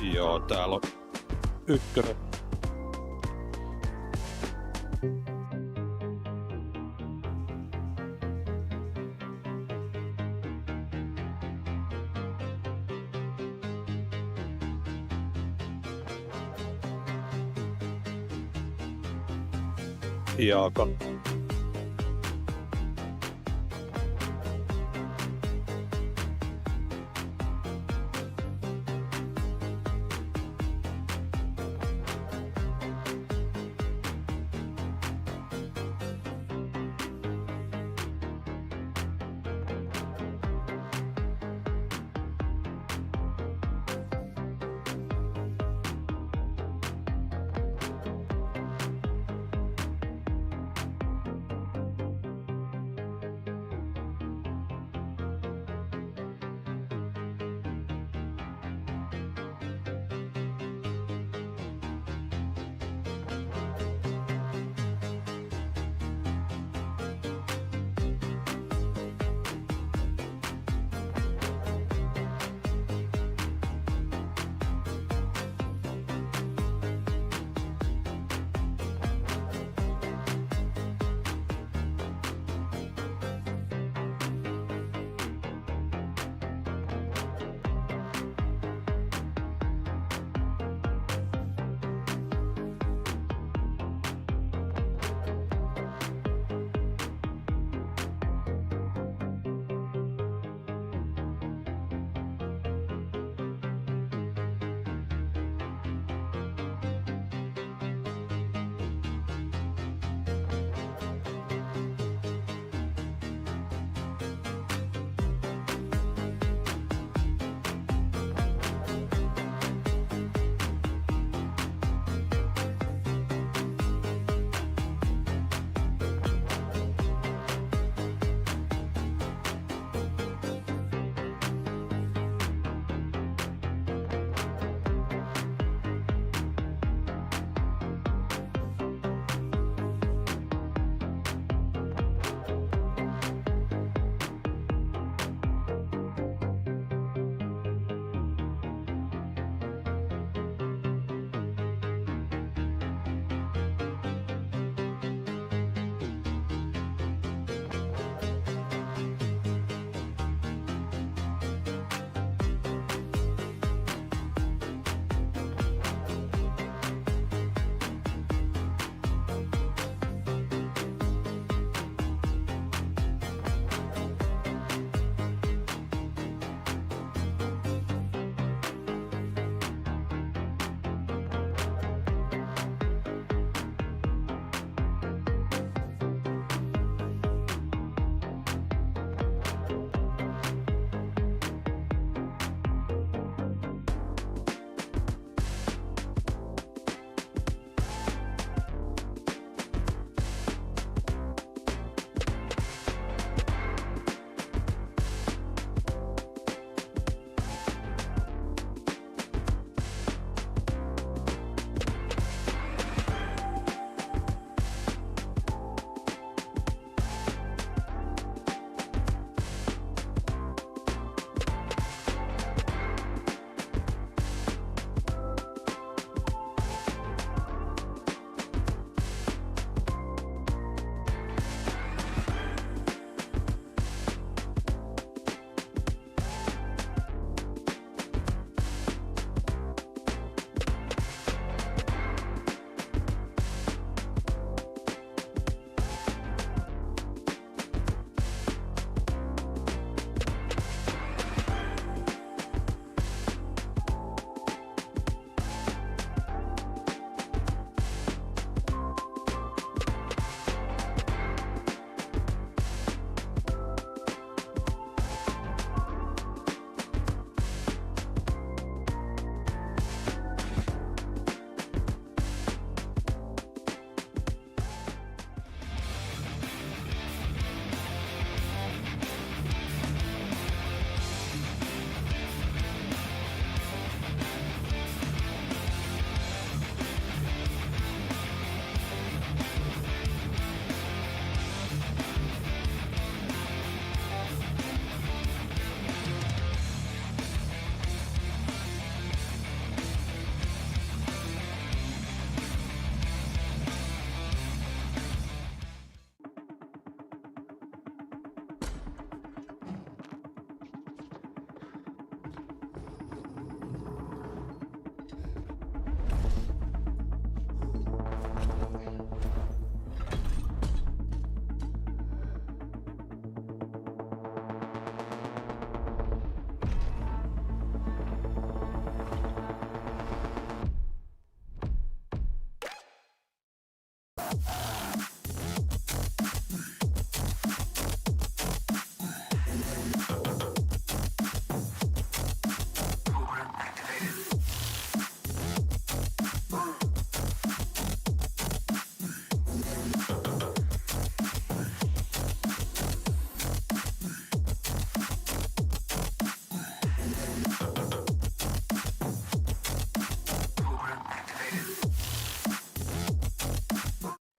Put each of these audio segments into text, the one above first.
Joo, täällä on ykkönen. Jaaka.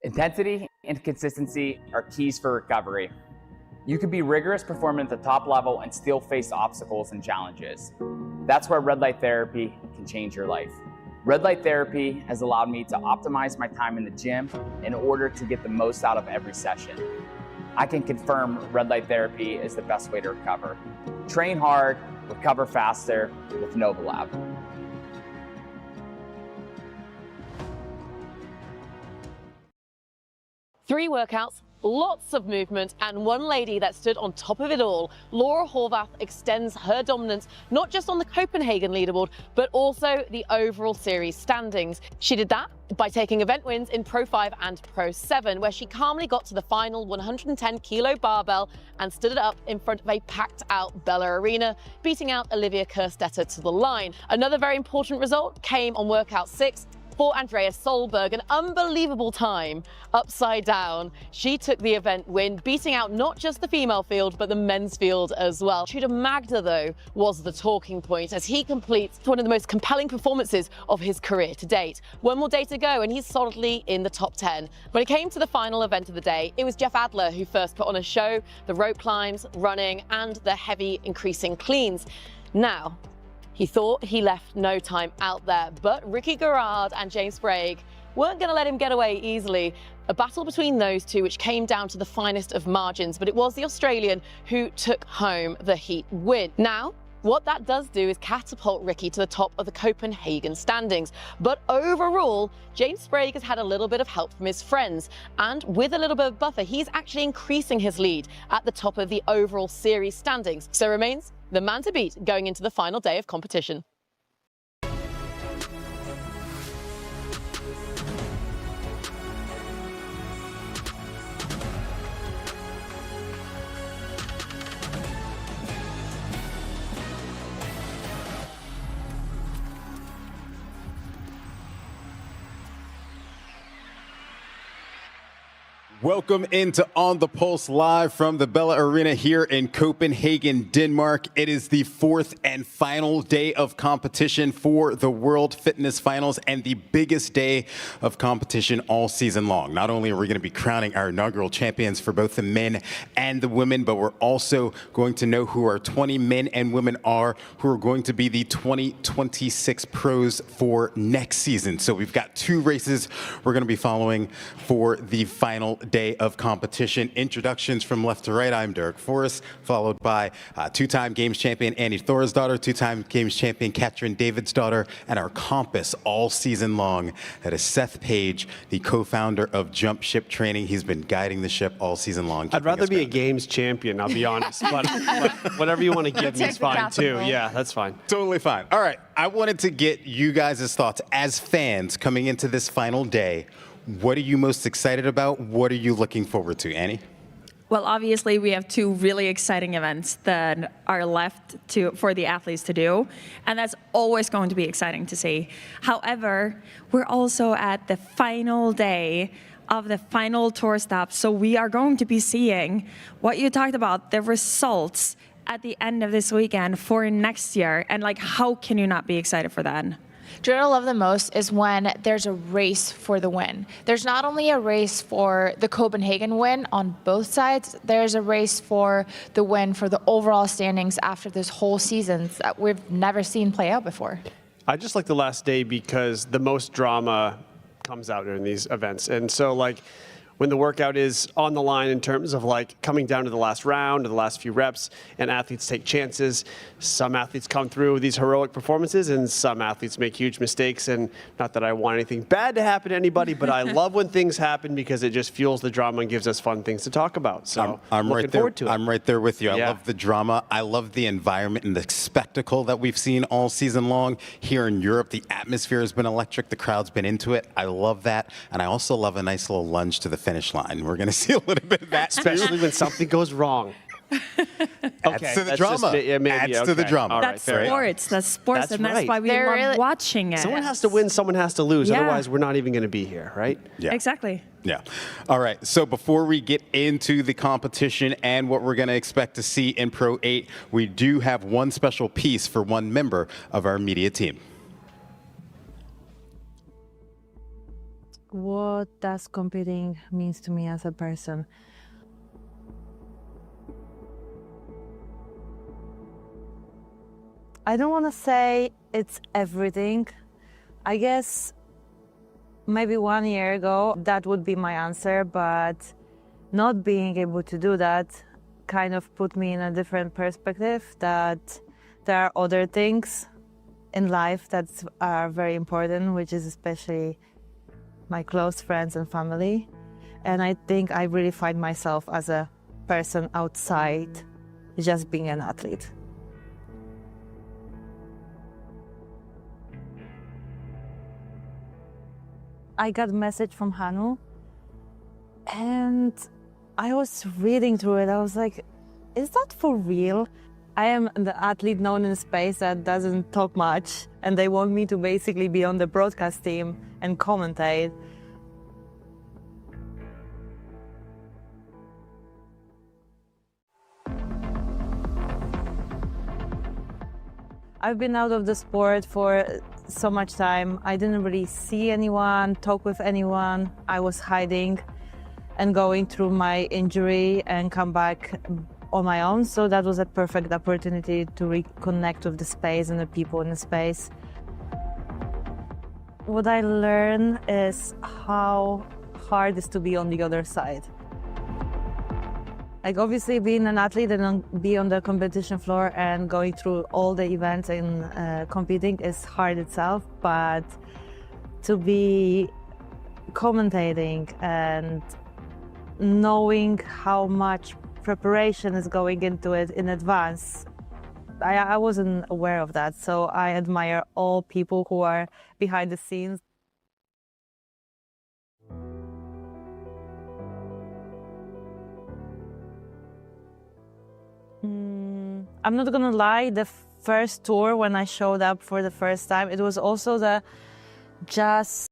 Intensity and consistency are keys for recovery. You can be rigorous performing at the top level and still face obstacles and challenges. That's where red light therapy can change your life. Red light therapy has allowed me to optimize my time in the gym in order to get the most out of every session. I can confirm red light therapy is the best way to recover. Train hard, recover faster with Novolab. 3 workouts, lots of movement, and one lady that stood on top of it all. Laura Horvath extends her dominance not just on the Copenhagen leaderboard, but also the overall series standings. She did that by taking event wins in Pro 5 and Pro 7, where she calmly got to the final 110-kilo barbell and stood it up in front of a packed-out Bella Arena, beating out Olivia Kerstetter to the line. Another very important result came on workout 6, for Andrea Solberg, an unbelievable time upside down. She took the event win, beating out not just the female field, but the men's field as well. Tudor Magda, though, was the talking point as he completes one of the most compelling performances of his career to date. One more day to go, and he's solidly in the top 10. When it came to the final event of the day, it was Jeff Adler who first put on a show, the rope climbs, running, and the heavy increasing cleans. Now, he thought he left no time out there, but Ricky Garrard and James Sprague weren't going to let him get away easily. A battle between those two which came down to the finest of margins, but it was the Australian who took home the heat win. Now, what that does do is catapult Ricky to the top of the Copenhagen standings. But overall, James Sprague has had a little bit of help from his friends. And with a little bit of buffer, he's actually increasing his lead at the top of the overall series standings. So remains the man to beat going into the final day of competition. Welcome into On the Pulse live from the Bella Arena here in Copenhagen, Denmark. It is the 4th and final day of competition for the World Fitness Finals and the biggest day of competition all season long. Not only are we going to be crowning our inaugural champions for both the men and the women, but we're also going to know who our 20 men and women are who are going to be the 2026 pros for next season. So we've got 2 races we're going to be following for the final day of competition. Introductions from left to right. I'm Derek Forrest, followed by 2-time Games champion Annie Thorisdottir, 2-time Games champion Katrin Davidsdottir, and our compass all season long. That is Seth Page, the co-founder of Jump Ship Training. He's been guiding the ship all season long. I'd rather be a Games champion, I'll be honest, but whatever you want to give me is fine too. Yeah, that's fine. Totally fine. All right, I wanted to get you guys' thoughts as fans coming into this final day. What are you most excited about? What are you looking forward to, Annie? Well, obviously, we have 2 really exciting events that are left for the athletes to do, and that's always going to be exciting to see. However, we're also at the final day of the final tour stop, so we are going to be seeing what you talked about, the results at the end of this weekend for next year, and like, how can you not be excited for that? What I love the most is when there's a race for the win. There's not only a race for the Copenhagen win on both sides, there's a race for the win for the overall standings after this whole season that we've never seen play out before. I just like the last day because the most drama comes out during these events. And so like when the workout is on the line in terms of like coming down to the last round or the last few reps and athletes take chances, some athletes come through with these heroic performances and some athletes make huge mistakes. And not that I want anything bad to happen to anybody, but I love when things happen because it just fuels the drama and gives us fun things to talk about. So I'm looking right there. forward to it. I'm right there with you. I Yeah. love the drama. I love the environment and the spectacle that we've seen all season long. Here in Europe, the atmosphere has been electric. The crowd's been into it. I love that. And I also love a nice little lunge to the finish line. We're going to see a little bit of that, Especially when something goes wrong. Adds to the that's drama. just- yeah, maybe, Adds to the okay. drama. All right, That's fair enough. sports. That's sports, That's and that's right. why we They're love really- watching it. Someone has to win, someone has to lose. Yeah. Otherwise, we're not even going to be here, right? Yeah. Exactly. Yeah. All right. So before we get into the competition and what we're going to expect to see in Pro 8, we do have one special piece for one member of our media team. what does competing means to me as a person? I don't want to say it's everything. I guess maybe 1 year ago that would be my answer, but not being able to do that kind of put me in a different perspective, that there are other things in life that are very important, which is especially my close friends and family. And I think I really find myself as a person outside just being an athlete. I got a message from Hanu, and I was reading through it. I was like, is that for real? I am the athlete known in space that doesn't talk much, and they want me to basically be on the broadcast team and commentate. I've been out of the sport for so much time. I didn't really see anyone, talk with anyone. I was hiding and going through my injury and come back on my own. So that was a perfect opportunity to reconnect with the space and the people in the space. What I learned is how hard it is to be on the other side. Like, obviously, being an athlete and be on the competition floor and going through all the events and competing is hard itself, but to be commentating and knowing how much preparation is going into it in advance, I wasn't aware of that. So I admire all people who are behind the scenes. I'm not gonna lie, the first tour when I showed up for the first time, it was also just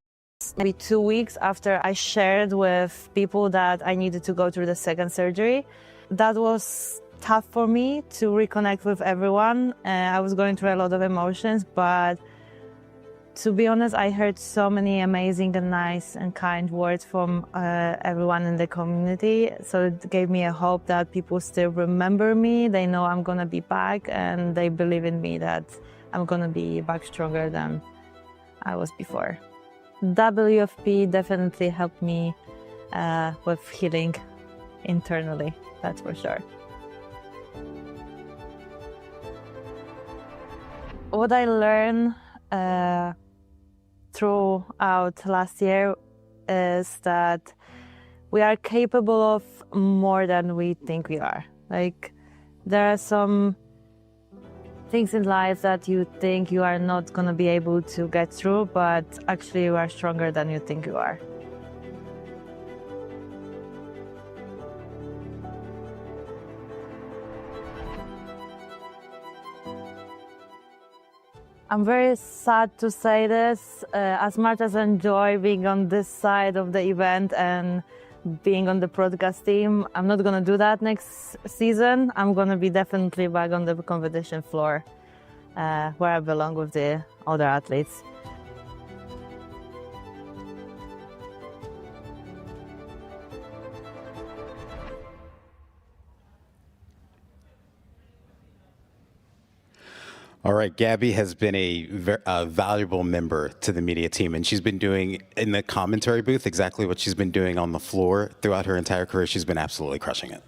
maybe 2 weeks after I shared with people that I needed to go through the second surgery. That was tough for me to reconnect with everyone. I was going through a lot of emotions, but to be honest, I heard so many amazing and nice and kind words from everyone in the community. So it gave me a hope that people still remember me. They know I'm gonna be back, and they believe in me that I'm gonna be back stronger than I was before. WFP definitely helped me with healing internally, that's for sure. What I learned throughout last year is that we are capable of more than we think we are. Like, there are some things in life that you think you are not going to be able to get through, but actually you are stronger than you think you are. I'm very sad to say this. As much as I enjoy being on this side of the event and being on the broadcast team, I'm not going to do that next season. I'm going to be definitely back on the competition floor, where I belong with the other athletes. All right, Gabby has been a valuable member to the media team, and she's been doing in the commentary booth exactly what she's been doing on the floor throughout her entire career. She's been absolutely crushing it.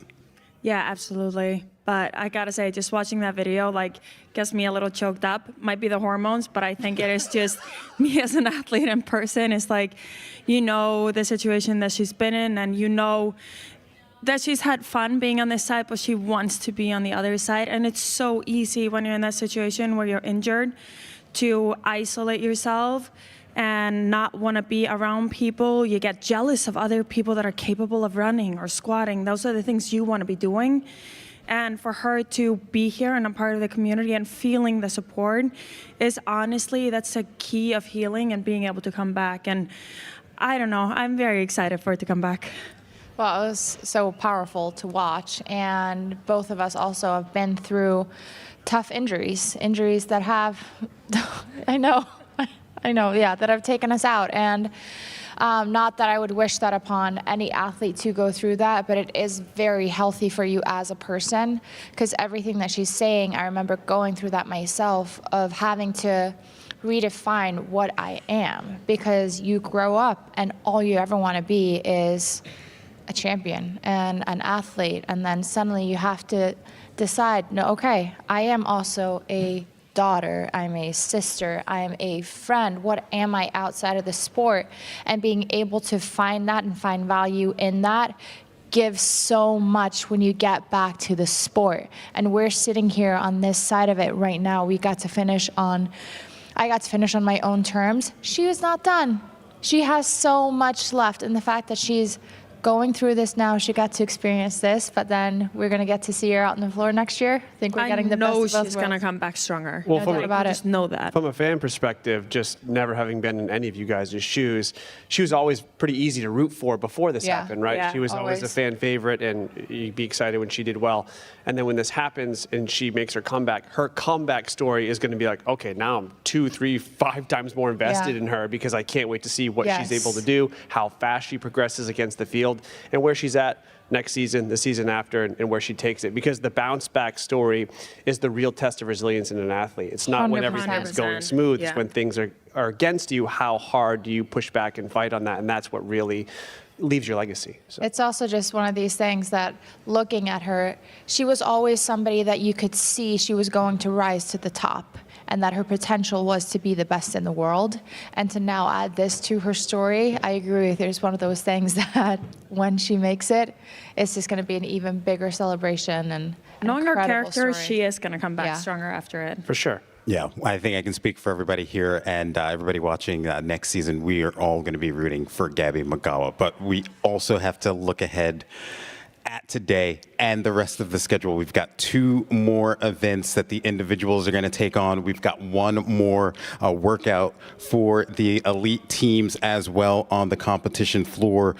Yeah, absolutely. But I gotta say, just watching that video, like, gets me a little choked up. Might be the hormones, but I think it is just me as an athlete in person. It's like, you know, the situation that she's been in, and you know that she's had fun being on this side, but she wants to be on the other side. And it's so easy when you're in that situation where you're injured to isolate yourself and not want to be around people. You get jealous of other people that are capable of running or squatting. Those are the things you want to be doing. And for her to be here and a part of the community and feeling the support is honestly, that's a key of healing and being able to come back. And I don't know, I'm very excited for it to come back. Well, it was so powerful to watch, and both of us also have been through tough injuries that have, I know, yeah, that have taken us out. And Not that I would wish that upon any athlete to go through that, but it is very healthy for you as a person, because everything that she's saying, I remember going through that myself, of having to redefine what I am, because you grow up and all you ever want to be is a champion and an athlete, and then suddenly you have to decide, no, okay, I am also a daughter, I'm a sister, I'm a friend, what am I outside of the sport? And being able to find that and find value in that gives so much when you get back to the sport. And we're sitting here on this side of it right now. I got to finish on my own terms. She was not done. She has so much left, and the fact that she's going through this now, she got to experience this, but then we're going to get to see her out on the floor next year. I think we're getting the best of both I know she's going to worlds. come back stronger. Well, No doubt about it. Just know that. From a fan perspective, just never having been in any of you guys' shoes, she was always pretty easy to root for before this Yeah. happened, right? Yeah, She was always a always. fan favorite, and you'd be excited when she did well. And then when this happens and she makes her comeback story is going to be like, okay, now I'm 2, 3, 5 times more invested Yeah. in her, because I can't wait to see what she's Yes. able to do, how fast she progresses against the field, and where she's at next season, the season after, and where she takes it. Because the bounce back story is the real test of resilience in an athlete. It's not when everything is going 100%. smooth, it's Yeah. when things are against you, how hard do you push back and fight on that? And that's what really leaves your legacy. So. It's also just one of these things that, looking at her, she was always somebody that you could see she was going to rise to the top, and that her potential was to be the best in the world. And to now add this to her story, I agree with you. It's one of those things that when she makes it, it's just going to be an even bigger celebration. And an Knowing her incredible character, story. she is going to come back Yeah. stronger after it. For sure. Yeah, I think I can speak for everybody here and everybody watching next season. We are all going to be rooting for Gabby Magawa, but we also have to look ahead at today and the rest of the schedule. We've got 2 more events that the individuals are going to take on. We've got 1 more workout for the elite teams as well on the competition floor.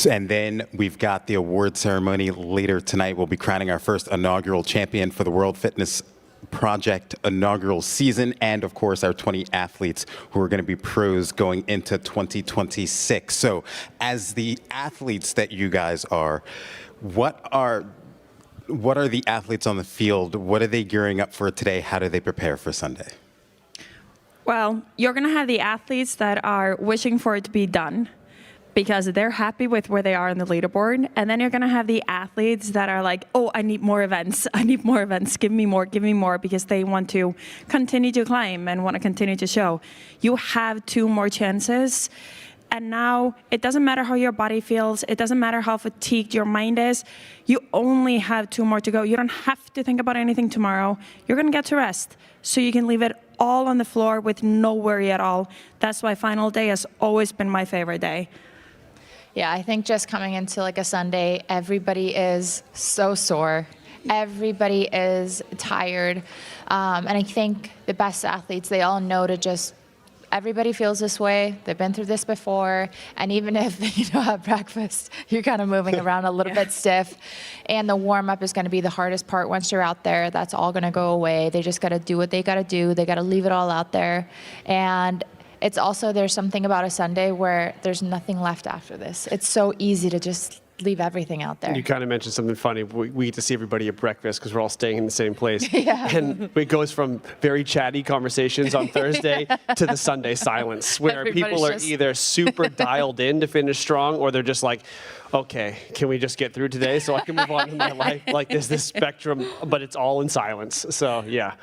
And then we've got the award ceremony later tonight. We'll be crowning our first inaugural champion for the World Fitness Project inaugural season, and of course our 20 athletes who are going to be pros going into 2026. So as the athletes that you guys are, what are the athletes on the field? What are they gearing up for today? How do they prepare for Sunday? Well, you're going to have the athletes that are wishing for it to be done because they're happy with where they are on the leaderboard. And then you're going to have the athletes that are like, oh, I need more events. I need more events. Give me more, because they want to continue to climb and want to continue to show. You have 2 more chances. And now it doesn't matter how your body feels. It doesn't matter how fatigued your mind is. You only have 2 more to go. You don't have to think about anything tomorrow. You're going to get to rest. So you can leave it all on the floor with no worry at all. That's why final day has always been my favorite day. Yeah, I think just coming into like a Sunday, everybody is so sore. Everybody is tired. And I think the best athletes, they all know to just, everybody feels this way. They've been through this before. And even if you don't have breakfast, you're kind of moving around a little bit stiff. And the warm-up is going to be the hardest part once you're out there. That's all going to go away. They just got to do what they got to do. They got to leave it all out there. And it's also, there's something about a Sunday where there's nothing left after this. It's so easy to just leave everything out there. You kind of mentioned something funny. We get to see everybody at breakfast because we're all staying in the same place. Yeah. And it goes from very chatty conversations on Thursday to the Sunday silence, where Everybody's people are just- either super dialed in to finish strong, or they're just like, okay, can we just get through today so I can move on with my life? Like there's this spectrum, but it's all in silence. So yeah.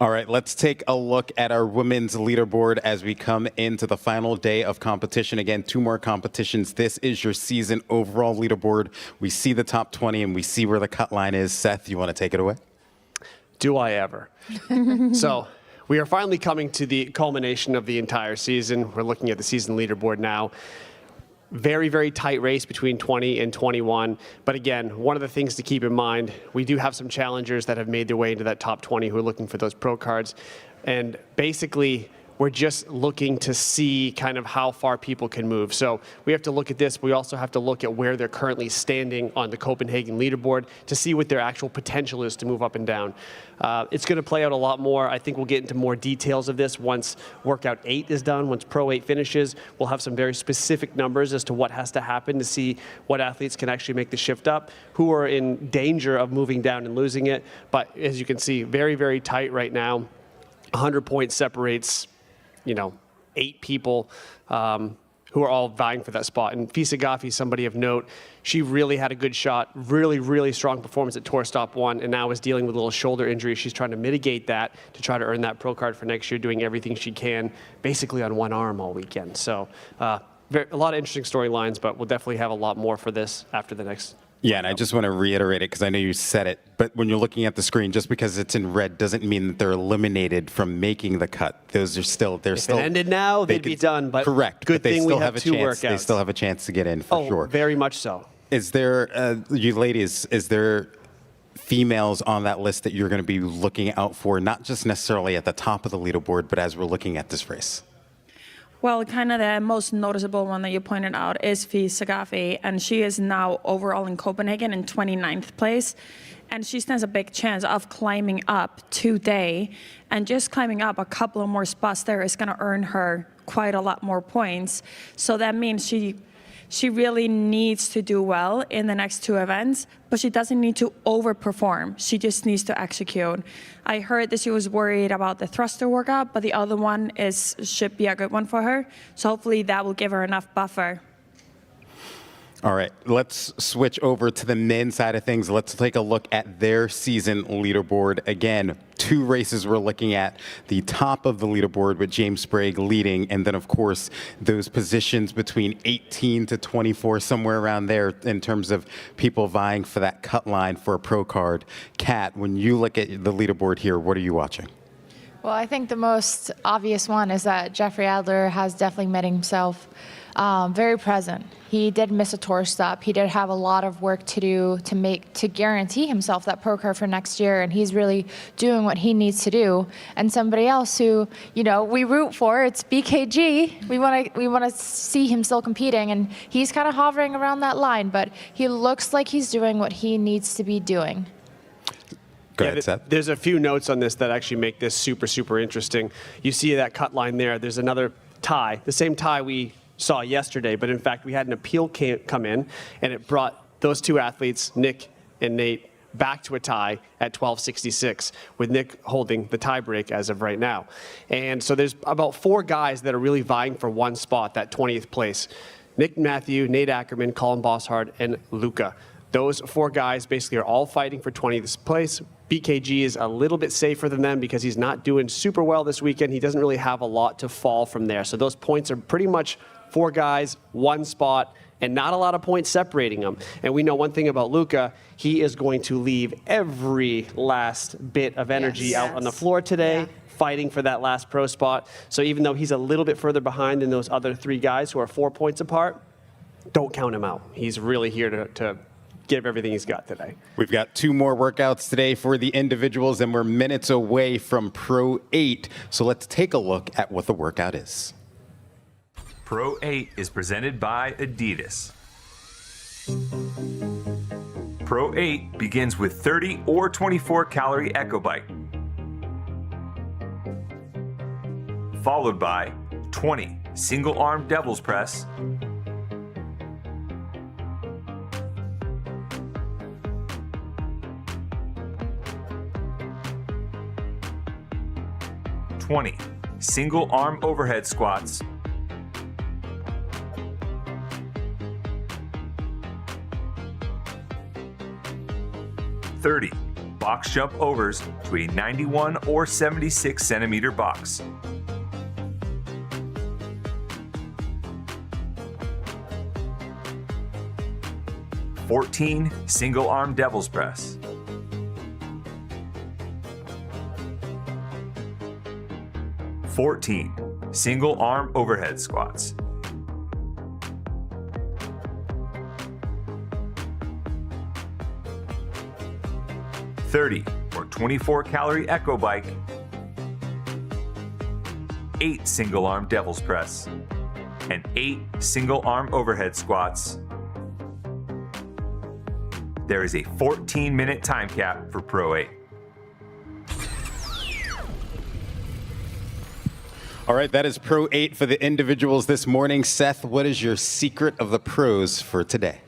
All right, let's take a look at our women's leaderboard as we come into the final day of competition. Again, 2 more competitions. This is your season overall leaderboard. We see the top 20 and we see where the cut line is. Seth, you want to take it away? Do I ever? So we are finally coming to the culmination of the entire season. We're looking at the season leaderboard now. Very, very tight race between 20 and 21. But again, one of the things to keep in mind, we do have some challengers that have made their way into that top 20 who are looking for those pro cards. And basically, we're just looking to see kind of how far people can move. So we have to look at this. We also have to look at where they're currently standing on the Copenhagen leaderboard to see what their actual potential is to move up and down. It's going to play out a lot more. I think we'll get into more details of this once Workout 8 is done, once Pro 8 finishes. We'll have some very specific numbers as to what has to happen to see what athletes can actually make the shift up, who are in danger of moving down and losing it. But as you can see, very, very tight right now. 100 points separates, 8 people who are all vying for that spot. And Fisa Gaffi, somebody of note, she really had a good shot, really, really strong performance at Tour Stop 1, and now is dealing with a little shoulder injury. She's trying to mitigate that to try to earn that pro card for next year, doing everything she can, basically on one arm all weekend. So a lot of interesting storylines, but we'll definitely have a lot more for this after the next. Yeah, and I just want to reiterate it because I know you said it, but when you're looking at the screen, just because it's in red doesn't mean that they're eliminated from making the cut. Those are still, If it ended now, they'd be done, but correct. Good but they thing still we have 2 chance. workouts. They still have a chance to get in for sure. Very much so. Is there, you ladies, is there females on that list that you're going to be looking out for, not just necessarily at the top of the leaderboard, but as we're looking at this race? Well, kind of the most noticeable one that you pointed out is Fisa Gaffi, and she is now overall in Copenhagen in 29th place. And she stands a big chance of climbing up today. And just climbing up a couple of more spots there is going to earn her quite a lot more points. So that means she really needs to do well in the next 2 events, but she doesn't need to overperform. She just needs to execute. I heard that she was worried about the thruster workout, but the other one should be a good one for her. So hopefully that will give her enough buffer. All right, let's switch over to the men's side of things. Let's take a look at their season leaderboard. Again, 2 races we're looking at. The top of the leaderboard with James Sprague leading, and then, of course, those positions between 18 to 24, somewhere around there in terms of people vying for that cut line for a pro card. Kat, when you look at the leaderboard here, what are you watching? Well, I think the most obvious one is that Jeffrey Adler has definitely made himself very present. He did miss a tour stop. He did have a lot of work to do to guarantee himself that pro card for next year, and he's really doing what he needs to do. And somebody else who, we root for, it's BKG. We want to see him still competing, and he's kind of hovering around that line, but he looks like he's doing what he needs to be doing. Go ahead, Seth. There's a few notes on this that actually make this super, super interesting. You see that cut line there. There's another tie, the same tie we saw yesterday, but in fact we had an appeal come in, and it brought those 2 athletes, Nick and Nate, back to a tie at 12:66, with Nick holding the tie break as of right now. And so there's about 4 guys that are really vying for one spot, that 20th place. Nick Matthew, Nate Ackerman, Colin Bosshard, and Luca. Those 4 guys basically are all fighting for 20th place. BKG is a little bit safer than them because he's not doing super well this weekend. He doesn't really have a lot to fall from there. So those points are pretty much 4 guys, 1 spot, and not a lot of points separating them. And we know one thing about Luca, he is going to leave every last bit of energy out on the floor today, fighting for that last pro spot. So even though he's a little bit further behind than those other 3 guys who are 4 points apart, don't count him out. He's really here to give everything he's got today. We've got 2 more workouts today for the individuals, and we're minutes away from Pro 8. So let's take a look at what the workout is. Pro 8 is presented by Adidas. Pro 8 begins with 30 or 24 calorie Echo Bike, followed by 20 single arm Devil's Press, 20 single arm overhead squats, 30 box jump overs to a 91 or 76 centimeter box. (14) single arm Devil's Press. 14 single arm overhead squats. 30 or 24 calorie Echo Bike. 8 single arm devil's press, and 8 single arm overhead squats. There is a 14-minute time cap for Pro 8. All right, that is Pro 8 for the individuals this morning. Seth, what is your secret of the pros for today?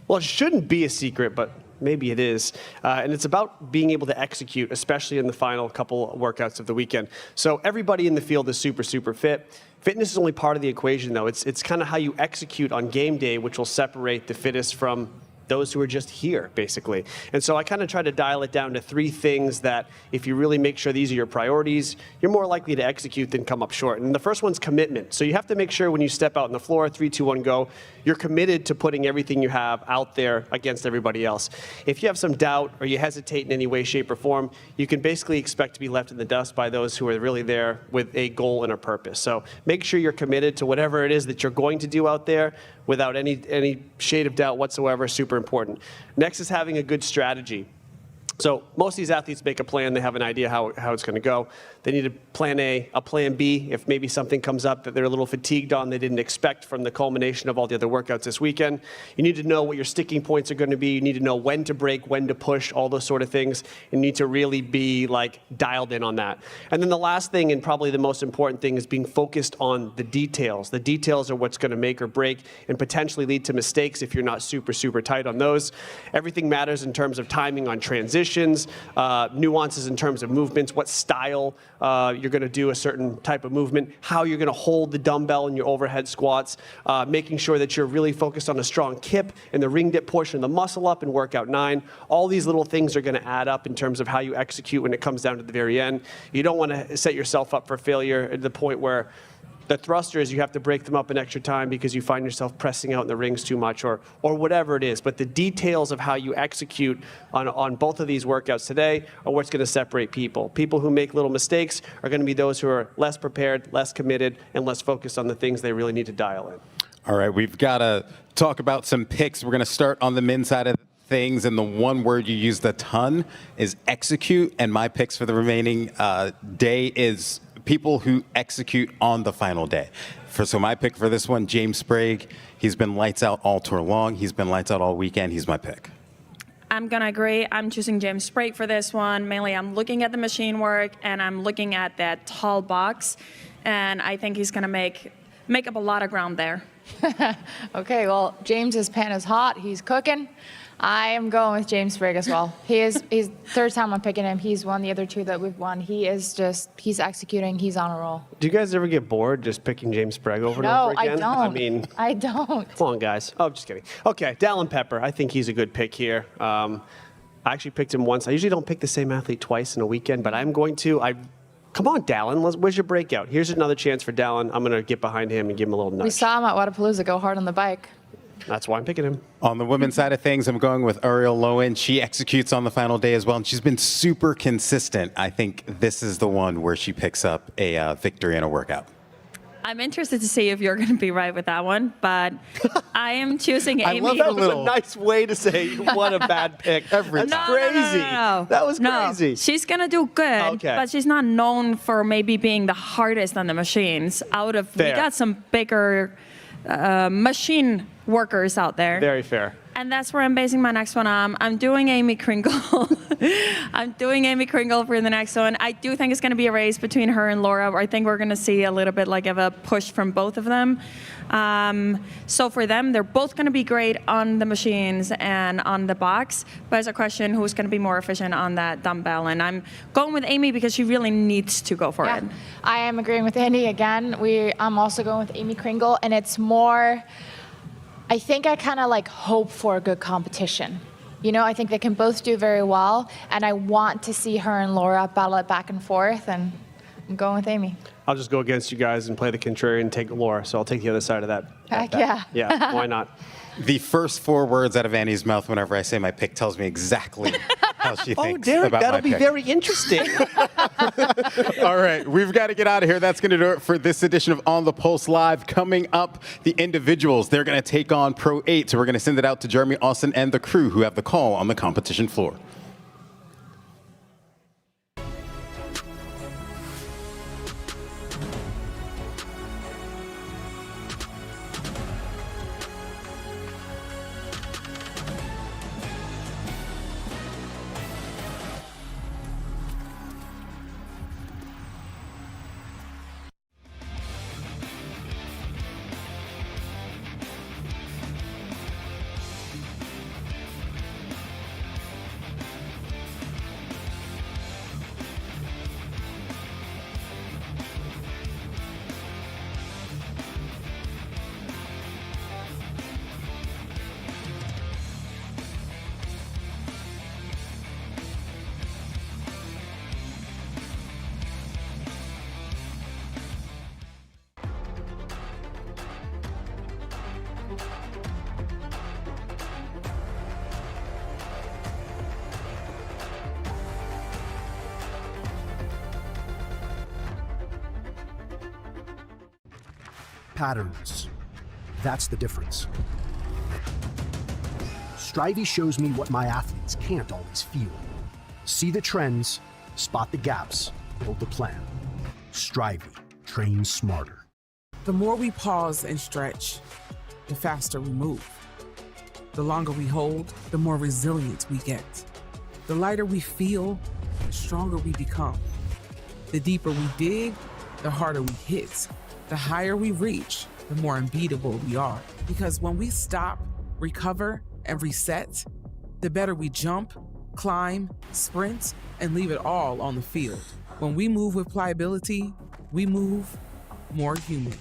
Well, it shouldn't be a secret, but maybe it is. And it's about being able to execute, especially in the final couple workouts of the weekend. So everybody in the field is super, super fit. Fitness is only part of the equation, though. It's kind of how you execute on game day, which will separate the fittest from those who are just here, basically. And so I kind of try to dial it down to 3 things that if you really make sure these are your priorities, you're more likely to execute than come up short. And the first one's commitment. So you have to make sure when you step out on the floor, 3, 2, 1, go, you're committed to putting everything you have out there against everybody else. If you have some doubt or you hesitate in any way, shape, or form, you can basically expect to be left in the dust by those who are really there with a goal and a purpose. So make sure you're committed to whatever it is that you're going to do out there without any shade of doubt whatsoever. Super important. Next is having a good strategy. So most of these athletes make a plan. They have an idea how it's going to go. They need a plan A, a plan B. If maybe something comes up that they're a little fatigued on, they didn't expect from the culmination of all the other workouts this weekend. You need to know what your sticking points are going to be. You need to know when to break, when to push, all those sort of things. You need to really be like dialed in on that. And then the last thing, and probably the most important thing, is being focused on the details. The details are what's going to make or break and potentially lead to mistakes if you're not super, super tight on those. Everything matters in terms of timing on transitions, nuances in terms of movements, what style you're going to do a certain type of movement, how you're going to hold the dumbbell in your overhead squats, making sure that you're really focused on a strong kip and the ring dip portion of the muscle up in workout 9. All these little things are going to add up in terms of how you execute when it comes down to the very end. You don't want to set yourself up for failure at the point where the thrusters, you have to break them up an extra time because you find yourself pressing out in the rings too much or whatever it is. But the details of how you execute on both of these workouts today are what's going to separate people. People who make little mistakes are going to be those who are less prepared, less committed, and less focused on the things they really need to dial in. All right, we've got to talk about some picks. We're going to start on the men's side of things, and the one word you used a ton is execute. And my picks for the remaining day is people who execute on the final day. So my pick for this one, James Sprague. He's been lights out all tour long. He's been lights out all weekend. He's my pick. I'm going to agree. I'm choosing James Sprague for this one. Mainly, I'm looking at the machine work, and I'm looking at that tall box, and I think he's going to make up a lot of ground there. Okay, well, James's pan is hot. He's cooking. I am going with James Sprague as well. He's third time I'm picking him. He's won the other 2 that we've won. He's executing. He's on a roll. Do you guys ever get bored just picking James Sprague over and over again? No, I don't. I don't. Come on, guys. Oh, just kidding. Okay, Dallin Pepper. I think he's a good pick here. I actually picked him once. I usually don't pick the same athlete twice in a weekend, but I'm going to. Come on, Dallin. Where's your breakout? Here's another chance for Dallin. I'm going to get behind him and give him a little nudge. We saw him at Wadapalooza go hard on the bike. That's why I'm picking him. On the women's side of things, I'm going with Ariel Lowen. She executes on the final day as well, and she's been super consistent. I think this is the one where she picks up a victory in a workout. I'm interested to see if you're going to be right with that one, but I am choosing Amy. I love that was a nice way to say what a bad pick. That's crazy. No. That was crazy. She's going to do good, but she's not known for maybe being the hardest on the machines. We got some bigger machine workers out there. Very fair. And that's where I'm basing my next one on. I'm doing Amy Kringle. I'm doing Amy Kringle for the next one. I do think it's going to be a race between her and Laura. I think we're going to see a little bit like of a push from both of them. So for them, they're both going to be great on the machines and on the box. But it's a question who's going to be more efficient on that dumbbell. And I'm going with Amy because she really needs to go for it. I am agreeing with Andy again. I'm also going with Amy Kringle, and it's more. I think I kind of hope for a good competition. You know, I think they can both do very well, and I want to see her and Laura battle it back and forth, and I'm going with Amy. I'll just go against you guys and play the contrarian and take Laura, so I'll take the other side of that. Heck yeah. Yeah, why not? The first 4 words out of Annie's mouth whenever I say my pick tells me exactly how she thinks Derek, about that'll my be pick. very interesting. All right, we've got to get out of here. That's going to do it for this edition of On the Pulse Live. Coming up, the individuals, they're going to take on Pro 8. So we're going to send it out to Jeremy Austin and the crew who have the call on the competition floor. patterns. That's the difference. Strivey shows me what my athletes can't always feel. See the trends, spot the gaps, build the plan. Strivey, train smarter. The more we pause and stretch, the faster we move. The longer we hold, the more resilient we get. The lighter we feel, the stronger we become. The deeper we dig, the harder we hit. The higher we reach, the more unbeatable we are. Because when we stop, recover, and reset, the better we jump, climb, sprint, and leave it all on the field. When we move with pliability, we move more human.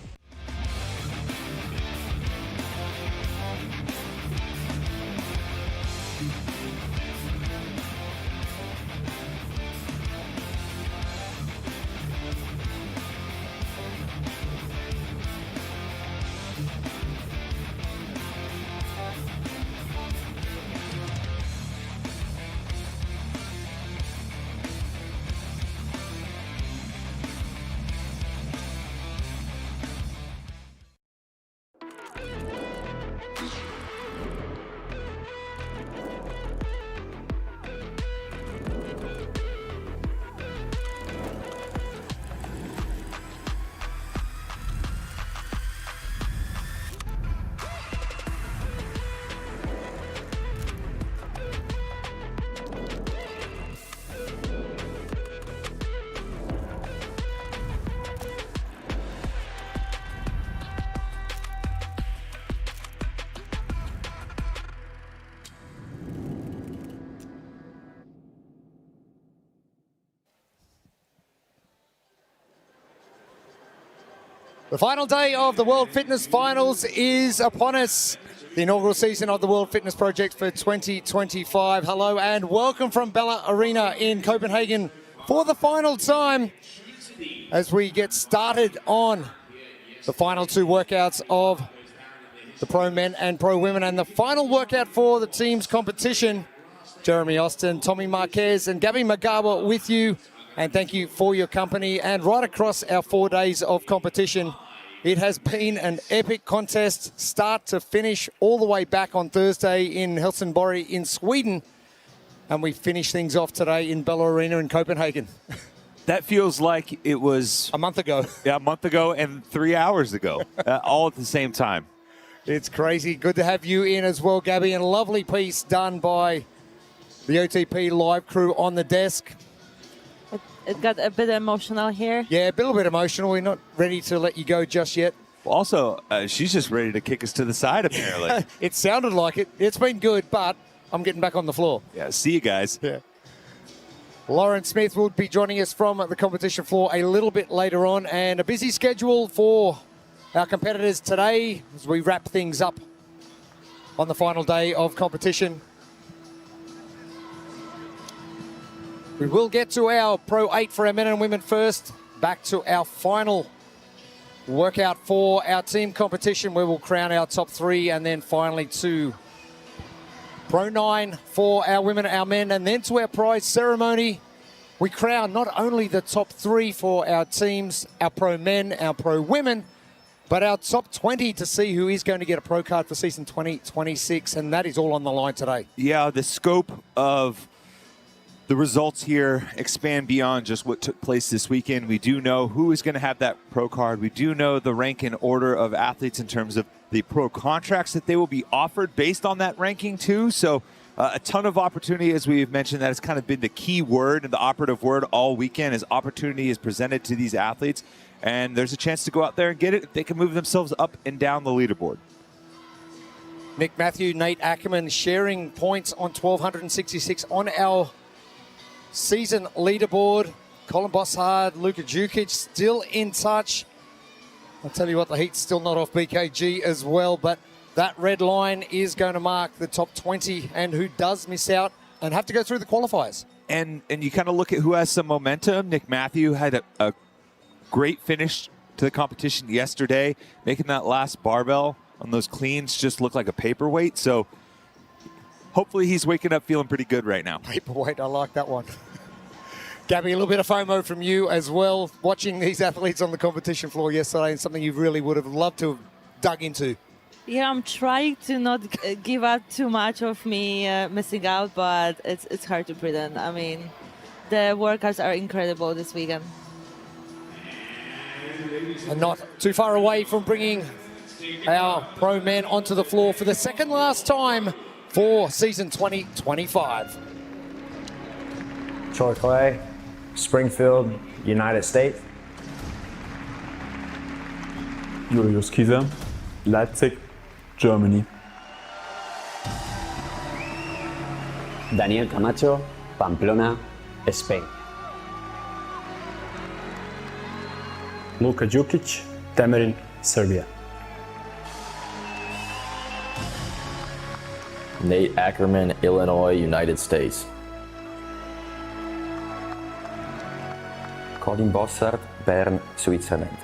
The final day of the World Fitness Finals is upon us. The inaugural season of the World Fitness Project for 2025. Hello and welcome from Bella Arena in Copenhagen for the final time as we get started on the final two workouts of the pro men and pro women, and the final workout for the team's competition. Jeremy Austin, Tommy Marquez and Gabby Magawa with you. And thank you for your company. And right across our 4 days of competition, it has been an epic contest, start to finish, all the way back on Thursday in Helsingborg in Sweden. And we finish things off today in Bella Arena in Copenhagen. That feels like it was a month ago. Yeah, a month ago and 3 hours ago, all at the same time. It's crazy. Good to have you in as well, Gabby. And a lovely piece done by the OTP live crew on the desk. It got a bit emotional here. Yeah, a little bit emotional. We're not ready to let you go just yet. Also, she's just ready to kick us to the side, apparently. It sounded like it. It's been good, but I'm getting back on the floor. Yeah, see you guys. Yeah. Lauren Smith will be joining us from the competition floor a little bit later on, and a busy schedule for our competitors today as we wrap things up on the final day of competition. We will get to our Pro 8 for our men and women first. Back to our final workout for our team competition, where we'll crown our top 3, and then finally to Pro 9 for our women, our men, and then to our prize ceremony. We crown not only the top 3 for our teams, our pro men, our pro women, but our top 20 to see who is going to get a pro card for season 2026, and that is all on the line today. Yeah, the scope of the results here expand beyond just what took place this weekend. We do know who is going to have that pro card. We do know the rank and order of athletes in terms of the pro contracts that they will be offered based on that ranking too. So a ton of opportunity, as we've mentioned. That has kind of been the key word and the operative word all weekend, is opportunity is presented to these athletes. And there's a chance to go out there and get it if they can move themselves up and down the leaderboard. Nick Matthew, Nate Ackerman sharing points on 1,266 on our season leaderboard. Colin Bossard, Luka Djukic still in touch. I'll tell you what, the heat's still not off BKG as well, but that red line is going to mark the top 20 and who does miss out and have to go through the qualifiers. And you kind of look at who has some momentum. Nick Matthew had a great finish to the competition yesterday, making that last barbell on those cleans just look like a paperweight. So hopefully he's waking up feeling pretty good right now. Paperweight, I like that one. Gabby, a little bit of FOMO from you as well, watching these athletes on the competition floor yesterday, and something you really would have loved to have dug into. Yeah, I'm trying to not give up too much of me missing out, but it's hard to pretend. I mean, the workouts are incredible this weekend. And not too far away from bringing our pro men onto the floor for the second last time for season 2025. Troy Clay, Springfield, United States. Julius Kieser, Leipzig, Germany. Daniel Camacho, Pamplona, Spain. Luka Đukić, Temerin, Serbia. Nate Ackerman, Illinois, United States. Colin Bossart, Bern, Switzerland.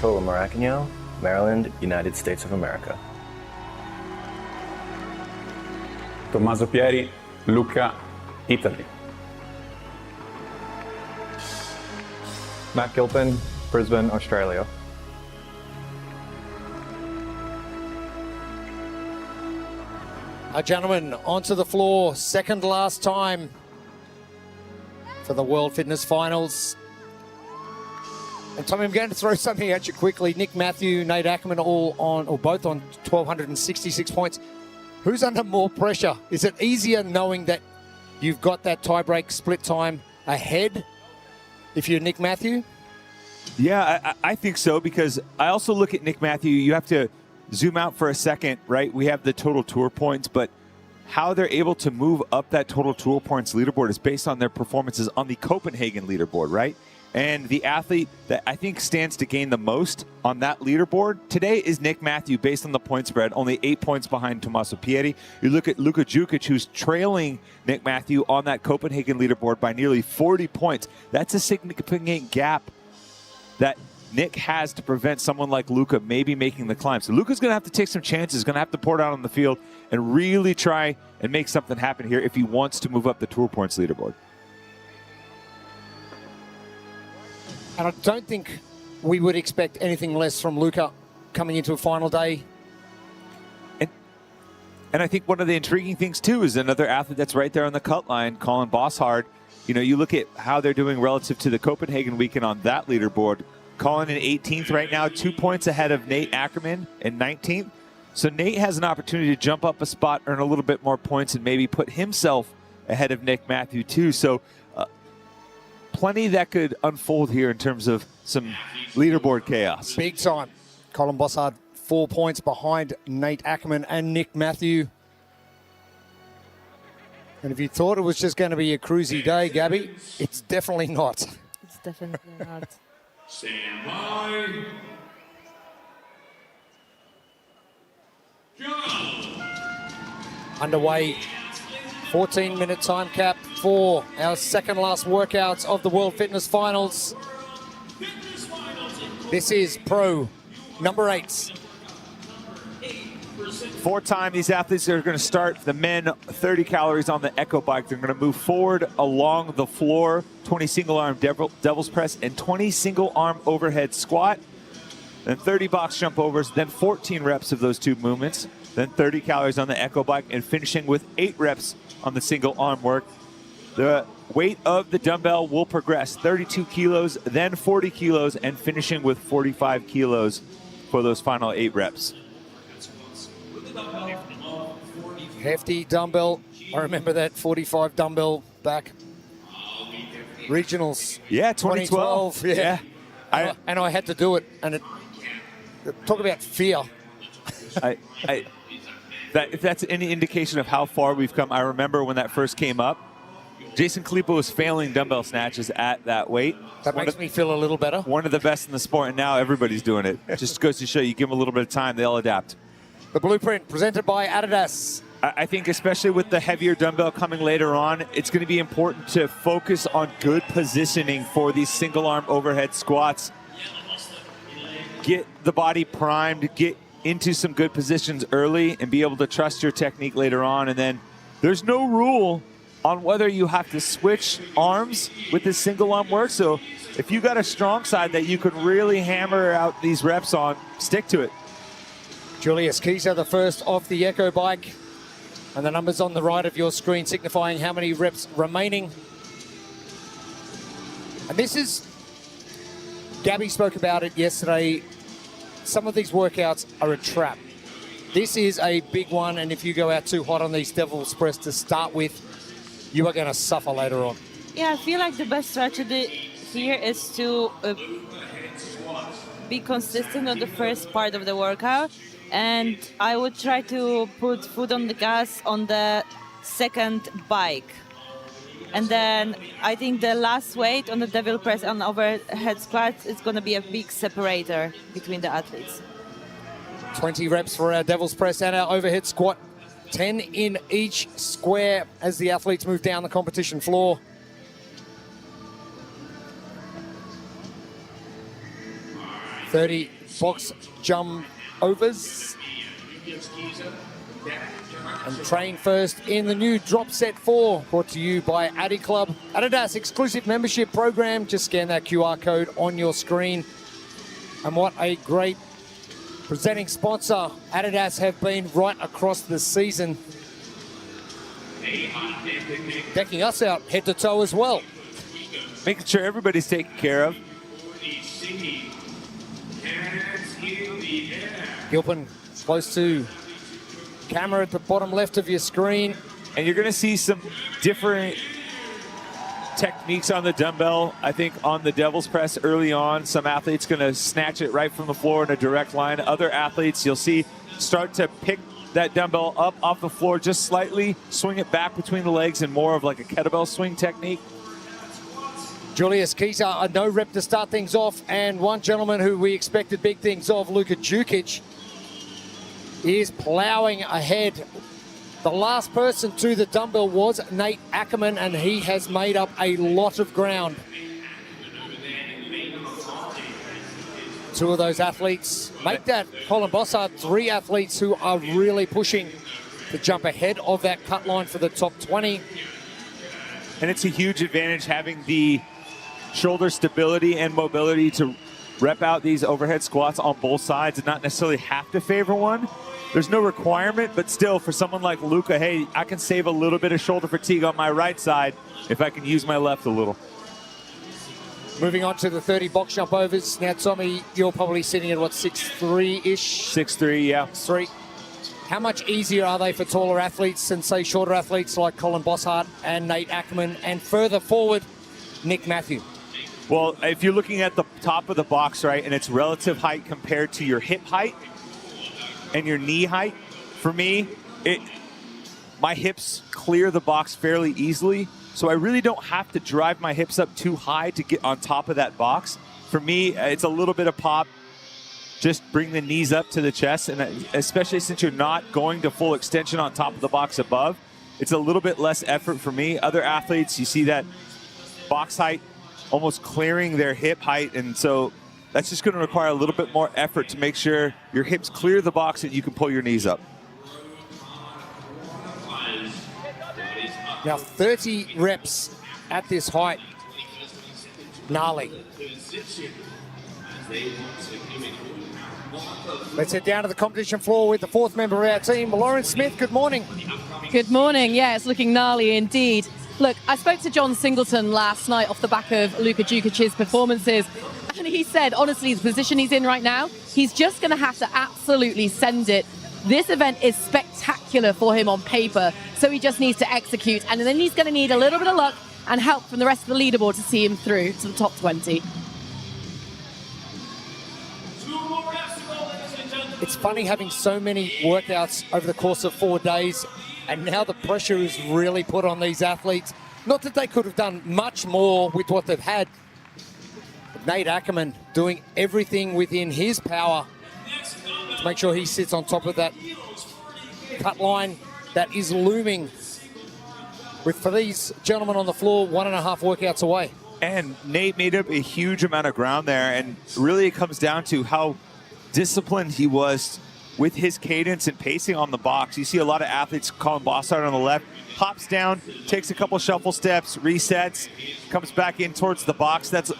Tola Maracano, Maryland, United States of America. Tommaso Pieri, Lucca, Italy. Matt Gilpin, Brisbane, Australia. Gentlemen, onto the floor, second last time for the World Fitness Finals. And Tommy, I'm going to throw something at you quickly. Nick Matthew, Nate Ackerman, both on 1,266 points. Who's under more pressure? Is it easier knowing that you've got that tie-break split time ahead if you're Nick Matthew? Yeah, I think so, because I also look at Nick Matthew. You have to zoom out for a second, right? We have the total tour points, but how they're able to move up that total tour points leaderboard is based on their performances on the Copenhagen leaderboard, right? And the athlete that I think stands to gain the most on that leaderboard today is Nick Matthew, based on the point spread, only 8 points behind Tommaso Pieri. You look at Luka Đukić, who's trailing Nick Matthew on that Copenhagen leaderboard by nearly 40 points. That's a significant gap that Nick has to prevent someone like Luka maybe making the climb. So Luka's going to have to take some chances, going to have to pour it out on the field and really try and make something happen here if he wants to move up the tour points leaderboard. And I don't think we would expect anything less from Luka coming into a final day. And I think one of the intriguing things, too, is another athlete that's right there on the cut line, Colin Bossard. You know, you look at how they're doing relative to the Copenhagen weekend on that leaderboard. Colin in 18th right now, 2 points ahead of Nate Ackerman in 19th. So Nate has an opportunity to jump up a spot, earn a little bit more points, and maybe put himself ahead of Nick Matthew, too. So plenty that could unfold here in terms of some leaderboard chaos. Big time. Colin Bossard, 4 points behind Nate Ackerman and Nick Matthew. And if you thought it was just going to be a cruisy day, Gabby, it's definitely not. It's definitely not. Stand by. Underway, 14-minute time cap for our second last workouts of the World Fitness Finals. This is pro number 8. Four-time, these athletes are going to start, the men, 30 calories on the Echo Bike. They're going to move forward along the floor, 20 single-arm devil's press and 20 single-arm overhead squat, then 30 box jump overs, then 14 reps of those two movements, then 30 calories on the Echo Bike, and finishing with 8 reps on the single-arm work. The weight of the dumbbell will progress, 32 kilos, then 40 kilos, and finishing with 45 kilos for those final 8 reps. Hefty dumbbell. I remember that 45 dumbbell back. Regionals. Yeah, 2012. Yeah. And I had to do it. And talk about fear. If that's any indication of how far we've come, I remember when that first came up, Jason Kalipa was failing dumbbell snatches at that weight. That makes me feel a little better. One of the best in the sport, and now everybody's doing it. Just goes to show you give them a little bit of time, they'll adapt. The blueprint presented by Adidas. I think especially with the heavier dumbbell coming later on, it's going to be important to focus on good positioning for these single-arm overhead squats. Get the body primed, get into some good positions early, and be able to trust your technique later on. And then there's no rule on whether you have to switch arms with this single arm work. So if you got a strong side that you could really hammer out these reps on, stick to it. Julius Kieser, the first off the Echo bike. And the numbers on the right of your screen signifying how many reps remaining. And this is, Gabby spoke about it yesterday. Some of these workouts are a trap. This is a big one, and if you go out too hot on these Devil's Press to start with, you are going to suffer later on. Yeah, I feel like the best strategy here is to be consistent on the first part of the workout, and I would try to put foot on the gas on the second bike. And then I think the last weight on the Devil Press and overhead squats is going to be a big separator between the athletes. 20 reps for our Devil's Press and our overhead squat. 10 in each square as the athletes move down the competition floor. .30 box jump overs. And train first in the new Drop Set 4, brought to you by Addy Club. Adidas exclusive membership program. Just scan that QR code on your screen. And what a great presenting sponsor Adidas have been right across the season. Decking us out head to toe as well. Making sure everybody's taken care of. Gilpin close to camera at the bottom left of your screen. And you're going to see some different techniques on the dumbbell. I think on the Devil's Press early on, some athletes going to snatch it right from the floor in a direct line. Other athletes you'll see start to pick that dumbbell up off the floor just slightly, swing it back between the legs in more of like a kettlebell swing technique. Julius Kieser, a no rep to start things off, and one gentleman who we expected big things of, Luka Jukic, is plowing ahead. The last person to the dumbbell was Nate Ackerman, and he has made up a lot of ground. Two of those athletes make that Colin Bossard, three athletes who are really pushing to jump ahead of that cut line for the top 20. And it's a huge advantage having the shoulder stability and mobility to rep out these overhead squats on both sides and not necessarily have to favor one. There's no requirement, but still for someone like Luka, hey, I can save a little bit of shoulder fatigue on my right side if I can use my left a little. Moving on to the 30 box jump overs. Now, Tommy, you're probably sitting at what, 6'3"-ish? 6'3", yeah. 3. How much easier are they for taller athletes than, say, shorter athletes like Colin Bossart and Nate Ackerman, and further forward, Nick Matthew? Well, if you're looking at the top of the box, right, and it's relative height compared to your hip height and your knee height, for me, my hips clear the box fairly easily, so I really don't have to drive my hips up too high to get on top of that box. For me, it's a little bit of pop. Just bring the knees up to the chest, and especially since you're not going to full extension on top of the box above, it's a little bit less effort for me. Other athletes, you see that box height almost clearing their hip height, and so that's just going to require a little bit more effort to make sure your hips clear the box and you can pull your knees up. Now 30 reps at this height. Gnarly. Let's head down to the competition floor with the fourth member of our team, Lauren Smith. Good morning. Good morning. Yeah, it's looking gnarly indeed. Look, I spoke to John Singleton last night off the back of Luka Jukic's performances, and he said, honestly, the position he's in right now, he's just going to have to absolutely send it. This event is spectacular for him on paper, so he just needs to execute, and then he's going to need a little bit of luck and help from the rest of the leaderboard to see him through to the top 20. It's funny having so many workouts over the course of 4 days, and now the pressure is really put on these athletes. Not that they could have done much more with what they've had. But Nate Ackerman doing everything within his power to make sure he sits on top of that cut line that is looming. With, for these gentlemen on the floor, 1.5 workouts away. And Nate made up a huge amount of ground there, and really it comes down to how disciplined he was with his cadence and pacing on the box. You see a lot of athletes, Colin Bossard on the left, hops down, takes a couple shuffle steps, resets, comes back in towards the box. That's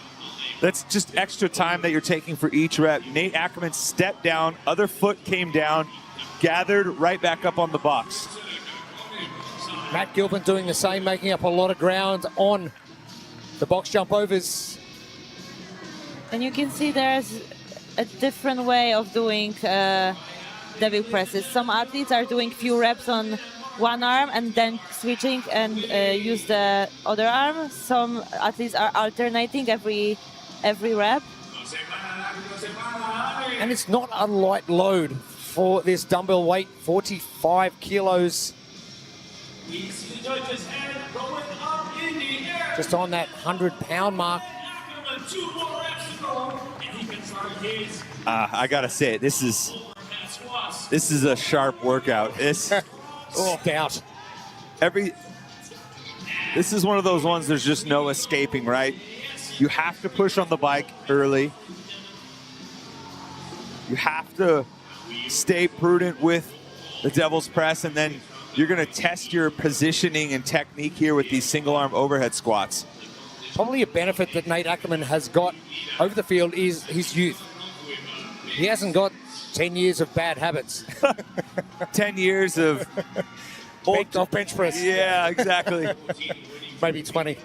just extra time that you're taking for each rep. Nate Ackerman stepped down, other foot came down, gathered right back up on the box. Matt Gilpin doing the same, making up a lot of ground on the box jump overs. And you can see there's a different way of doing devil presses. Some athletes are doing few reps on one arm and then switching and use the other arm. Some athletes are alternating every rep. And it's not a light load for this dumbbell weight, 45 kilos. Just on that 100-pound mark. I gotta say it. This is a sharp workout. It's stout. This is one of those ones. There's just no escaping, right? You have to push on the bike early. You have to stay prudent with the devil's press, and then you're going to test your positioning and technique here with these single arm overhead squats. Probably a benefit that Nate Ackerman has got over the field is his youth. He hasn't got 10 years of bad habits. 10 years of bench press. Yeah, exactly. Maybe 20.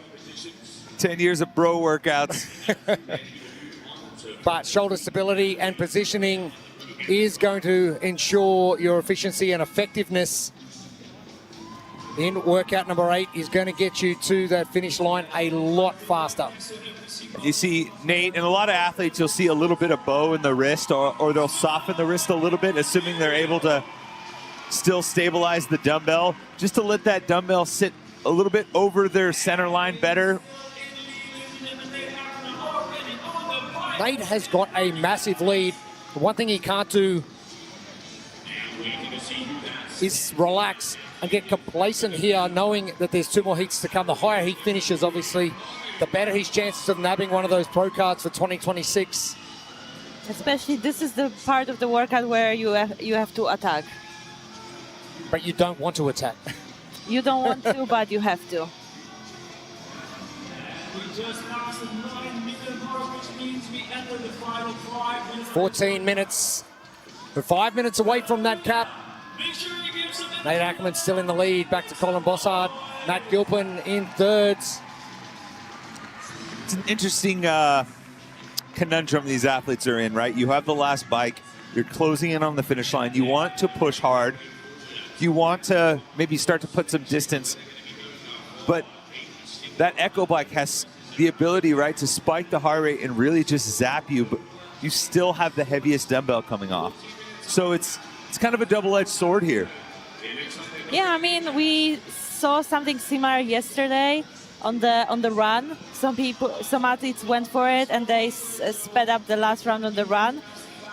10 years of bro workouts. But shoulder stability and positioning is going to ensure your efficiency and effectiveness in workout number 8 is going to get you to that finish line a lot faster. You see Nate and a lot of athletes, you'll see a little bit of bow in the wrist, or they'll soften the wrist a little bit, assuming they're able to still stabilize the dumbbell, just to let that dumbbell sit a little bit over their center line better. Nate has got a massive lead. The one thing he can't do is relax and get complacent here, knowing that there's 2 more heats to come. The higher he finishes, obviously, the better his chances of nabbing one of those pro cards for 2026. Especially this is the part of the workout where you have to attack. But you don't want to attack. You don't want to, but you have to. 14 minutes. We're 5 minutes away from that cap. Nate Ackerman still in the lead. Back to Colin Bossard. Matt Gilpin in thirds. It's an interesting conundrum these athletes are in, right? You have the last bike. You're closing in on the finish line. You want to push hard. You want to maybe start to put some distance. But that Echo bike has the ability, right, to spike the heart rate and really just zap you, but you still have the heaviest dumbbell coming off. So it's kind of a double-edged sword here. Yeah, I mean, we saw something similar yesterday on the run. Some athletes went for it and they sped up the last round on the run.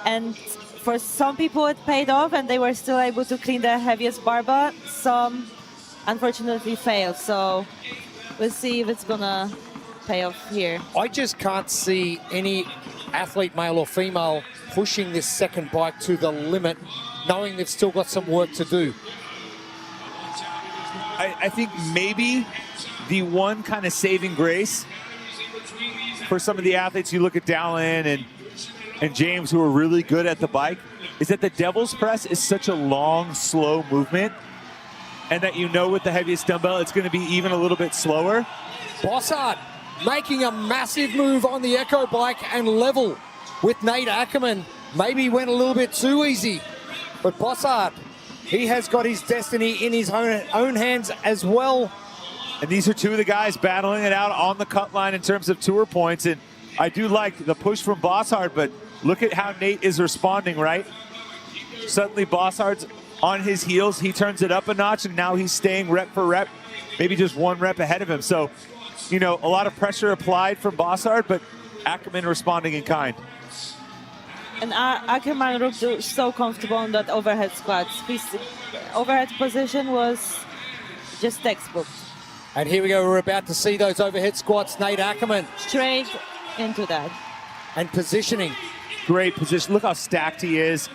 And for some people it paid off and they were still able to clean the heaviest barbell. Some unfortunately failed. So we'll see if it's gonna pay off here. I just can't see any athlete, male or female, pushing this second bike to the limit, knowing they've still got some work to do. I think maybe the one kind of saving grace for some of the athletes, you look at Dallin and James, who are really good at the bike, is that the devil's press is such a long, slow movement, and that you know with the heaviest dumbbell, it's going to be even a little bit slower. Bossard making a massive move on the Echo bike and level with Nate Ackerman. Maybe went a little bit too easy, but Bossard, he has got his destiny in his own hands as well. And these are two of the guys battling it out on the cut line in terms of tour points. And I do like the push from Bossard, but look at how Nate is responding, right? Suddenly Bossard's on his heels. He turns it up a notch, and now he's staying rep for rep, maybe just one rep ahead of him. So, you know, a lot of pressure applied from Bossard, but Ackerman responding in kind. And Ackerman looked so comfortable on that overhead squat. His overhead position was just textbook. And here we go, we're about to see those overhead squats. Nate Ackerman. Straight into that. And positioning. Great position. Look how stacked he is.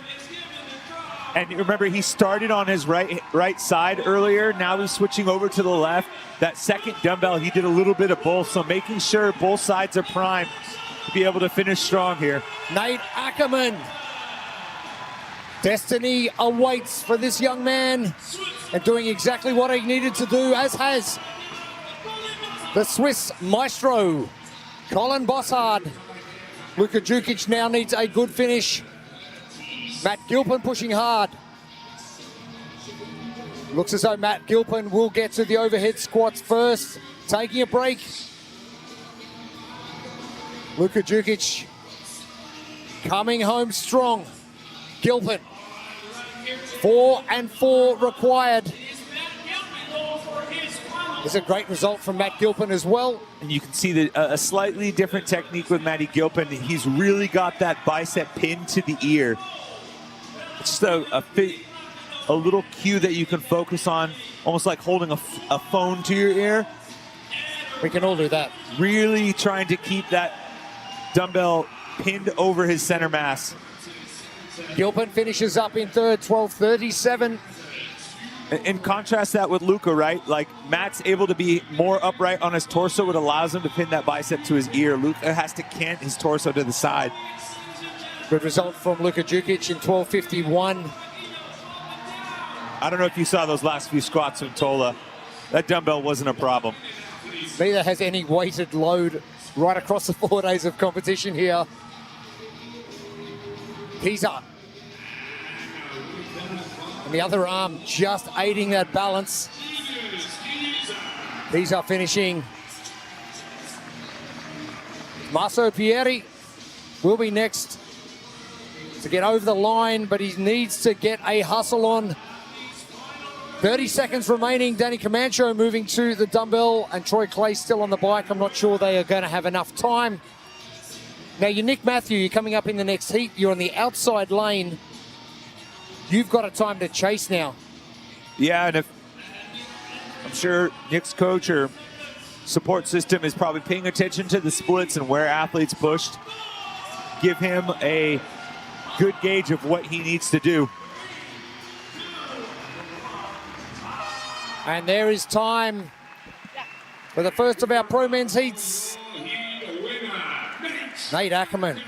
And remember, he started on his right side earlier. Now he's switching over to the left. That second dumbbell, he did a little bit of both. So making sure both sides are primed to be able to finish strong here. Nate Ackerman. Destiny awaits for this young man and doing exactly what he needed to do, as has the Swiss maestro, Colin Bossard. Luka Djukic now needs a good finish. Matt Gilpin pushing hard. Looks as though Matt Gilpin will get to the overhead squats first, taking a break. Luka Djukic coming home strong. Gilpin, 4 and 4 required. It's a great result from Matt Gilpin as well. And you can see a slightly different technique with Matty Gilpin. He's really got that bicep pinned to the ear. It's just a little cue that you can focus on, almost like holding a phone to your ear. We can all do that. Really trying to keep that dumbbell pinned over his center mass. Gilpin finishes up in third, 12:37. And contrast that with Luka, right? Like, Matt's able to be more upright on his torso. It allows him to pin that bicep to his ear. Luka has to cant his torso to the side. Good result from Luka Djukic in 12:51. I don't know if you saw those last few squats from Tola. That dumbbell wasn't a problem. Neither has any weighted load right across the 4 days of competition here. Pisa. And the other arm just aiding that balance. Pisa finishing. Marco Pieri will be next to get over the line, but he needs to get a hustle on. 30 seconds remaining. Danny Comancho moving to the dumbbell, and Troy Clay still on the bike. I'm not sure they are going to have enough time. Now, you're Nick Matthew. You're coming up in the next heat. You're on the outside lane. You've got a time to chase now. Yeah, and I'm sure Nick's coach or support system is probably paying attention to the splits and where athletes pushed. Give him a good gauge of what he needs to do. And there is time for the first of our pro men's heats. Nate Ackerman.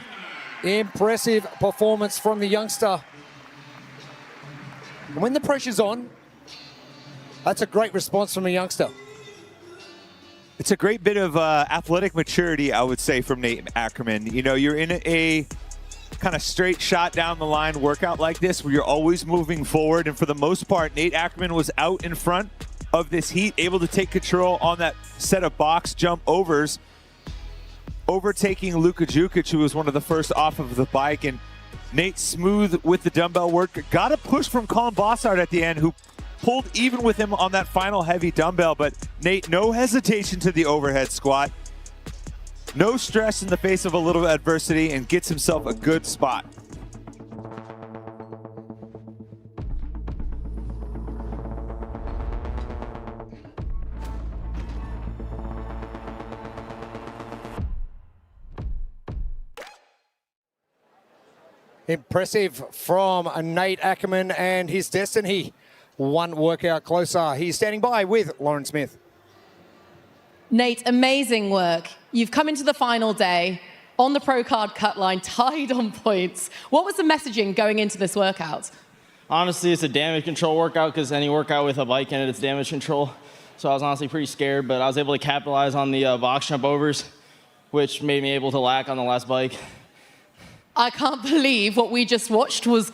Impressive performance from the youngster. And when the pressure's on, that's a great response from a youngster. It's a great bit of athletic maturity, I would say, from Nate Ackerman. You know, you're in a kind of straight shot down the line workout like this where you're always moving forward. And for the most part, Nate Ackerman was out in front of this heat, able to take control on that set of box jump overs, overtaking Luka Djukic, who was one of the first off of the bike. And Nate smooth with the dumbbell work. Got a push from Colin Bossard at the end, who pulled even with him on that final heavy dumbbell. But Nate, no hesitation to the overhead squat. No stress in the face of a little adversity, and gets himself a good spot. Impressive from Nate Ackerman and his destiny. One workout closer. He's standing by with Lauren Smith. Nate, amazing work. You've come into the final day on the pro card cut line, tied on points. What was the messaging going into this workout? Honestly, it's a damage control workout because any workout with a bike in it, it's damage control. So I was honestly pretty scared, but I was able to capitalize on the box jump overs, which made me able to lack on the last bike. I can't believe what we just watched was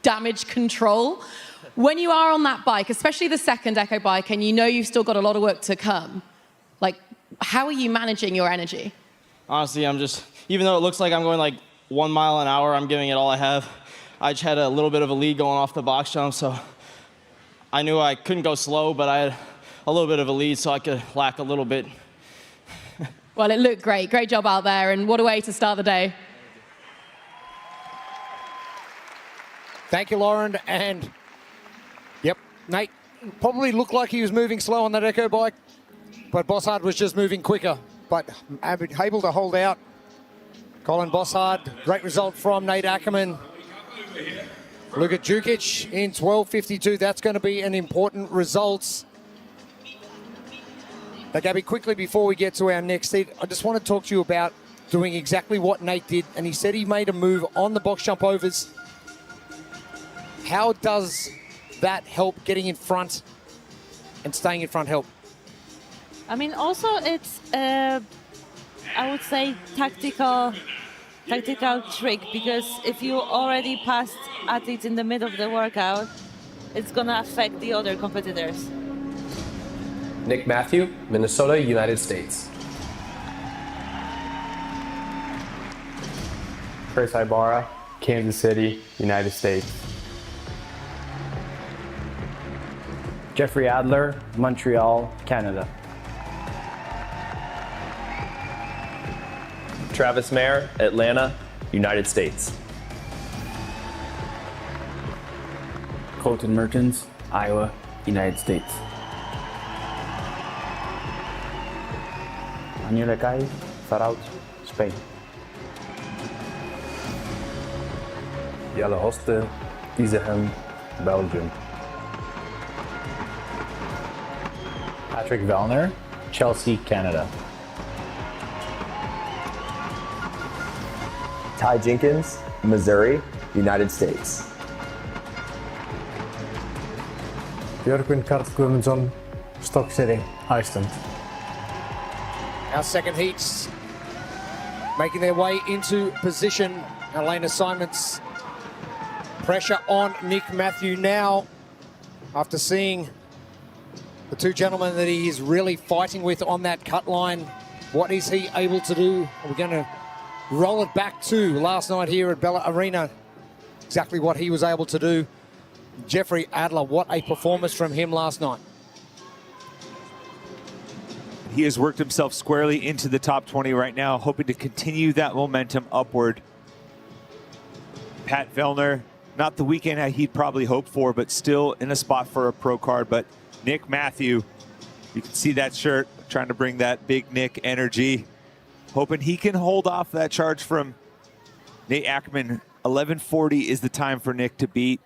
damage control. When you are on that bike, especially the second Echo bike, and you know you've still got a lot of work to come, like, how are you managing your energy? Honestly, even though it looks like I'm going like 1 mile an hour, I'm giving it all I have. I just had a little bit of a lead going off the box jump, so I knew I couldn't go slow, but I had a little bit of a lead, so I could lack a little bit. Well, it looked great. Great job out there, and what a way to start the day. Thank you, Lauren. And, yep, Nate probably looked like he was moving slow on that Echo bike, but Bossard was just moving quicker, but able to hold out. Colin Bossard, great result from Nate Ackerman. Luka Jukic in 12:52. That's going to be an important result. Now, Gabby, quickly before we get to our next seat, I just want to talk to you about doing exactly what Nate did. And he said he made a move on the box jump overs. How does that help getting in front and staying in front help? I mean, also it's, I would say, tactical trick, because if you already passed athletes in the middle of the workout, it's gonna affect the other competitors. Nick Matthew, Minnesota, United States. Chris Ibarra, Kansas City, United States. Jeffrey Adler, Montreal, Canada. Travis Mayer, Atlanta, United States. Colton Mertens, Iowa, United States. Aniele Kai, Zarauz, Spain. Jelle Hoste, Izehem, Belgium. Patrick Vellner, Chelsea, Canada. Ty Jenkins, Missouri, United States. Björgvin Karl Guðmundsson, Stock City, Iceland. Our second heats making their way into position. Our lane assignments. Pressure on Nick Matthew now after seeing the two gentlemen that he is really fighting with on that cut line. What is he able to do? We're going to roll it back to last night here at Bella Arena. Exactly what he was able to do. Jeffrey Adler, what a performance from him last night. He has worked himself squarely into the top 20 right now, hoping to continue that momentum upward. Pat Vellner, not the weekend he'd probably hoped for, but still in a spot for a pro card. But Nick Matthew, you can see that shirt, trying to bring that big Nick energy. Hoping he can hold off that charge from Nate Ackerman. 11:40 is the time for Nick to beat.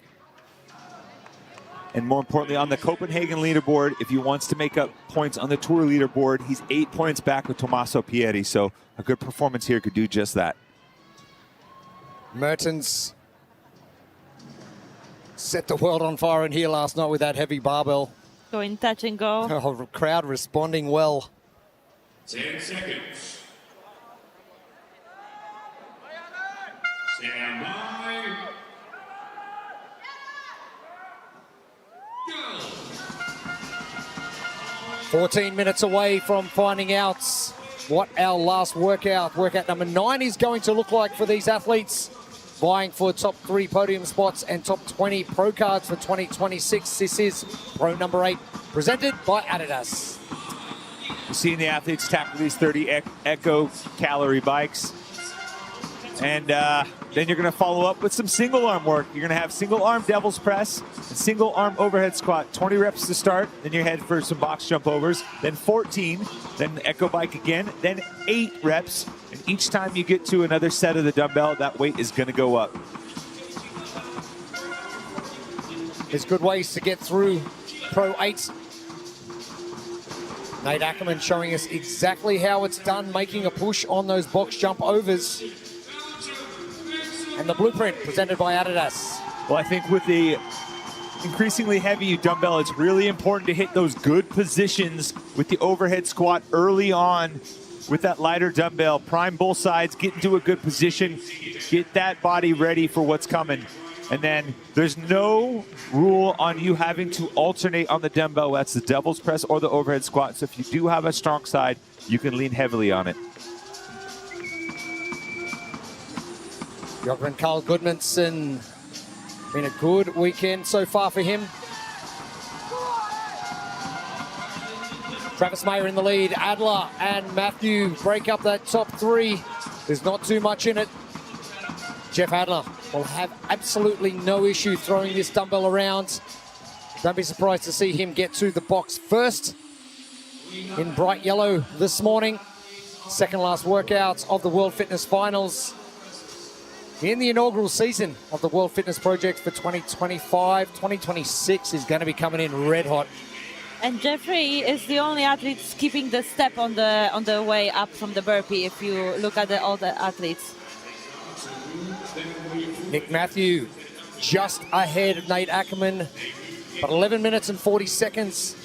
And more importantly, on the Copenhagen leaderboard, if he wants to make up points on the tour leaderboard, he's 8 points back with Tommaso Pieri. So a good performance here could do just that. Mertens set the world on fire in here last night with that heavy barbell. Going touch and go. Oh, crowd responding well. 10 seconds. Stand by. Go. 14 minutes away from finding out what our last workout number 9 is going to look like for these athletes. Vying for top 3 podium spots and top 20 pro cards for 2026. This is pro number 8, presented by Adidas. You're seeing the athletes tackle these 30 echo calorie bikes. And then you're going to follow up with some single arm work. You're going to have single arm devil's press and single arm overhead squat. 20 reps to start. Then you head for some box jump overs. Then 14. Then the echo bike again. Then 8 reps. And each time you get to another set of the dumbbell, that weight is going to go up. There's good ways to get through Pro 8. Nate Ackerman showing us exactly how it's done, making a push on those box jump overs. And the blueprint presented by Adidas. Well, I think with the increasingly heavy dumbbell, it's really important to hit those good positions with the overhead squat early on with that lighter dumbbell. Prime both sides, get into a good position, get that body ready for what's coming. And then there's no rule on you having to alternate on the dumbbell. That's the devil's press or the overhead squat. So if you do have a strong side, you can lean heavily on it. Björgvin Karl Guðmundsson, been a good weekend so far for him. Travis Mayer in the lead. Adler and Matthew break up that top 3. There's not too much in it. Jeff Adler will have absolutely no issue throwing this dumbbell around. Don't be surprised to see him get to the box first in bright yellow this morning. Second last workout of the World Fitness Finals. in the inaugural season of the World Fitness Project for 2025. 2026 is going to be coming in red hot. And Jeffrey is the only athlete skipping the step on the way up from the burpee, if you look at all the athletes. Nick Matthew just ahead of Nate Ackerman, but 11 minutes and 40 seconds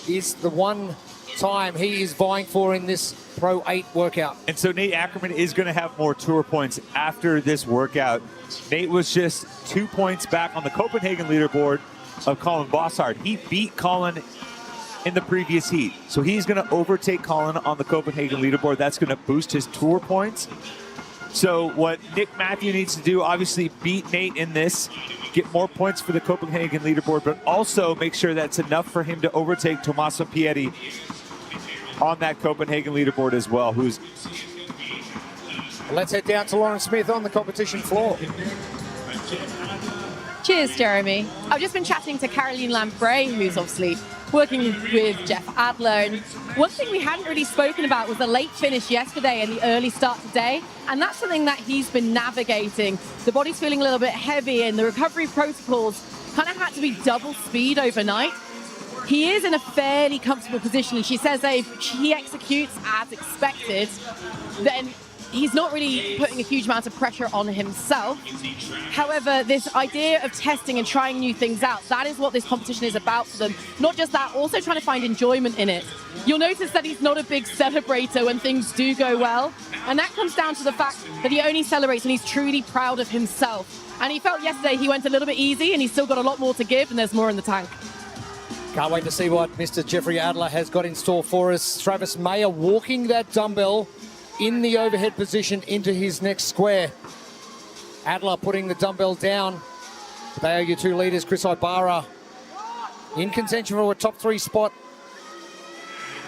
is the one time he is vying for in this Pro 8 workout. And so Nate Ackerman is going to have more tour points after this workout. Nate was just 2 points back on the Copenhagen leaderboard of Colin Bossard. He beat Colin in the previous heat. So he's going to overtake Colin on the Copenhagen leaderboard. That's going to boost his tour points. So what Nick Matthew needs to do, obviously beat Nate in this, get more points for the Copenhagen leaderboard, but also make sure that's enough for him to overtake Tommaso Pieri on that Copenhagen leaderboard as well. Let's head down to Lauren Smith on the competition floor. Cheers, Jeremy. I've just been chatting to Caroline Lamprey, who's obviously working with Jeff Adler. And one thing we hadn't really spoken about was the late finish yesterday and the early start today. And that's something that he's been navigating. The body's feeling a little bit heavy and the recovery protocols kind of had to be double speed overnight. He is in a fairly comfortable position, and she says that if he executes as expected, then he's not really putting a huge amount of pressure on himself. However, this idea of testing and trying new things out, that is what this competition is about for them. Not just that, also trying to find enjoyment in it. You'll notice that he's not a big celebrator when things do go well, and that comes down to the fact that he only celebrates when he's truly proud of himself. And he felt yesterday he went a little bit easy, and he's still got a lot more to give, and there's more in the tank. Can't wait to see what Mr. Jeffrey Adler has got in store for us. Travis Mayer walking that dumbbell in the overhead position into his next square. Adler putting the dumbbell down. They are your two leaders, Chris Ibarra in contention for a top 3 spot.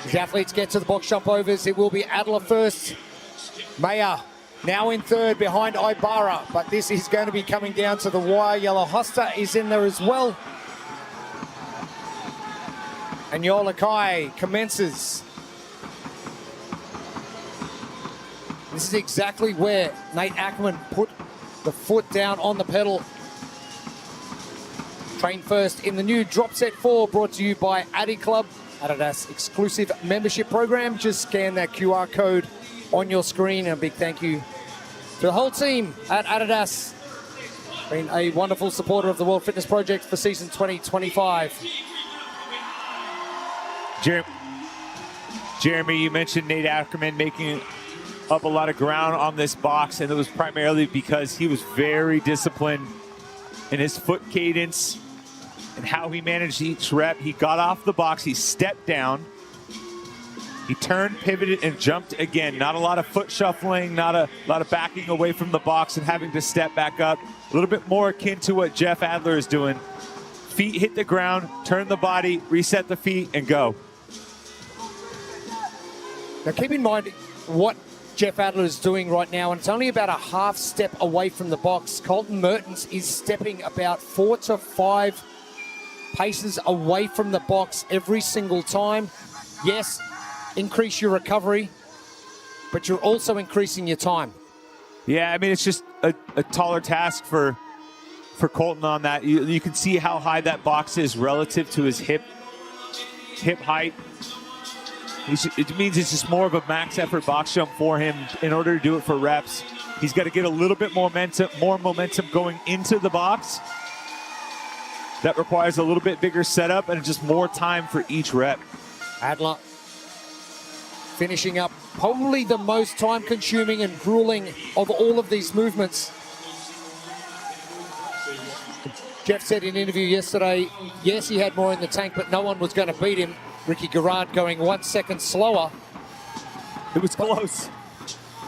As the athletes get to the box jump overs, it will be Adler first. Mayer now in third behind Ibarra, but this is going to be coming down to the wire. Yellow Hosta is in there as well. And Yola Kai commences. This is exactly where Nate Ackerman put the foot down on the pedal. Train first in the new Drop Set 4, brought to you by Addy Club, Adidas exclusive membership program. Just scan that QR code on your screen. And a big thank you to the whole team at Adidas. Been a wonderful supporter of the World Fitness Project for season 2025. Jeremy, you mentioned Nate Ackerman making up a lot of ground on this box, and it was primarily because he was very disciplined in his foot cadence and how he managed each rep. He got off the box, he stepped down, he turned, pivoted, and jumped again. Not a lot of foot shuffling, not a lot of backing away from the box and having to step back up. A little bit more akin to what Jeff Adler is doing. Feet hit the ground, turn the body, reset the feet, and go. Now keep in mind what Jeff Adler is doing right now, and it's only about a half step away from the box. Colton Mertens is stepping about 4 to 5 paces away from the box every single time. Yes, increase your recovery, but you're also increasing your time. Yeah, I mean, it's just a taller task for Colton on that. You can see how high that box is relative to his hip height. It means it's just more of a max effort box jump for him in order to do it for reps. He's got to get a little bit more momentum going into the box. That requires a little bit bigger setup and just more time for each rep. Adler finishing up probably the most time consuming and grueling of all of these movements. Jeff said in an interview yesterday, yes, he had more in the tank, but no one was going to beat him. Ricky Garrard going 1 second slower. It was close.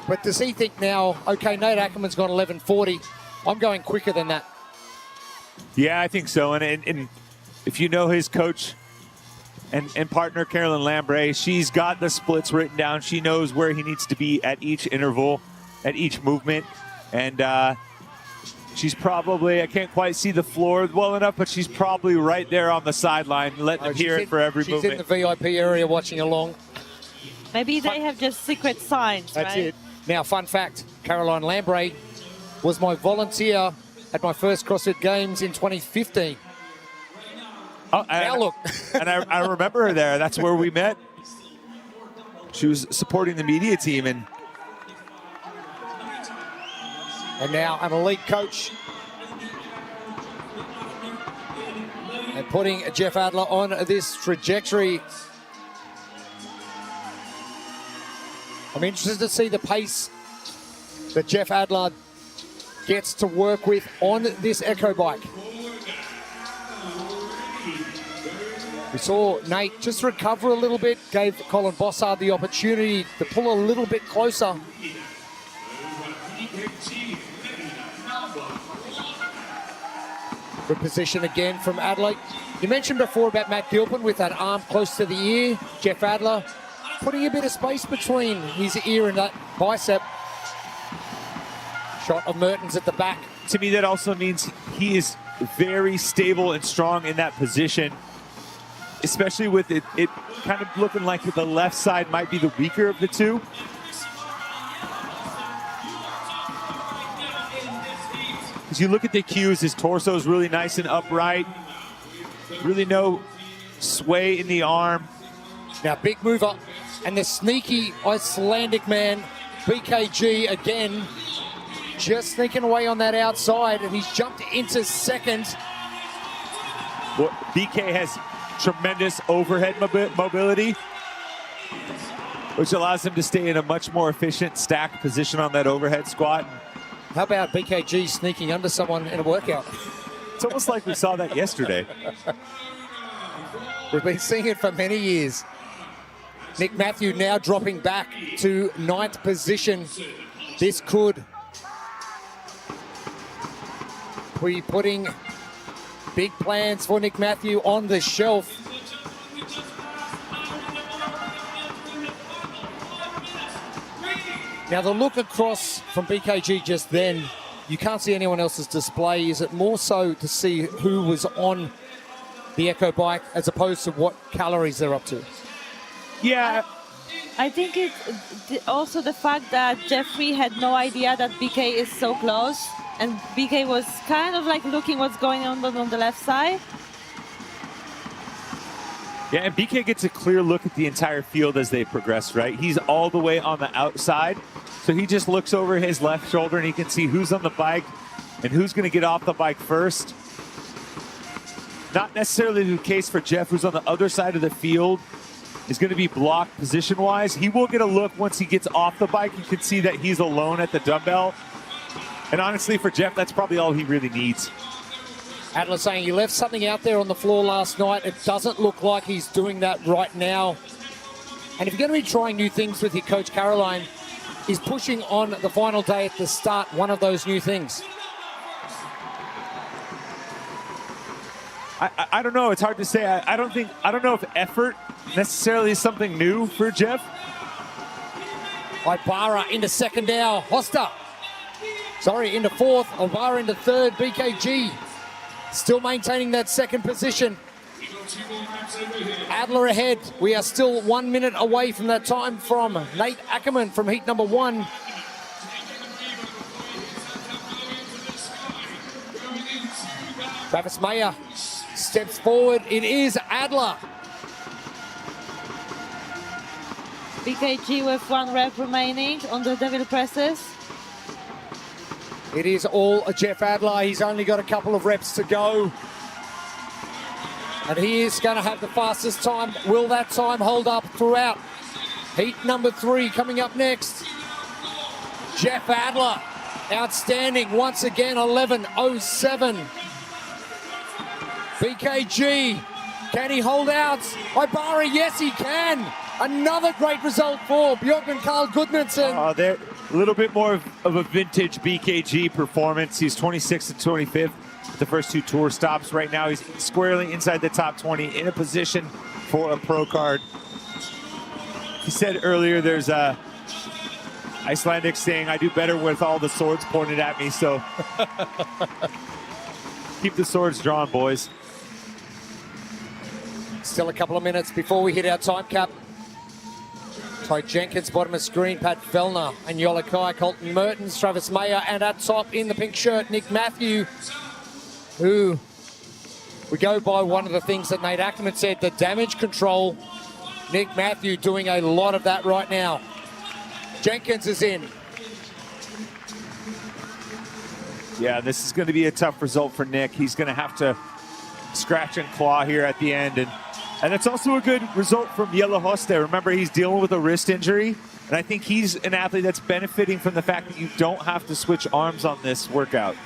But does he think now, okay, Nate Ackerman's got 11:40, I'm going quicker than that? Yeah, I think so. And if you know his coach and partner, Carolyn Lambrey, she's got the splits written down. She knows where he needs to be at each interval, at each movement. And she's probably, I can't quite see the floor well enough, but she's probably right there on the sideline, letting them hear it for every movement. She's in the VIP area watching along. Maybe they have just secret signs, That's right? it. Now, fun fact, Caroline Lambrey was my volunteer at my first CrossFit Games in 2015. Oh, now look. And I remember her there. That's where we met. She was supporting the media team. And now an elite coach. And putting Jeff Adler on this trajectory. I'm interested to see the pace that Jeff Adler gets to work with on this Echo bike. We saw Nate just recover a little bit, gave Colin Bossard the opportunity to pull a little bit closer. Good position again from Adler. You mentioned before about Matt Gilpin with that arm close to the ear. Jeff Adler putting a bit of space between his ear and that bicep. Shot of Mertens at the back. To me, that also means he is very stable and strong in that position, especially with it kind of looking like the left side might be the weaker of the two. As you look at the cues, his torso is really nice and upright. Really no sway in the arm. Now, big mover and the sneaky Icelandic man, BKG again, just sneaking away on that outside, and he's jumped into second. Well, BK has tremendous overhead mobility, which allows him to stay in a much more efficient stacked position on that overhead squat. How about BKG sneaking under someone in a workout? It's almost like we saw that yesterday. We've been seeing it for many years. Nick Matthew now dropping back to 9th position. This could be putting big plans for Nick Matthew on the shelf. Now the look across from BKG just then, you can't see anyone else's display. Is it more so to see who was on the Echo bike as opposed to what calories they're up to? Yeah. I think it's also the fact that Jeffrey had no idea that BK is so close, and BK was kind of like looking what's going on the left side. Yeah, and BK gets a clear look at the entire field as they progress, right? He's all the way on the outside, so he just looks over his left shoulder and he can see who's on the bike and who's going to get off the bike first. Not necessarily the case for Jeff, who's on the other side of the field, is going to be blocked position-wise. He will get a look once he gets off the bike. You can see that he's alone at the dumbbell. And honestly, for Jeff, that's probably all he really needs. Adler saying he left something out there on the floor last night. It doesn't look like he's doing that right now. And if you're going to be trying new things with your coach, Caroline, is pushing on the final day at the start one of those new things? I don't know. It's hard to say. I don't know if effort necessarily is something new for Jeff. Ibarra into second now. Hosta. Sorry, into fourth. Ibarra into third. BKG still maintaining that second position. Adler ahead. We are still 1 minute away from that time from Nate Ackerman from heat number 1. Travis Mayer steps forward. It is Adler. BKG with 1 rep remaining on the devil presses. It is all Jeff Adler. He's only got a couple of reps to go. And he is going to have the fastest time. Will that time hold up throughout? Heat number 3 coming up next. Jeff Adler, outstanding once again, 11:07. BKG, can he hold out? Ibarra, yes he can. Another great result for Björkman Carl Gudmundsson. They're a little bit more of a vintage BKG performance. He's 26th and 25th. The first 2 tour stops. Right now he's squarely inside the top 20 in a position for a pro card. He said earlier there's a Icelandic saying, I do better with all the swords pointed at me, so keep the swords drawn, boys. Still a couple of minutes before we hit our time cap. Ty Jenkins, bottom of screen, Pat Fellner and Yolakai, Colton Mertens, Travis Mayer, and at top in the pink shirt, Nick Matthew, who we go by one of the things that Nate Ackerman said, the damage control. Nick Matthew doing a lot of that right now. Jenkins is in. Yeah, this is going to be a tough result for Nick. He's going to have to scratch and claw here at the end. And it's also a good result from Jelle Hoste. Remember, he's dealing with a wrist injury. And I think he's an athlete that's benefiting from the fact that you don't have to switch arms on this workout.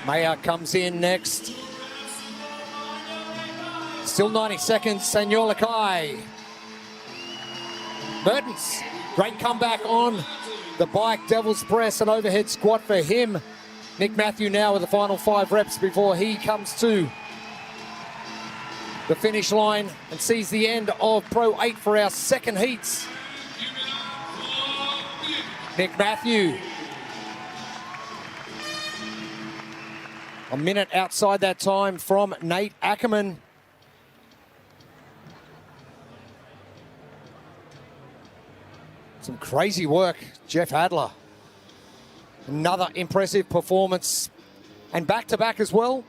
Mayer comes in next. Still 90 seconds, Senor Lakai. Mertens, great comeback on the bike, devil's press and overhead squat for him. Nick Matthew now with the final 5 reps before he comes to the finish line and sees the end of Pro 8 for our second heats. Nick Matthew. A minute outside that time from Nate Ackerman. Some crazy work, Jeff Adler. Another impressive performance. And back-to-back as well.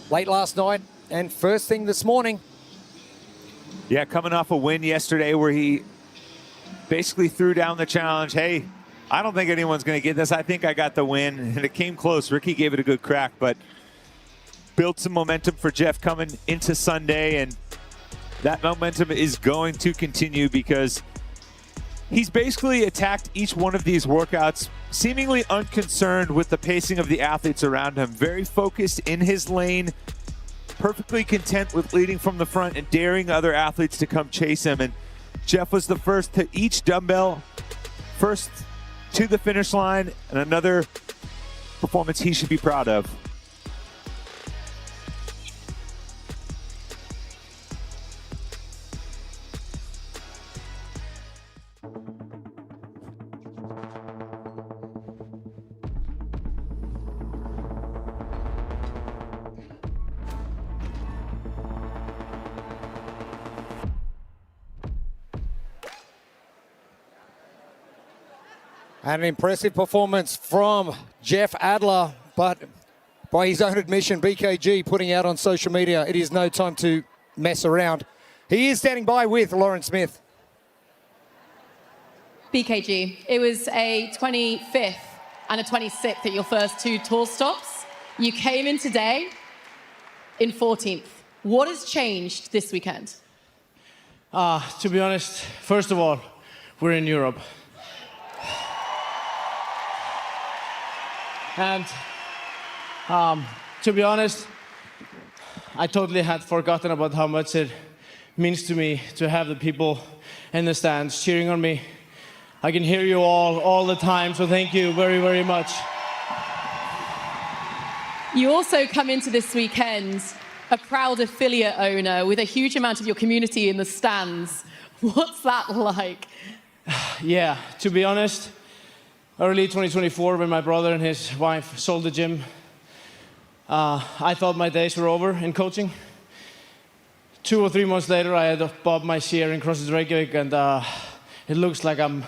Late last night and first thing this morning. Yeah, coming off a win yesterday where he basically threw down the challenge. Hey, I don't think anyone's going to get this. I think I got the win. And it came close. Ricky gave it a good crack, but built some momentum for Jeff coming into Sunday. And that momentum is going to continue because he's basically attacked each one of these workouts seemingly unconcerned with the pacing of the athletes around him. Very focused in his lane, perfectly content with leading from the front and daring other athletes to come chase him. And Jeff was the first to each dumbbell, first to the finish line, and another performance he should be proud of. And an impressive performance from Jeff Adler, but by his own admission, BKG putting out on social media, it is no time to mess around. He is standing by with Lauren Smith. BKG, it was a 25th and a 26th at your first 2 tour stops. You came in today in 14th. What has changed this weekend? To be honest, first of all, we're in Europe. And to be honest, I totally had forgotten about how much it means to me to have the people in the stands cheering on me. I can hear you all the time, so thank you very, very much. You also come into this weekend a proud affiliate owner with a huge amount of your community in the stands. What's that like? Yeah, to be honest, early 2024, when my brother and his wife sold the gym, I thought my days were over in coaching. 2 or 3 months later, I had bobbed my share in CrossFit Reykjavik, and it looks like I'm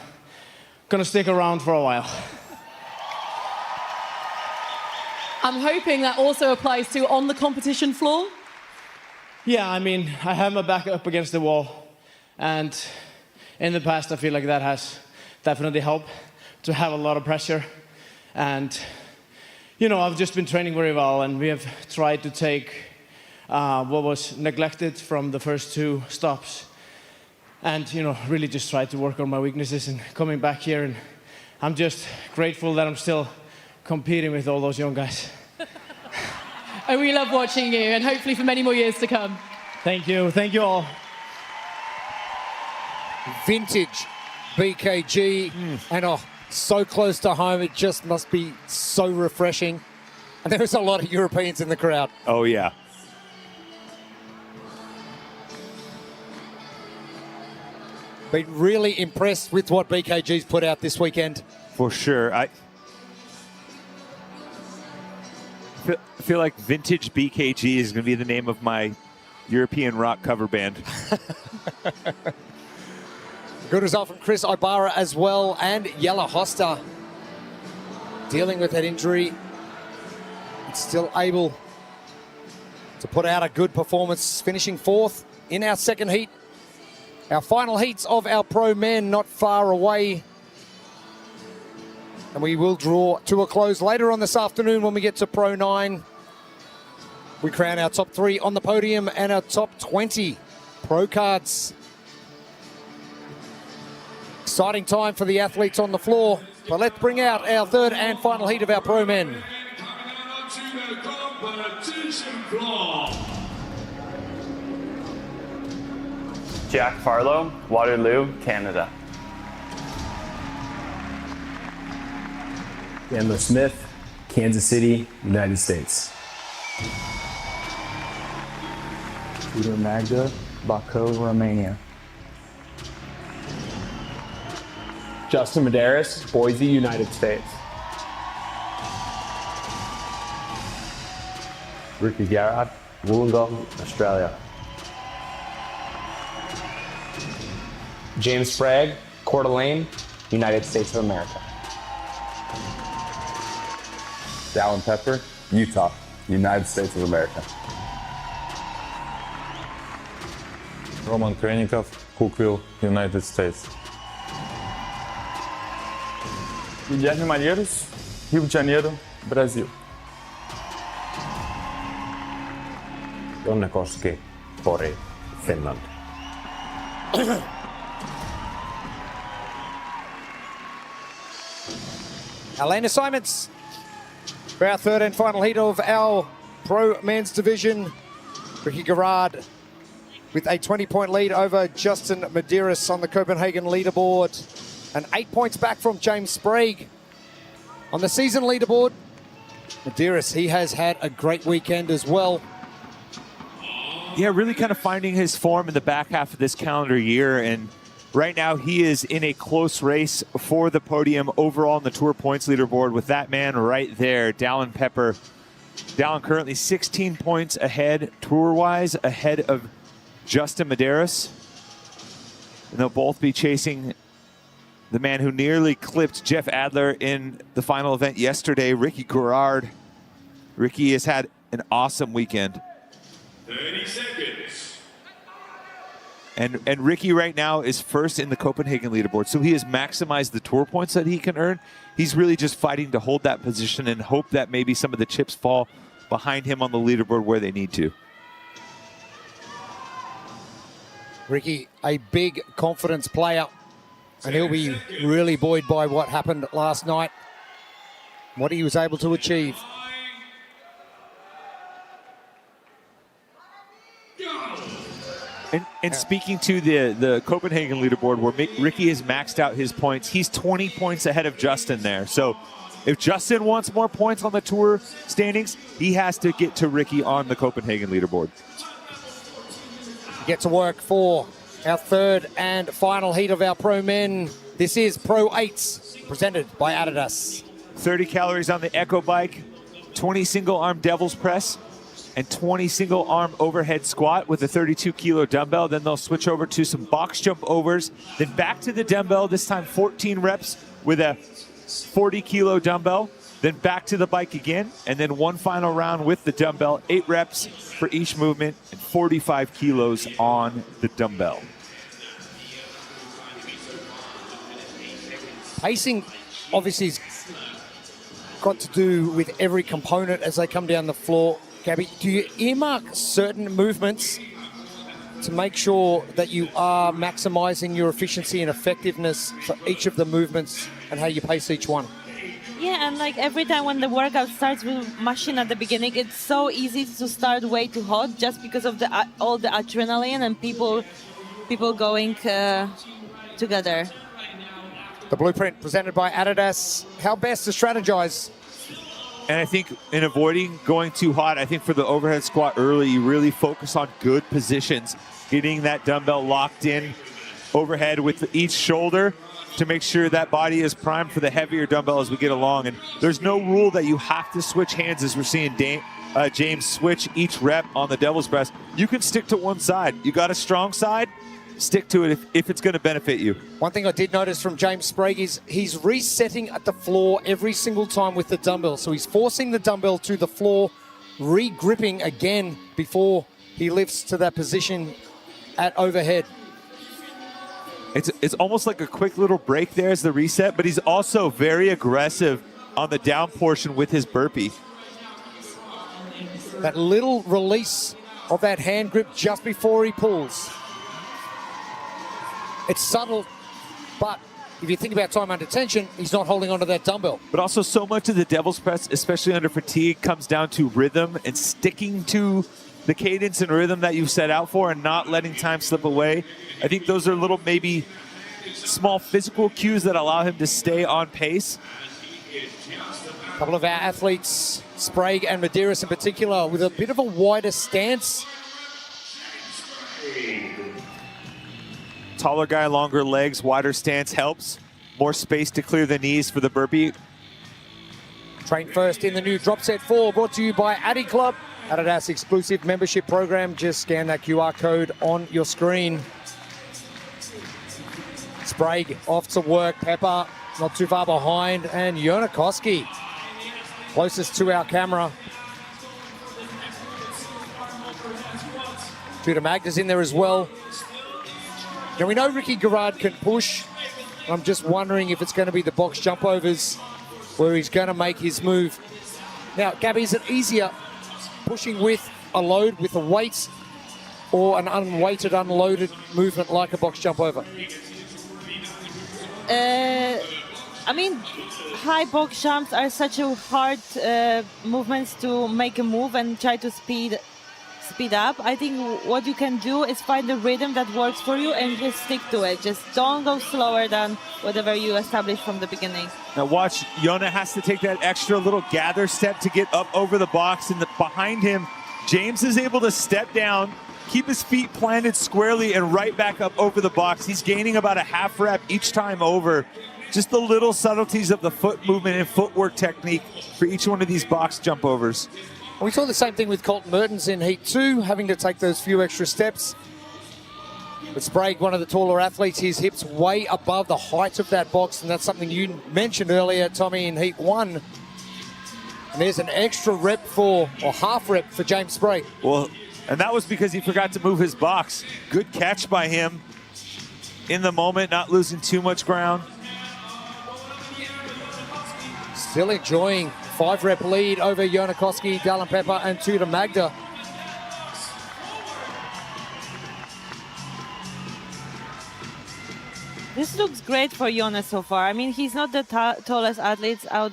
gonna stick around for a while. I'm hoping that also applies to on the competition floor. Yeah, I mean, I have my back up against the wall, and in the past, I feel like that has definitely helped to have a lot of pressure. And, you know, I've just been training very well, and we have tried to take what was neglected from the first 2 stops and, you know, really just tried to work on my weaknesses and coming back here. And I'm just grateful that I'm still competing with all those young guys. And we love watching you, and hopefully for many more years to come. Thank you. Thank you all. Vintage BKG, and so close to home, it just must be so refreshing. And there's a lot of Europeans in the crowd. Oh, yeah. Been really impressed with what BKG's put out this weekend. For sure. I feel like Vintage BKG is going to be the name of my European rock cover band. Good result from Chris Ibarra as well, and Jelle Hoster dealing with that injury. It's still able to put out a good performance, finishing 4th in our second heat. Our final heats of our pro men not far away. And we will draw to a close later on this afternoon when we get to Pro 9. We crown our top 3 on the podium and our top 20 pro cards. Exciting time for the athletes on the floor. But let's bring out our third and final heat of our pro men. Jack Farlow, Waterloo, Canada. Chandler Smith, Kansas City, United States. Peter Magda, Baku, Romania. Justin Medeiros, Boise, United States. Ricky Garrard, Wollongong, Australia. James Sprague, Coeur d'Alene, United States of America. Dallin Pepper, Utah, United States of America. Roman Krenikov, Cookville, United States. Guilherme Malheiros, Rio de Janeiro, Brasil. Jonne Koski, Pori, Finland. Our lane assignments for our third and final heat of our pro men's division. Ricky Garrard with a 20-point lead over Justin Medeiros on the Copenhagen leaderboard. And 8 points back from James Sprague. On the season leaderboard, Medeiros, he has had a great weekend as well. Yeah, really kind of finding his form in the back half of this calendar year. And right now he is in a close race for the podium overall on the tour points leaderboard with that man right there, Dallin Pepper. Dallin currently 16 points ahead, tour-wise, ahead of Justin Medeiros. And they'll both be chasing the man who nearly clipped Jeff Adler in the final event yesterday, Ricky Garrard. Ricky has had an awesome weekend. 30 seconds. And Ricky right now is first in the Copenhagen leaderboard, so he has maximized the tour points that he can earn. He's really just fighting to hold that position and hope that maybe some of the chips fall behind him on the leaderboard where they need to. Ricky, a big confidence player, and he'll be really buoyed by what happened last night, what he was able to achieve. And speaking to the Copenhagen leaderboard, where Ricky has maxed out his points, he's 20 points ahead of Justin there. So if Justin wants more points on the tour standings, he has to get to Ricky on the Copenhagen leaderboard. Get to work for our third and final heat of our pro men. This is Pro 8s, presented by Adidas. 30 calories on the Echo bike, 20 single-arm devil's press, and 20 single-arm overhead squat with a 32-kilo dumbbell. Then they'll switch over to some box jump overs. Then back to the dumbbell, this time 14 reps with a 40-kilo dumbbell. Then back to the bike again, and then one final round with the dumbbell, 8 reps for each movement, and 45 kilos on the dumbbell. Pacing obviously has got to do with every component as they come down the floor. Gabby, do you earmark certain movements to make sure that you are maximizing your efficiency and effectiveness for each of the movements and how you pace each one? Yeah, and like every time when the workout starts with machine at the beginning, it's so easy to start way too hot just because of the all the adrenaline and people going together. The blueprint presented by Adidas. How best to strategize? And I think in avoiding going too hot, I think for the overhead squat early, you really focus on good positions, getting that dumbbell locked in overhead with each shoulder to make sure that body is primed for the heavier dumbbell as we get along. And there's no rule that you have to switch hands, as we're seeing James switch each rep on the devil's press. You can stick to one side. You got a strong side, stick to it if it's going to benefit you. One thing I did notice from James Sprague is he's resetting at the floor every single time with the dumbbell. So he's forcing the dumbbell to the floor, re-gripping again before he lifts to that position at overhead. It's almost like a quick little break there as the reset, but he's also very aggressive on the down portion with his burpee. That little release of that hand grip just before he pulls. It's subtle, but if you think about time under tension, he's not holding onto that dumbbell. But also so much of the devil's press, especially under fatigue, comes down to rhythm and sticking to the cadence and rhythm that you've set out for and not letting time slip away. I think those are little, maybe small physical cues that allow him to stay on pace. A couple of our athletes, Sprague and Medeiros in particular, with a bit of a wider stance. Taller guy, longer legs, wider stance helps. More space to clear the knees for the burpee. Train first in the new Drop Set 4, brought to you by Addy Club. Adidas exclusive membership program. Just scan that QR code on your screen. Sprague off to work. Pepper not too far behind. And Jonikoski closest to our camera. Tudor Magda's in there as well. Now we know Ricky Garrard can push. I'm just wondering if it's going to be the box jump overs where he's going to make his move. Now, Gabby, is it easier pushing with a load, with a weight, or an unweighted, unloaded movement like a box jump over? I mean, high box jumps are such a hard movements to make a move and try to speed up. I think what you can do is find the rhythm that works for you and just stick to it. Just don't go slower than whatever you established from the beginning. Now watch, Yona has to take that extra little gather step to get up over the box, and behind him, James is able to step down, keep his feet planted squarely, and right back up over the box. He's gaining about a half rep each time over. Just the little subtleties of the foot movement and footwork technique for each one of these box jump overs. We saw the same thing with Colton Mertens in Heat 2, having to take those few extra steps. But Sprague, one of the taller athletes, his hips way above the height of that box, and that's something you mentioned earlier, Tommy, in Heat 1. And there's an extra rep or half rep for James Sprague. Well, and that was because he forgot to move his box. Good catch by him in the moment, not losing too much ground. Still enjoying 5-rep lead over Jonikoski, Dallin Pepper, and Tudor Magda. This looks great for Jonas so far. I mean, he's not the tallest athlete out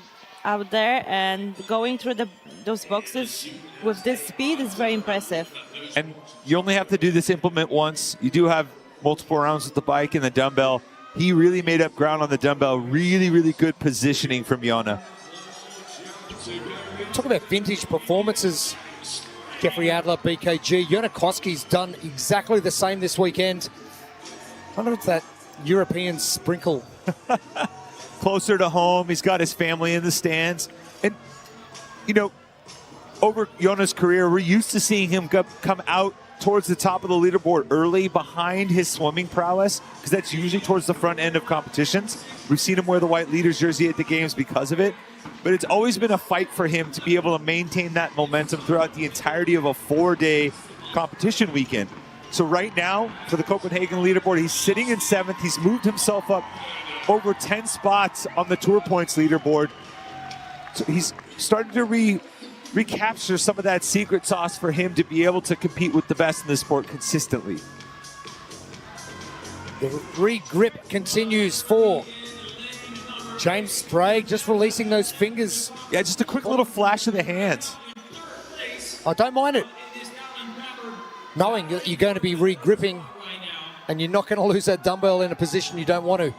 there, and going through those boxes with this speed is very impressive. And you only have to do this implement once. You do have multiple rounds with the bike and the dumbbell. He really made up ground on the dumbbell. Really, really good positioning from Jona. Talk about vintage performances. Jeffrey Adler, BKG. Jonikoski's done exactly the same this weekend. I wonder if that European sprinkle. Closer to home. He's got his family in the stands. And, you know, over Jona's career, we're used to seeing him come out towards the top of the leaderboard early behind his swimming prowess, because that's usually towards the front end of competitions. We've seen him wear the white leaders jersey at the games because of it. But it's always been a fight for him to be able to maintain that momentum throughout the entirety of a 4-day competition weekend. So right now, for the Copenhagen leaderboard, he's sitting in 7th. He's moved himself up over 10 spots on the Tour Points leaderboard. So he's starting to recapture some of that secret sauce for him to be able to compete with the best in the sport consistently. The re-grip continues for James Sprague, just releasing those fingers. Yeah, just a quick little flash of the hands. I don't mind it. Knowing that you're going to be re-gripping and you're not going to lose that dumbbell in a position you don't want to.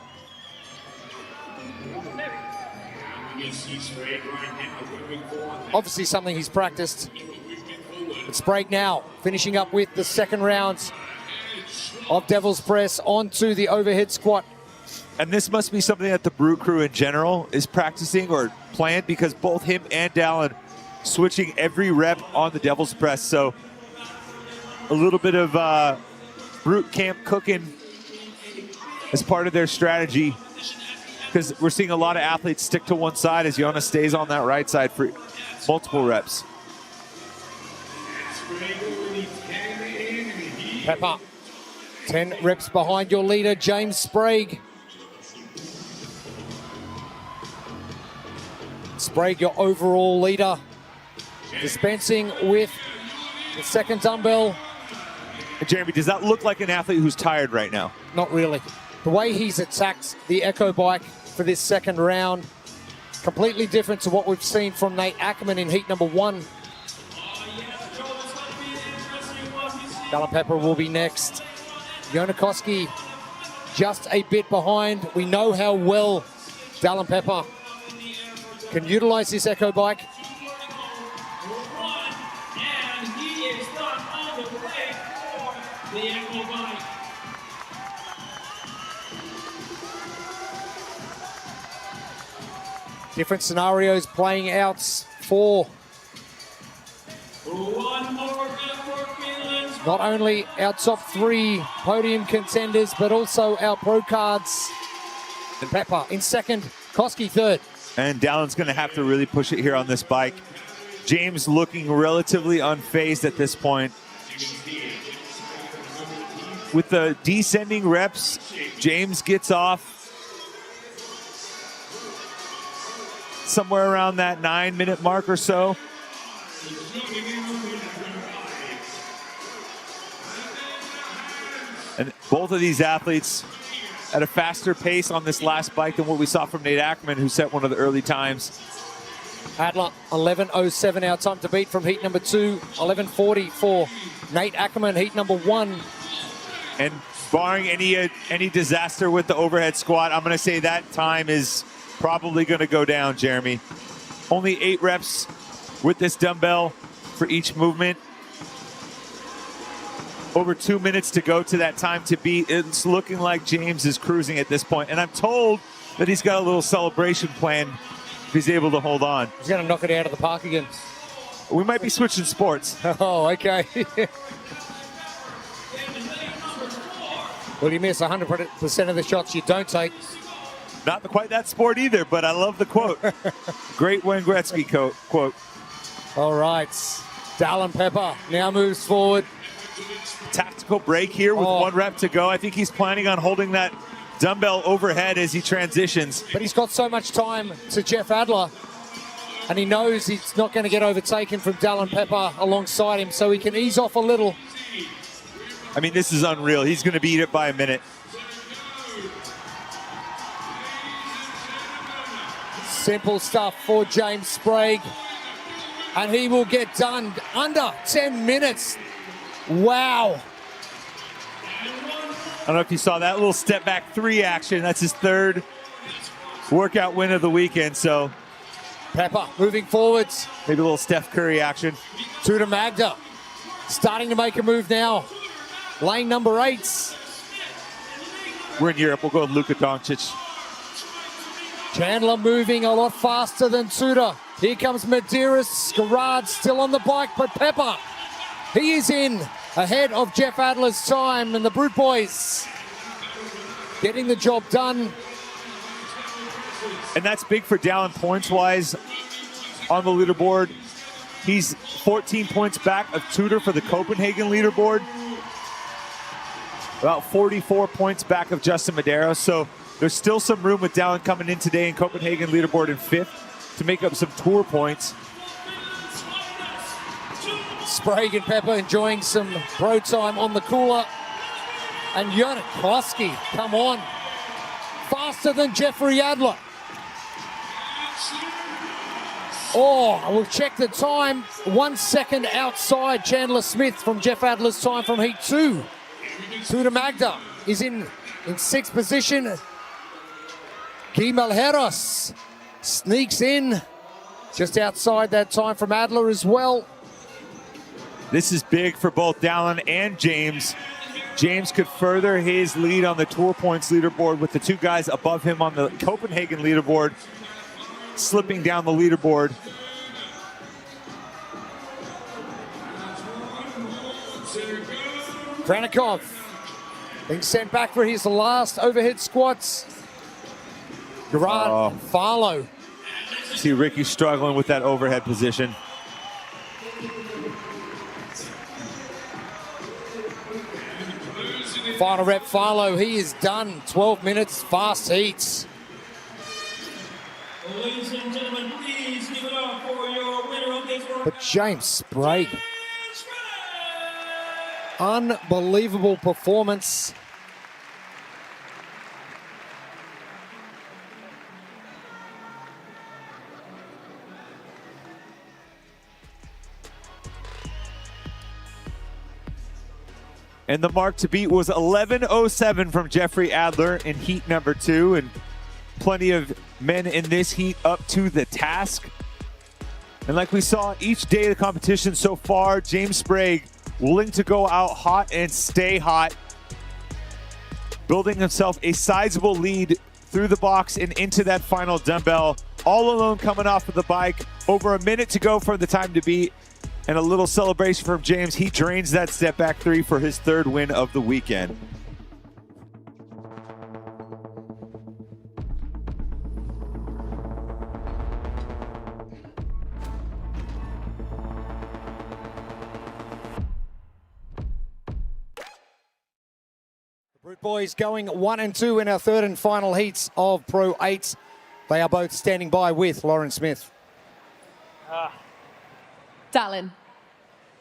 Obviously something he's practiced. But Sprague now finishing up with the second round of Devil's Press onto the overhead squat. And this must be something that the Brew Crew in general is practicing or planned, because both him and Dallin switching every rep on the Devil's Press. So a little bit of brute camp cooking as part of their strategy, because we're seeing a lot of athletes stick to one side as Jonas stays on that right side for multiple reps. Pepper, 10 reps behind your leader, James Sprague. Sprague, your overall leader, dispensing with the second dumbbell. And Jeremy, does that look like an athlete who's tired right now? Not really. The way he's attacked the Echo Bike for this second round, completely different to what we've seen from Nate Ackerman in heat number 1. Dallin Pepper will be next. Jonakowski just a bit behind. We know how well Dallin Pepper can utilize this Echo Bike. Different scenarios playing out for not only our top 3 podium contenders, but also our pro cards. And Pepper in second, Koski third. And Dallin's going to have to really push it here on this bike. James looking relatively unfazed at this point. With the descending reps, James gets off somewhere around that 9-minute mark or so. And both of these athletes at a faster pace on this last bike than what we saw from Nate Ackerman, who set one of the early times. Adler, 11:07 our time to beat from heat number 2, 11:40 for Nate Ackerman, heat number 1. And barring any disaster with the overhead squat, I'm going to say that time is probably going to go down, Jeremy. Only 8 reps with this dumbbell for each movement. Over 2 minutes to go to that time to beat. It's looking like James is cruising at this point. And I'm told that he's got a little celebration planned if he's able to hold on. He's going to knock it out of the park again. We might be switching sports. Oh, okay. Well, you miss 100% of the shots you don't take. Not quite that sport either, but I love the quote. Great Wayne Gretzky quote. All right. Dallin Pepper now moves forward. Tactical break here with 1 rep to go. I think he's planning on holding that dumbbell overhead as he transitions. But he's got so much time to Jeff Adler, and he knows he's not going to get overtaken from Dallin Pepper alongside him, so he can ease off a little. I mean, this is unreal. He's going to beat it by a minute. Simple stuff for James Sprague, and he will get done under 10 minutes. Wow. I don't know if you saw that little step back 3 action. That's his 3rd workout win of the weekend. So Pepper moving forwards. Maybe a little Steph Curry action. Tudor Magda starting to make a move now. Lane number 8. We're in Europe. We'll go with Luka Doncic. Chandler moving a lot faster than Tudor. Here comes Medeiros. Gerard still on the bike, but Pepper, he is in ahead of Jeff Adler's time, and the Brute Boys getting the job done. And that's big for Dallin points-wise on the leaderboard. He's 14 points back of Tudor for the Copenhagen leaderboard. About 44 points back of Justin Medeiros. So there's still some room with Dallin coming in today in Copenhagen leaderboard in 5th to make up some tour points. Sprague and Pepper enjoying some pro time on the cooler. And Jonakowski, come on. Faster than Jeffrey Adler. Oh, we'll check the time. 1 second outside Chandler Smith from Jeff Adler's time from heat 2. Tudor Magda is in 6th position. Guy Malheiros sneaks in just outside that time from Adler as well. This is big for both Dallin and James. James could further his lead on the tour points leaderboard with the 2 guys above him on the Copenhagen leaderboard slipping down the leaderboard. Kranikov Being sent back for his last overhead squats. Gerard and Farlow. See Ricky struggling with that overhead position. Final rep, Farlow, he is done. 12 minutes, fast heats. Ladies and gentlemen, please give it up for your winner of this world. But James Sprague. Unbelievable performance. And the mark to beat was 11:07 from Jeffrey Adler in heat number 2. And plenty of men in this heat up to the task. And like we saw each day of the competition so far, James Sprague willing to go out hot and stay hot, building himself a sizable lead through the box and into that final dumbbell, all alone coming off of the bike. Over a minute to go from the time to beat. And a little celebration from James. He drains that step back 3 for his 3rd win of the weekend. Brute Boys going 1 and 2 in our 3rd and final heats of Pro 8. They are both standing by with Lauren Smith. Dallin,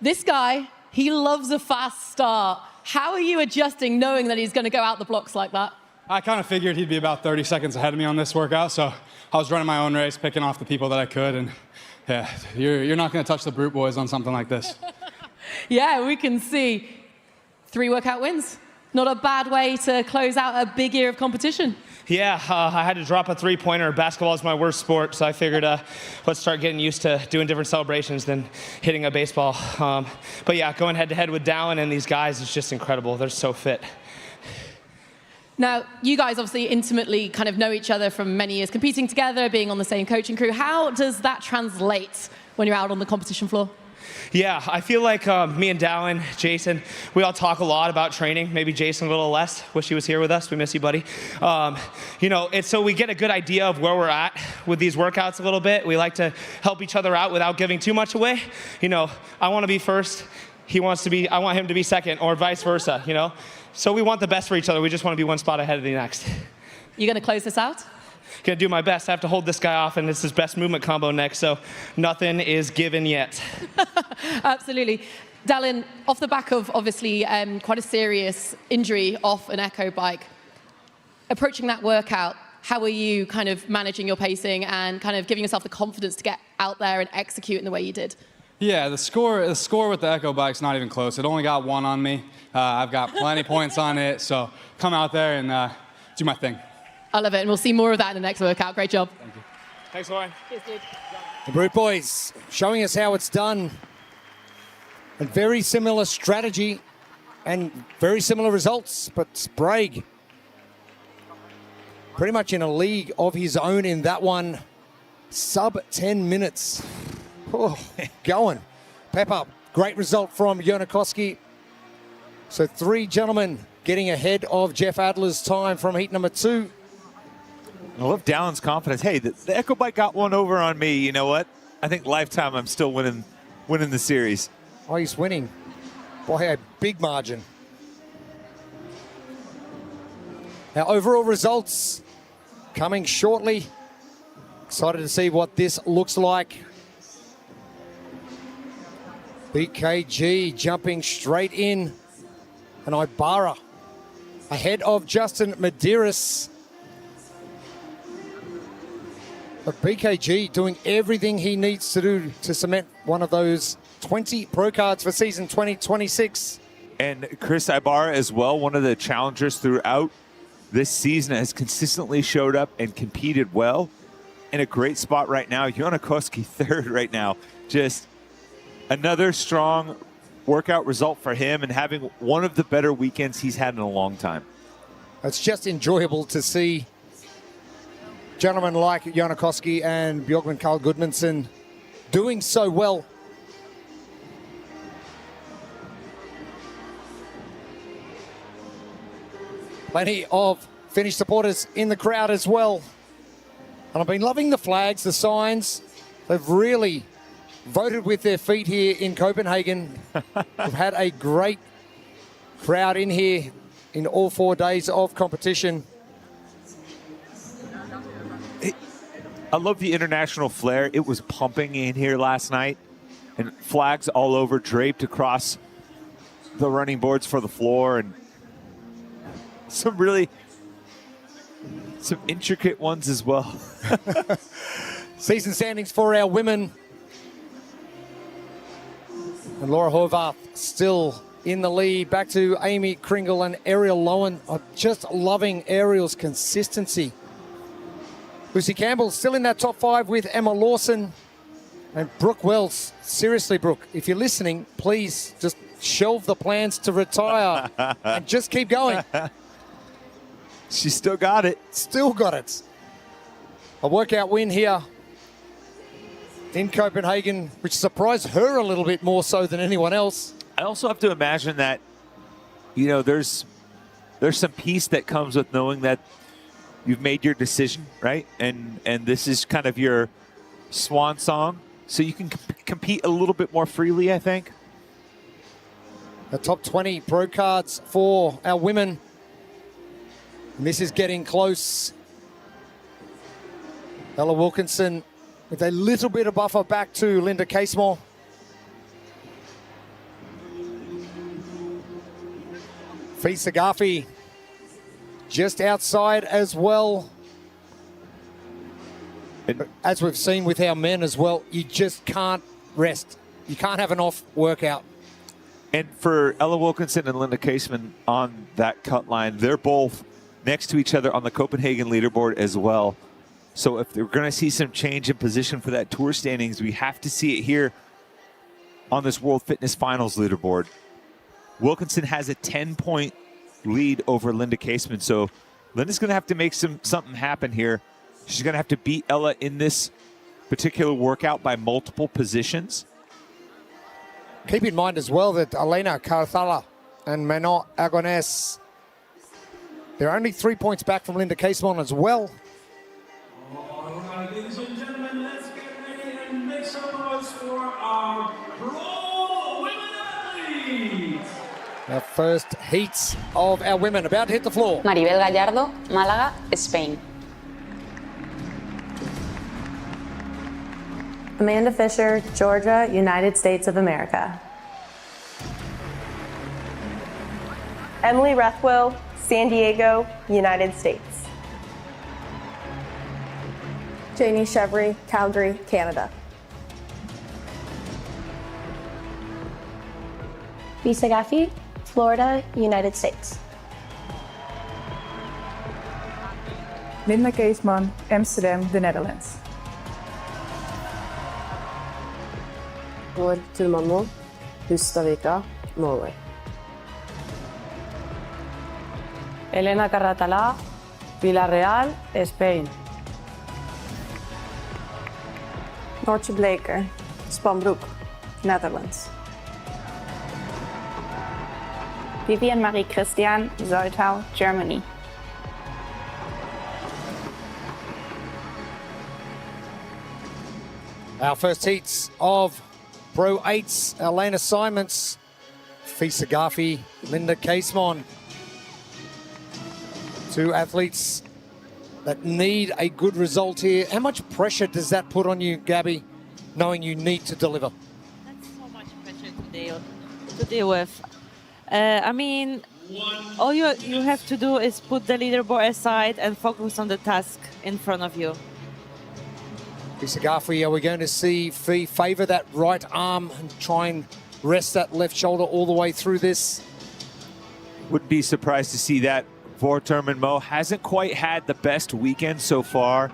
this guy, he loves a fast start. How are you adjusting knowing that he's going to go out the blocks like that? I kind of figured he'd be about 30 seconds ahead of me on this workout, so I was running my own race, picking off the people that I could, and yeah, you're not going to touch the Brute Boys on something like this. Yeah, we can see 3 workout wins. Not a bad way to close out a big year of competition. Yeah, I had to drop a 3-pointer. Basketball is my worst sport, so I figured let's start getting used to doing different celebrations than hitting a baseball. But yeah, going head-to-head with Dallin and these guys is just incredible. They're so fit. Now, you guys obviously intimately kind of know each other from many years competing together, being on the same coaching crew. How does that translate when you're out on the competition floor? Yeah, I feel like me and Dallin, Jason, we all talk a lot about training. Maybe Jason a little less. Wish he was here with us. We miss you, buddy. You know, it's so we get a good idea of where we're at with these workouts a little bit. We like to help each other out without giving too much away. You know, I want to be first. I want him to be second, or vice versa, you know? So we want the best for each other. We just want to be one spot ahead of the next. You going to close this out? Gonna do my best. I have to hold this guy off, and it's his best movement combo next, so nothing is given yet. Absolutely. Dallin, off the back of obviously quite a serious injury off an Echo bike, approaching that workout, how are you kind of managing your pacing and kind of giving yourself the confidence to get out there and execute in the way you did? Yeah, the score with the Echo bike's not even close. It only got 1 on me. I've got plenty points on it, so come out there and do my thing. I love it, and we'll see more of that in the next workout. Great job. Thank you. Thanks, Lauren. Cheers, dude. The Brute Boys showing us how it's done. A very similar strategy and very similar results, but Sprague pretty much in a league of his own in that one. Sub 10 minutes. Oh, going. Pep up. Great result from Jonakowski. So 3 gentlemen getting ahead of Jeff Adler's time from heat number 2. I love Dallin's confidence. Hey, the Echo bike got one over on me. You know what? I think lifetime I'm still winning the series. Oh, he's winning by a big margin. Now, overall results coming shortly. Excited to see what this looks like. BKG jumping straight in. And Ibarra ahead of Justin Medeiros. But BKG doing everything he needs to do to cement one of those 20 pro cards for season 2026. And Chris Ibarra as well, one of the challengers throughout this season, has consistently showed up and competed well. In a great spot right now. Jonakowski 3rd right now. Just another strong workout result for him and having one of the better weekends he's had in a long time. It's just enjoyable to see gentlemen like Jonakowski and Björkman Carl Gudmundsson doing so well. Plenty of Finnish supporters in the crowd as well. And I've been loving the flags, the signs. They've really voted with their feet here in Copenhagen. We've had a great crowd in here in all 4 days of competition. I love the international flair. It was pumping in here last night, and flags all over, draped across the running boards for the floor, and some intricate ones as well. Season standings for our women. And Laura Horvath still in the lead. Back to Amy Kringle and Ariel Lowen. I'm just loving Ariel's consistency. Lucy Campbell still in that top 5 with Emma Lawson. And Brooke Wells. Seriously, Brooke, if you're listening, please just shelve the plans to retire and just keep going. She still got it. Still got it. A workout win here in Copenhagen, which surprised her a little bit more so than anyone else. I also have to imagine that, you know, there's some peace that comes with knowing that you've made your decision, right? And this is kind of your swan song, so you can compete a little bit more freely, I think. The top 20 pro cards for our women. And this is getting close. Ella Wilkinson with a little bit of buffer back to Linda Casemore. Fee Sagafi just outside as well. But as we've seen with our men as well, you just can't rest. You can't have an off workout. And for Ella Wilkinson and Linda Caseman on that cut line, they're both next to each other on the Copenhagen leaderboard as well. So if we're going to see some change in position for that tour standings, we have to see it here on this World Fitness Finals leaderboard. Wilkinson has a 10-point lead over Linda Caseman, so Linda's going to have to make something happen here. She's going to have to beat Ella in this particular workout by multiple positions. Keep in mind as well that Elena Carthala and Manon Agones, they're only 3 points back from Linda Casemon as well. All right, ladies and gentlemen, let's get ready and make some noise for our pro women athletes. Our first heats of our women about to hit the floor. Maribel Gallardo, Málaga, Spain. Amanda Fisher, Georgia, United States of America. Emily Rethwell, San Diego, United States. Janie Chevry, Calgary, Canada. Lisa Gaffey, Florida, United States. Linda Caseman, Amsterdam, the Netherlands. Vår Turmanmo, Hustadvika, Norway. Elena Carratalá, Villarreal, Spain. Noortje Bleker, Spanbroek, Netherlands. Vivian Marie Christian, Soltau, Germany. Our first heats of Pro 8s, Elena Simons, Fisa Garfi, Linda Casemon. Two athletes that need a good result here. How much pressure does that put on you, Gabby, knowing you need to deliver? That's so much pressure to deal with. I mean, all you have to do is put the leaderboard aside and focus on the task in front of you. Fisa Garfi, are we going to see Fee favour that right arm and try and rest that left shoulder all the way through this? Would be surprised to see that. Vorterman Mo hasn't quite had the best weekend so far,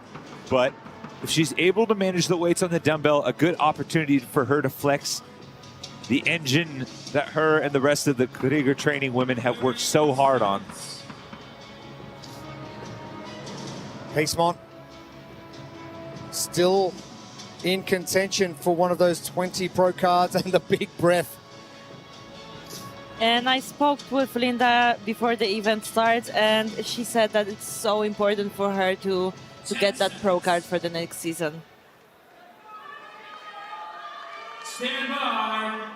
but if she's able to manage the weights on the dumbbell, a good opportunity for her to flex the engine that her and the rest of the Krieger training women have worked so hard on. Casemont still in contention for one of those 20 pro cards, and the big breath And I spoke with Linda before the event starts, and she said that it's so important for her to get that pro card for the next season. Stand by.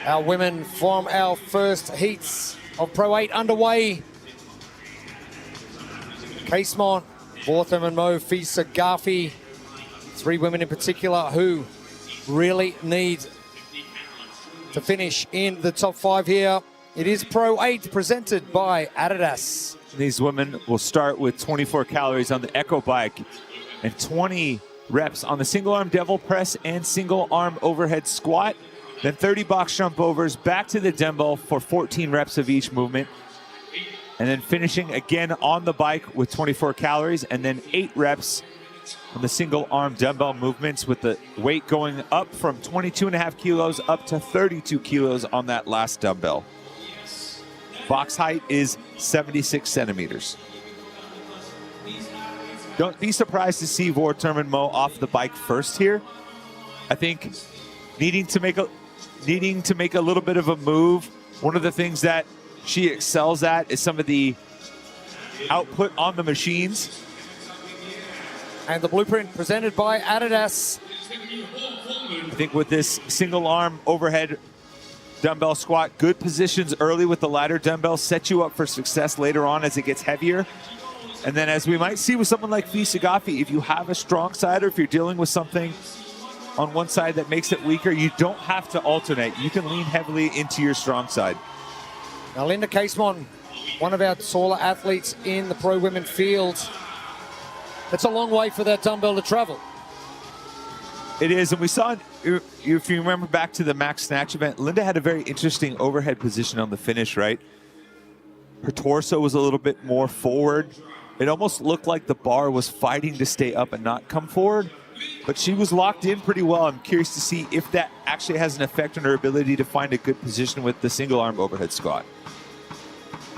Our women from our first heats of Pro 8 underway. Casemont, Bortham and Mo, Fisa, Garfi. 3 women in particular who really need to finish in the top 5 here. It is Pro 8 presented by Adidas. These women will start with 24 calories on the Echo bike and 20 reps on the single arm devil press and single arm overhead squat. Then 30 box jump overs back to the dumbbell for 14 reps of each movement. And then finishing again on the bike with 24 calories and then 8 reps on the single arm dumbbell movements with the weight going up from 22.5 kilos up to 32 kilos on that last dumbbell. Box height is 76 centimeters. Don't be surprised to see Bortham and Mo off the bike first here. I think needing to make a little bit of a move. One of the things that she excels at is some of the output on the machines. And the blueprint presented by Adidas. I think with this single arm overhead dumbbell squat, good positions early with the ladder dumbbell set you up for success later on as it gets heavier. And then as we might see with someone like Fisa Gafi, if you have a strong side or if you're dealing with something on one side that makes it weaker, you don't have to alternate. You can lean heavily into your strong side. Now Linda Casemont, one of our taller athletes in the pro women field. It's a long way for that dumbbell to travel. It is, and we saw, if you remember back to the max snatch event, Linda had a very interesting overhead position on the finish, right? Her torso was a little bit more forward. It almost looked like the bar was fighting to stay up and not come forward, but she was locked in pretty well. I'm curious to see if that actually has an effect on her ability to find a good position with the single arm overhead squat.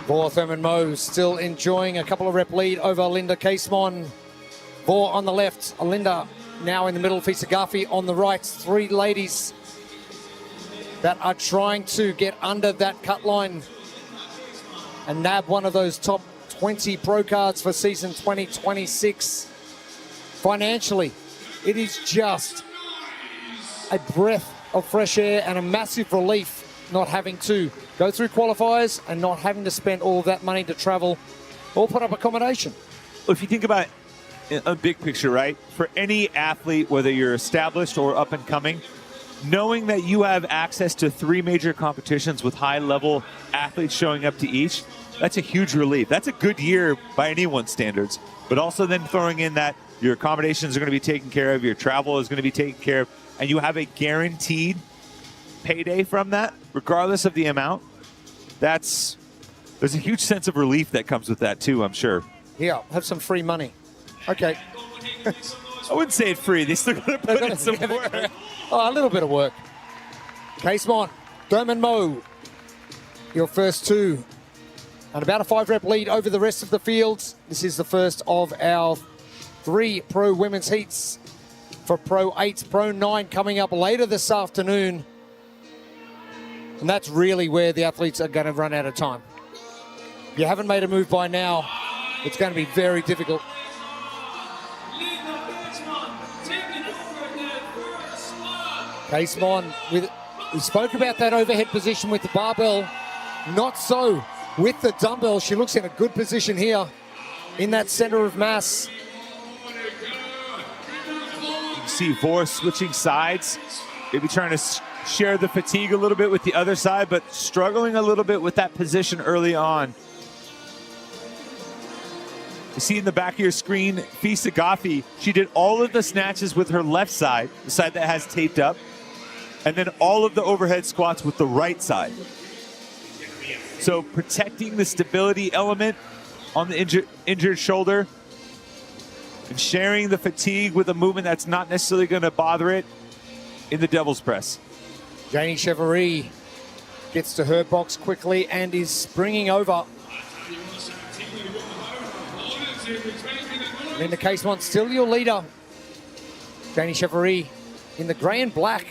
Bortham and Mo still enjoying a couple of rep lead over Linda Casemont. Vor on the left, Linda now in the middle, Fisa Gafi on the right. 3 ladies that are trying to get under that cut line and nab one of those top 20 pro cards for season 2026. Financially, it is just a breath of fresh air and a massive relief not having to go through qualifiers and not having to spend all of that money to travel or put up accommodation. If you think about a big picture, right? For any athlete, whether you're established or up and coming, knowing that you have access to 3 major competitions with high-level athletes showing up to each, that's a huge relief. That's a good year by anyone's standards. But also then throwing in that your accommodations are going to be taken care of, your travel is going to be taken care of, and you have a guaranteed payday from that, regardless of the amount. There's a huge sense of relief that comes with that too, I'm sure. Here, have some free money. Okay. I wouldn't say it free. They're still going to put in some work. Oh, a little bit of work. Casemont, Bortham Mo, your first 2. And about a 5 rep lead over the rest of the fields. This is the first of our 3 pro women's heats for Pro 8. Pro 9 coming up later this afternoon. And that's really where the athletes are going to run out of time. If you haven't made a move by now, it's going to be very difficult. Casemont, we spoke about that overhead position with the barbell. Not so with the dumbbell. She looks in a good position here in that center of mass. You see Vor switching sides, maybe trying to share the fatigue a little bit with the other side, but struggling a little bit with that position early on. You see in the back of your screen, Fisa Gafi, she did all of the snatches with her left side, the side that has taped up, and then all of the overhead squats with the right side. So protecting the stability element on the injured shoulder and sharing the fatigue with a movement that's not necessarily going to bother it in the devil's press. Janie Chevrolet gets to her box quickly and is springing over. Linda Casemont still your leader. Janie Chevrolet in the grey and black.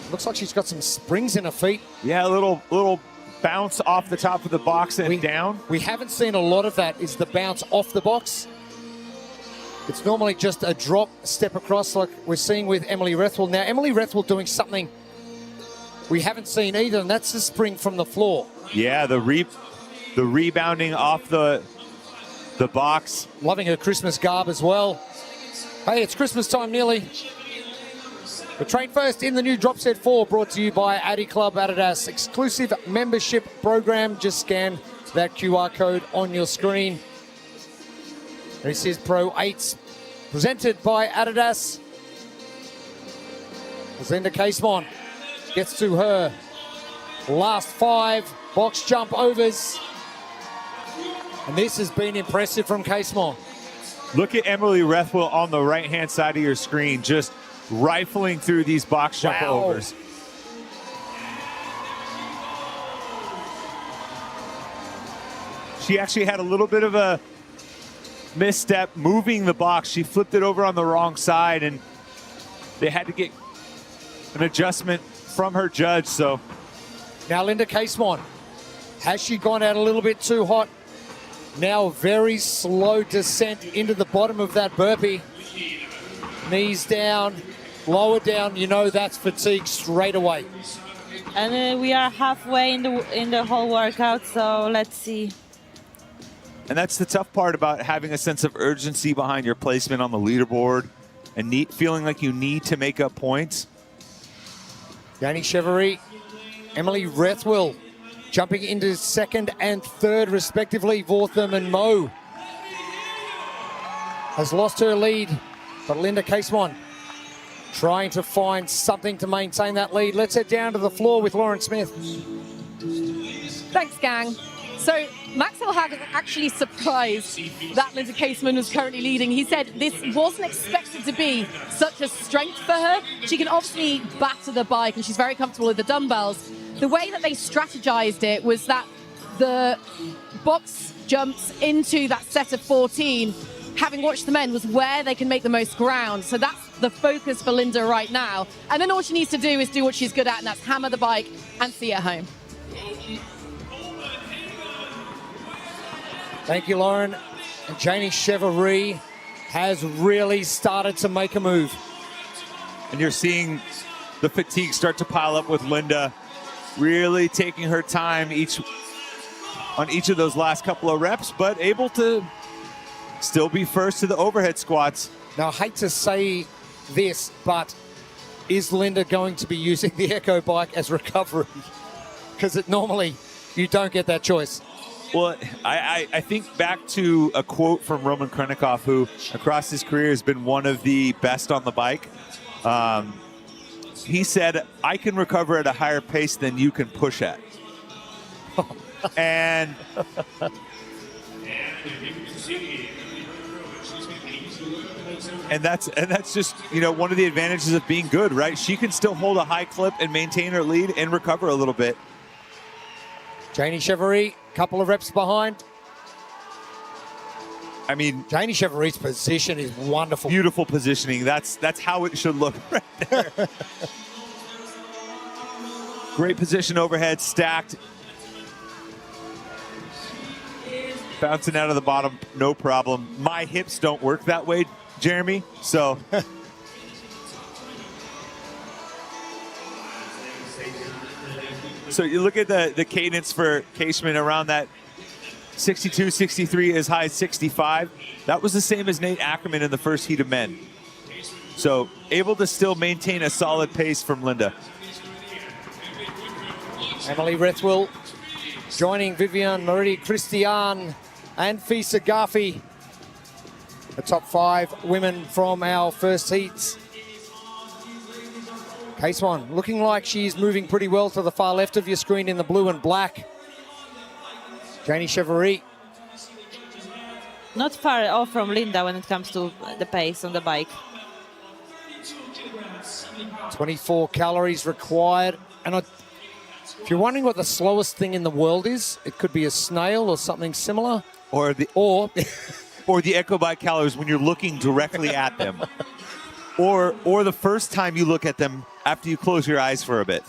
Looks like she's got some springs in her feet. Yeah, a little bounce off the top of the box and down. We haven't seen a lot of that, is the bounce off the box. It's normally just a drop, step across like we're seeing with Emily Rethwell. Now, Emily Rethwell doing something we haven't seen either, and that's the spring from the floor. Yeah, the rebounding off the box. Loving her Christmas garb as well. Hey, it's Christmas time nearly. The Train First in the new Drop Set 4, brought to you by Addy Club Adidas. Exclusive membership program. Just scan that QR code on your screen. This is Pro 8s, presented by Adidas. As Linda Casemont gets to her last 5 box jump overs. And this has been impressive from Casemont. Look at Emily Rethwell on the right-hand side of your screen, just rifling through these box jump overs. She actually had a little bit of a misstep moving the box. She flipped it over on the wrong side, and they had to get an adjustment from her judge. So now Linda Casemont, has she gone out a little bit too hot? Now very slow descent into the bottom of that burpee. Knees down, lower down, you know that's fatigue straight away. And we are halfway in the whole workout, so let's see. And that's the tough part about having a sense of urgency behind your placement on the leaderboard and feeling like you need to make up points. Janie Chevrolet, Emily Rethwell jumping into second and third respectively. Vortham and Moe has lost her lead, but Linda Casemont trying to find something to maintain that lead. Let's head down to the floor with Lauren Smith. Thanks, gang. So Max Hillhagen actually surprised that Linda Casemont was currently leading. He said this wasn't expected to be such a strength for her. She can obviously batter the bike and she's very comfortable with the dumbbells. The way that they strategized it was that the box jumps into that set of 14, having watched the men, was where they can make the most ground. So that's the focus for Linda right now. And then all she needs to do is do what she's good at, and that's hammer the bike and see it home. Thank you, Lauren. And Janie Chevrolet has really started to make a move. And you're seeing the fatigue start to pile up with Linda, really taking her time on each of those last couple of reps, but able to still be first to the overhead squats. Now, I hate to say this, but is Linda going to be using the Echo bike as recovery? Because normally you don't get that choice. Well, I think back to a quote from Roman Krennikov, who across his career has been one of the best on the bike. He said, "I can recover at a higher pace than you can push at." and that's just, you know, one of the advantages of being good, right? She can still hold a high clip and maintain her lead and recover a little bit. Janie Chevrolet, couple of reps behind. I mean, Janie Chevrolet's position is wonderful. Beautiful positioning. That's how it should look right there. Great position overhead, stacked. Bouncing out of the bottom, no problem. My hips don't work that way, Jeremy, so. So you look at the cadence for Casemont around that 62, 63, as high as 65. That was the same as Nate Ackerman in the first heat of men. So able to still maintain a solid pace from Linda. Emily Rethwell joining Vivian Marie Christian and Fisa Garfi, the top 5 women from our first heats. Casemont looking like she's moving pretty well to the far left of your screen in the blue and black. Janie Chevrolet. Not far off from Linda when it comes to the pace on the bike. 24 calories required. And if you're wondering what the slowest thing in the world is, it could be a snail or something similar. Or or the echo bike calories when you're looking directly at them, or the first time you look at them after you close your eyes for a bit.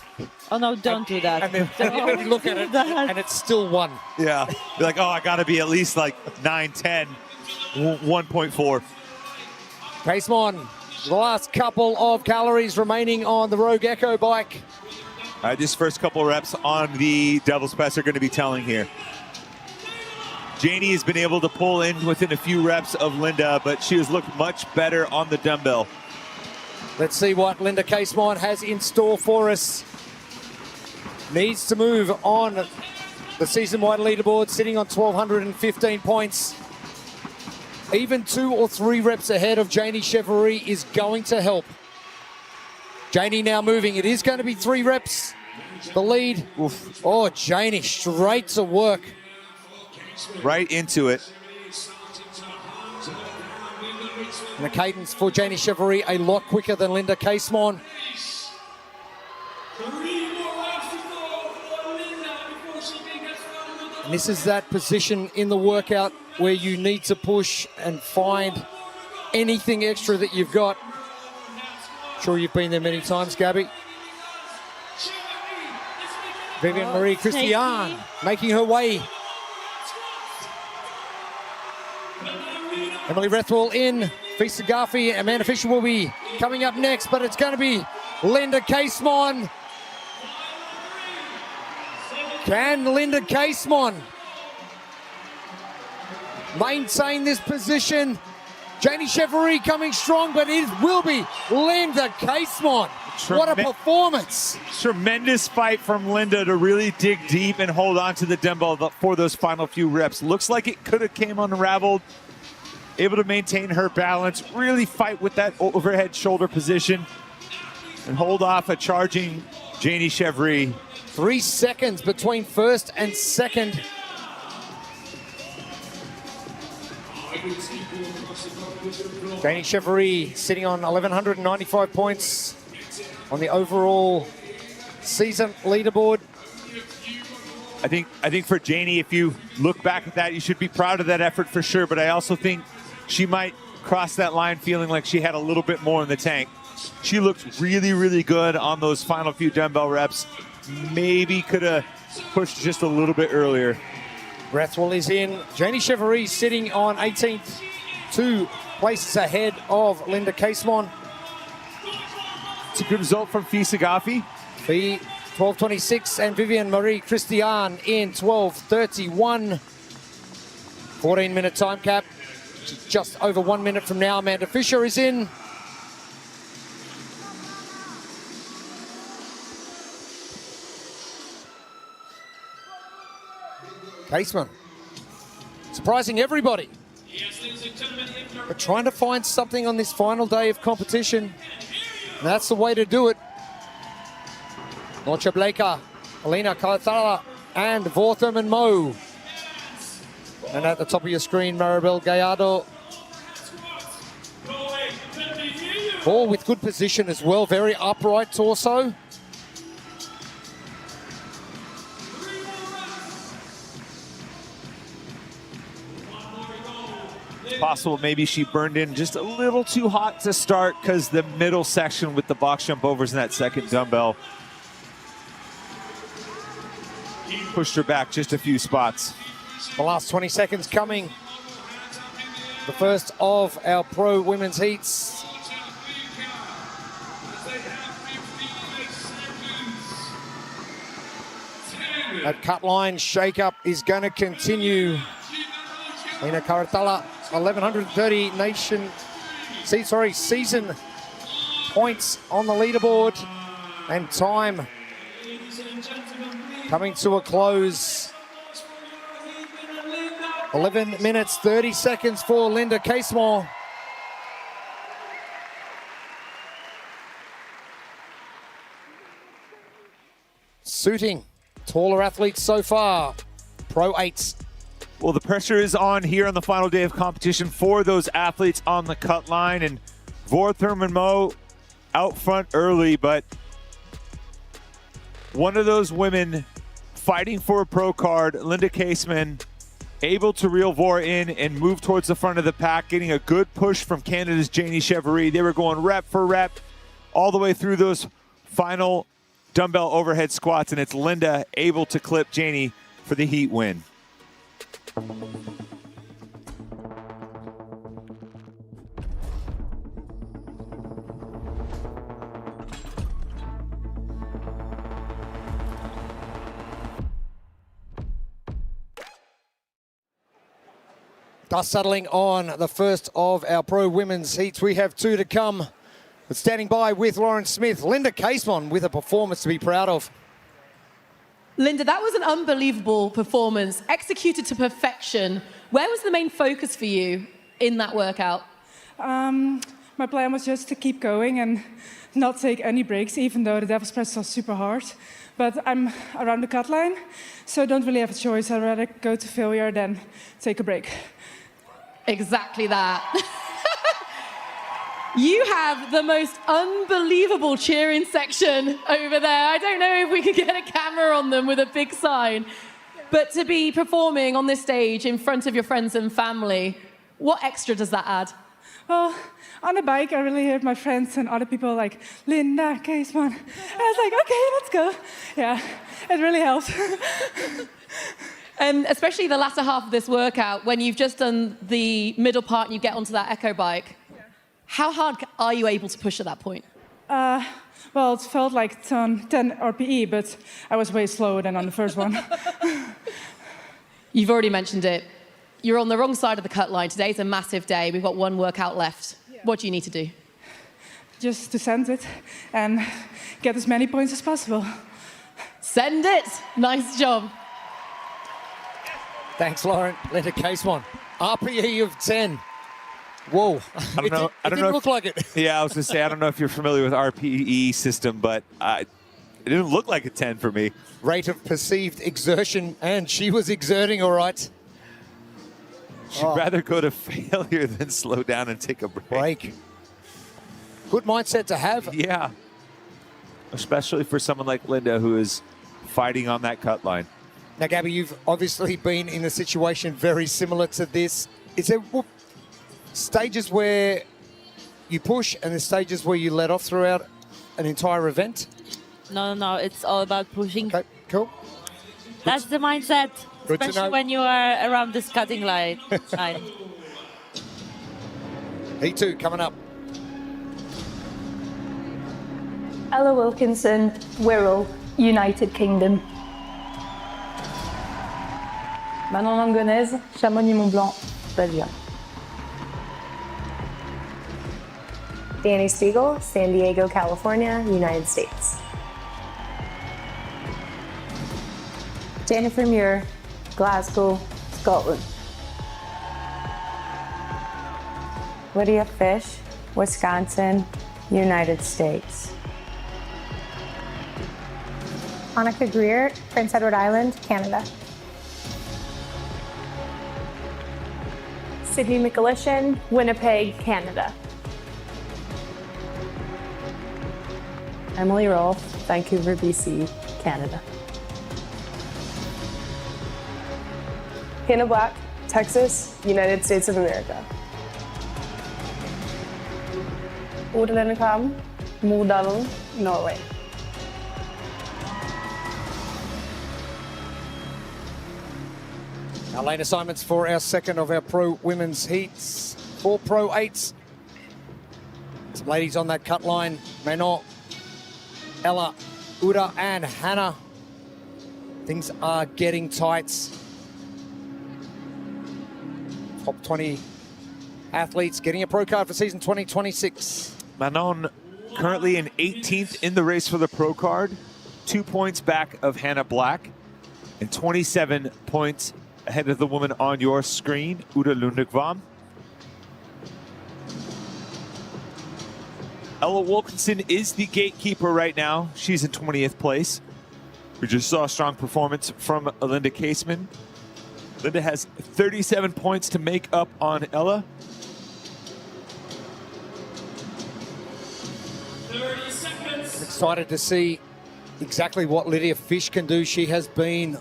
Oh no, don't do that. And then you look at it and it's still 1. Yeah, you're like, oh, I got to be at least like 9, 10, 1.4. Casemon, the last couple of calories remaining on the Rogue Echo bike. All right, this first couple reps on the Devil's Press are going to be telling here. Janie has been able to pull in within a few reps of Linda, but she has looked much better on the dumbbell. Let's see what Linda Casemon has in store for us. Needs to move on the season-wide leaderboard, sitting on 1,215 points. Even 2 or 3 reps ahead of Janie Chevrolet is going to help. Janie now moving. It is going to be 3 reps. The lead. Oof. Oh, Janie straight to work. Right into it. And the cadence for Janie Chevrolet a lot quicker than Linda Casemon. And this is that position in the workout where you need to push and find anything extra that you've got. Sure, you've been there many times, Gabby. Vivian Marie Christian making her way. Emily Rethwell in. Fisa Garfi, Amanda Fisher will be coming up next, but it's going to be Linda Casemon. Can Linda Casemon maintain this position? Janie Chevrolet coming strong, but it will be Linda Casemon. What a performance. Tremendous fight from Linda to really dig deep and hold on to the dumbbell for those final few reps. Looks like it could have came unraveled. Able to maintain her balance, really fight with that overhead shoulder position and hold off a charging Janie Chevrolet. 3 seconds between first and second. Janie Chevrolet sitting on 1,195 points on the overall season leaderboard. I think for Janie, if you look back at that, you should be proud of that effort for sure, but I also think she might cross that line feeling like she had a little bit more in the tank. She looked really, really good on those final few dumbbell reps. Maybe could have pushed just a little bit earlier. Rethwell is in. Janie Chevrolet sitting on 18th, 2 places ahead of Linda Casemon. It's a good result from Fisa Garfi. 12:26 and Vivian Marie Christian in 12:31. 14-minute time cap. Just over 1 minute from now, Amanda Fisher is in. Casemon surprising everybody. But trying to find something on this final day of competition. And that's the way to do it. Norcha Blaker, Alina Kalathala, and Vortham and Mo. And at the top of your screen, Maribel Gallardo. All with good position as well, very upright torso. It's possible maybe she burned in just a little too hot to start because the middle section with the box jump overs in that second dumbbell pushed her back just a few spots. The last 20 seconds coming. The first of our pro women's heats. That cut line shake-up is going to continue. Lina Karatala, 1,130 season points on the leaderboard. And time coming to a close. 11 minutes, 30 seconds for Linda Casemon. Suiting taller athletes so far, Pro 8s. Well, the pressure is on here on the final day of competition for those athletes on the cut line, and Vortham and Mo out front early, but one of those women fighting for a pro card, Linda Casemon, able to reel Vore in and move towards the front of the pack, getting a good push from Canada's Janie Chevrolet. They were going rep for rep all the way through those final dumbbell overhead squats, and it's Linda able to clip Janie for the heat win. Dust settling on the first of our pro women's heats. We have two to come. But standing by with Lauren Smith, Linda Casemon with a performance to be proud of. Linda, that was an unbelievable performance, executed to perfection. Where was the main focus for you in that workout? My plan was just to keep going and not take any breaks, even though the devil's press was super hard. But I'm around the cut line, so I don't really have a choice. I'd rather go to failure than take a break. Exactly that. You have the most unbelievable cheering section over there. I don't know if we could get a camera on them with a big sign. But to be performing on this stage in front of your friends and family, what extra does that add? Well, on the bike, I really heard my friends and other people like, Linda Casemon. I was like, okay, let's go. Yeah, it really helps. And especially the latter half of this workout, when you've just done the middle part and you get onto that echo bike, how hard are you able to push at that point? Well, it felt like 10 RPE, but I was way slower than on the first one. You've already mentioned it. You're on the wrong side of the cut line. Today's a massive day. We've got one workout left. Yeah. What do you need to do? Just to send it and get as many points as possible. Send it! Nice job. Thanks, Lauren. Linda Casemon. RPE of 10. Whoa. I don't know. It didn't look like it. Yeah, I was going to say, I don't know if you're familiar with RPE system, but it didn't look like a 10 for me. Rate of perceived exertion, and she was exerting all right. She'd rather go to failure than slow down and take a break. Good mindset to have. Yeah. Especially for someone like Linda, who is fighting on that cut line. Now, Gabby, you've obviously been in a situation very similar to this. Is there stages where you push and the stages where you let off throughout an entire event? No, it's all about pushing. Okay, cool. That's the mindset, Good to know. especially when you are around this cutting line. Heat 2 coming up. Ella Wilkinson, Wirral, United Kingdom. Manon Langonese, Chamonix-Mont-Blanc, Belgium. Danny Spiegel, San Diego, California, United States. Jennifer Muir, Glasgow, Scotland. Lydia Fish, Wisconsin, United States. Annika Greer, Prince Edward Island, Canada. Sydney McAlishan, Winnipeg, Canada. Emily Rolfe, Vancouver, BC, Canada. Hannah Black, Texas, United States of America. Odelen Kam, Modalen, Norway. Our lane assignments for our second of our pro women's heats. 4 pro 8s. Some ladies on that cut line. Manon, Ella, Uda and Hannah. Things are getting tight. Top 20 athletes getting a pro card for season 2026. Manon currently in 18th in the race for the pro card. 2 points back of Hannah Black and 27 points ahead of the woman on your screen, Uda Lundekvam. Ella Wilkinson is the gatekeeper right now. She's in 20th place. We just saw a strong performance from Linda Casemon. Linda has 37 points to make up on Ella. 30 seconds. I'm excited to see exactly what Lydia Fish can do. She has been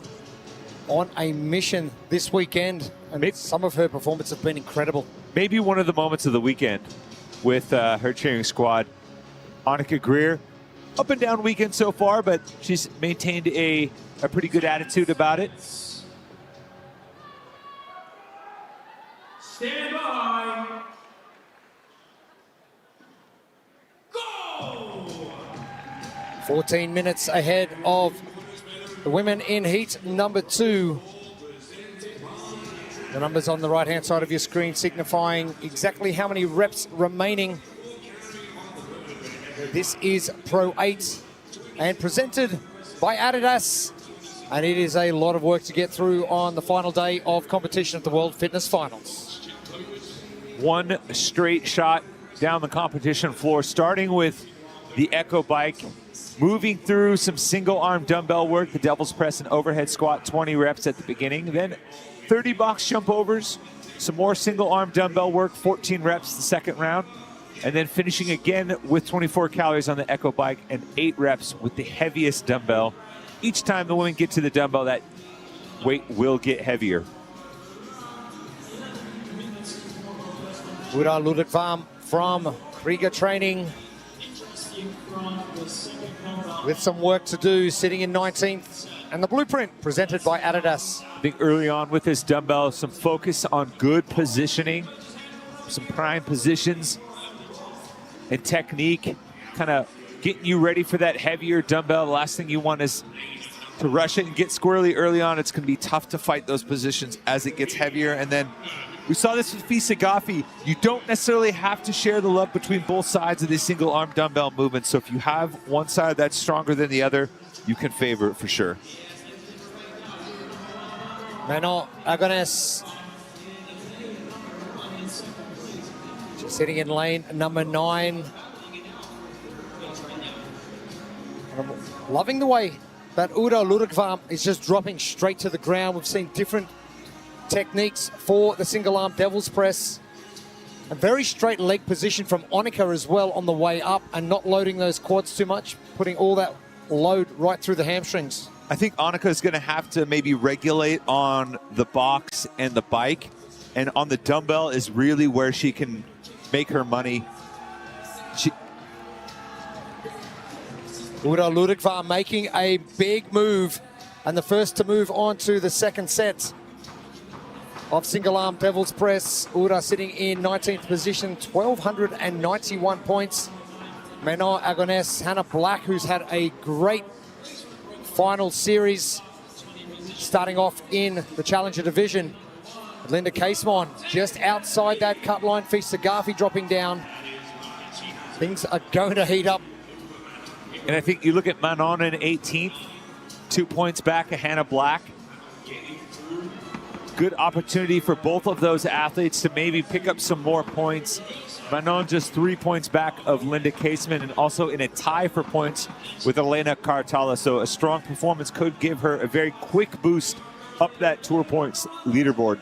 on a mission this weekend, and some of her performances have been incredible. Maybe one of the moments of the weekend with her cheering squad. Annika Greer, up and down weekend so far, but she's maintained a pretty good attitude about it. Stand by. Go! 14 minutes ahead of the women in heat number 2. The numbers on the right-hand side of your screen signifying exactly how many reps remaining. This is Pro 8 and presented by Adidas. And it is a lot of work to get through on the final day of competition at the World Fitness Finals. One straight shot down the competition floor, starting with the Echo Bike, moving through some single arm dumbbell work, the devil's press and overhead squat, 20 reps at the beginning, then 30 box jump overs, some more single arm dumbbell work, 14 reps the second round, and then finishing again with 24 calories on the Echo Bike and 8 reps with the heaviest dumbbell. Each time the women get to the dumbbell, that weight will get heavier. Uda Ludekvam from Krieger Training with some work to do, sitting in 19th. And the blueprint presented by Adidas. I think early on with this dumbbell, some focus on good positioning, some prime positions and technique, kind of getting you ready for that heavier dumbbell. The last thing you want is to rush it and get squirrely early on. It's going to be tough to fight those positions as it gets heavier. And then we saw this with Fisa Gaffi. You don't necessarily have to share the love between both sides of these single arm dumbbell movements. So if you have one side that's stronger than the other, you can favor it for sure. Manon Agones. She's sitting in lane number 9. I'm loving the way that Uda Ludekvam is just dropping straight to the ground. We've seen different techniques for the single arm devil's press. A very straight leg position from Annika as well on the way up, and not loading those quads too much, putting all that load right through the hamstrings. I think Annika is going to have to maybe regulate on the box and the bike, and on the dumbbell is really where she can make her money. Uda Ludekvam making a big move, and the first to move on to the second set of single arm devil's press. Uda sitting in 19th position, 1,291 points. Manon Agones, Hannah Black, who's had a great final series, starting off in the Challenger division. Linda Casemon just outside that cut line. Fisa Gaffi dropping down. Things are going to heat up. And I think you look at Manon in 18th, 2 points back of Hannah Black. Good opportunity for both of those athletes to maybe pick up some more points. Manon just 3 points back of Linda Caseman, and also in a tie for points with Elena Cartala. So a strong performance could give her a very quick boost up that tour points leaderboard.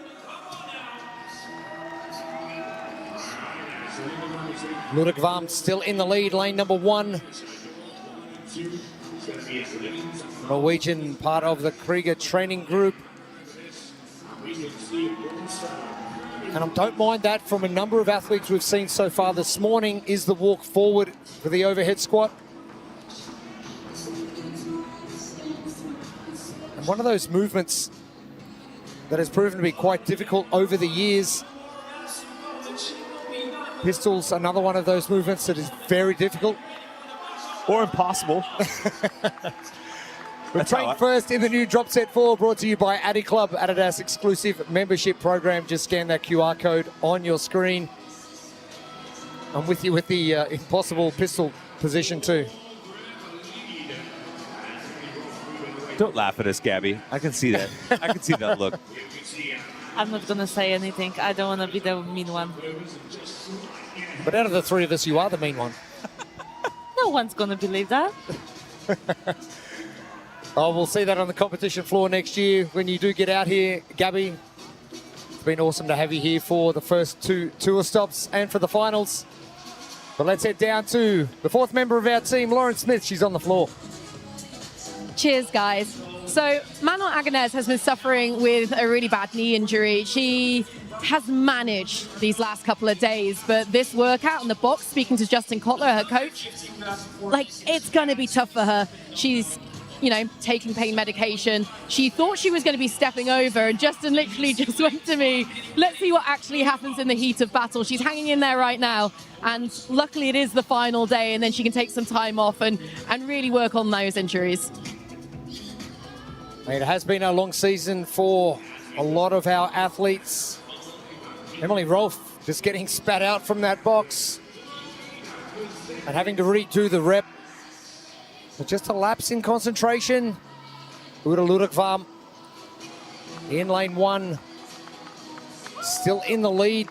Ludekvam still in the lead, lane number 1. Norwegian, part of the Krieger training group. And I don't mind that from a number of athletes we've seen so far this morning, is the walk forward for the overhead squat. And one of those movements that has proven to be quite difficult over the years. Pistols, another one of those movements that is very difficult. Or impossible. We're trained first in the new Drop Set 4, brought to you by Addy Club, Adidas exclusive membership program. Just scan that QR code on your screen. I'm with you with the impossible pistol position too. Don't laugh at us, Gabby. I can see that. I can see that look. I'm not going to say anything. I don't want to be the mean one. But out of the three of us, you are the mean one. No one's going to believe that. Oh, we'll see that on the competition floor next year when you do get out here, Gabby. It's been awesome to have you here for the first 2 tour stops and for the finals. But let's head down to the 4th member of our team, Lauren Smith. She's on the floor. Cheers, guys. So Manon Agonez has been suffering with a really bad knee injury. She has managed these last couple of days, but this workout in the box, speaking to Justin Kotler, her coach, like, it's going to be tough for her. She's, you know, taking pain medication. She thought she was going to be stepping over, and Justin literally just went to me, let's see what actually happens in the heat of battle. She's hanging in there right now, and luckily it is the final day, and then she can take some time off and really work on those injuries. It has been a long season for a lot of our athletes. Emily Rolfe just getting spat out from that box and having to redo the rep. But just a lapse in concentration. Uda Ludekvam in lane 1, still in the lead.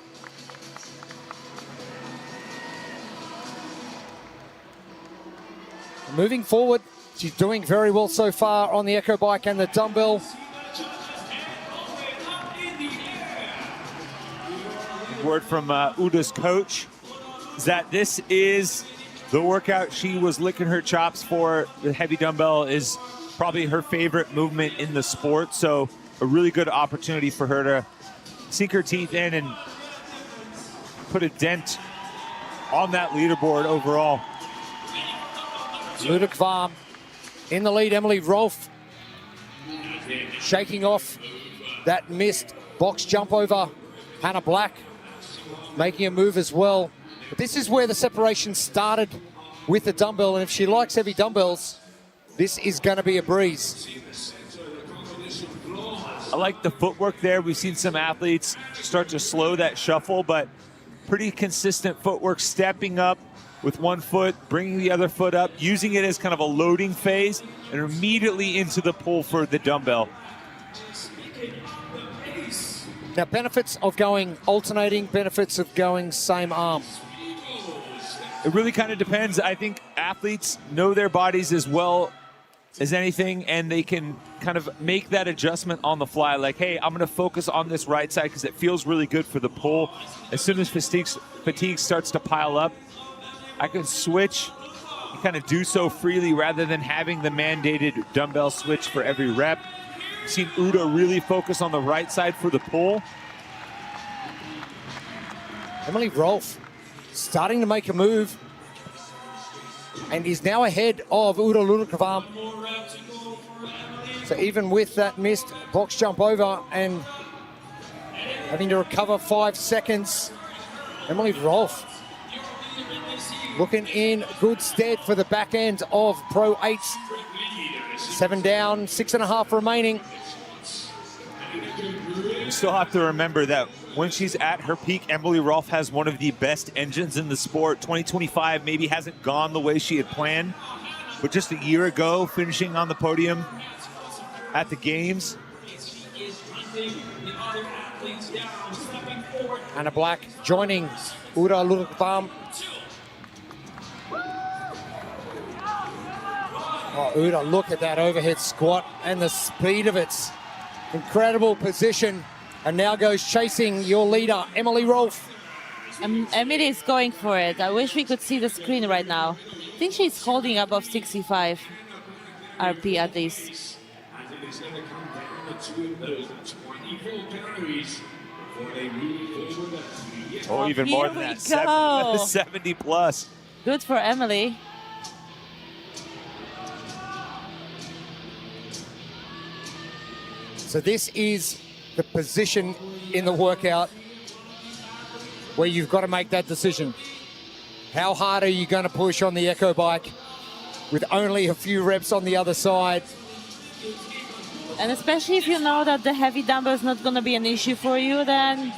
Moving forward, she's doing very well so far on the Echo Bike and the dumbbell. Word from Uda's coach is that this is the workout she was licking her chops for. The heavy dumbbell is probably her favorite movement in the sport, so a really good opportunity for her to sink her teeth in and put a dent on that leaderboard overall. Ludekvam in the lead. Emily Rolfe shaking off that missed box jump over. Hannah Black making a move as well. But this is where the separation started with the dumbbell, and if she likes heavy dumbbells, this is going to be a breeze. I like the footwork there. We've seen some athletes start to slow that shuffle, but pretty consistent footwork, stepping up with one foot, bringing the other foot up, using it as kind of a loading phase, and immediately into the pull for the dumbbell. Now, benefits of going alternating, benefits of going same arm. It really kind of depends. I think athletes know their bodies as well as anything, and they can kind of make that adjustment on the fly. Like, hey, I'm going to focus on this right side because it feels really good for the pull. As soon as fatigue starts to pile up, I can switch and kind of do so freely rather than having the mandated dumbbell switch for every rep. I've seen Uda really focus on the right side for the pull. Emily Rolfe starting to make a move and is now ahead of Uda Ludekvam. So even with that missed box jump over and having to recover 5 seconds, Emily Rolfe looking in good stead for the back end of Pro 8. 7 down, 6.5 remaining. You still have to remember that when she's at her peak, Emily Rolfe has one of the best engines in the sport. 2025 maybe hasn't gone the way she had planned, but just a year ago, finishing on the podium at the Games. Hannah Black joining Uda Ludekvam. Oh, Uda, look at that overhead squat and the speed of it. Incredible position, and now goes chasing your leader, Emily Rolfe. Emily is going for it. I wish we could see the screen right now. I think she's holding above 65 RP at least. Oh, even more than that, 70 plus. Good for Emily. So this is the position in the workout where you've got to make that decision. How hard are you going to push on the Echo Bike with only a few reps on the other side? And especially if you know that the heavy dumbbell is not going to be an issue for you, then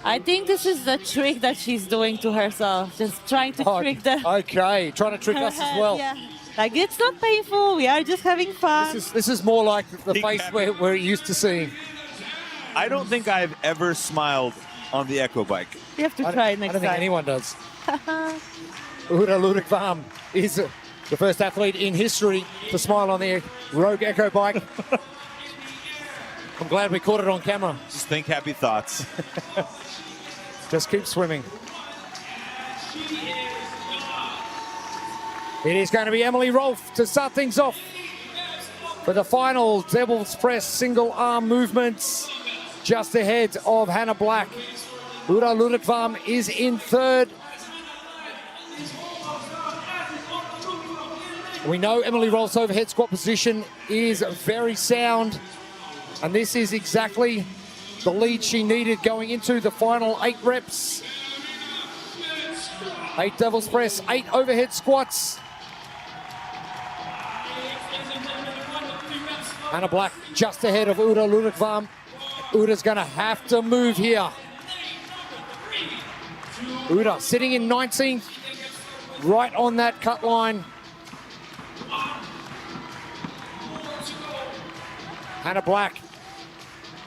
I think this is the trick that she's doing to herself. Just trying to trick the... Okay, trying to trick us as well. Yeah. Like, it's not painful, we are just having fun. This is more like the face we're used to seeing. I don't think I've ever smiled on the Echo Bike. You have to try it next time. I don't think anyone does. Uda Ludekvam is the first athlete in history to smile on the Rogue Echo Bike. I'm glad we caught it on camera. Just think happy thoughts. Just keep swimming. It is going to be Emily Rolfe to start things off for the final devil's press single arm movements, just ahead of Hannah Black. Uda Ludekvam is in third. We know Emily Rolf's overhead squat position is very sound, and this is exactly the lead she needed going into the final 8 reps. 8 devil's press, 8 overhead squats. Hannah Black just ahead of Uda Ludekvam. Uda's gonna have to move here. Uda sitting in 19th, right on that cut line. Hannah Black,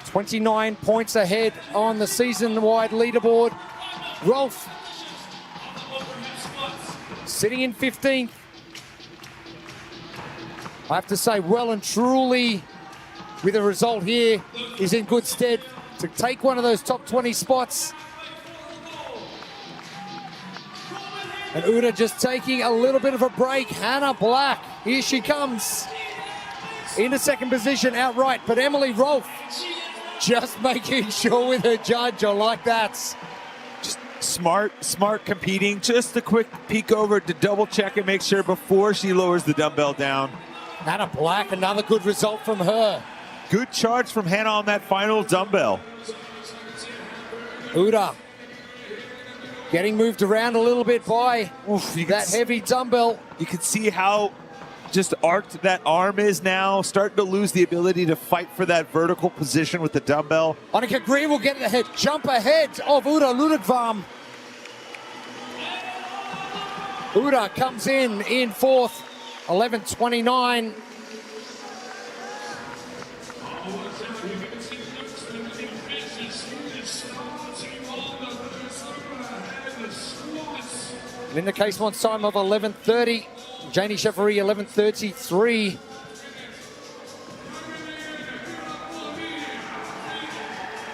29 points ahead on the season-wide leaderboard. Rolf sitting in 15th. I have to say, well and truly, with a result here, is in good stead to take one of those top 20 spots. And Uda just taking a little bit of a break. Hannah Black, here she comes. Into second position outright, but Emily Rolf just making sure with her judge. I like that. Just smart competing. Just a quick peek over to double check and make sure before she lowers the dumbbell down. Hannah Black, another good result from her. Good charge from Hannah on that final dumbbell. Uda getting moved around a little bit by that heavy dumbbell. You can see how just arced that arm is now, starting to lose the ability to fight for that vertical position with the dumbbell. Annika Green will get ahead, jump ahead of Uda Ludekvam. Uda comes in fourth, 11:29. Linda Casemont's time of 11:30. Janie Cheffery, 11:33.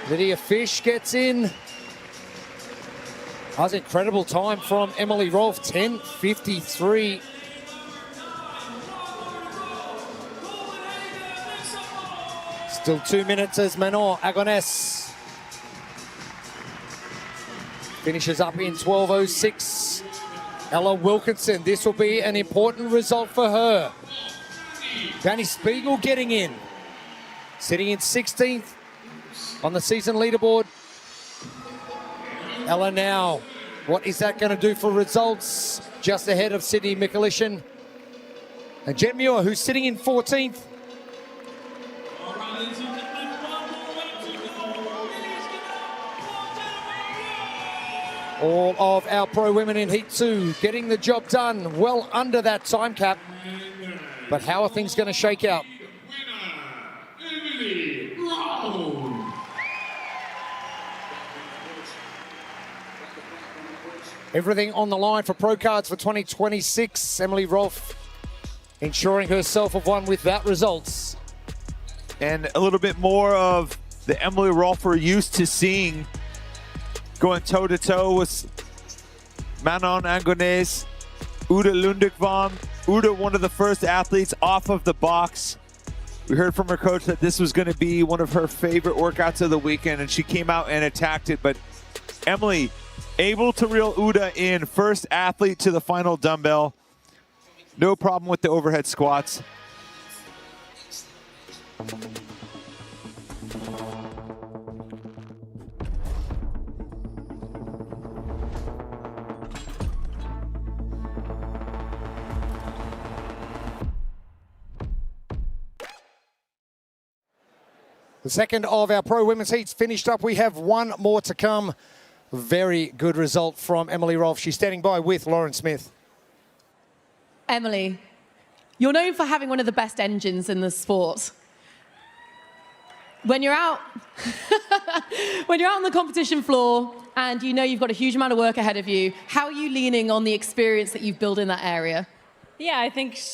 Lydia Fish gets in. That was an incredible time from Emily Rolf, 10:53. Still 2 minutes as Manon Agones finishes up in 12:06. Ella Wilkinson, this will be an important result for her. Danny Spiegel getting in. Sitting in 16th on the season leaderboard. Ella now, what is that going to do for results? Just ahead of Sydney Mikulishin. And Jet Muir, who's sitting in 14th. All of our pro women in Heat 2 getting the job done, well under that time cap. But how are things going to shake out? Everything on the line for Pro Cards for 2026. Emily Rolf ensuring herself of one with that results. And a little bit more of the Emily Rolf we're used to seeing, going toe-to-toe with Manon Angones, Uda Ludekvam. Uda, one of the first athletes off of the box. We heard from her coach that this was going to be one of her favorite workouts of the weekend, and she came out and attacked it. But Emily, able to reel Uda in, first athlete to the final dumbbell. No problem with the overhead squats. The second of our pro women's heats finished up. We have one more to come. Very good result from Emily Rolf. She's standing by with Lauren Smith. Emily, you're known for having one of the best engines in the sport. When you're out, when you're out on the competition floor and you know you've got a huge amount of work ahead of you, how are you leaning on the experience that you've built in that area? Yeah,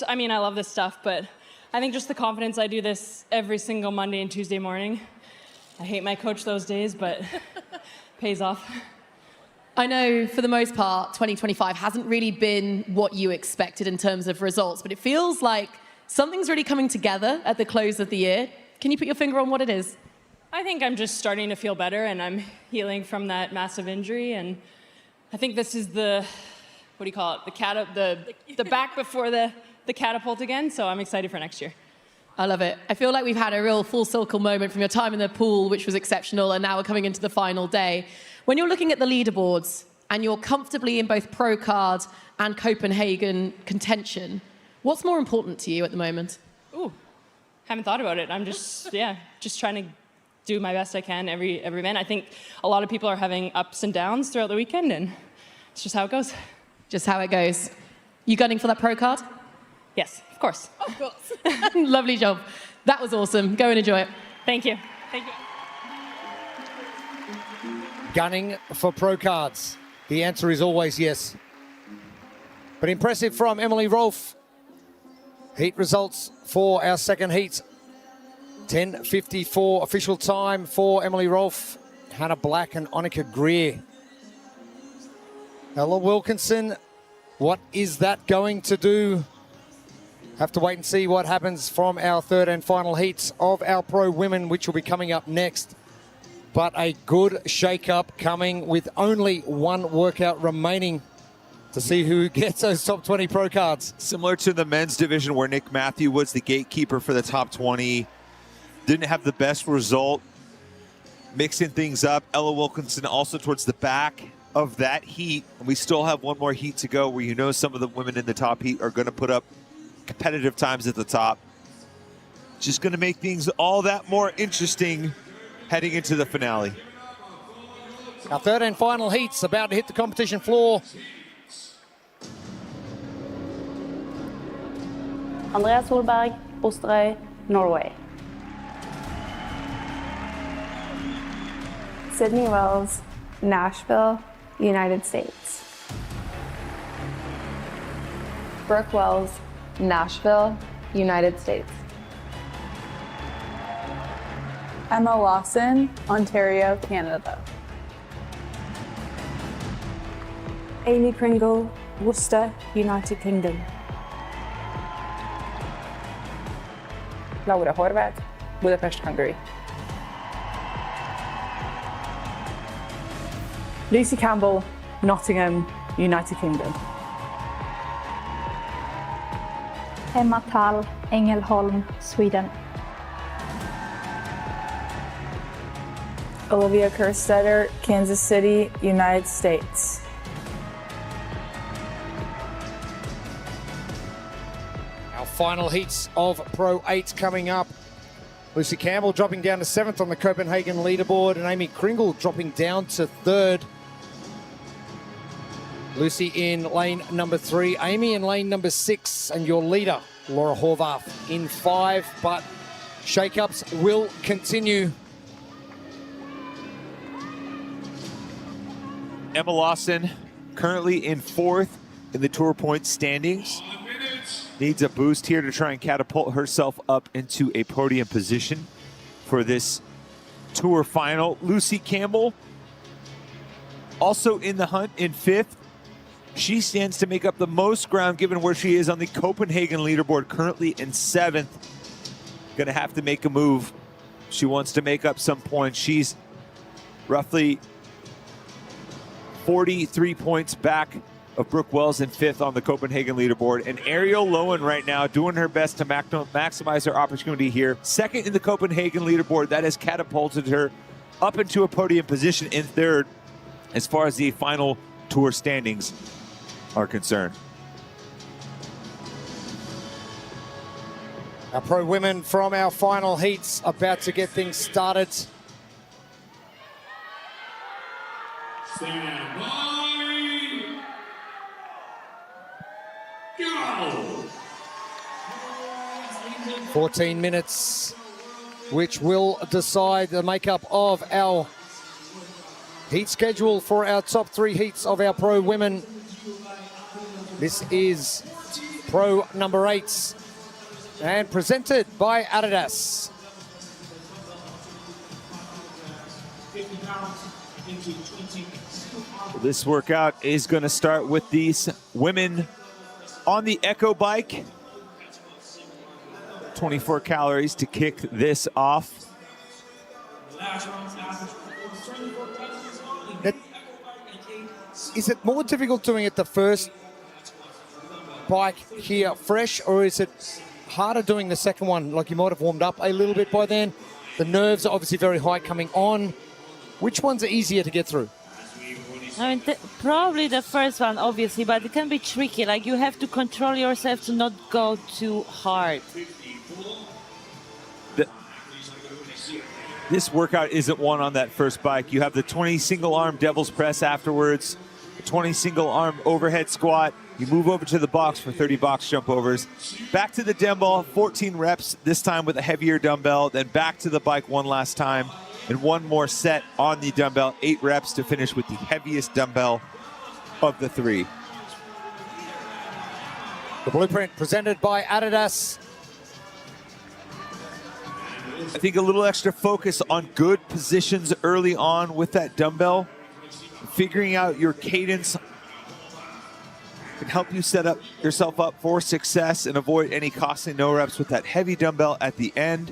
I mean, I love this stuff, but I think just the confidence. I do this every single Monday and Tuesday morning. I hate my coach those days, but pays off. I know for the most part, 2025 hasn't really been what you expected in terms of results, but it feels like Something's really coming together at the close of the year. Can you put your finger on what it is? I think I'm just starting to feel better, and I'm healing from that massive injury. And I think this is the, what do you call it? The back before the catapult again. So I'm excited for next year. I love it. I feel like we've had a real full circle moment from your time in the pool, which was exceptional, and now we're coming into the final day. When you're looking at the leaderboards and you're comfortably in both Pro Card and Copenhagen contention, what's more important to you at the moment? Ooh, haven't thought about it. I'm just, just trying to do my best I can every event. I think a lot of people are having ups and downs throughout the weekend, and it's just how it goes. Just how it goes. You gunning for that Pro Card? Yes, of course. Of course. Lovely job. That was awesome. Go and enjoy it. Thank you. Thank you. Gunning for Pro Cards. The answer is always yes. But impressive from Emily Rolfe. Heat results for our second heat. 10:54 official time for Emily Rolfe, Hannah Black and Annika Greer. Ella Wilkinson, what is that going to do? Have to wait and see what happens from our third and final heats of our pro women, which will be coming up next. But a good shake-up coming with only one workout remaining to see who gets those top 20 pro cards. Similar to the men's division where Nick Matthew was the gatekeeper for the top 20. Didn't have the best result. Mixing things up. Ella Wilkinson also towards the back of that heat. And we still have one more heat to go where you know some of the women in the top heat are going to put up competitive times at the top. Just going to make things all that more interesting heading into the finale. Our third and final heat's about to hit the competition floor. Andrea Solberg, Osterøy, Norway. Sydney Wells, Nashville, United States. Brooke Wells, Nashville, United States. Emma Lawson, Ontario, Canada. Amy Kringle, Worcester, United Kingdom. Laura Horvath, Budapest, Hungary. Lucy Campbell, Nottingham, United Kingdom. Emma Tall, Ängelholm, Sweden. Olivia Kerstetter, Kansas City, United States. Our final heats of Pro 8 coming up. Lucy Campbell dropping down to 7th on the Copenhagen leaderboard, and Amy Kringle dropping down to 3rd. Lucy in lane number 3, Amy in lane number 6, and your leader, Laura Horvath, in 5, but shake-ups will continue. Emma Lawson currently in 4th in the Tour Points standings. Needs a boost here to try and catapult herself up into a podium position for this Tour final. Lucy Campbell also in the hunt in 5th. She stands to make up the most ground given where she is on the Copenhagen leaderboard, currently in 7th. Gonna have to make a move. She wants to make up some points. She's roughly 43 points back of Brooke Wells in 5th on the Copenhagen leaderboard. And Ariel Lowen right now doing her best to maximize her opportunity here. 2nd in the Copenhagen leaderboard. That has catapulted her up into a podium position in 3rd as far as the final Tour standings are concerned. Our pro women from our final heats about to get things started. Stand by. Go. 14 minutes, which will decide the makeup of our heat schedule for our top 3 heats of our pro women. This is Pro number 8 and presented by Adidas. 50 pounds into 20. This workout is going to start with these women on the Echo bike. 24 calories to kick this off. Is it more difficult doing it the first bike here fresh, or is it harder doing the second one? Like, you might have warmed up a little bit by then. The nerves are obviously very high coming on. Which ones are easier to get through? I mean, probably the first one, obviously, but it can be tricky. Like, you have to control yourself to not go too hard. This workout isn't one on that first bike. You have the 20 single arm devil's press afterwards, the 20 single arm overhead squat. You move over to the box for 30 box jump overs. Back to the dumbbell, 14 reps, this time with a heavier dumbbell, then back to the bike one last time, and one more set on the dumbbell, 8 reps to finish with the heaviest dumbbell of the 3. The blueprint presented by Adidas. I think a little extra focus on good positions early on with that dumbbell. Figuring out your cadence can help you set up yourself up for success and avoid any costly no reps with that heavy dumbbell at the end.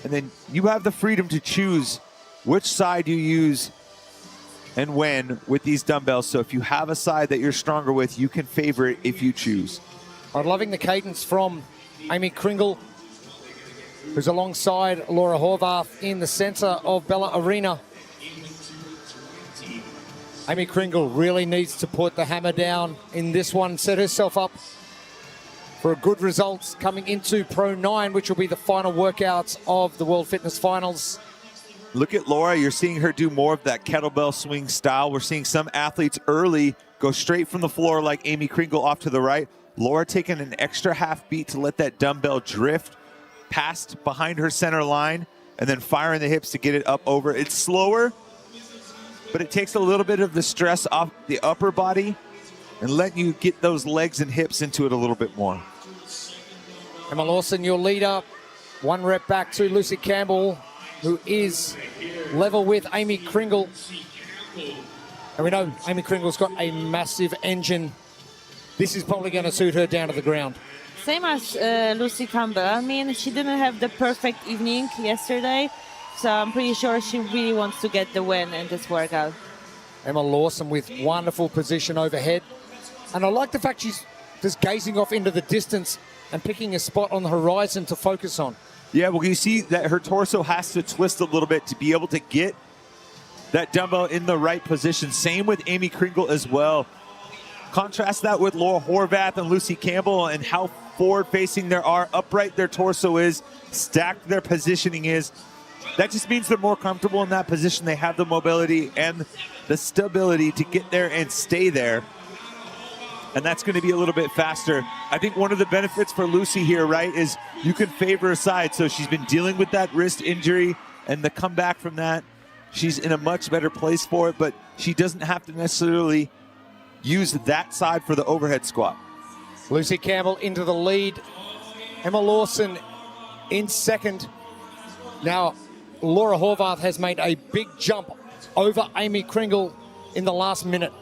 And then you have the freedom to choose which side you use and when with these dumbbells. So if you have a side that you're stronger with, you can favor it if you choose. I'm loving the cadence from Amy Kringle, who's alongside Laura Horvath in the center of Bella Arena. Amy Kringle really needs to put the hammer down in this one, set herself up for a good result coming into Pro 9, which will be the final workouts of the World Fitness Finals. Look at Laura, you're seeing her do more of that kettlebell swing style. We're seeing some athletes early go straight from the floor like Amy Kringle off to the right. Laura taking an extra half beat to let that dumbbell drift past behind her center line and then firing the hips to get it up over. It's slower, but it takes a little bit of the stress off the upper body and let you get those legs and hips into it a little bit more. Emma Lawson, your leader. 1 rep back to Lucy Campbell, who is level with Amy Kringle. And we know Amy Kringle's got a massive engine. This is probably going to suit her down to the ground. Same as Lucy Campbell. I mean, she didn't have the perfect evening yesterday, so I'm pretty sure she really wants to get the win in this workout. Emma Lawson with wonderful position overhead. And I like the fact she's just gazing off into the distance and picking a spot on the horizon to focus on. Yeah, well, you see that her torso has to twist a little bit to be able to get that dumbbell in the right position. Same with Amy Kringle as well. Contrast that with Laura Horvath and Lucy Campbell and how forward-facing they are, upright their torso is, stacked their positioning is. That just means they're more comfortable in that position. They have the mobility and the stability to get there and stay there. And that's going to be a little bit faster. I think one of the benefits for Lucy here, right, is you can favor a side. So she's been dealing with that wrist injury and the comeback from that. She's in a much better place for it, but she doesn't have to necessarily use that side for the overhead squat. Lucy Campbell into the lead. Emma Lawson in second. Now, Laura Horvath has made a big jump over Amy Kringle in the last minute.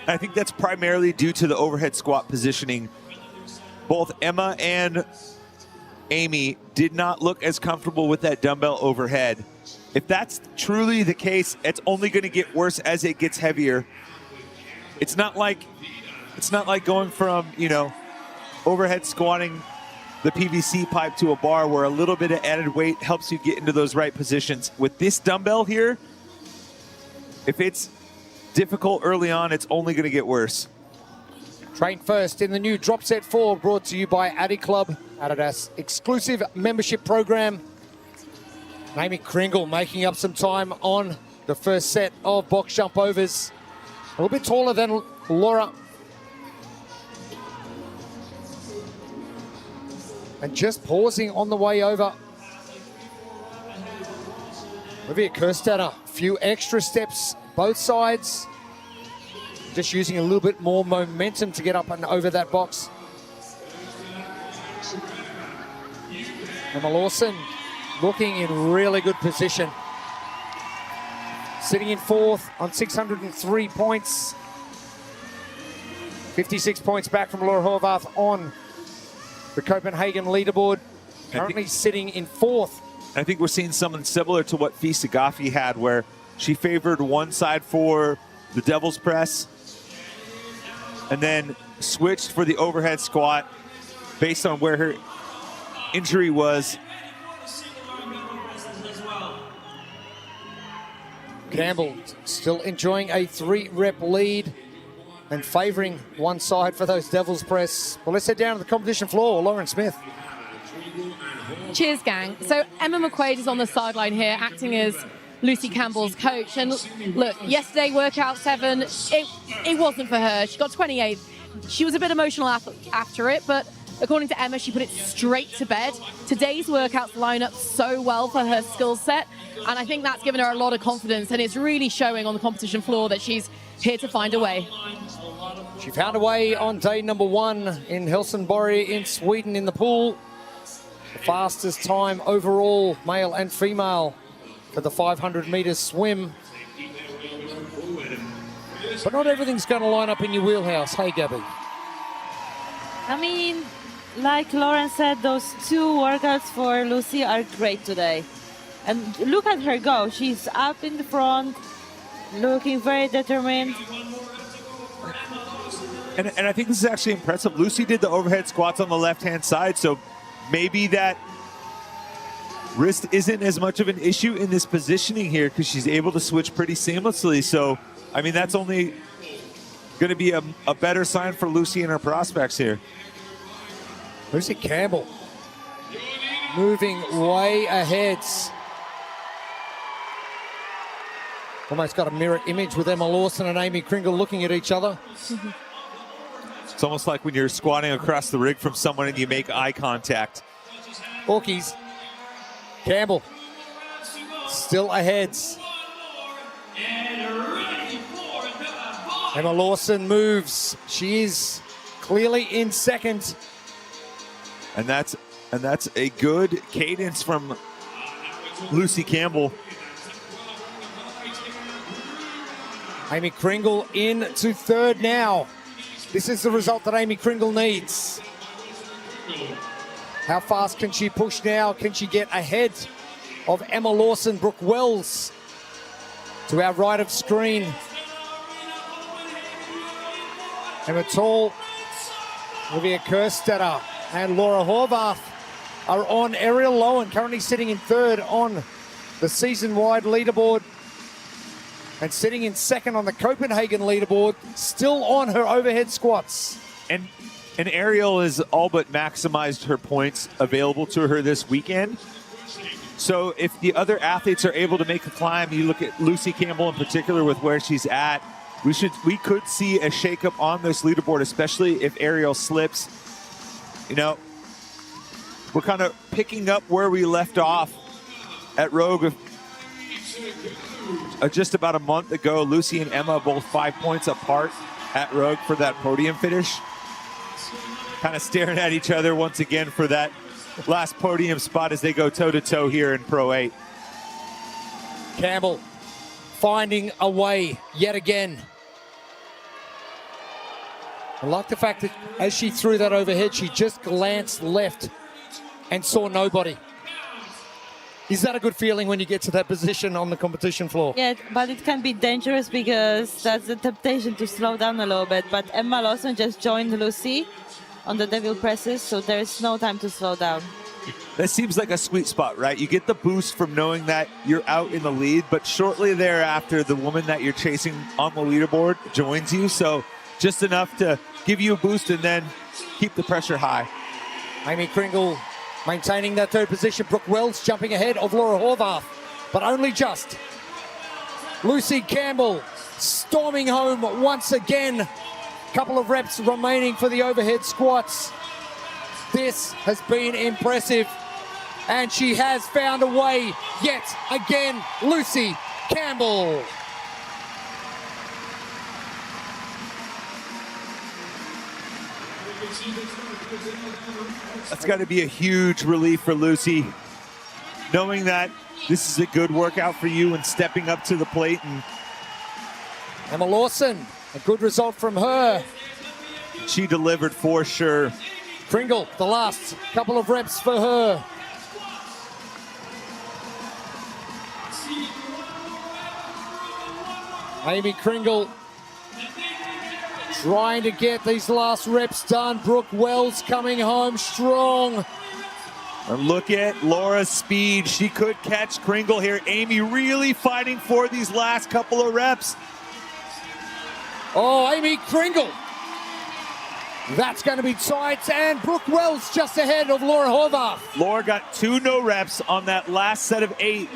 I think that's primarily due to the overhead squat positioning. Both Emma and Amy did not look as comfortable with that dumbbell overhead. If that's truly the case, it's only going to get worse as it gets heavier. It's not like going from, you know, overhead squatting the PVC pipe to a bar where a little bit of added weight helps you get into those right positions. With this dumbbell here, if it's difficult early on, it's only going to get worse. Train first in the new Drop Set 4, brought to you by Addy Club, Adidas exclusive membership program. Amy Kringle making up some time on the first set of box jump overs. A little bit taller than Laura. And just pausing on the way over. Olivia Kerstetter, a few extra steps both sides. Just using a little bit more momentum to get up and over that box. Emma Lawson looking in really good position. Sitting in fourth on 603 points. 56 points back from Laura Horvath on the Copenhagen leaderboard. currently sitting in 4th. I think we're seeing something similar to what Fee Sagafi had, where she favored one side for the devil's press and then switched for the overhead squat based on where her injury was. Campbell still enjoying a 3-rep lead and favoring one side for those devil's press. Well, let's head down to the competition floor. Lauren Smith. Cheers, gang. So Emma McQuaid is on the sideline here, acting as Lucy Campbell's coach. And look, yesterday, workout 7, it wasn't for her. She got 28th. She was a bit emotional after it, but according to Emma, she put it straight to bed. Today's workouts line up so well for her skill set, and I think that's given her a lot of confidence, and it's really showing on the competition floor that she's here to find a way. She found a way on day number 1 in Helsingborg in Sweden in the pool. The fastest time overall, male and female, for the 500 meters swim. But not everything's going to line up in your wheelhouse. Hey, Gabby. I mean, like Lauren said, those 2 workouts for Lucy are great today. And look at her go. She's up in the front, looking very determined. And I think this is actually impressive. Lucy did the overhead squats on the left-hand side, so maybe that wrist isn't as much of an issue in this positioning here because she's able to switch pretty seamlessly. So, I mean, that's only going to be a better sign for Lucy and her prospects here. Lucy Campbell moving way ahead. Almost got a mirror image with Emma Lawson and Amy Kringle looking at each other. It's almost like when you're squatting across the rig from someone and you make eye contact. Orkies. Campbell still ahead. Emma Lawson moves. She is clearly in 2nd. And that's a good cadence from Lucy Campbell. Amy Kringle into 3rd now. This is the result that Amy Kringle needs. How fast can she push now? Can she get ahead of Emma Lawson, Brooke Wells to our right of screen? Emma Tall, Olivia Kerstetter and Laura Horvath are on. Ariel Lowen currently sitting in 3rd on the season-wide leaderboard and sitting in 2nd on the Copenhagen leaderboard, still on her overhead squats. And Ariel has all but maximized her points available to her this weekend. So if the other athletes are able to make a climb, you look at Lucy Campbell in particular with where she's at, we could see a shakeup on this leaderboard, especially if Ariel slips. You know, we're kind of picking up where we left off at Rogue just about a month ago. Lucy and Emma both 5 points apart at Rogue for that podium finish. Kind of staring at each other once again for that last podium spot as they go toe-to-toe here in Pro 8. Campbell finding a way yet again. I like the fact that as she threw that overhead, she just glanced left and saw nobody. Is that a good feeling when you get to that position on the competition floor? Yeah, but it can be dangerous because that's the temptation to slow down a little bit. But Emma Lawson just joined Lucy on the devil presses, so there's no time to slow down. That seems like a sweet spot, right? You get the boost from knowing that you're out in the lead, but shortly thereafter, the woman that you're chasing on the leaderboard joins you. So just enough to give you a boost and then keep the pressure high. Amy Kringle maintaining that 3rd position. Brooke Wells jumping ahead of Laura Horvath, but only just. Lucy Campbell storming home once again. Couple of reps remaining for the overhead squats. This has been impressive, and she has found a way yet again. Lucy Campbell. That's got to be a huge relief for Lucy, knowing that this is a good workout for you and stepping up to the plate. And Emma Lawson, a good result from her. She delivered for sure. Kringle, the last couple of reps for her. Amy Kringle trying to get these last reps done. Brooke Wells coming home strong. And look at Laura's speed. She could catch Kringle here. Amy really fighting for these last couple of reps. Oh, Amy Kringle. That's going to be tight. And Brooke Wells just ahead of Laura Horvath. Laura got 2 no reps on that last set of 8.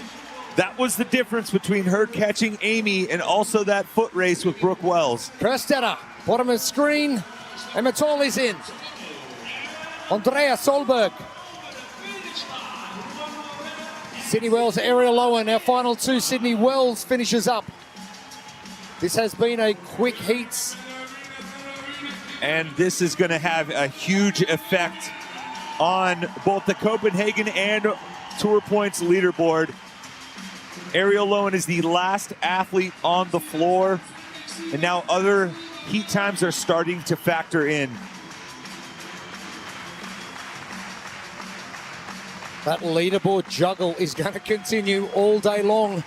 That was the difference between her catching Amy and also that foot race with Brooke Wells. Kerstetter, bottom of screen. Emma Toll is in. Andrea Solberg. Sydney Wells, Ariel Lowen, our final 2. Sydney Wells finishes up. This has been a quick heats. And this is going to have a huge effect on both the Copenhagen and Tour Points leaderboard. Ariel Lowen is the last athlete on the floor, and now other heat times are starting to factor in. That leaderboard juggle is going to continue all day long.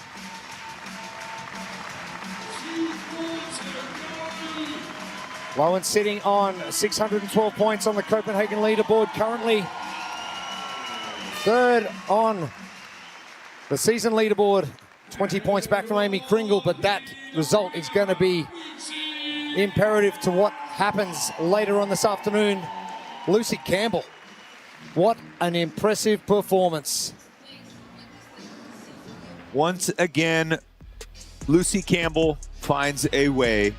Lowen sitting on 612 points on the Copenhagen leaderboard, currently 3rd on the season leaderboard, 20 points back from Amy Kringle, but that result is going to be imperative to what happens later on this afternoon. Lucy Campbell, what an impressive performance. Once again, Lucy Campbell finds a way.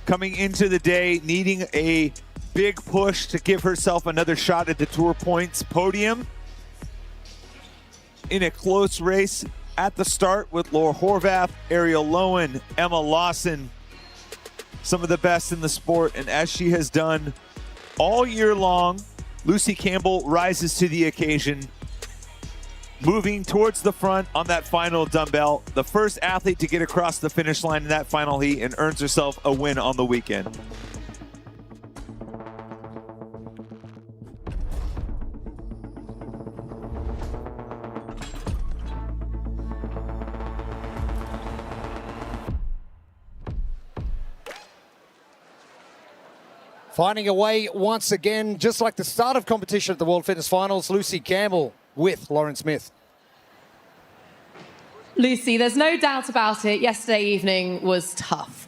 Coming into the day, needing a big push to give herself another shot at the Tour Points podium. In a close race at the start with Laura Horvath, Ariel Lowen, Emma Lawson, some of the best in the sport. And as she has done all year long, Lucy Campbell rises to the occasion, moving towards the front on that final dumbbell. The first athlete to get across the finish line in that final heat and earns herself a win on the weekend. Finding a way once again, just like the start of competition at the World Fitness Finals, Lucy Campbell with Lauren Smith. Lucy, there's no doubt about it, yesterday evening was tough.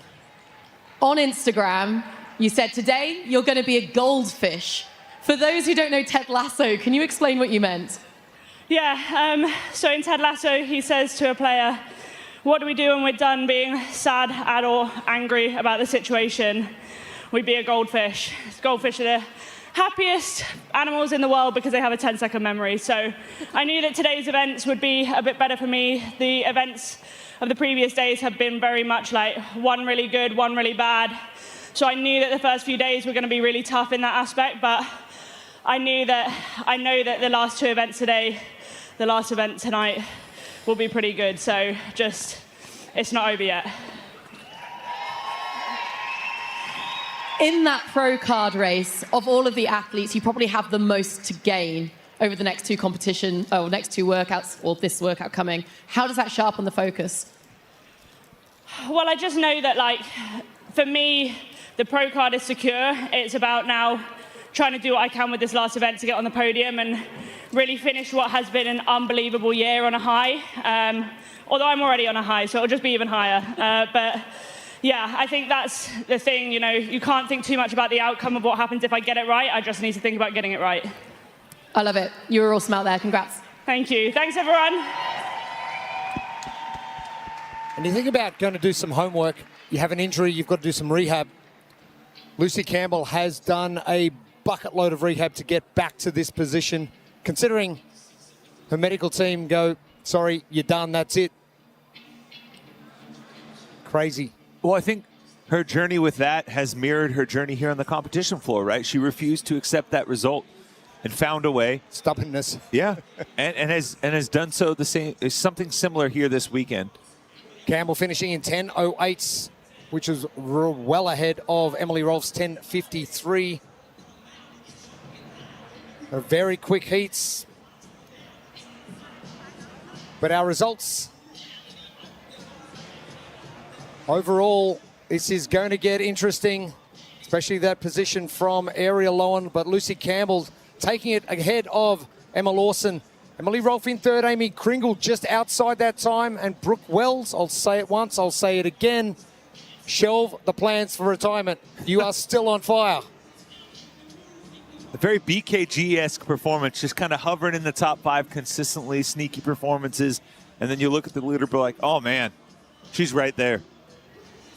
On Instagram, you said today you're going to be a goldfish. For those who don't know Ted Lasso, can you explain what you meant? Yeah, so in Ted Lasso, he says to a player, what do we do when we're done being sad at or angry about the situation? We'd be a goldfish. Goldfish are the happiest animals in the world because they have a 10-second memory. So I knew that today's events would be a bit better for me. The events of the previous days have been very much like one really good, one really bad. So I knew that the first few days were going to be really tough in that aspect, but I know that the last 2 events today, the last event tonight, will be pretty good. So just, it's not over yet. In that pro card race, of all of the athletes, you probably have the most to gain over the next 2 next 2 workouts, or this workout coming. How does that sharpen the focus? Well, I just know that, like, for me, the pro card is secure. It's about now trying to do what I can with this last event to get on the podium and really finish what has been an unbelievable year on a high. Although I'm already on a high, so it'll just be even higher. But yeah, I think that's the thing, you know, you can't think too much about the outcome of what happens if I get it right. I just need to think about getting it right. I love it. You were awesome out there. Congrats. Thank you. Thanks, everyone. And you think about going to do some homework, you have an injury, you've got to do some rehab. Lucy Campbell has done a bucket load of rehab to get back to this position, considering her medical team go, sorry, you're done, that's it. Crazy. Well, I think her journey with that has mirrored her journey here on the competition floor, right? She refused to accept that result and found a way. Stubbornness. Yeah, and has done so the same. Is something similar here this weekend. Campbell finishing in 10:08, which is well ahead of Emily Rolfe's 10:53. Very quick heats. But our results Overall, this is going to get interesting, especially that position from Ariel Lowen, but Lucy Campbell taking it ahead of Emma Lawson. Emily Rolfe in third, Amy Kringle just outside that time, and Brooke Wells, I'll say it once, I'll say it again, shelve the plans for retirement. You are still on fire. A very BKG-esque performance, just kind of hovering in the top 5 consistently, sneaky performances. And then you look at the leaderboard like, oh man, she's right there.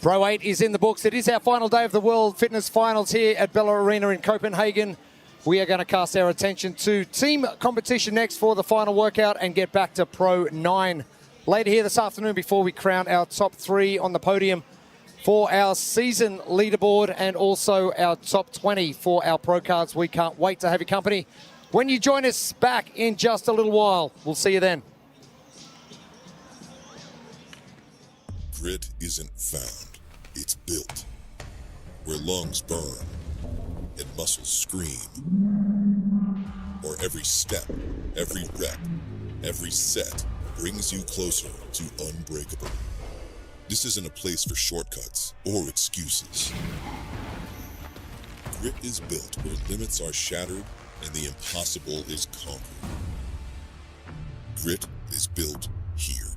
Pro 8 is in the books. It is our final day of the World Fitness Finals here at Bella Arena in Copenhagen. We are going to cast our attention to team competition next for the final workout and get back to Pro 9 later here this afternoon before we crown our top 3 on the podium for our season leaderboard and also our top 20 for our pro cards. We can't wait to have your company when you join us back in just a little while. We'll see you then. Grit isn't found, it's built. Where lungs burn and muscles scream. Or every step, every rep, every set brings you closer to unbreakable. This isn't a place for shortcuts or excuses. Grit is built where limits are shattered and the impossible is conquered. Grit is built here.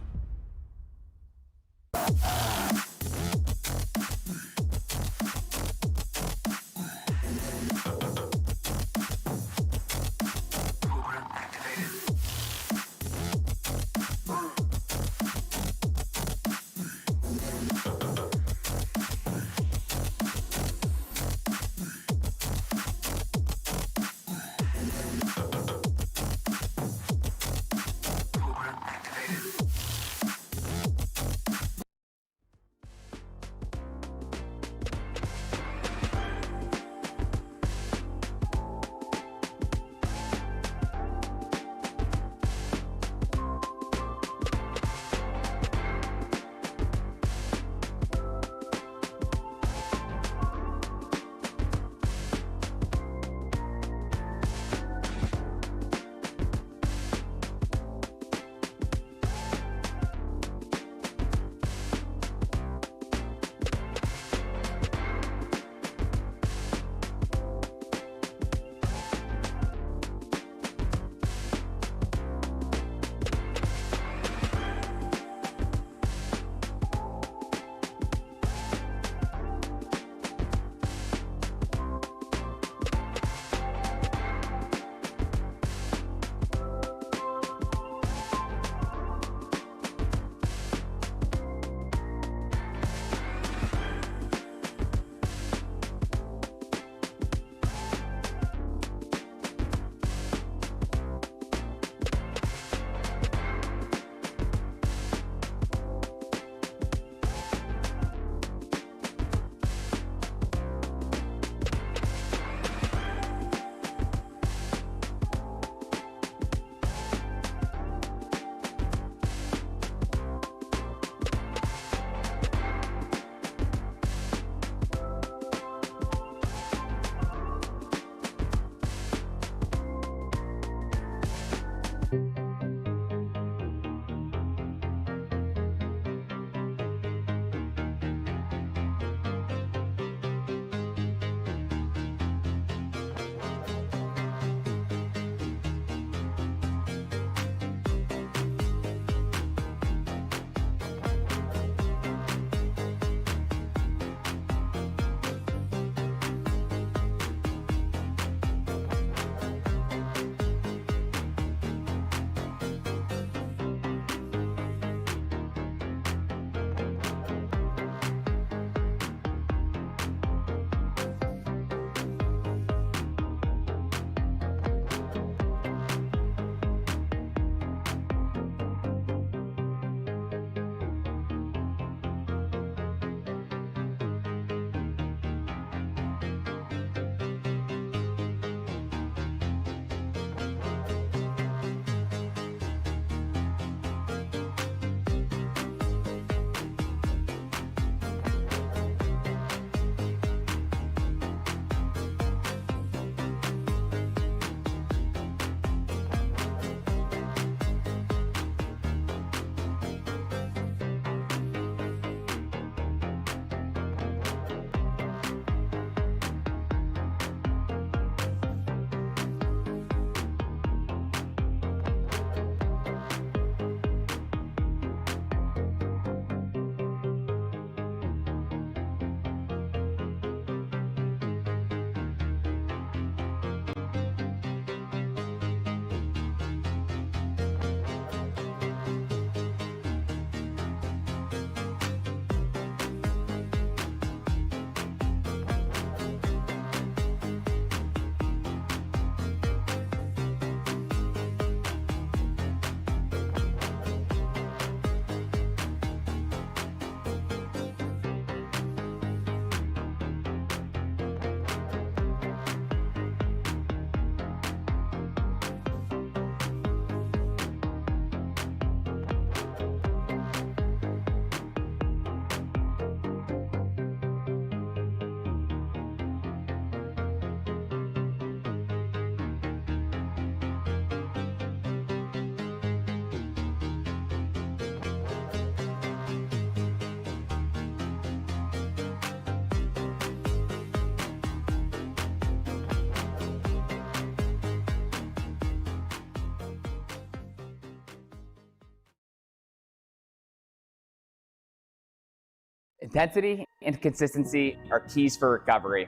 Intensity and consistency are keys for recovery.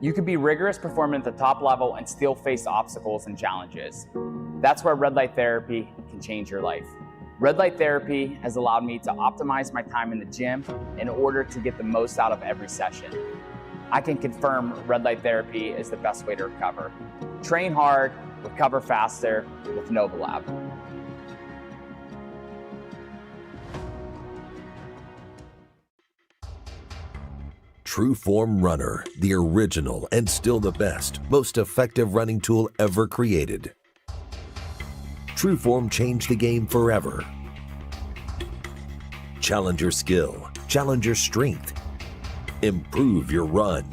You can be rigorous performing at the top level and still face obstacles and challenges. That's where red light therapy can change your life. Red light therapy has allowed me to optimize my time in the gym in order to get the most out of every session. I can confirm red light therapy is the best way to recover. Train hard, recover faster with Novolab. True Form Runner, the original and still the best, most effective running tool ever created. True Form changed the game forever. Challenge your skill, challenge your strength, improve your run.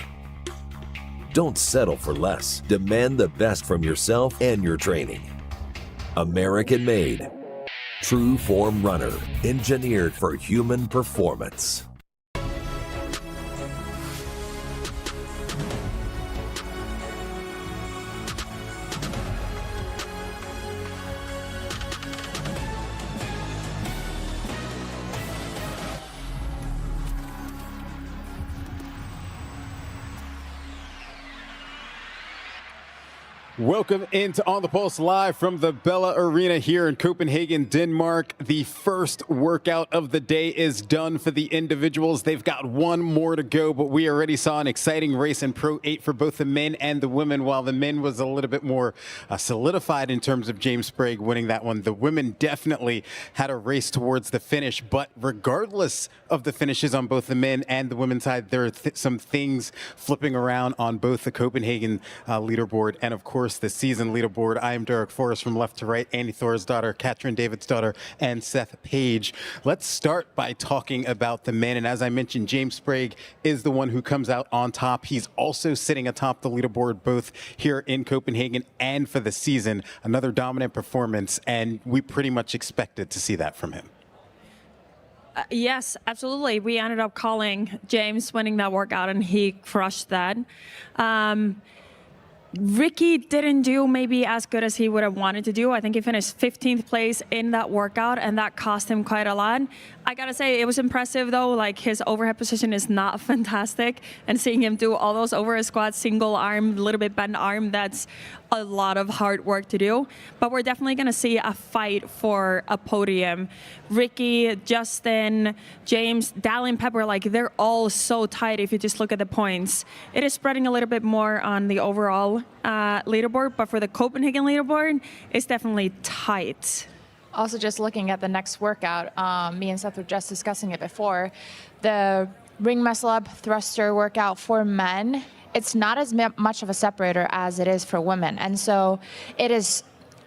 Don't settle for less. Demand the best from yourself and your training. American made. True Form Runner, engineered for human performance. Welcome into On the Pulse live from the Bella Arena here in Copenhagen, Denmark. The first workout of the day is done for the individuals. They've got one more to go, but we already saw an exciting race in Pro 8 for both the men and the women. While the men was a little bit more solidified in terms of James Sprague winning that one, the women definitely had a race towards the finish. But regardless of the finishes on both the men and the women's side, there are some things flipping around on both the Copenhagen leaderboard and, of course, the season leaderboard. I am Derek Forrest from left to right, Andy Thor's daughter, Katrin David's daughter, and Seth Page. Let's start by talking about the men. And as I mentioned, James Sprague is the one who comes out on top. He's also sitting atop the leaderboard both here in Copenhagen and for the season. Another dominant performance, and we pretty much expected to see that from him. Yes, absolutely. We ended up calling James winning that workout, and he crushed that. Ricky didn't do maybe as good as he would have wanted to do. I think he finished 15th place in that workout, and that cost him quite a lot. I gotta say, it was impressive though. Like, his overhead position is not fantastic, and seeing him do all those overhead squats, single arm, little bit bent arm, that's a lot of hard work to do. But we're definitely gonna see a fight for a podium. Ricky, Justin, James, Dallin, Pepper, like, they're all so tight if you just look at the points. It is spreading a little bit more on the overall leaderboard, but for the Copenhagen leaderboard, it's definitely tight. Also, just looking at the next workout, me and Seth were just discussing it before, the ring muscle up thruster workout for men, it's not as much of a separator as it is for women. And so it is,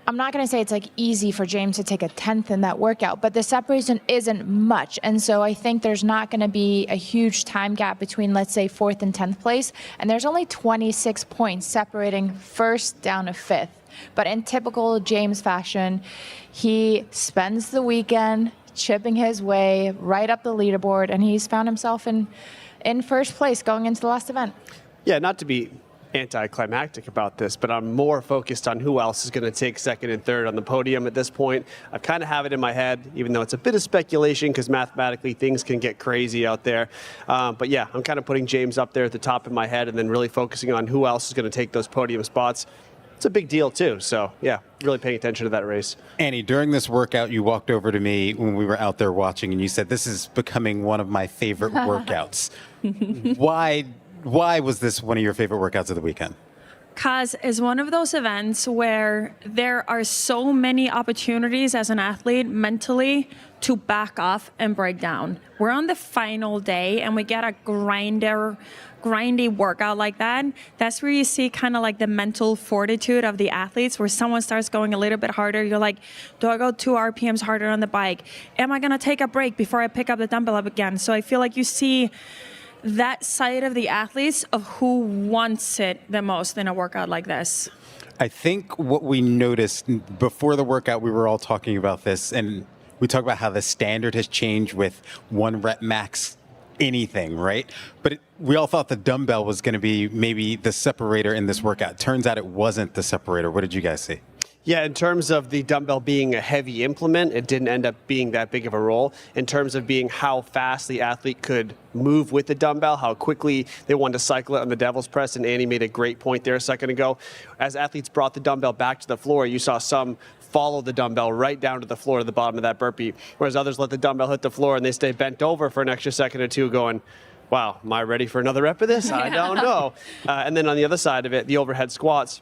I'm not going to say it's like easy for James to take a 10th in that workout, but the separation isn't much. And so I think there's not going to be a huge time gap between, let's say, 4th and 10th place. And there's only 26 points separating 1st down to 5th. But in typical James fashion, he spends the weekend chipping his way right up the leaderboard, and he's found himself in 1st place going into the last event. Yeah, not to be anticlimactic about this, but I'm more focused on who else is going to take 2nd and 3rd on the podium at this point. I kind of have it in my head, even though it's a bit of speculation because mathematically things can get crazy out there. But yeah, I'm kind of putting James up there at the top of my head and then really focusing on who else is going to take those podium spots. It's a big deal too. So yeah, really paying attention to that race. Annie, during this workout, you walked over to me when we were out there watching and you said, this is becoming one of my favorite workouts. Why was this one of your favorite workouts of the weekend? Because it's one of those events where there are so many opportunities as an athlete mentally to back off and break down. We're on the final day and we get a grindy workout like that. That's where you see kind of like the mental fortitude of the athletes, where someone starts going a little bit harder. You're like, do I go 2 RPMs harder on the bike? Am I going to take a break before I pick up the dumbbell up again? So I feel like you see that side of the athletes of who wants it the most in a workout like this. I think what we noticed before the workout, we were all talking about this, and we talk about how the standard has changed with 1 rep max anything, right? But we all thought the dumbbell was going to be maybe the separator in this workout. Turns out it wasn't the separator. What did you guys see? Yeah, in terms of the dumbbell being a heavy implement, it didn't end up being that big of a role. In terms of being how fast the athlete could move with the dumbbell, how quickly they wanted to cycle it on the devil's press, and Annie made a great point there a second ago. As athletes brought the dumbbell back to the floor, you saw some follow the dumbbell right down to the floor at the bottom of that burpee, whereas others let the dumbbell hit the floor and they stay bent over for an extra second or two going, wow, am I ready for another rep of this? I don't know. And then on the other side of it, the overhead squats,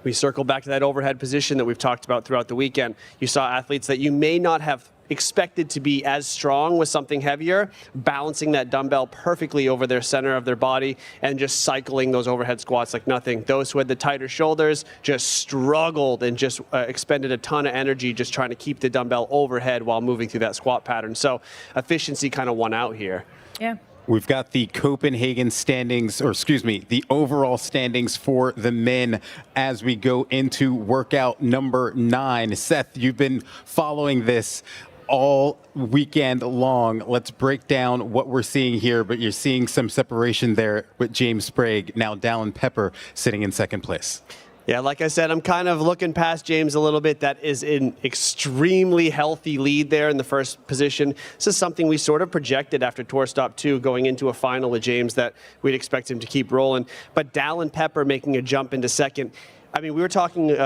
we circle back to that overhead position that we've talked about throughout the weekend. You saw athletes that you may not have expected to be as strong with something heavier, balancing that dumbbell perfectly over their center of their body and just cycling those overhead squats like nothing. Those who had the tighter shoulders just struggled and just expended a ton of energy just trying to keep the dumbbell overhead while moving through that squat pattern. So efficiency kind of won out here. Yeah. We've got the Copenhagen standings, or excuse me, the overall standings for the men as we go into workout number 9. Seth, you've been following this all weekend long. Let's break down what we're seeing here, but you're seeing some separation there with James Sprague, now Dallin Pepper sitting in second place. Yeah, like I said, I'm kind of looking past James a little bit. That is an extremely healthy lead there in the first position. This is something we sort of projected after Tour Stop 2 going into a final with James that we'd expect him to keep rolling. But Dallin Pepper making a jump into second. I mean, we were talking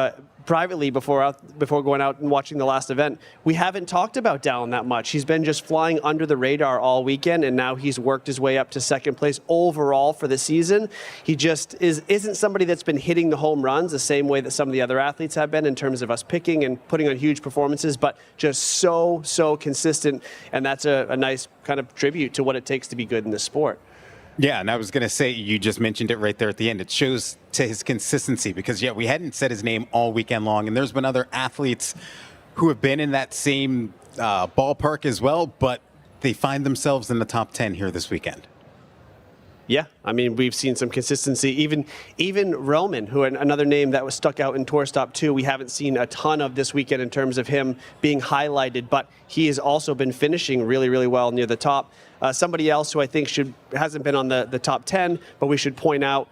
privately before going out and watching the last event. We haven't talked about Dallin that much. He's been just flying under the radar all weekend, and now he's worked his way up to second place overall for the season. He just isn't somebody that's been hitting the home runs the same way that some of the other athletes have been in terms of us picking and putting on huge performances, but just so consistent, and that's a nice kind of tribute to what it takes to be good in this sport. Yeah, and I was going to say, you just mentioned it right there at the end. It shows to his consistency because, yeah, we hadn't said his name all weekend long, and there's been other athletes who have been in that same ballpark as well, but they find themselves in the top 10 here this weekend. Yeah, I mean, we've seen some consistency. Even Roman, who another name that was stuck out in Tour Stop 2, we haven't seen a ton of this weekend in terms of him being highlighted, but he has also been finishing really, really well near the top. Somebody else who I think hasn't been on the top 10, but we should point out,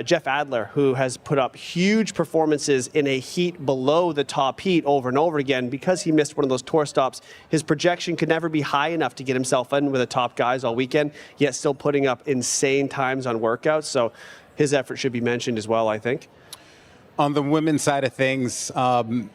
Jeff Adler, who has put up huge performances in a heat below the top heat over and over again. Because he missed one of those tour stops, his projection could never be high enough to get himself in with the top guys all weekend, yet still putting up insane times on workouts. So his effort should be mentioned as well, I think. On the women's side of things, and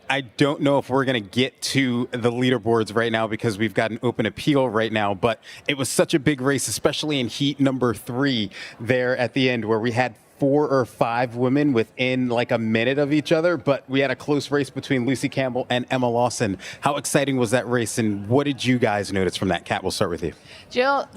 I don't know if we're going to get to the leaderboards right now because we've got an open appeal right now, but it was such a big race, especially in heat number 3 there at the end where we had 4 or 5 women within like a minute of each other, but we had a close race between Lucy Campbell and Emma Lawson. How exciting was that race, and what did you guys notice from that? Kat, we'll start with you. Jill,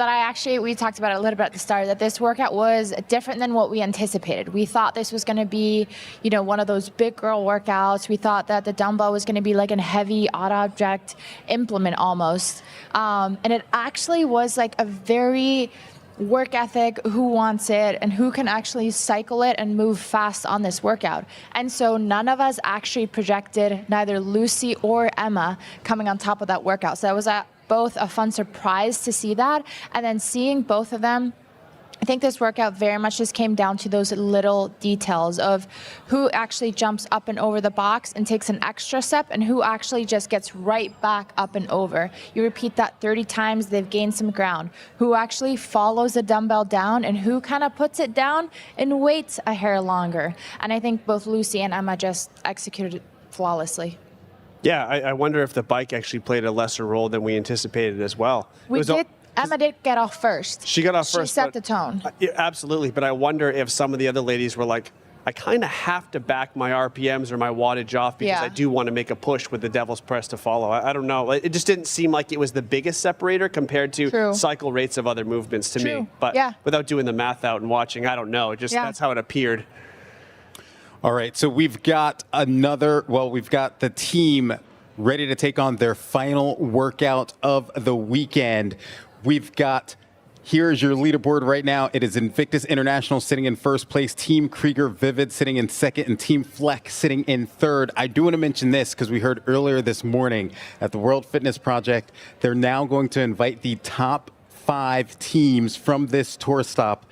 we talked about it a little bit at the start, that this workout was different than what we anticipated. We thought this was going to be, one of those big girl workouts. We thought that the dumbbell was going to be like a heavy odd object implement almost. And it actually was like a very work ethic, who wants it, and who can actually cycle it and move fast on this workout. And so none of us actually projected neither Lucy or Emma coming on top of that workout. So that was both a fun surprise to see that, and then seeing both of them. I think this workout very much just came down to those little details of who actually jumps up and over the box and takes an extra step, and who actually just gets right back up and over. You repeat that 30 times, they've gained some ground. Who actually follows the dumbbell down, and who kind of puts it down and waits a hair longer. And I think both Lucy and Emma just executed it flawlessly. Yeah, I wonder if the bike actually played a lesser role than we anticipated as well. Emma did get off first. She got off first. She set the tone. Yeah, absolutely, but I wonder if some of the other ladies were like, I kind of have to back my RPMs or my wattage off because I do want to make a push with the devil's press to follow. I don't know. It just didn't seem like it was the biggest separator compared to cycle rates of other movements to me. But without doing the math out and watching, I don't know. That's how it appeared. All right, so we've got we've got the team ready to take on their final workout of the weekend. We've got, here's your leaderboard right now. It is Invictus International sitting in first place, Team Krieger Vivid sitting in second, and Team Fleck sitting in third. I do want to mention this because we heard earlier this morning at the World Fitness Project, they're now going to invite the top 5 teams from this tour stop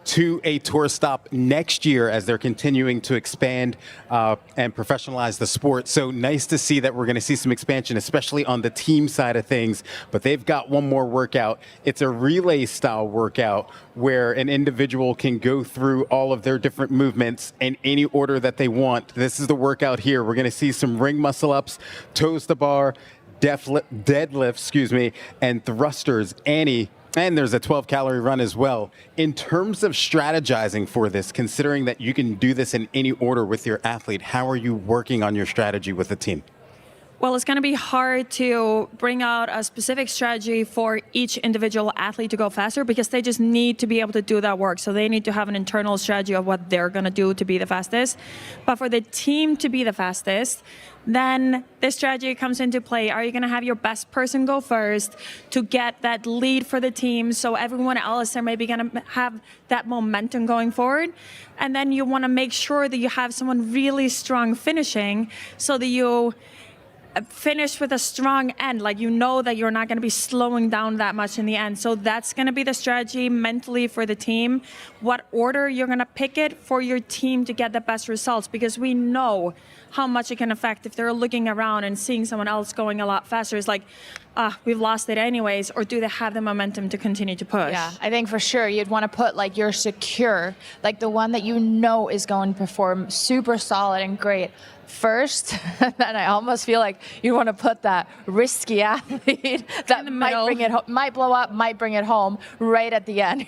to a tour stop next year as they're continuing to expand and professionalize the sport. So nice to see that we're going to see some expansion, especially on the team side of things. But they've got one more workout. It's a relay style workout where an individual can go through all of their different movements in any order that they want. This is the workout here. We're going to see some ring muscle ups, toes to bar, deadlift, and thrusters. And there's a 12-calorie run as well. In terms of strategizing for this, considering that you can do this in any order with your athlete, how are you working on your strategy with the team? Well, it's going to be hard to bring out a specific strategy for each individual athlete to go faster because they just need to be able to do that work. So they need to have an internal strategy of what they're going to do to be the fastest. But for the team to be the fastest, then this strategy comes into play. Are you going to have your best person go first to get that lead for the team so everyone else are maybe going to have that momentum going forward? And then you want to make sure that you have someone really strong finishing so that you finish with a strong end, like you know that you're not going to be slowing down that much in the end. So that's going to be the strategy mentally for the team, what order you're going to pick it for your team to get the best results, because we know how much it can affect if they're looking around and seeing someone else going a lot faster. It's like, we've lost it anyways, or do they have the momentum to continue to push? Yeah, I think for sure you'd want to put like your secure, like the one that you know is going to perform super solid and great first. And then I almost feel like you want to put that risky athlete that might bring it might blow up, might bring it home right at the end.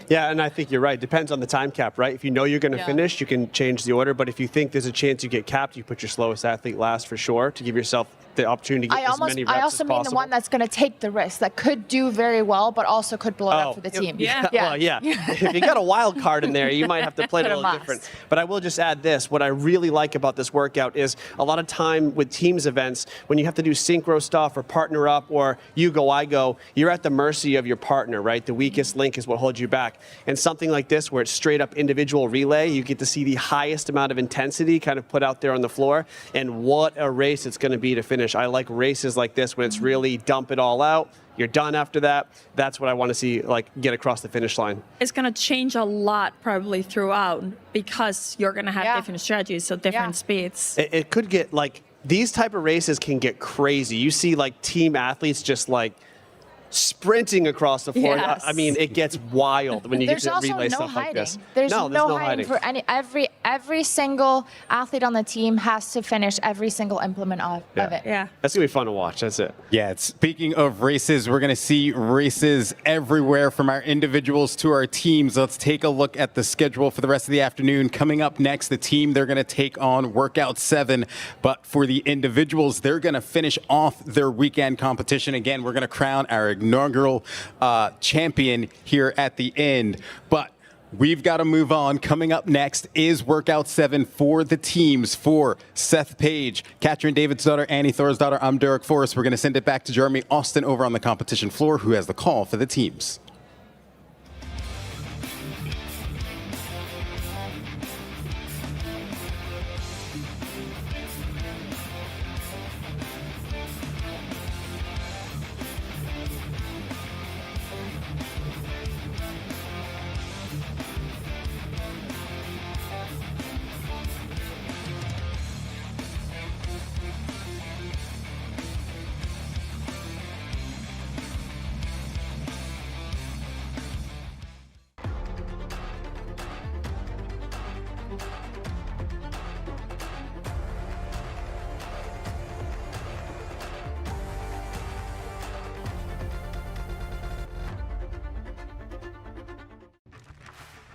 Yeah, and I think you're right. Depends on the time cap, right? If you know you're going to finish, you can change the order. But if you think there's a chance you get capped, you put your slowest athlete last for sure to give yourself the opportunity to get as many reps I also as mean possible. the one that's going to take the risk, that could do very well, but also could blow it up for the team. Well, yeah. If you got a wild card in there, you might have to play it a little different. But I will just add this. What I really like about this workout is a lot of time with teams events, when you have to do synchro stuff or partner up or you go, I go, you're at the mercy of your partner, right? The weakest link is what holds you back. And something like this, where it's straight up individual relay, you get to see the highest amount of intensity kind of put out there on the floor. And what a race it's going to be to finish. I like races like this when it's really dump it all out. You're done after that. That's what I want to see, like, get across the finish line. It's going to change a lot probably throughout because you're going to have different strategies, so different speeds. It could get, like, these type of races can get crazy. You see, like, team athletes just, like, sprinting across the floor. Yes. I mean, it gets wild when you get to relay stuff like this. There's no hiding for every single athlete on the team has to finish every single implement of it. Yeah. That's going to be fun to watch. That's it. Yeah, speaking of races, we're going to see races everywhere from our individuals to our teams. Let's take a look at the schedule for the rest of the afternoon. Coming up next, the team, they're going to take on Workout 7. But for the individuals, they're going to finish off their weekend competition. Again, we're going to crown our inaugural champion here at the end. But we've got to move on. Coming up next is Workout 7 for the teams. For Seth Page, Katrin David's daughter, Annie Thor's daughter, I'm Derek Forrest. We're going to send it back to Jeremy Austin over on the competition floor, who has the call for the teams.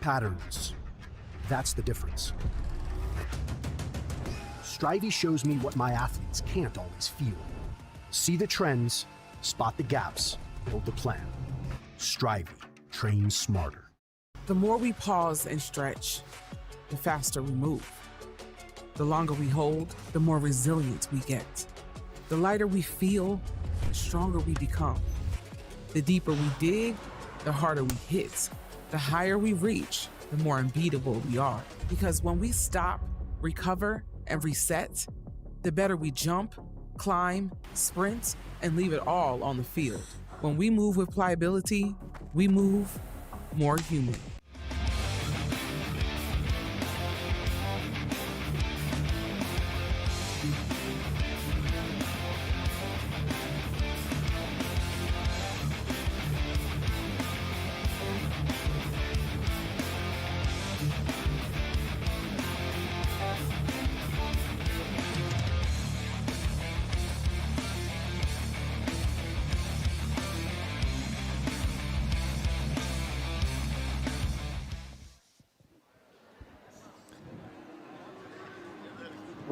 Patterns. That's the difference. Strivey shows me what my athletes can't always feel. See the trends, spot the gaps, build the plan. Strivey, train smarter. The more we pause and stretch, the faster we move. The longer we hold, the more resilient we get. The lighter we feel, the stronger we become. The deeper we dig, the harder we hit. The higher we reach, the more unbeatable we are. Because when we stop, recover, and reset, the better we jump, climb, sprint, and leave it all on the field. When we move with pliability, we move more human.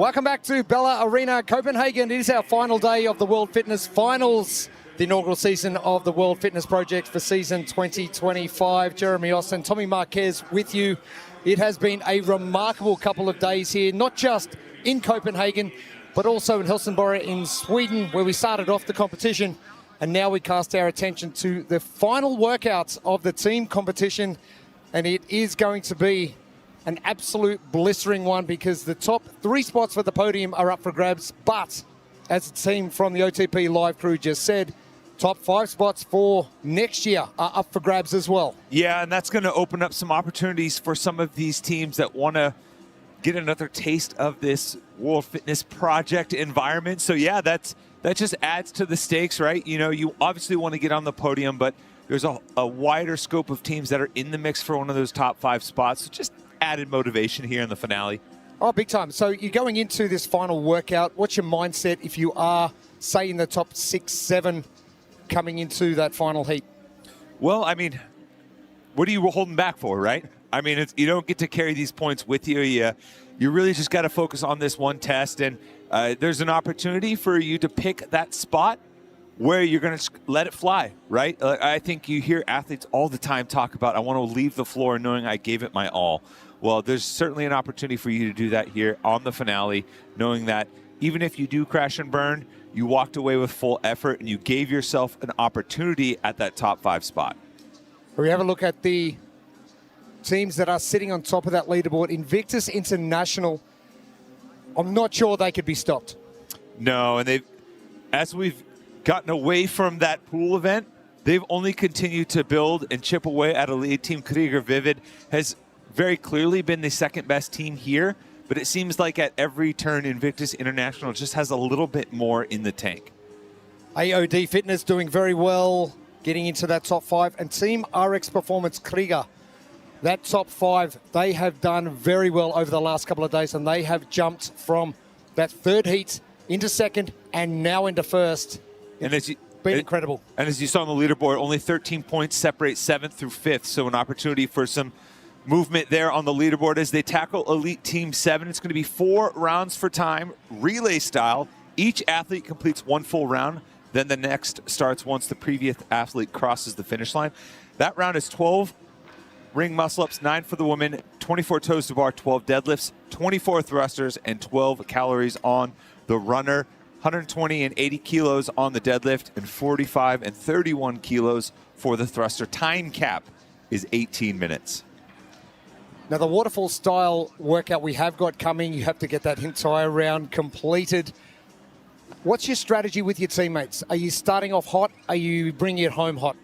Welcome back to Bella Arena, Copenhagen. It is our final day of the World Fitness Finals, the inaugural season of the World Fitness Project for season 2025. Jeremy Austin, Tommy Marquez with you. It has been a remarkable couple of days here, not just in Copenhagen, but also in Helsingborg in Sweden, where we started off the competition. And now we cast our attention to the final workouts of the team competition. And it is going to be an absolute blistering one because the top 3 spots for the podium are up for grabs. But as the team from the OTP live crew just said, top 5 spots for next year are up for grabs as well. Yeah, and that's going to open up some opportunities for some of these teams that want to get another taste of this World Fitness Project environment. So yeah, that just adds to the stakes, right? You know, you obviously want to get on the podium, but there's a wider scope of teams that are in the mix for one of those top 5 spots. So just added motivation here in the finale. Oh, big time. So you're going into this final workout. What's your mindset if you are, say, in the top 6, 7 coming into that final heat? Well, I mean, what are you holding back for, right? I mean, you don't get to carry these points with you. You really just got to focus on this one test, and there's an opportunity for you to pick that spot where you're going to let it fly, right? I think you hear athletes all the time talk about, I want to leave the floor knowing I gave it my all. Well, there's certainly an opportunity for you to do that here on the finale, knowing that even if you do crash and burn, you walked away with full effort and you gave yourself an opportunity at that top 5 spot. We have a look at the teams that are sitting on top of that leaderboard. Invictus International, I'm not sure they could be stopped. No, and as we've gotten away from that pool event, they've only continued to build and chip away at a lead. Team Krieger Vivid has very clearly been the second best team here, but it seems like at every turn, Invictus International just has a little bit more in the tank. AOD Fitness doing very well, getting into that top 5, and Team RX Performance Krieger, that top 5, they have done very well over the last couple of days, and they have jumped from that 3rd heat into 2nd and now into 1st. It's been incredible. And as you saw on the leaderboard, only 13 points separate 7th through 5th, so an opportunity for some movement there on the leaderboard as they tackle Elite Team 7. It's going to be 4 rounds for time, relay style. Each athlete completes 1 full round, then the next starts once the previous athlete crosses the finish line. That round is 12 ring muscle-ups, 9 for the women, 24 toes to bar, 12 deadlifts, 24 thrusters, and 12 calories on the runner. 120 and 80 kilos on the deadlift, and 45 and 31 kilos for the thruster. Time cap is 18 minutes. Now, the waterfall style workout we have got coming, you have to get that entire round completed. What's your strategy with your teammates? Are you starting off hot? Are you bringing it home hot?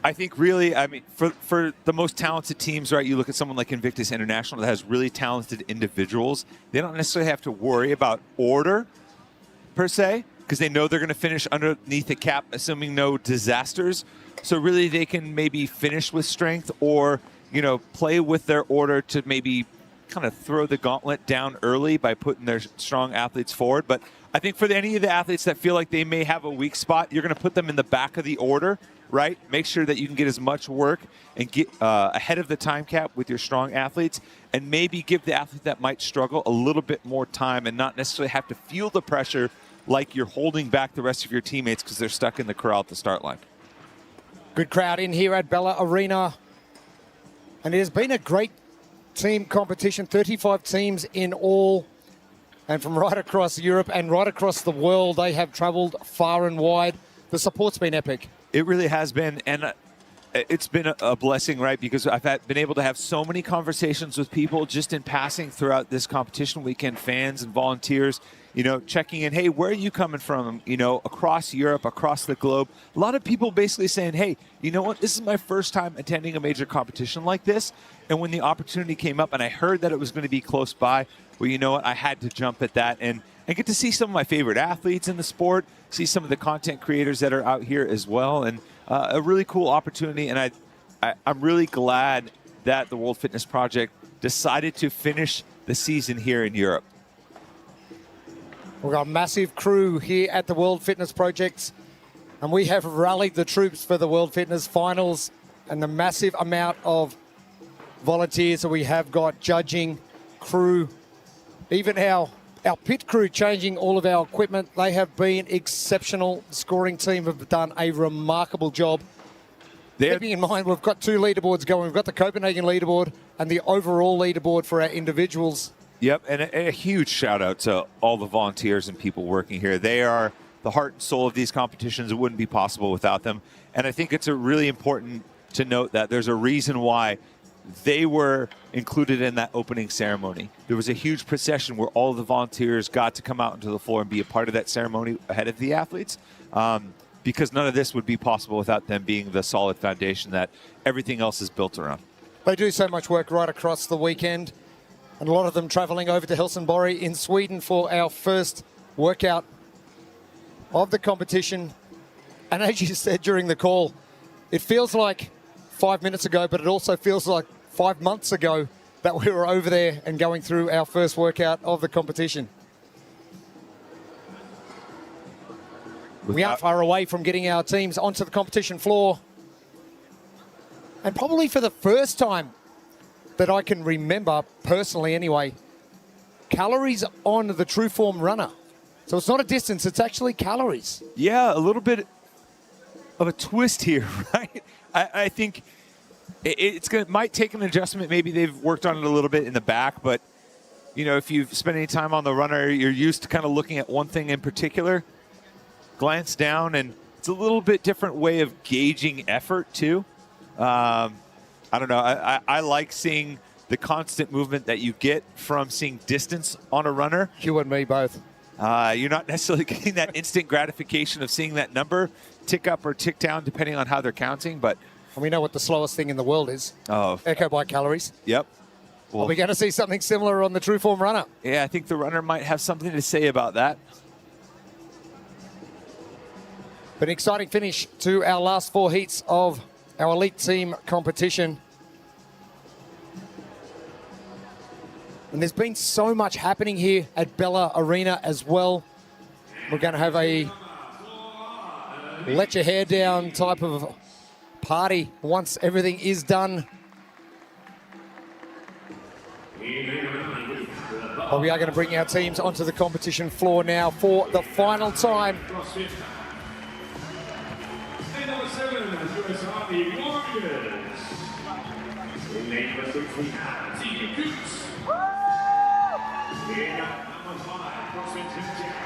I think really, I mean, for the most talented teams, right, you look at someone like Invictus International that has really talented individuals. They don't necessarily have to worry about order, per se, because they know they're going to finish underneath the cap, assuming no disasters. So really they can maybe finish with strength or, you know, play with their order to maybe kind of throw the gauntlet down early by putting their strong athletes forward. But I think for any of the athletes that feel like they may have a weak spot, you're going to put them in the back of the order, right? Make sure that you can get as much work and get ahead of the time cap with your strong athletes, and maybe give the athlete that might struggle a little bit more time and not necessarily have to feel the pressure like you're holding back the rest of your teammates because they're stuck in the corral at the start line. Good crowd in here at Bella Arena. And it has been a great team competition, 35 teams in all. And from right across Europe and right across the world, they have traveled far and wide. The support's been epic. It really has been, and it's been a blessing, right? Because I've been able to have so many conversations with people just in passing throughout this competition weekend, fans and volunteers, you know, checking in, hey, where are you coming from? You know, across Europe, across the globe. A lot of people basically saying, hey, you know what? This is my first time attending a major competition like this. And when the opportunity came up and I heard that it was going to be close by, well, you know what? I had to jump at that and get to see some of my favorite athletes in the sport, see some of the content creators that are out here as well. And a really cool opportunity. And I'm really glad that the World Fitness Project decided to finish the season here in Europe. We've got a massive crew here at the World Fitness Project, and we have rallied the troops for the World Fitness Finals, and the massive amount of volunteers that we have got, judging, crew. even our pit crew changing all of our equipment. They have been exceptional. The scoring team have done a remarkable job. Keeping in mind, we've got 2 leaderboards going. We've got the Copenhagen leaderboard and the overall leaderboard for our individuals. Yep, and a huge shout out to all the volunteers and people working here. They are the heart and soul of these competitions. It wouldn't be possible without them. And I think it's a really important to note that there's a reason why they were included in that opening ceremony. There was a huge procession where all the volunteers got to come out into the floor and be a part of that ceremony ahead of the athletes, because none of this would be possible without them being the solid foundation that everything else is built around. They do so much work right across the weekend, and a lot of them travelling over to Helsingborg in Sweden for our first workout of the competition. And as you said during the call, it feels like 5 minutes ago, but it also feels like 5 months ago that we were over there and going through our first workout of the competition. We aren't far away from getting our teams onto the competition floor. And probably for the first time that I can remember, personally anyway, calories on the True Form runner. So it's not a distance, it's actually calories. Yeah, a little bit of a twist here, right? I think it might take an adjustment. Maybe they've worked on it a little bit in the back, but you know, if you've spent any time on the runner, you're used to kind of looking at one thing in particular, glance down, and it's a little bit different way of gauging effort too. I don't know. I like seeing the constant movement that you get from seeing distance on a runner. You and me both. You're not necessarily getting that instant gratification of seeing that number tick up or tick down depending on how they're counting, but and we know what the slowest thing in the world is. Oh, Echo bike calories. Yep. Well, are we going to see something similar on the True Form runner? Yeah, I think the runner might have something to say about that. But an exciting finish to our last 4 heats of our elite team competition. And there's been so much happening here at Bella Arena as well. We're going to have a let your hair down type of party once everything is done. But we are going to bring our teams onto the competition floor now for the final time. Number 7, US Army Warriors. In lane number 6, we have Team Coots. In number 5, CrossFit Team Jack.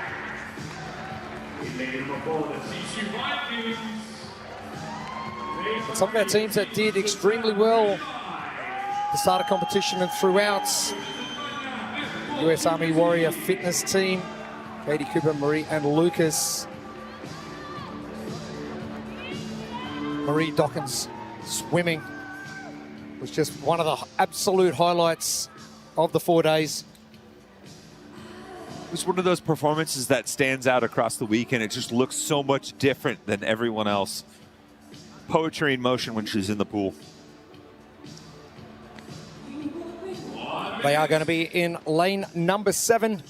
In lane number 4, the CC Vikings. Some of our teams that did extremely well at the start of competition and throughout. US Army Warrior Fitness Team, Katie Cooper, Marie and Lucas. Marie Dawkins swimming was just one of the absolute highlights of the 4 days. It was one of those performances that stands out across the week, and it just looks so much different than everyone else. Poetry in motion when she's in the pool. They are going to be in lane number 7.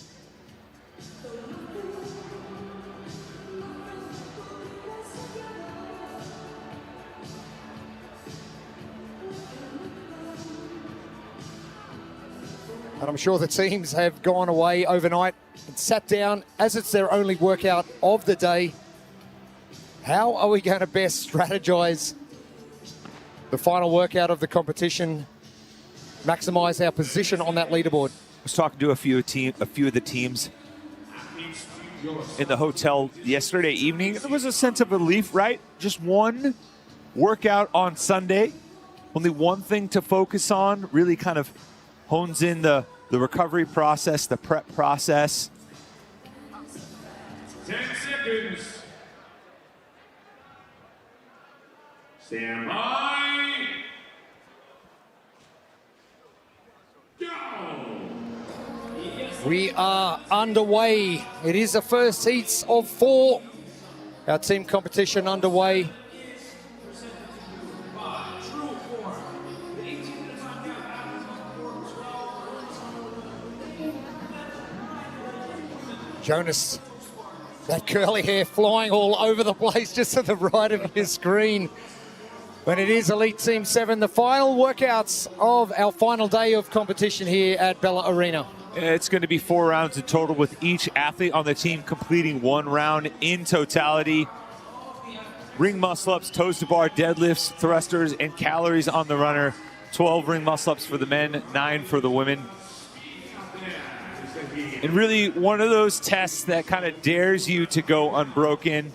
And I'm sure the teams have gone away overnight and sat down as it's their only workout of the day. How are we going to best strategize the final workout of the competition, maximize our position on that leaderboard? I was talking to a few of the teams in the hotel yesterday evening. There was a sense of relief, right? Just one workout on Sunday, only one thing to focus on, really kind of hones in the recovery process, the prep process. 10 seconds. Stand by. Go. We are underway. It is the first heats of 4. Our team competition underway. Jonas, that curly hair flying all over the place just to the right of your screen. When it is Elite Team 7, the final workouts of our final day of competition here at Bella Arena. It's going to be 4 rounds in total, with each athlete on the team completing 1 round in totality. Ring muscle-ups, toes to bar, deadlifts, thrusters, and calories on the runner. 12 ring muscle-ups for the men, 9 for the women. And really one of those tests that kind of dares you to go unbroken.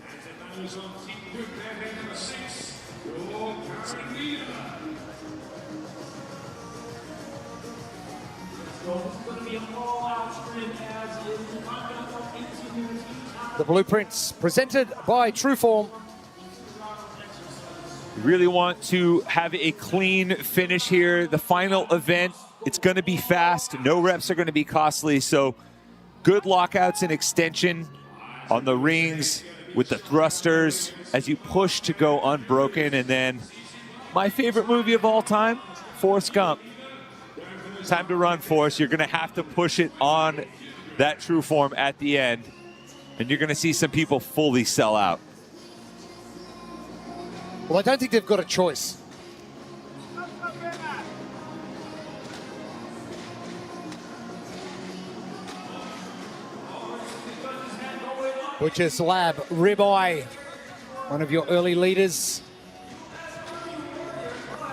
The blueprints presented by Trueform. You really want to have a clean finish here. The final event, it's going to be fast. No reps are going to be costly. So good lockouts and extension on the rings with the thrusters as you push to go unbroken. And then my favorite movie of all time, Forrest Gump. Time to run, Forrest. You're going to have to push it on that Trueform at the end. And you're going to see some people fully sell out. Well, I don't think they've got a choice. Butcher's Lab, Ribeye, one of your early leaders.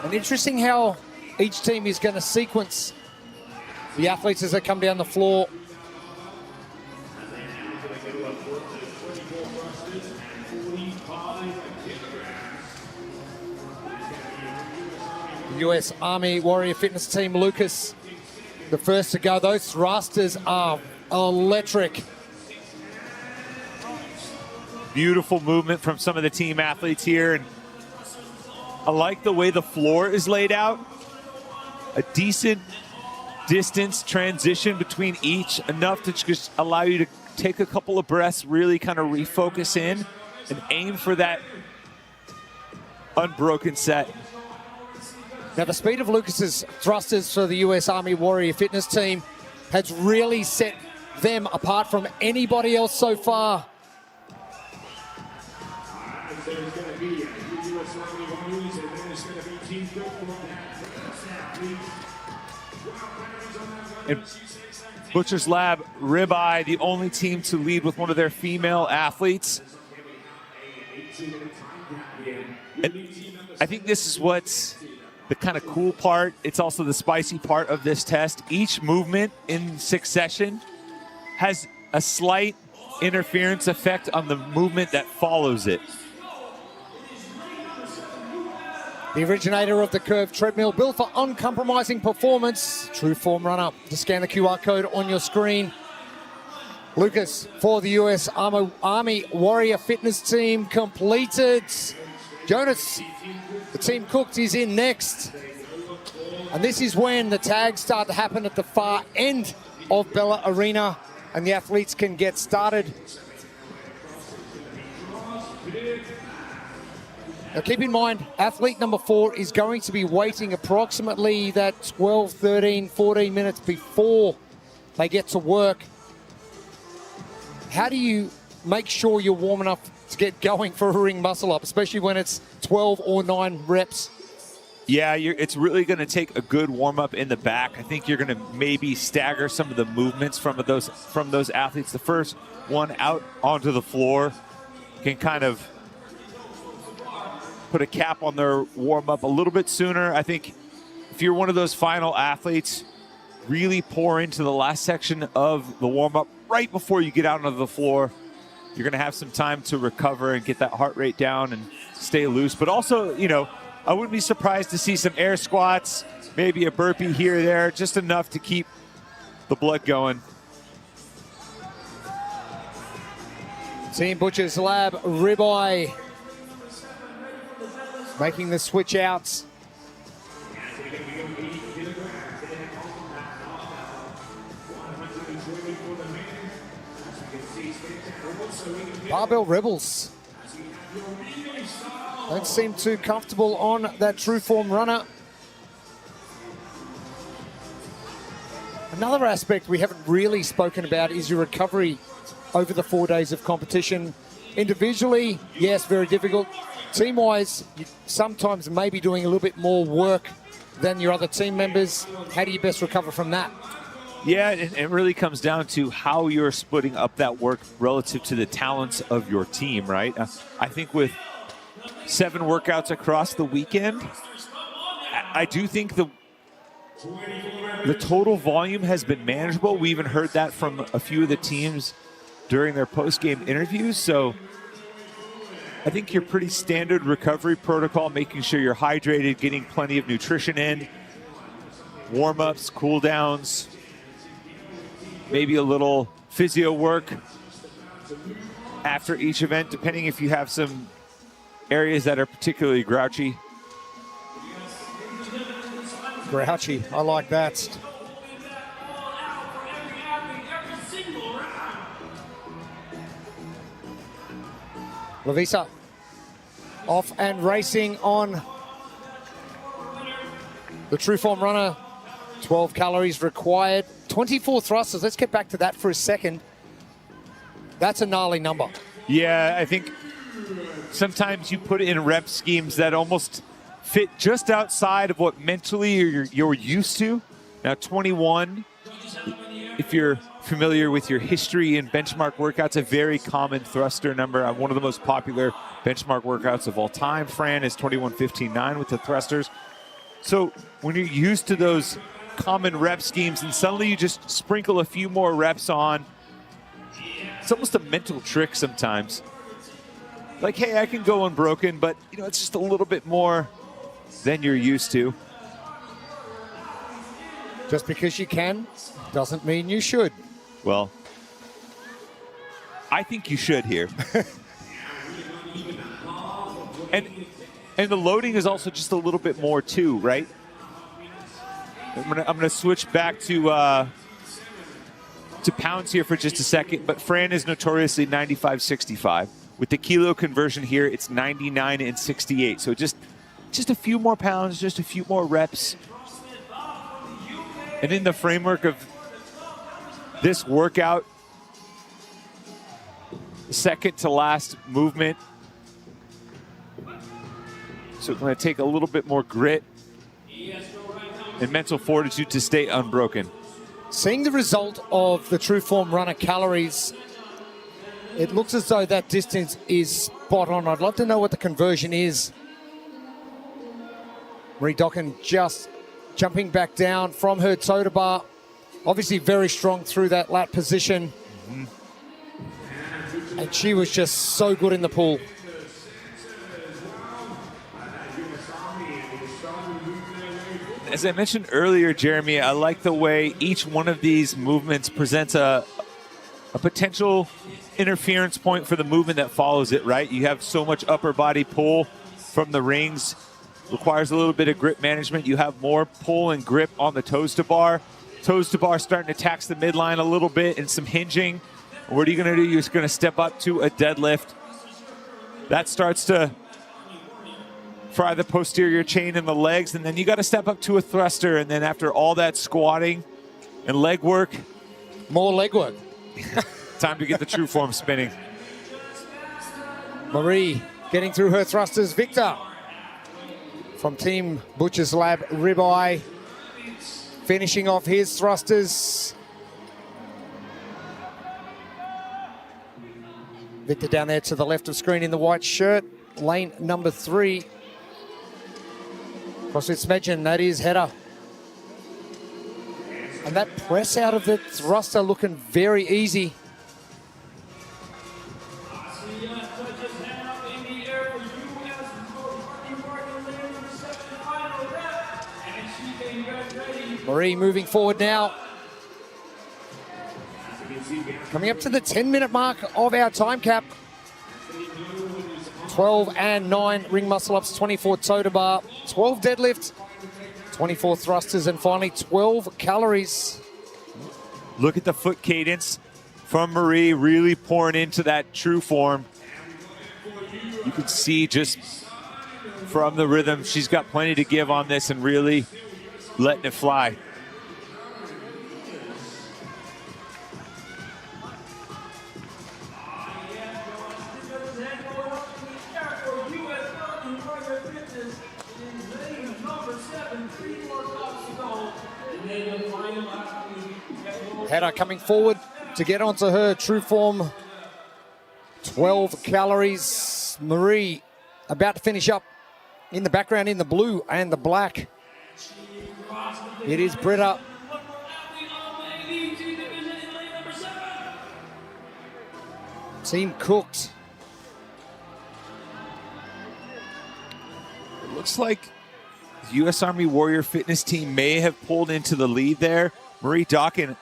And interesting how each team is going to sequence the athletes as they come down the floor. US Army Warrior Fitness Team, Lucas, the first to go. Those thrusters are electric. Beautiful movement from some of the team athletes here. And I like the way the floor is laid out. A decent distance transition between each, enough to just allow you to take a couple of breaths, really kind of refocus in and aim for that unbroken set. Now, the speed of Lucas's thrusters for the US Army Warrior Fitness Team has really set them apart from anybody else so far. And Butcher's Lab, Ribeye, the only team to lead with one of their female athletes. And I think this is what's the kind of cool part. It's also the spicy part of this test. Each movement in succession has a slight interference effect on the movement that follows it. The originator of the curved treadmill, built for uncompromising performance. Trueform runner. Just scan the QR code on your screen. Lucas for the US Army Warrior Fitness Team completed. Jonas, the team cooked, is in next. And this is when the tags start to happen at the far end of Bella Arena and the athletes can get started. Now keep in mind, athlete number 4 is going to be waiting approximately that 12, 13, 14 minutes before they get to work. How do you make sure you're warm enough to get going for a ring muscle up, especially when it's 12 or 9 reps? Yeah, it's really going to take a good warm up in the back. I think you're going to maybe stagger some of the movements from those athletes. The first one out onto the floor can kind of put a cap on their warm up a little bit sooner. I think if you're one of those final athletes, really pour into the last section of the warm up right before you get out onto the floor. You're going to have some time to recover and get that heart rate down and stay loose. But also, you know, I wouldn't be surprised to see some air squats, maybe a burpee here or there, just enough to keep the blood going. Team Butcher's Lab, Ribeye making the switch outs. Barbell Rebels don't seem too comfortable on that Trueform runner. Another aspect we haven't really spoken about is your recovery over the 4 days of competition. Individually, yes, very difficult. Team-wise, you sometimes may be doing a little bit more work than your other team members. How do you best recover from that? Yeah, and it really comes down to how you're splitting up that work relative to the talents of your team, right? I think with 7 workouts across the weekend, I do think the total volume has been manageable. We even heard that from a few of the teams during their post-game interviews. So I think your pretty standard recovery protocol, making sure you're hydrated, getting plenty of nutrition in, warm-ups, cool-downs, maybe a little physio work after each event, depending if you have some areas that are particularly grouchy. Grouchy, I like that. Lavisa off and racing on the True Form runner. 12 calories required, 24 thrusters. Let's get back to that for a second. That's a gnarly number. Yeah, I think sometimes you put in rep schemes that almost fit just outside of what mentally you're used to. Now 21, if you're familiar with your history in benchmark workouts, a very common thruster number. One of the most popular benchmark workouts of all time, Fran, is 21-15-9 with the thrusters. So when you're used to those common rep schemes and suddenly you just sprinkle a few more reps on, it's almost a mental trick sometimes. Like, hey, I can go unbroken, but it's just a little bit more than you're used to. Just because you can doesn't mean you should. Well, I think you should here. and the loading is also just a little bit more too, right? I'm gonna switch back to pounds here for just a second, but Fran is notoriously 95-65. With the kilo conversion here, it's 99 and 68. So just a few more pounds, just a few more reps. And in the framework of this workout, second to last movement. So it's going to take a little bit more grit and mental fortitude to stay unbroken. Seeing the result of the True Form runner calories, it looks as though that distance is spot on. I'd love to know what the conversion is. Marie Dokken just jumping back down from her toe to bar. Obviously very strong through that lat position. Mm-hmm. And she was just so good in the pool. As I mentioned earlier, Jeremy, I like the way each one of these movements presents a potential interference point for the movement that follows it, right? You have so much upper body pull from the rings, requires a little bit of grip management. You have more pull and grip on the toes to bar. Toes to bar starting to tax the midline a little bit and some hinging. What are you going to do? You're just going to step up to a deadlift. That starts to fry the posterior chain in the legs, and then you got to step up to a thruster, and then after all that squatting and leg work, more leg work. Time to get the True Form spinning. Marie getting through her thrusters. Victor from Team Butcher's Lab Ribeye finishing off his thrusters. Victor down there to the left of screen in the white shirt, lane number 3. CrossFit Smedgen, that is header. And that press out of the thruster looking very easy. Marie moving forward now. Coming up to the 10-minute mark of our time cap. 12 and 9 ring muscle ups, 24 toe to bar, 12 deadlift, 24 thrusters, and finally 12 calories. Look at the foot cadence from Marie, really pouring into that True Form. You can see just from the rhythm, she's got plenty to give on this and really letting it fly. Hedda coming forward to get onto her true form. 12 calories. Marie about to finish up in the background in the blue and the black. It is Britta. Team cooked. It looks like the U.S. Army Warrior Fitness team may have pulled into the lead there. Marie Dawkins,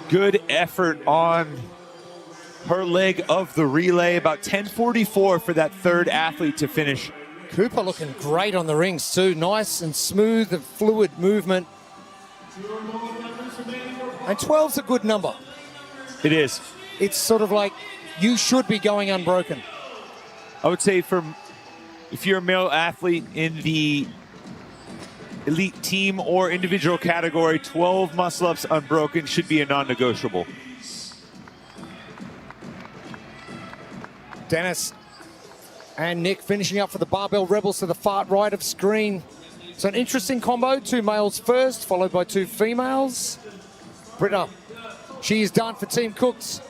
good effort on her leg of the relay. About 10:44 for that third athlete to finish. Cooper looking great on the rings too. Nice and smooth and fluid movement. And 12's a good number. It is. It's sort of like you should be going unbroken. I would say if you're a male athlete in the elite team or individual category, 12 muscle-ups unbroken should be a non-negotiable. Dennis and Nick finishing up for the Barbell Rebels to the far right of screen. It's an interesting combo. 2 males first, followed by 2 females. Britta, she is done for Team Cooks.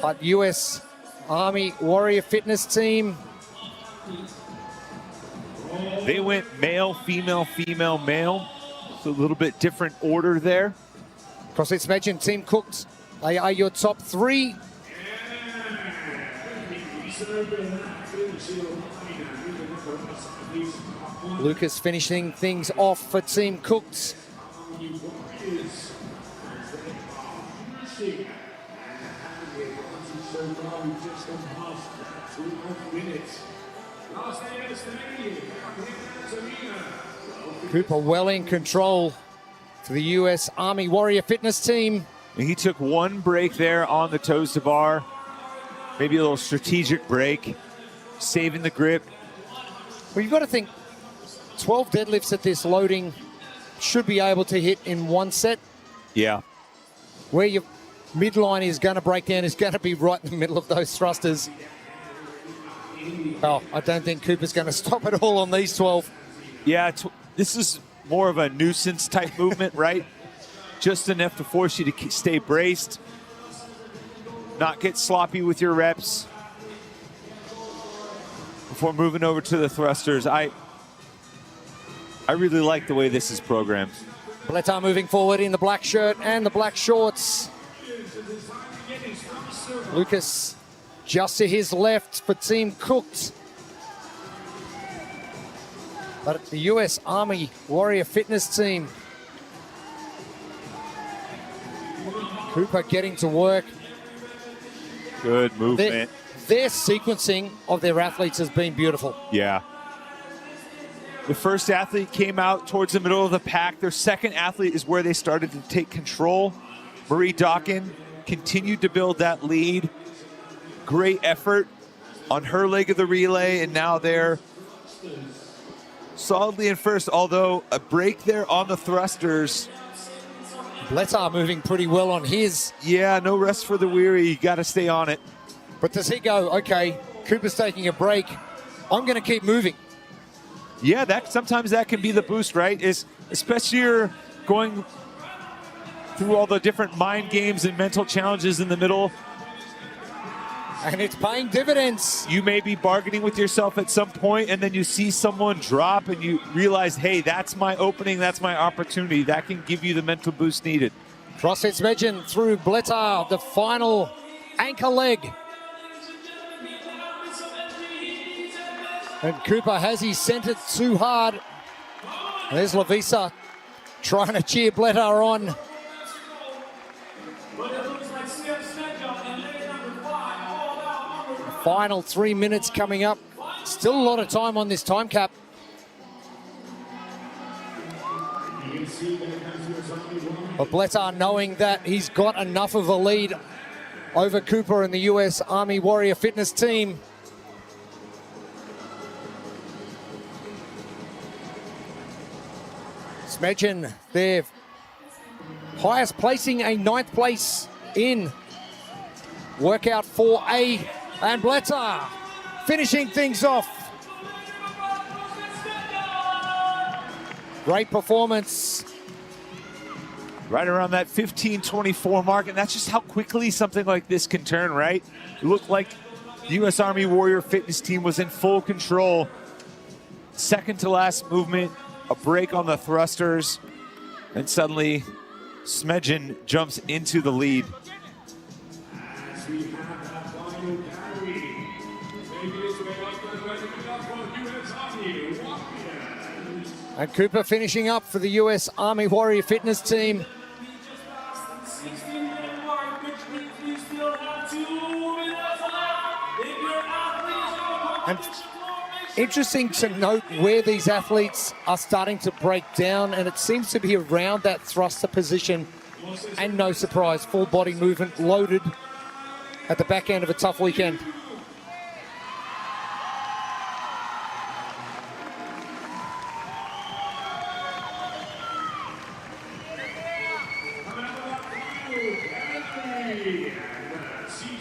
But US Army Warrior Fitness team. They went male, female, female, male. So a little bit different order there. CrossFit Smedgen, Team Cooks. They are your top 3. Lucas finishing things off for Team Cooks. Cooper well in control for the US Army Warrior Fitness team. And he took one break there on the toes to bar. Maybe a little strategic break, saving the grip. Well, you've got to think 12 deadlifts at this loading should be able to hit in one set. Yeah. Where your midline is going to break down is going to be right in the middle of those thrusters. Oh, I don't think Cooper's going to stop at all on these 12. Yeah, this is more of a nuisance type movement, right? Just enough to force you to stay braced, not get sloppy with your reps before moving over to the thrusters. I really like the way this is programmed. Bletar moving forward in the black shirt and the black shorts. Lucas just to his left for Team Cooked. But the US Army Warrior Fitness team. Cooper getting to work. Good movement. Their sequencing of their athletes has been beautiful. Yeah. The first athlete came out towards the middle of the pack. Their second athlete is where they started to take control. Marie Dawkins continued to build that lead. Great effort on her leg of the relay, and now they're solidly in first, although a break there on the thrusters. Bletar moving pretty well on his. Yeah, no rest for the weary. You got to stay on it. But does he go, okay, Cooper's taking a break, I'm going to keep moving? Yeah, sometimes that can be the boost, right? Especially you're going through all the different mind games and mental challenges in the middle. And it's paying dividends. You may be bargaining with yourself at some point, and then you see someone drop and you realize, hey, that's my opening, that's my opportunity. That can give you the mental boost needed. CrossFit Smedgen through Bletar, the final anchor leg. And Cooper, has he sent it too hard? There's Lavisa trying to cheer Bletar on. Final 3 minutes coming up. Still a lot of time on this time cap. But Bletar knowing that he's got enough of a lead over Cooper and the US Army Warrior Fitness team. Smedgen, their highest placing, a 9th place in workout 4A. And Bletar finishing things off. Great performance right around that 15:24 mark, and that's just how quickly something like this can turn, right? It looked like the U.S. Army Warrior Fitness team was in full control. Second to last movement, a break on the thrusters, and suddenly Smedjen jumps into the lead. And Cooper finishing up for the U.S. Army Warrior Fitness team. And interesting to note where these athletes are starting to break down, and it seems to be around that thruster position. And no surprise, full body movement loaded at the back end of a tough weekend.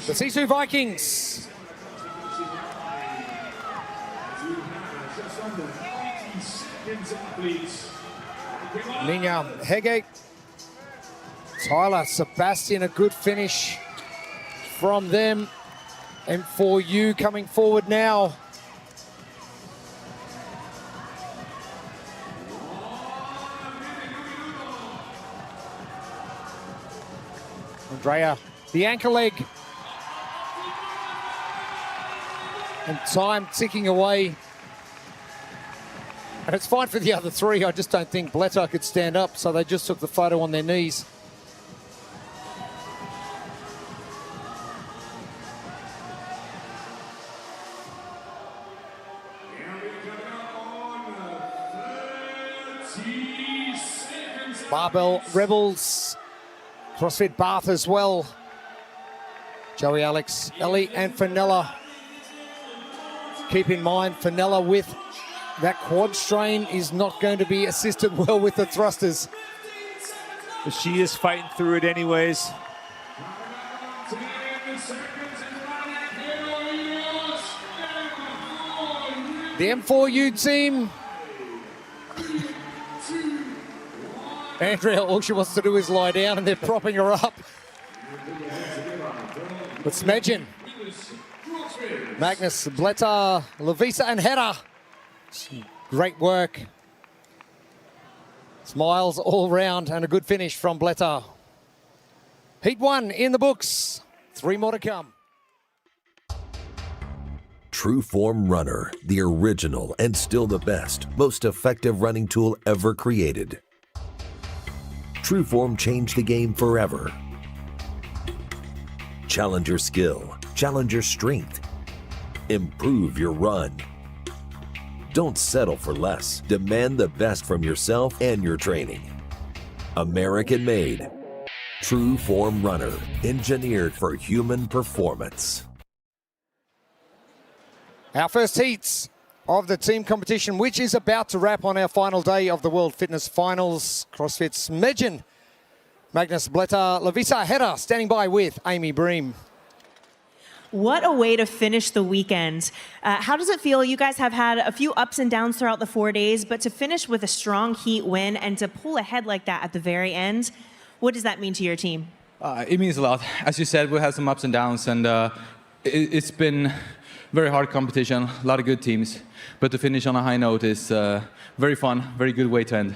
The C2 Vikings. Nina Hege, Tyler Sebastian, a good finish from them. And for you coming forward now. Andrea, the ankle leg. And time ticking away. And it's fine for the other three. I just don't think Bletter could stand up, so they just took the photo on their knees. Barbell Rebels, CrossFit Bath as well. Joey, Alex, Ellie and Fenella. Keep in mind, Fenella with that quad strain is not going to be assisted well with the thrusters. But she is fighting through it anyways. The M4U team. Andrea, all she wants to do is lie down, and they're propping her up. With Smedjen, Magnus, Bletter, Lavisa and Hedda. Great work. Smiles all round and a good finish from Bletter. Heat 1 in the books. 3 more to come. Trueform Runner, the original and still the best, most effective running tool ever created. Trueform changed the game forever. Challenge your skill, challenge your strength, improve your run. Don't settle for less. Demand the best from yourself and your training. American made. Trueform Runner, engineered for human performance. Our first heats of the team competition, which is about to wrap on our final day of the World Fitness Finals. CrossFit Smedjen, Magnus Bletter, Lavisa Hedda standing by with Amy Bream. What a way to finish the weekend. How does it feel? You guys have had a few ups and downs throughout the 4 days, but to finish with a strong heat win and to pull ahead like that at the very end, what does that mean to your team? It means a lot. As you said, we had some ups and downs, and it's been very hard competition, a lot of good teams. But to finish on a high note is very fun, very good way to end.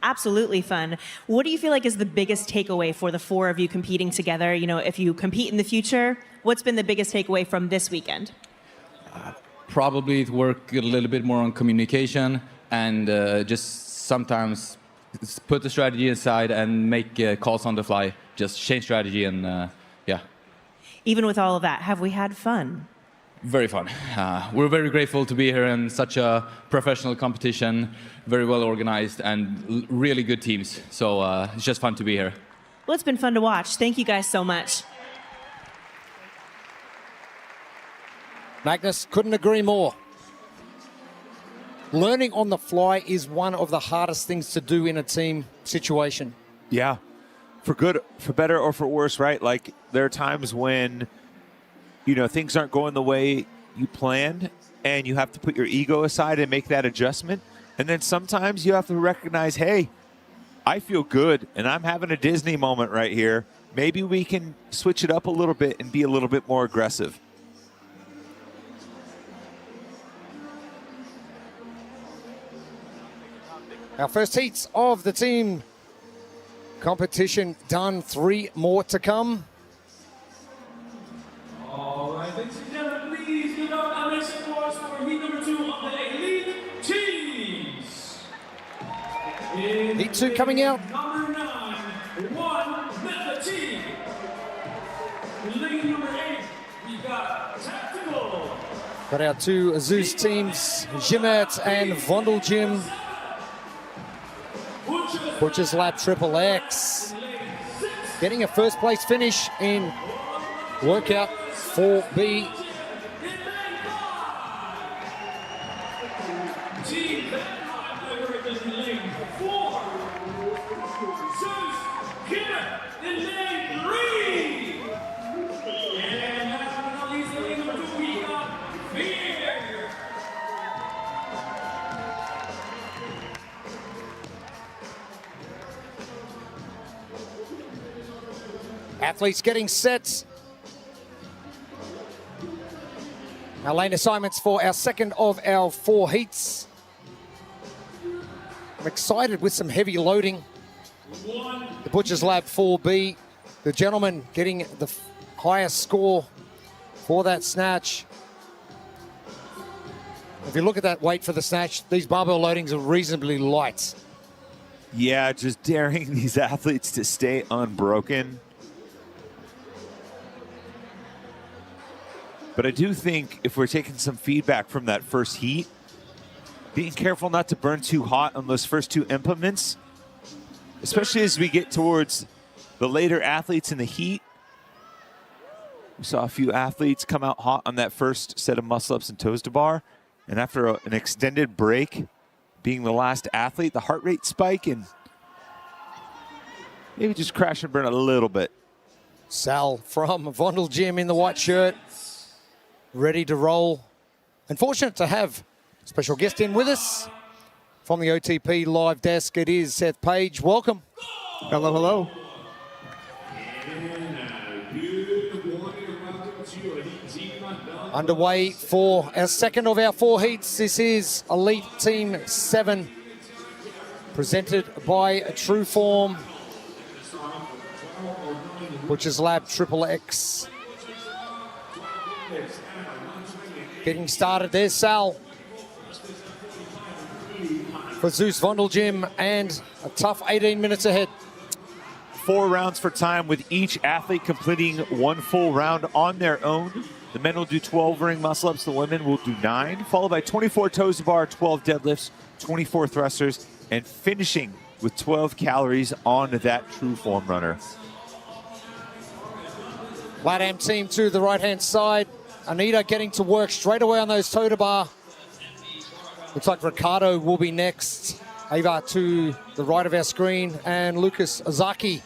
Absolutely fun. What do you feel like is the biggest takeaway for the 4 of you competing together? You know, if you compete in the future, what's been the biggest takeaway from this weekend? Probably to work a little bit more on communication and just sometimes put the strategy aside and make calls on the fly. Just change strategy and yeah. Even with all of that, have we had fun? Very fun. We're very grateful to be here in such a professional competition, very well organized and really good teams. So it's just fun to be here. Well, it's been fun to watch. Thank you guys so much. Magnus, couldn't agree more. Learning on the fly is one of the hardest things to do in a team situation. Yeah, for good, for better, or for worse, right? Like, there are times when, you know, things aren't going the way you planned, and you have to put your ego aside and make that adjustment. And then sometimes you have to recognize, hey, I feel good, and I'm having a Disney moment right here. Maybe we can switch it up a little bit and be a little bit more aggressive. Our first heats of the team competition done. 3 more to come. All right, ladies and gentlemen, please give up and make some noise for heat number 2 of the elite teams. Heat 2 coming out. Number 9, one method team. In lane number 8, we got Tactical. Got our 2 Zeus teams, Jimmert and Vondeljim. Butcher's Lab Triple X. Getting a first place finish in workout 4B. Team in lane 4. Zeus, Killer in lane 3. And last but not least, in lane number 2, we got Fear. Athletes getting set. Our lane assignments for our second of our 4 heats. I'm excited with some heavy loading. The Butcher's Lab 4B. The gentleman getting the highest score for that snatch. If you look at that weight for the snatch, these barbell loadings are reasonably light. Yeah, just daring these athletes to stay unbroken. But I do think if we're taking some feedback from that first heat, being careful not to burn too hot on those first 2 implements, especially as we get towards the later athletes in the heat. We saw a few athletes come out hot on that first set of muscle-ups and toes to bar. And after an extended break, being the last athlete, the heart rate spike and maybe just crash and burn a little bit. Sal from Vondeljim in the white shirt, ready to roll. Unfortunate to have a special guest in with us from the OTP live desk. It is Seth Page. Welcome. Hello, hello. Underway for our second of our 4 heats. This is Elite Team 7, presented by True Form. Butcher's Lab Triple X. Getting started. There's Sal for Zeus Vondeljim, and a tough 18 minutes ahead. 4 rounds for time, with each athlete completing 1 full round on their own. The men will do 12 ring muscle ups, the women will do 9, followed by 24 toes to bar, 12 deadlifts, 24 thrusters, and finishing with 12 calories on that True Form runner. LATAM team to the right-hand side. Anita getting to work straight away on those toe to bar. Looks like Ricardo will be next. Ava to the right of our screen, and Lucas Ozaki.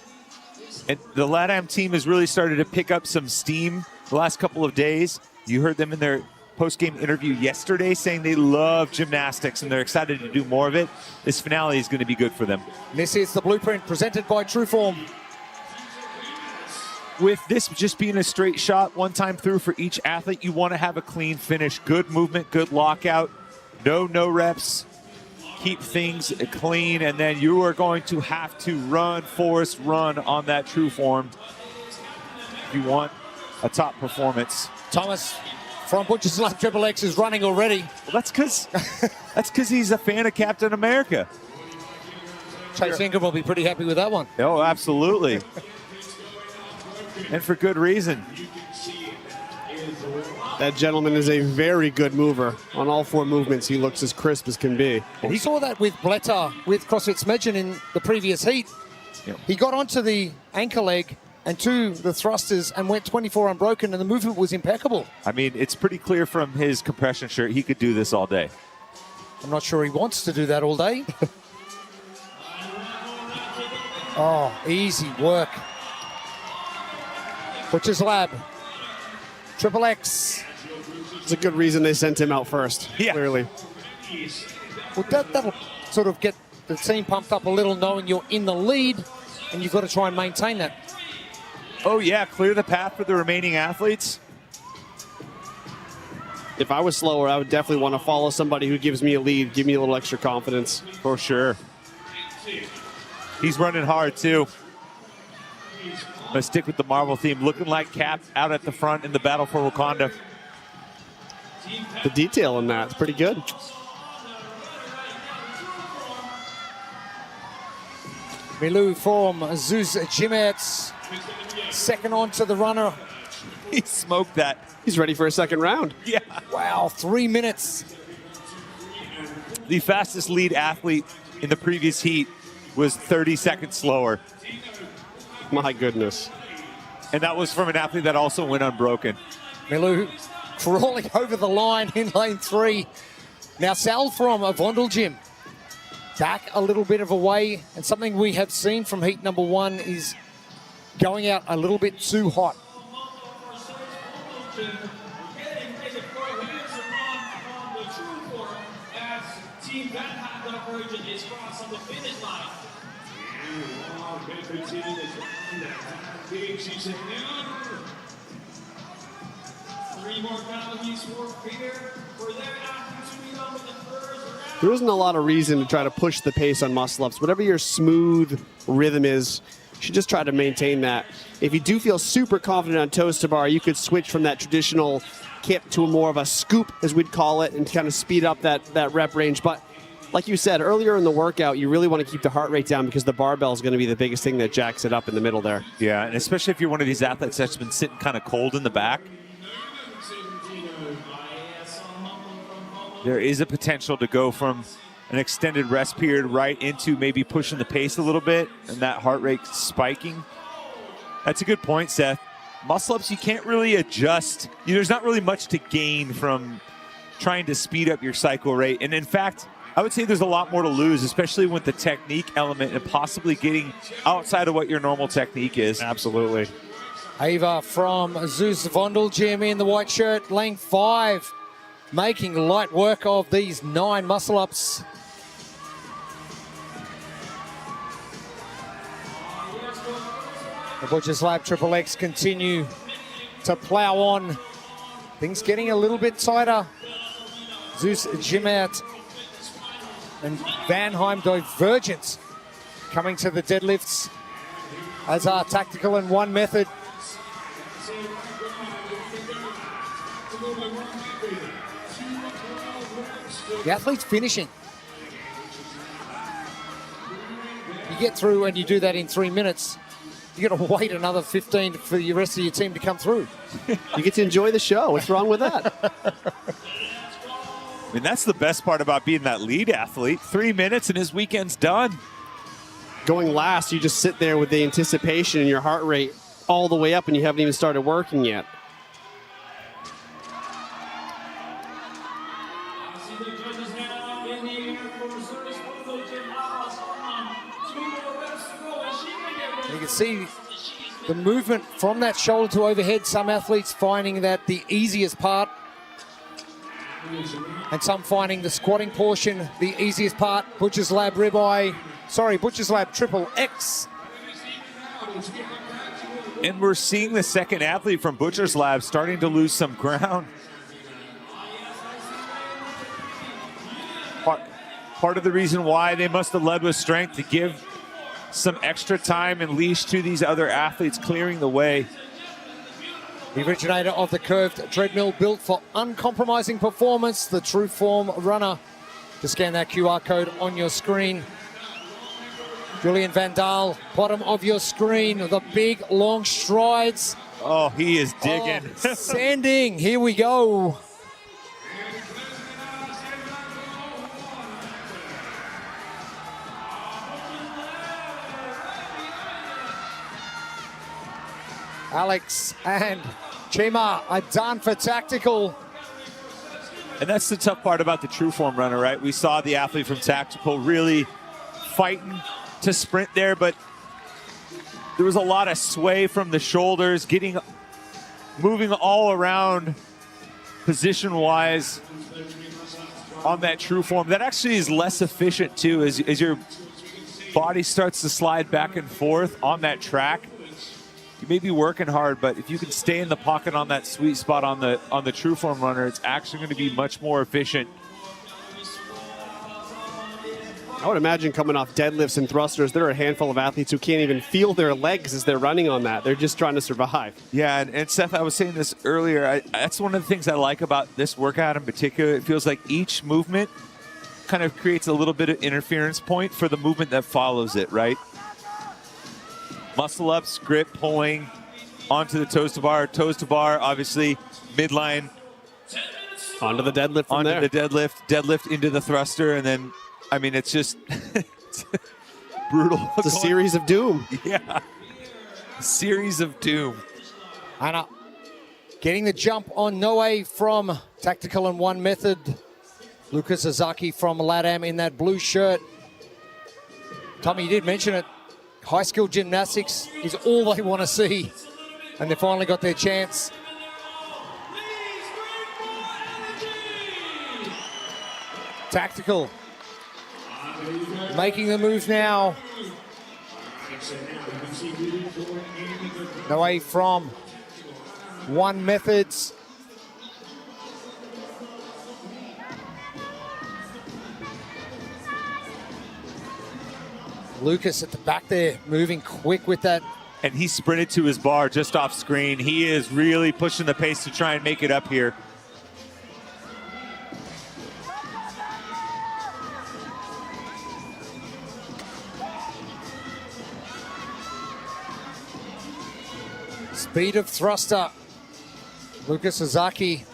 And the LATAM team has really started to pick up some steam the last couple of days. You heard them in their post-game interview yesterday saying they love gymnastics and they're excited to do more of it. This finale is going to be good for them. This is the blueprint presented by True Form. With this just being a straight shot, 1 time through for each athlete, you want to have a clean finish. Good movement, good lockout, no reps. Keep things clean, and then you are going to have to run, force, run on that True Form if you want a top performance. Thomas from Butcher's Lab Triple X is running already. Well, that's because he's a fan of Captain America. Chase Ingram will be pretty happy with that one. Oh, absolutely. And for good reason. That gentleman is a very good mover. On all 4 movements, he looks as crisp as can be. Well, he saw that with Bletta, with CrossFit Smedgen in the previous heat. Yep. He got onto the anchor leg and to the thrusters and went 24 unbroken, and the movement was impeccable. I mean, it's pretty clear from his compression shirt he could do this all day. I'm not sure he wants to do that all day. Oh, easy work. Butcher's Lab Triple X. It's a good reason they sent him out first, clearly. Well, that'll sort of get the team pumped up a little knowing you're in the lead, and you've got to try and maintain that. Oh, yeah, clear the path for the remaining athletes. If I was slower, I would definitely want to follow somebody who gives me a lead, give me a little extra confidence. For sure. He's running hard, too. I'm going to stick with the Marvel theme. Looking like Cap out at the front in the battle for Wakanda. The detail in that is pretty good. Milou from Zeus Jimet, second on to the runner. He smoked that. He's ready for a second round. Yeah. Wow, 3 minutes. The fastest lead athlete in the previous heat was 30 seconds slower. My goodness. And that was from an athlete that also went unbroken. Milou crawling over the line in lane 3. Now Sal from Vondel Gym. Back a little bit of a way, and something we have seen from heat number 1 is going out a little bit too hot. There isn't a lot of reason to try to push the pace on muscle-ups. Whatever your smooth rhythm is, you should just try to maintain that. If you do feel super confident on toes to bar, you could switch from that traditional kip to a more of a scoop, as we'd call it, and kind of speed up that rep range. But like you said, earlier in the workout, you really want to keep the heart rate down because the barbell is going to be the biggest thing that jacks it up in the middle there. Yeah, and especially if you're one of these athletes that's been sitting kind of cold in the back, there is a potential to go from an extended rest period right into maybe pushing the pace a little bit and that heart rate spiking. That's a good point, Seth. Muscle-ups, you can't really adjust. There's not really much to gain from trying to speed up your cycle rate. And in fact, I would say there's a lot more to lose, especially with the technique element and possibly getting outside of what your normal technique is. Absolutely. Ava from Zeus Vondel Gym in the white shirt, lane 5, making light work of these 9 muscle-ups. The Butcher's Lab Triple X continue to plow on. Things getting a little bit tighter. Zeus Jimet and Vanheim Divergent coming to the deadlifts, as are Tactical and One Method. The athlete's finishing. You get through and you do that in 3 minutes. You got to wait another 15 for the rest of your team to come through. You get to enjoy the show. What's wrong with that? I mean, that's the best part about being that lead athlete. 3 minutes and his weekend's done. Going last, you just sit there with the anticipation and your heart rate all the way up and you haven't even started working yet. You can see the movement from that shoulder to overhead. Some athletes finding that the easiest part, and some finding the squatting portion the easiest part. Butcher's Lab Butcher's Lab Triple X. And we're seeing the second athlete from Butcher's Lab starting to lose some ground. Part of the reason why they must have led with strength to give some extra time and leash to these other athletes clearing the way. The originator of the curved treadmill, built for uncompromising performance, the True Form runner. To scan that QR code on your screen. Julian Vandal, bottom of your screen, the big long strides. Oh, he is digging. Sanding, here we go. Alex and Chima are done for Tactical. And that's the tough part about the True Form runner, right? We saw the athlete from Tactical really fighting to sprint there, but there was a lot of sway from the shoulders, moving all around position-wise. on that true form. That actually is less efficient too, as your body starts to slide back and forth on that track. You may be working hard, but if you can stay in the pocket on that sweet spot on the true form runner, it's actually going to be much more efficient. I would imagine coming off deadlifts and thrusters, there are a handful of athletes who can't even feel their legs as they're running on that. They're just trying to survive. Yeah, and Seth, I was saying this earlier. That's one of the things I like about this workout in particular. It feels like each movement kind of creates a little bit of interference point for the movement that follows it, right? Muscle ups, grip, pulling onto the toes to bar, obviously midline. Onto the deadlift from there. Onto the deadlift into the thruster, and then, I mean, it's just it's brutal. It's a series of doom. Yeah, a series of doom. Anna getting the jump on Noe from Tactical and One Method. Lucas Ozaki from LATAM in that blue shirt. Tommy, you did mention it. High skill gymnastics is all they want to see. And they finally got their chance. Tactical. Making the move now. Away from One Methods. Lucas at the back there, moving quick with that. And he sprinted to his bar just off screen. He is really pushing the pace to try and make it up here. Speed of thruster. Lucas Ozaki.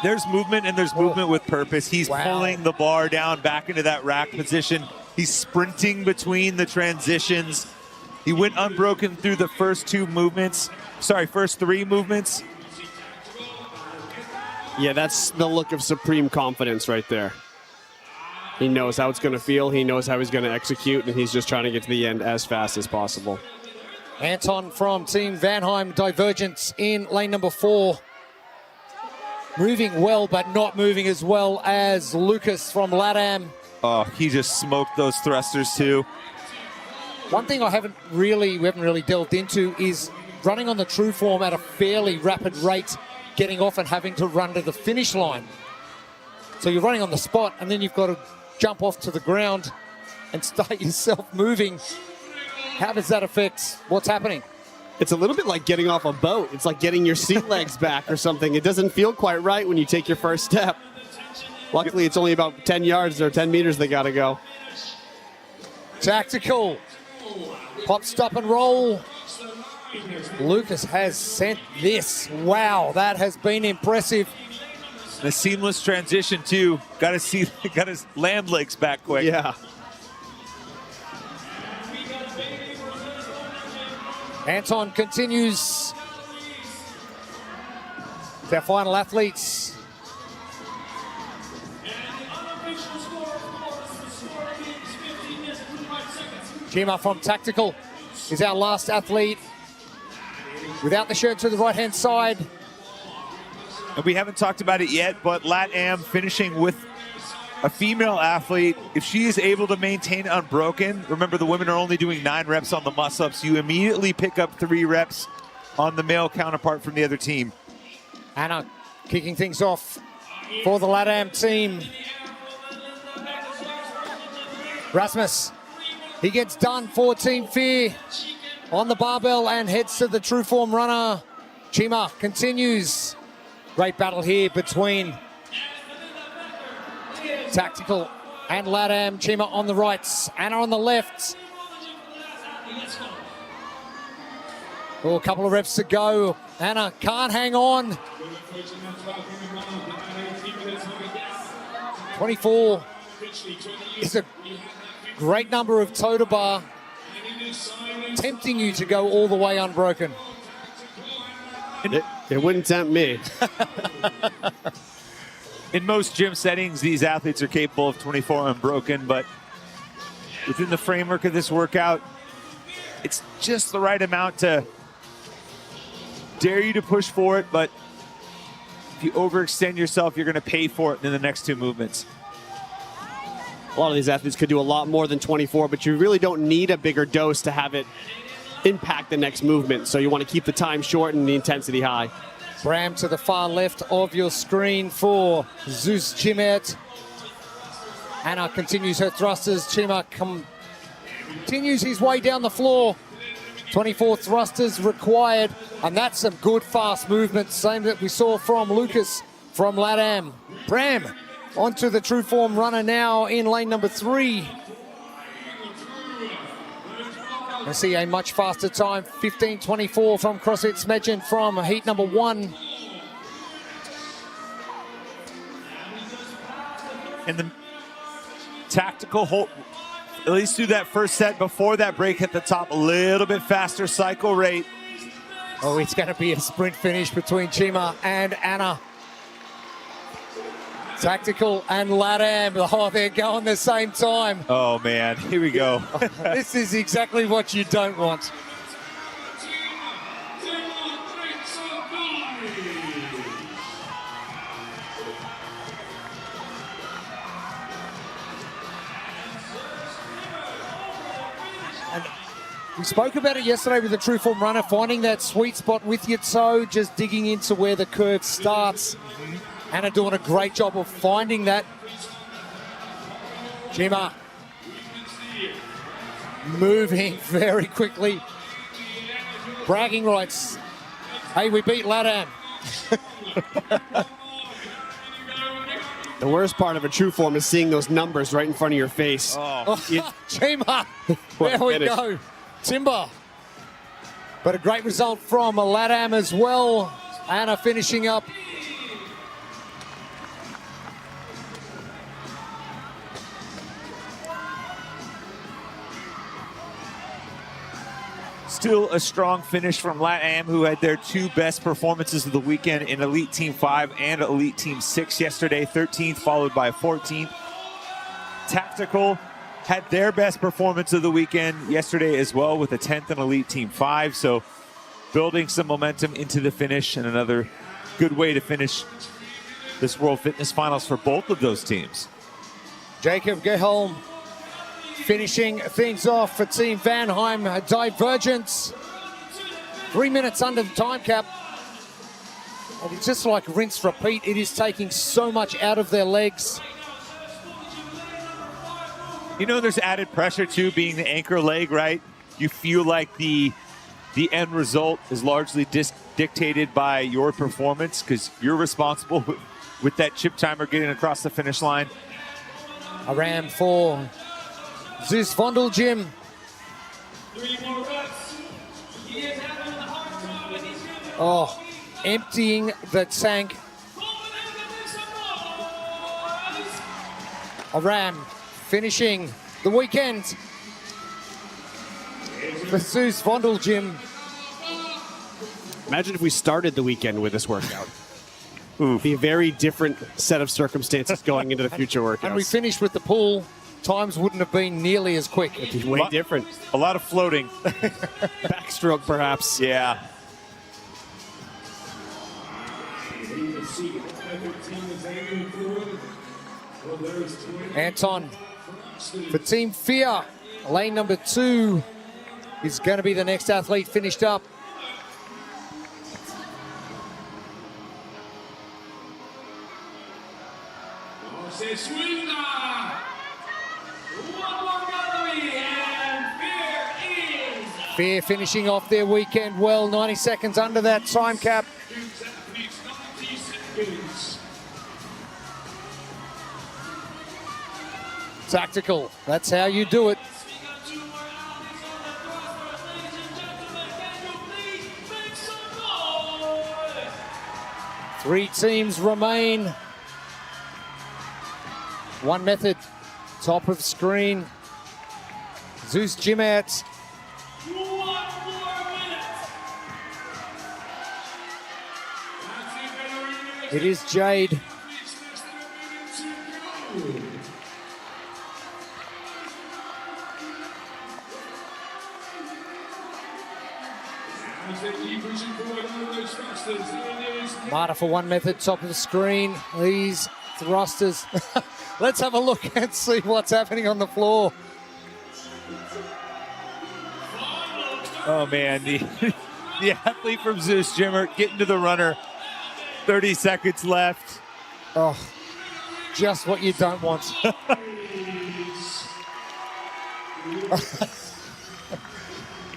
There's movement, and there's movement with purpose. He's pulling the bar down back into that rack position. He's sprinting between the transitions. He went unbroken through the first three movements. Yeah, that's the look of supreme confidence right there. He knows how it's going to feel. He knows how he's going to execute, and he's just trying to get to the end as fast as possible. Anton from Team Vanheim, Divergence in lane number 4. Moving well, but not moving as well as Lucas from LATAM. Oh, he just smoked those thrusters too. One thing we haven't really delved into is running on the true form at a fairly rapid rate, getting off and having to run to the finish line. So you're running on the spot, and then you've got to jump off to the ground and start yourself moving. How does that affect what's happening? It's a little bit like getting off a boat. It's like getting your seat legs back or something. It doesn't feel quite right when you take your first step. Luckily, it's only about 10 yards or 10 meters they got to go. Tactical. Pop, stop, and roll. Lucas has sent this. Wow, that has been impressive. And a seamless transition, too. Got his land legs back quick. Yeah. Anton continues. Their final athletes. Jima from Tactical is our last athlete. Without the shirt to the right-hand side. And we haven't talked about it yet, but LATAM finishing with a female athlete. If she is able to maintain unbroken, remember the women are only doing 9 reps on the muscle-ups. You immediately pick up 3 reps on the male counterpart from the other team. Anna kicking things off for the LATAM team. Rasmus, he gets done for Team Fear on the barbell and heads to the true form runner. Chima continues. Great battle here between Tactical and LATAM. Chima on the right, Anna on the left. Oh, a couple of reps to go. Anna can't hang on. 24 is a great number of toe to bar, tempting you to go all the way unbroken. It wouldn't tempt me. In most gym settings, these athletes are capable of 24 unbroken, but within the framework of this workout, it's just the right amount to dare you to push for it, but If you overextend yourself, you're going to pay for it in the next two movements. A lot of these athletes could do a lot more than 24, but you really don't need a bigger dose to have it impact the next movement. So you want to keep the time short and the intensity high. Bram to the far left of your screen for Zeus Chimert. Anna continues her thrusters. Chima continues his way down the floor. 24 thrusters required, and that's some good fast movement, same that we saw from Lucas from LATAM. Bram onto the true form runner now in lane number 3. I see a much faster time, 15:24 from CrossFit Smedjen from heat number 1. And the tactical hold, at least through that first set before that break at the top, a little bit faster cycle rate. Oh, it's going to be a sprint finish between Chima and Anna. Tactical and LATAM, oh, they're going the same time. Oh man, here we go. This is exactly what you don't want. And we spoke about it yesterday with the true form runner, finding that sweet spot with your toe, just digging into where the curve starts. Anna doing a great job of finding that. Chima moving very quickly. Bragging rights. Hey, we beat LATAM. The worst part of a true form is seeing those numbers right in front of your face. Oh, Chima, there we go. Timber. But a great result from LATAM as well. Anna finishing up. Still a strong finish from LATAM, who had their two best performances of the weekend in Elite Team 5 and Elite Team 6 yesterday, 13th followed by 14th. Tactical had their best performance of the weekend yesterday as well with a 10th in Elite Team 5, so building some momentum into the finish, and another good way to finish this World Fitness Finals for both of those teams. Jacob Geholm finishing things off for Team Vanheim. Divergence. 3 minutes under the time cap. And it's just like rinse, repeat. It is taking so much out of their legs. You know, there's added pressure too, being the anchor leg, right? You feel like the end result is largely dictated by your performance because you're responsible with that chip timer getting across the finish line. A ram for Zeus Vondeljim. 3 more reps. He is having a hard time. Oh, emptying the tank. A ram finishing the weekend for Zeus Vondeljim. Imagine if we started the weekend with this workout. It'd be a very different set of circumstances going into the future workouts. And we finished with the pool. Times wouldn't have been nearly as quick. It'd be way different. A lot of floating. Backstroke, perhaps. Yeah. Anton for Team Fear. Lane number 2 is going to be the next athlete finished up. Fear finishing off their weekend well, 90 seconds under that time cap. Tactical, that's how you do it. Three teams remain. One method, top of screen. Zeus Chimert. It is Jade. Marta for one method, top of the screen. These thrusters. Let's have a look and see what's happening on the floor. Oh man, the athlete from Zeus Jimmer getting to the runner. 30 seconds left. Oh, just what you don't want.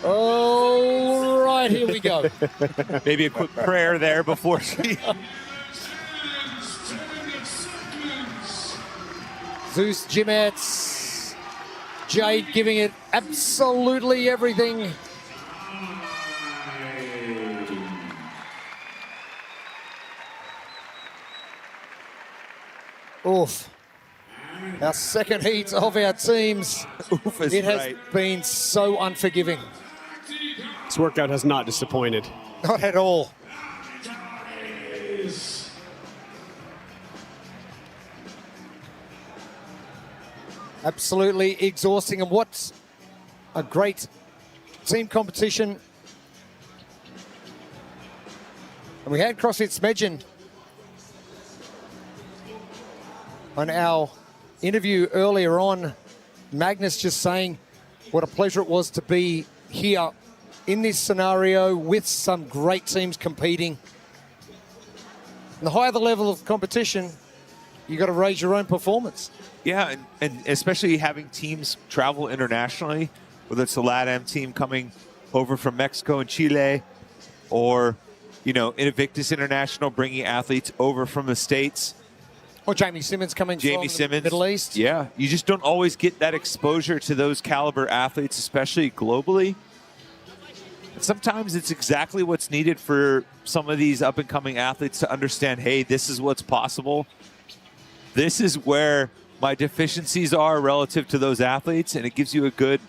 All right, here we go. Maybe a quick prayer there before she... Zeus Jimmets. Jade giving it absolutely everything. Oof. Our second heat of our teams. Oof is it has right. been so unforgiving. This workout has not disappointed. Not at all. Absolutely exhausting. And what's a great team competition. And we had CrossFit Smedgen on our interview earlier on. Magnus just saying what a pleasure it was to be here in this scenario with some great teams competing. And the higher the level of competition, you got to raise your own performance. Yeah, and especially having teams travel internationally, whether it's the LATAM team coming over from Mexico and Chile, or, you know, Invictus International bringing athletes over from the States. Or Jamie Simmons coming from the Middle East. Yeah, you just don't always get that exposure to those caliber athletes, especially globally. And sometimes it's exactly what's needed for some of these up-and-coming athletes to understand, hey, this is what's possible. This is where my deficiencies are relative to those athletes, and it gives you a good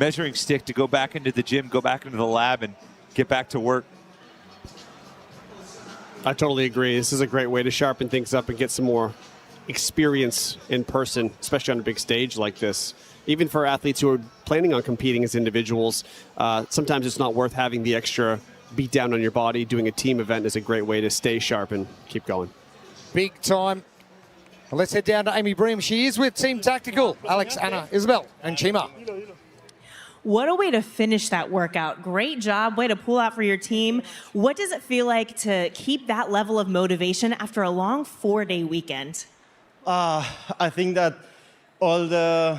measuring stick to go back into the gym, go back into the lab, and get back to work. I totally agree. This is a great way to sharpen things up and get some more experience in person, especially on a big stage like this. Even for athletes who are planning on competing as individuals, sometimes it's not worth having the extra beat down on your body. Doing a team event is a great way to stay sharp and keep going. Big time. Well, let's head down to Amy Bream. She is with Team Tactical. Alex, Anna, Isabel, and Chima. What a way to finish that workout. Great job. Way to pull out for your team. What does it feel like to keep that level of motivation after a long 4-day weekend? I think that all the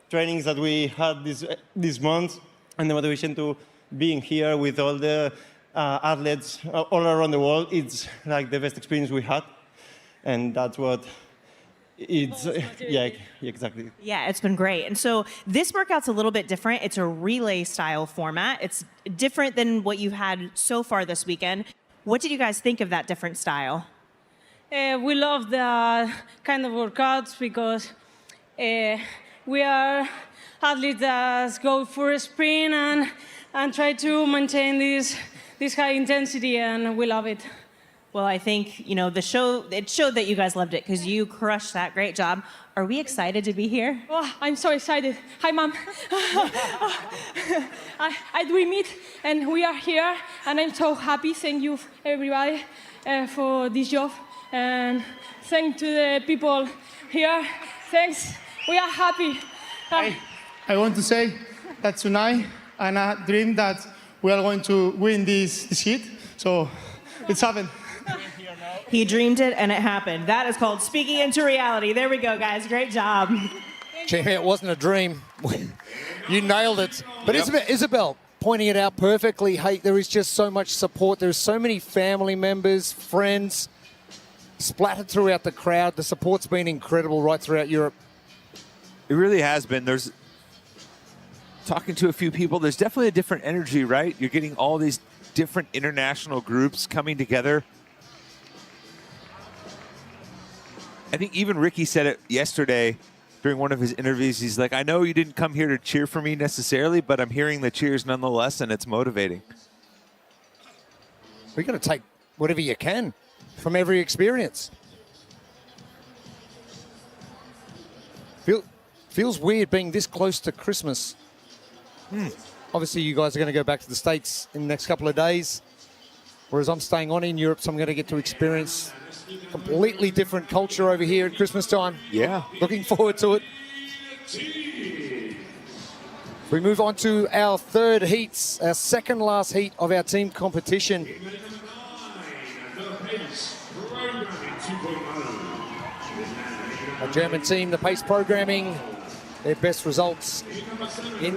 trainings that we had this month and the motivation to being here with all the athletes all around the world, it's like the best experience we had. And that's what it's, yeah, exactly. Yeah, it's been great. And so this workout's a little bit different. It's a relay style format. It's different than what you've had so far this weekend. What did you guys think of that different style? We love the kind of workouts because we are athletes that go for a sprint and try to maintain this high intensity, and we love it. Well, I think, you know, it showed that you guys loved it because you crushed that. Great job. Are we excited to be here? Oh, I'm so excited. Hi, Mom. We meet and we are here, and I'm so happy. Thank you, everybody, for this job. And thanks to the people here. Thanks. We are happy. I want to say that tonight, and I dream that we are going to win this heat. So it's happened. He dreamed it and it happened. That is called speaking into reality. There we go, guys. Great job. Jamie, it wasn't a dream. You nailed it. But Isabel pointing it out perfectly. Hey, there is just so much support. There's so many family members, friends splattered throughout the crowd. The support's been incredible right throughout Europe. It really has been. There's talking to a few people. There's definitely a different energy, right? You're getting all these different international groups coming together. I think even Ricky said it yesterday during one of his interviews. He's like, I know you didn't come here to cheer for me necessarily, but I'm hearing the cheers nonetheless, and it's motivating. We're going to take whatever you can from every experience. Feels weird being this close to Christmas. obviously you guys are going to go back to the States in the next couple of days, whereas I'm staying on in Europe, so I'm going to get to experience completely different culture over here at Christmas time. Yeah. Looking forward to it. We move on to our third heats, our second last heat of our team competition. A German team, the pace programming, their best results in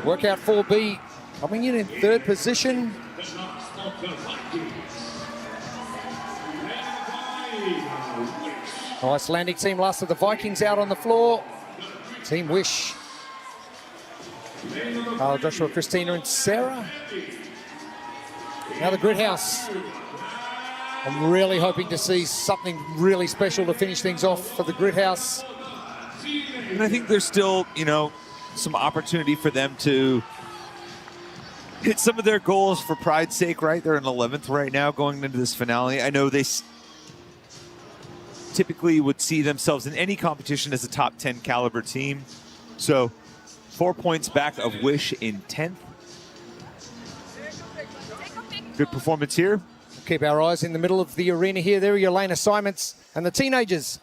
workout 4B, coming in third position. Icelandic team last of the Vikings out on the floor. Team Wish. Carl, Joshua, Christina and Sarah. Now the Grid House. I'm really hoping to see something really special to finish things off for the Grid House. And I think there's still, you know, some opportunity for them to hit some of their goals for pride's sake, right? They're in 11th right now going into this finale. I know they typically would see themselves in any competition as a top 10 caliber team. So 4 points back of Wish in 10th. Good performance here. Keep our eyes in the middle of the arena here. There are your lane assignments and the teenagers,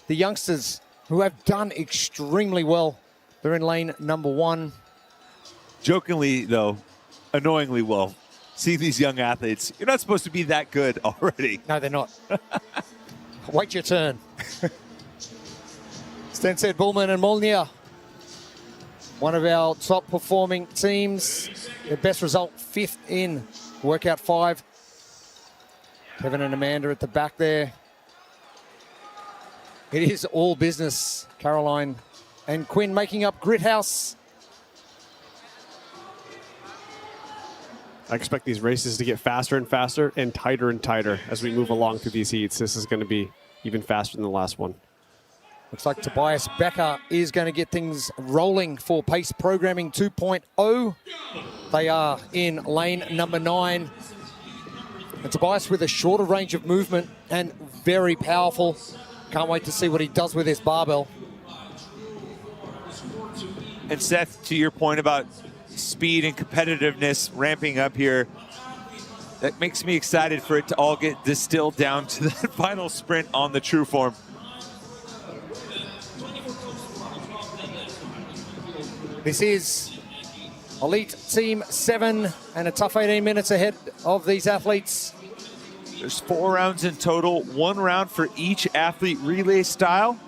the youngsters who have done extremely well. They're in lane number 1. Jokingly, though, annoyingly well. Seeing these young athletes, you're not supposed to be that good already. No, they're not. Wait your turn. Stenset, Bullman and Molnier. One of our top performing teams. Their best result, 5th in workout 5. Kevin and Amanda at the back there. It is all business. Caroline and Quinn making up Grid House. I expect these races to get faster and faster and tighter as we move along through these heats. This is going to be even faster than the last one. Looks like Tobias Becker is going to get things rolling for Pace Programming 2.0. They are in lane number 9. And Tobias with a shorter range of movement and very powerful. Can't wait to see what he does with his barbell. And Seth, to your point about speed and competitiveness ramping up here, that makes me excited for it to all get distilled down to that final sprint on the true form. This is Elite Team 7 and a tough 18 minutes ahead of these athletes. There's 4 rounds in total, 1 round for each athlete relay style,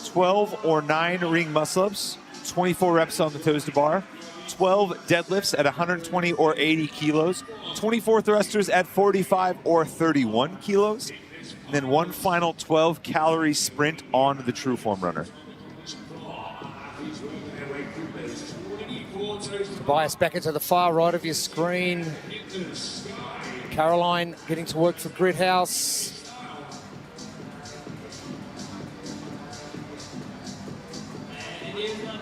12 or 9 ring muscle-ups, 24 reps on the toes to bar, 12 deadlifts at 120 or 80 kilos, 24 thrusters at 45 or 31 kilos, and then 1 final 12-calorie sprint on the true form runner. Tobias back into the far right of your screen. Caroline getting to work for Grid House.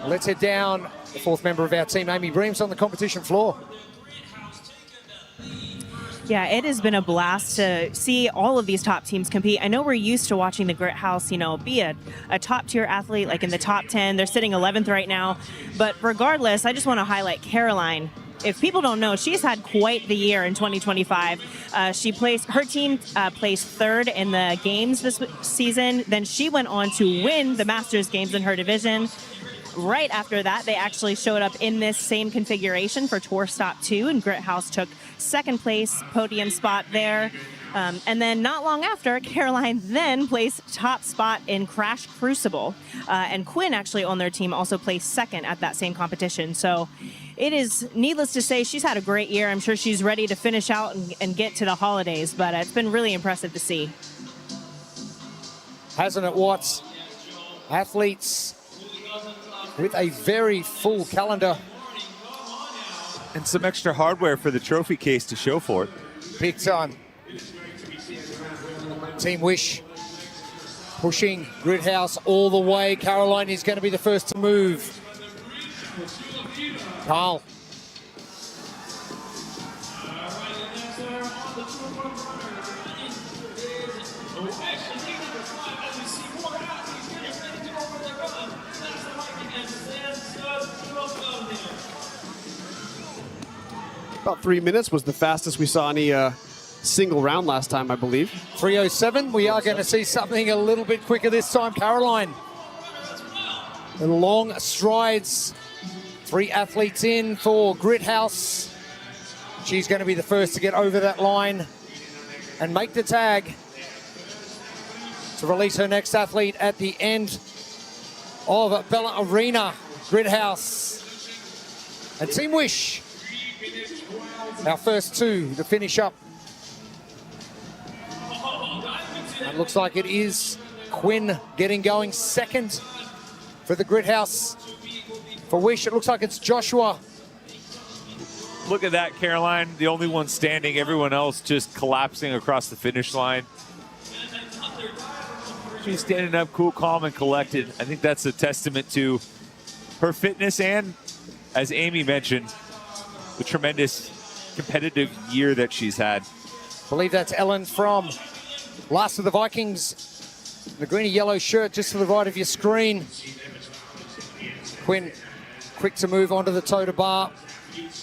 Let's head down. The 4th member of our team, Amy Breams, on the competition floor. Yeah, it has been a blast to see all of these top teams compete. I know we're used to watching the Grit House, you know, be a top-tier athlete, like in the top 10. They're sitting 11th right now. But regardless, I just want to highlight Caroline. If people don't know, she's had quite the year in 2025. Her team placed 3rd in the games this season. Then she went on to win the Masters games in her division. Right after that, they actually showed up in this same configuration for Tour Stop 2, and Grit House took 2nd place, podium spot there. And then not long after, Caroline then placed top spot in Crash Crucible. And Quinn actually on their team also placed 2nd at that same competition. So it is needless to say, she's had a great year. I'm sure she's ready to finish out and get to the holidays, but it's been really impressive to see. Hasn't it, Watts? Athletes with a very full calendar. And some extra hardware for the trophy case to show for it. Big time. Team Wish pushing Grid House all the way. Caroline is going to be the first to move. Carl. About 3 minutes was the fastest we saw any single round last time, I believe. 3:07. We are going to see something a little bit quicker this time. Caroline, the long strides. 3 athletes in for Grithouse. She's going to be the first to get over that line and make the tag to release her next athlete at the end of Bella Arena. Grithouse and Team Wish, our first 2 to finish up. It looks like it is Quinn getting going second for the Grithouse. For Wish, it looks like it's Joshua. Look at that, Caroline, the only one standing, everyone else just collapsing across the finish line. She's standing up cool, calm, and collected. I think that's a testament to her fitness and, as Amy mentioned, the tremendous competitive year that she's had. I believe that's Ellen from Last of the Vikings. The green and yellow shirt just to the right of your screen. Quinn quick to move onto the toe to bar.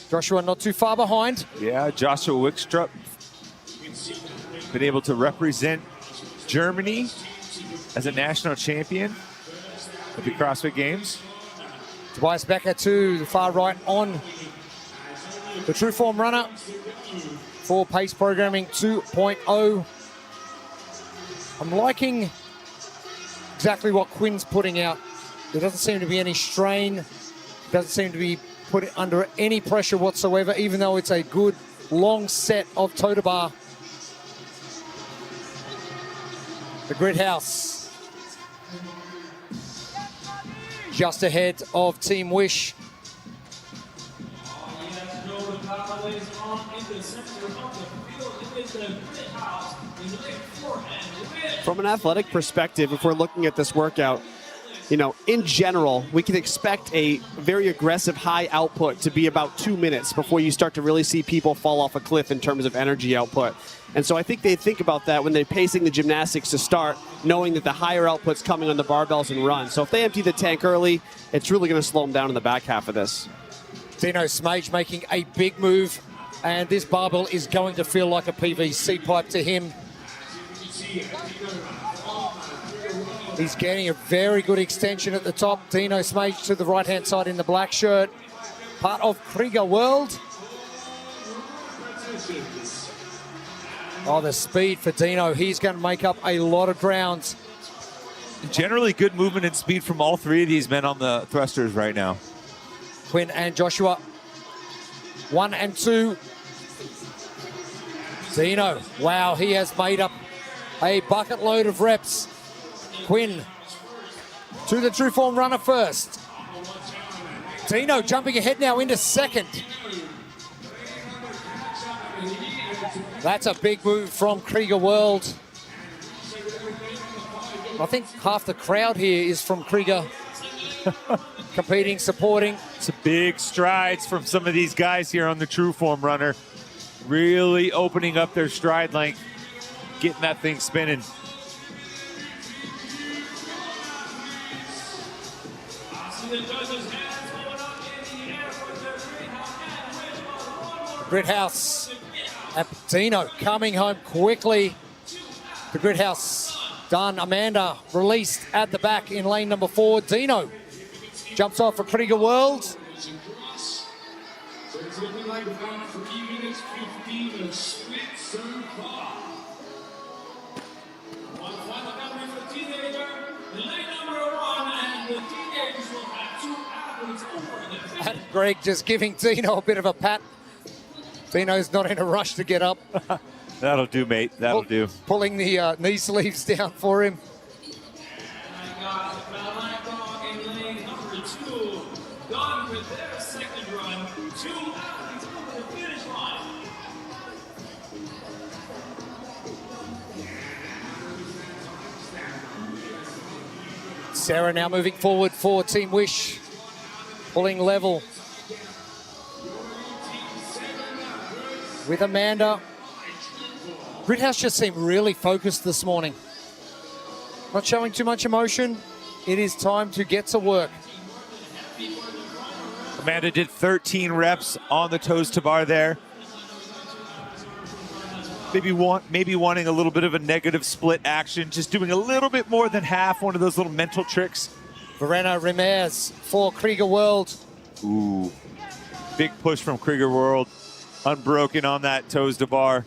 Joshua not too far behind. Yeah, Joshua Wickstrup been able to represent Germany as a national champion at the CrossFit Games. Tobias Becker to the far right on the True Form runner for Pace Programming 2.0. I'm liking exactly what Quinn's putting out. There doesn't seem to be any strain. Doesn't seem to be put under any pressure whatsoever, even though it's a good long set of toe to bar. The Grithouse just ahead of Team Wish. From an athletic perspective, if we're looking at this workout, you know, in general, we can expect a very aggressive high output to be about 2 minutes before you start to really see people fall off a cliff in terms of energy output. And so I think they think about that when they're pacing the gymnastics to start, knowing that the higher output's coming on the barbells and run. So if they empty the tank early, it's really going to slow them down in the back half of this. Dino Smage making a big move, and this barbell is going to feel like a PVC pipe to him. He's getting a very good extension at the top. Dino Smage to the right-hand side in the black shirt. Part of Krieger World. Oh, the speed for Dino. He's going to make up a lot of ground. Generally good movement and speed from all 3 of these men on the thrusters right now. Quinn and Joshua, 1 and 2. Dino, wow, he has made up a bucket load of reps. Quinn to the True Form runner first. Dino jumping ahead now into second. That's a big move from Krieger World. I think half the crowd here is from Krieger. Competing, supporting. Some big strides from some of these guys here on the True Form runner. Really opening up their stride length, getting that thing spinning. Grithouse and Dino coming home quickly. The Grithouse done. Amanda released at the back in lane number 4. Dino jumps off for Krieger World. And Greg just giving Dino a bit of a pat. Dino's not in a rush to get up. That'll do, mate. That'll do. Pulling the knee sleeves down for him. Sarah now moving forward for Team Wish. Pulling level with Amanda. Grithouse just seemed really focused this morning. Not showing too much emotion. It is time to get to work. Amanda did 13 reps on the toes to bar there. maybe wanting a little bit of a negative split action, just doing a little bit more than half, one of those little mental tricks. Verena Remez for Krieger World. Ooh, big push from Krieger World. Unbroken on that toes to bar.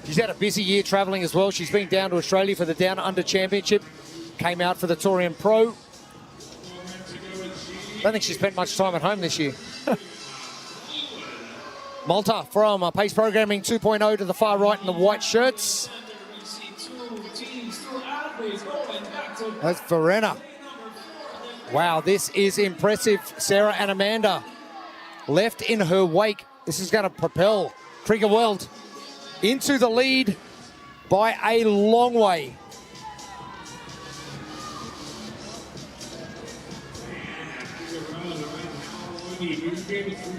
She's had a busy year traveling as well. She's been down to Australia for the Down Under Championship. Came out for the Torian Pro. Don't think she spent much time at home this year. Malta from Pace Programming 2.0 to the far right in the white shirts. That's Verena. Wow, this is impressive. Sarah and Amanda left in her wake. This is going to propel Krieger World into the lead by a long way.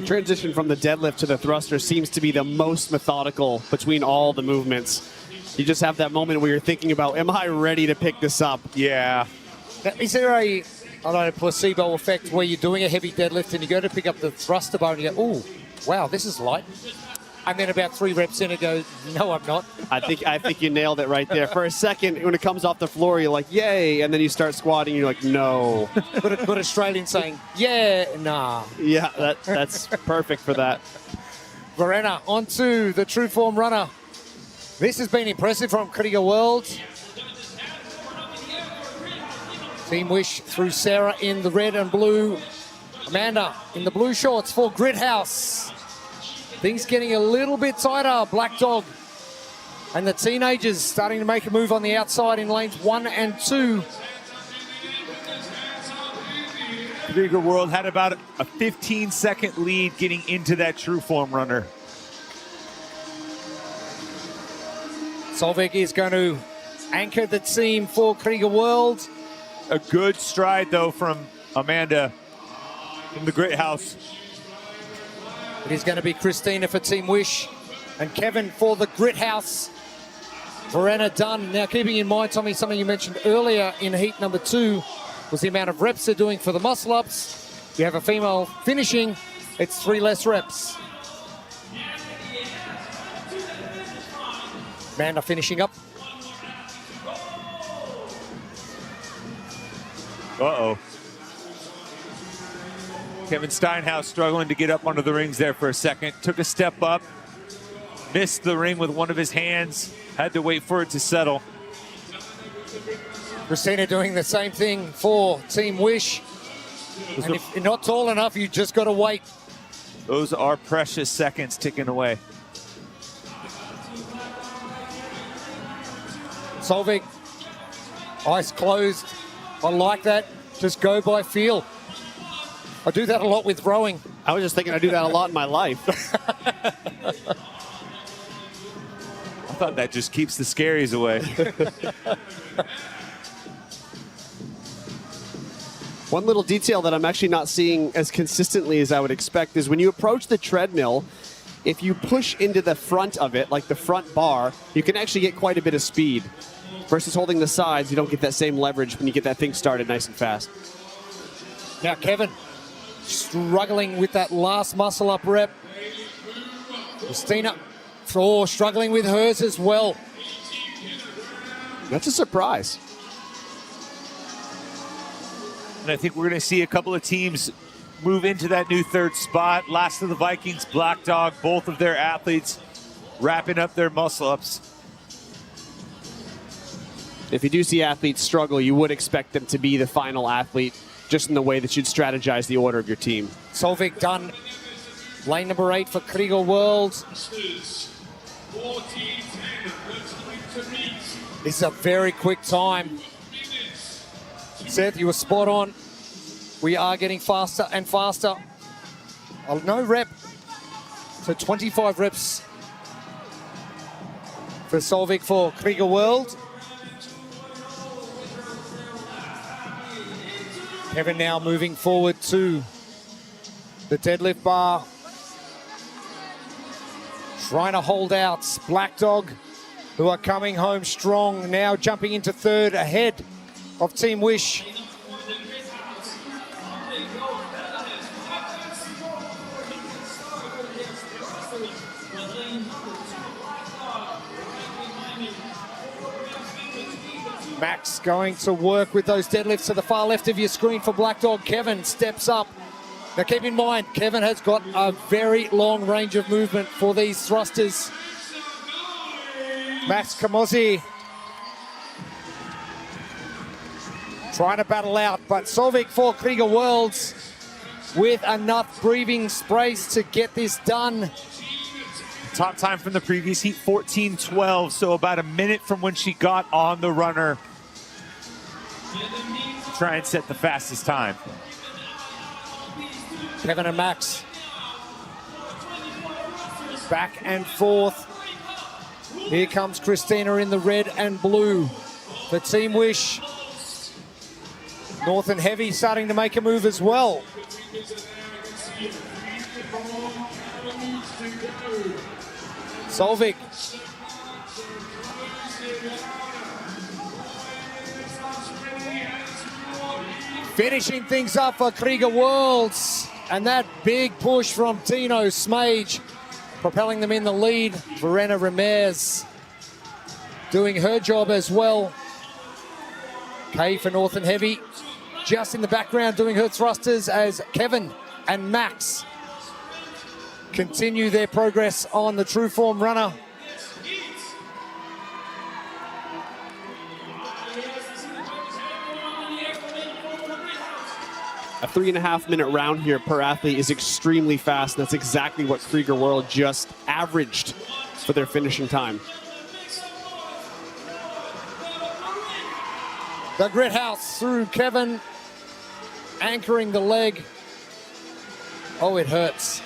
Transition from the deadlift to the thruster seems to be the most methodical between all the movements. You just have that moment where you're thinking about, am I ready to pick this up? Yeah. Is there a placebo effect where you're doing a heavy deadlift and you go to pick up the thruster bar and you go, ooh, wow, this is light? And then about 3 reps in, it goes, no, I'm not. I think you nailed it right there. For a second, when it comes off the floor, you're like, yay. And then you start squatting, you're like, no. Good Australian saying, yeah, nah. Yeah, that's perfect for that. Verena onto the true form runner. This has been impressive from Krieger World. Team Wish through Sarah in the red and blue. Amanda in the blue shorts for Grit House. Things getting a little bit tighter. Black Dog and the teenagers starting to make a move on the outside in lanes 1 and 2. Krieger World had about a 15-second lead getting into that true form runner. Solveig is going to anchor the team for Krieger World. A good stride, though, from Amanda from the Grit House. It is going to be Christina for Team Wish and Kevin for the Grit House. Verena done. Now, keeping in mind, Tommy, something you mentioned earlier in heat number 2 was the amount of reps they're doing for the muscle-ups. You have a female finishing, it's 3 less reps. Amanda finishing up. Uh-oh. Kevin Steinhaus struggling to get up onto the rings there for a second. Took a step up. Missed the ring with one of his hands. Had to wait for it to settle. Christina doing the same thing for Team Wish. And if you're not tall enough, you just got to wait. Those are precious seconds ticking away. Solveig, eyes closed. I like that. Just go by feel. I do that a lot with rowing. I was just thinking I do that a lot in my life. I thought that just keeps the scaries away. One little detail that I'm actually not seeing as consistently as I would expect is when you approach the treadmill, if you push into the front of it, like the front bar, you can actually get quite a bit of speed. Versus holding the sides, you don't get that same leverage when you get that thing started nice and fast. Now Kevin struggling with that last muscle up rep. Christina struggling with hers as well. That's a surprise. And I think we're going to see a couple of teams move into that new 3rd spot. Last of the Vikings, Black Dog, both of their athletes wrapping up their muscle-ups. If you do see athletes struggle, you would expect them to be the final athlete, just in the way that you'd strategize the order of your team. Solveig done. Lane number 8 for Krieger World. This is a very quick time. Seth, you were spot on. We are getting faster and faster. No rep. So 25 reps for Solveig for Krieger World. Kevin now moving forward to the deadlift bar. Trying to hold out. Black Dog, who are coming home strong, now jumping into 3rd ahead of Team Wish. Max going to work with those deadlifts to the far left of your screen for Black Dog. Kevin steps up. Now keep in mind, Kevin has got a very long range of movement for these thrusters. Max Camozzi trying to battle out, but Solvik for Krieger Worlds with enough breathing space to get this done. Top time from the previous heat, 14:12, so about a minute from when she got on the runner. Try and set the fastest time. Kevin and Max back and forth. Here comes Christina in the red and blue for Team Wish. North and Heavy starting to make a move as well. Solvik. Finishing things up for Krieger Worlds. And that big push from Tino Smage, propelling them in the lead. Verena Ramirez doing her job as well. Kay for North and Heavy, just in the background doing her thrusters as Kevin and Max continue their progress on the True Form runner. A 3.5-minute round here per athlete is extremely fast. That's exactly what Krieger World just averaged for their finishing time. The grit house through Kevin, anchoring the leg. Oh, it hurts.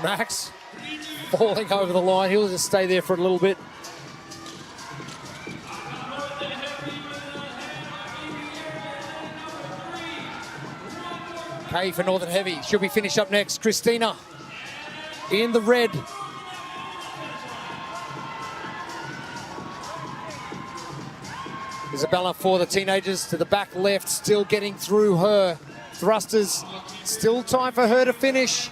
Max falling over the line. He'll just stay there for a little bit. Kay for Northern Heavy. She'll be finished up next. Christina in the red. Isabella for the teenagers to the back left, still getting through her thrusters. Still time for her to finish.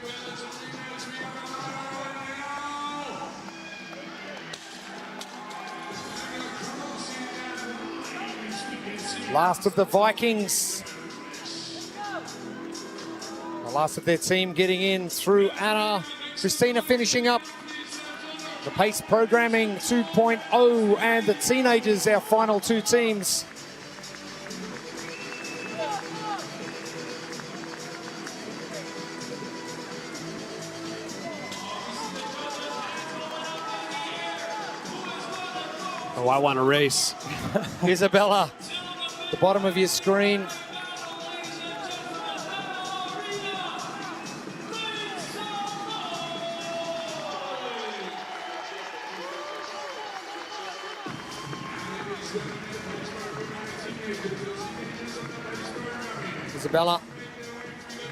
Last of the Vikings. The last of their team getting in through Anna. Christina finishing up. The pace programming 2.0 and the teenagers, our final two teams. Oh, I want to race. Isabella, the bottom of your screen. Isabella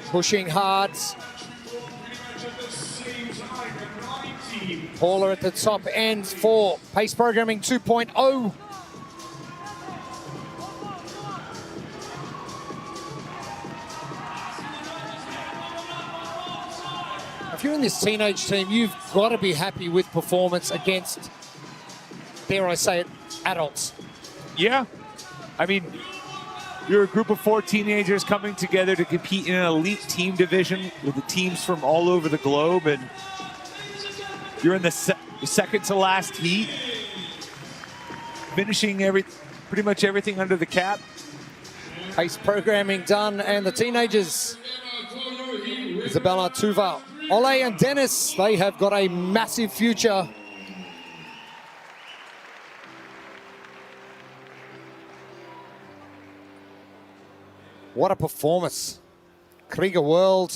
pushing hard. Paula at the top end for pace programming 2.0. If you're in this teenage team, you've got to be happy with performance against, dare I say it, adults. Yeah. I mean, you're a group of 4 teenagers coming together to compete in an elite team division with the teams from all over the globe, and you're in the second to last heat, finishing pretty much everything under the cap. Pace programming done, and the teenagers, Isabella, Tuva, Ole and Dennis, they have got a massive future. What a performance. Krieger World.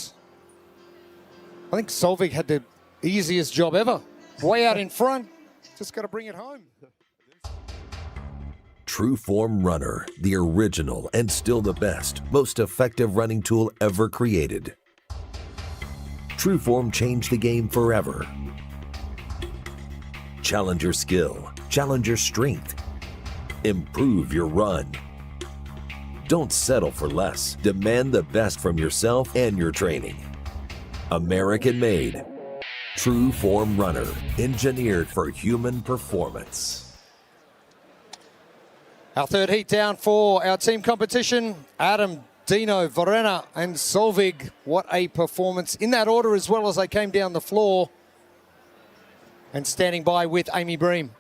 I think Solvik had the easiest job ever. Way out in front. Just got to bring it home. True Form Runner, the original and still the best, most effective running tool ever created. True Form changed the game forever. Challenge your skill, challenge your strength, improve your run. Don't settle for less. Demand the best from yourself and your training. American made. True form runner. Engineered for human performance. Our third heat down for our team competition. Adam, Dino, Verena and Solvig. What a performance in that order as well as they came down the floor. And standing by with Amy Bream.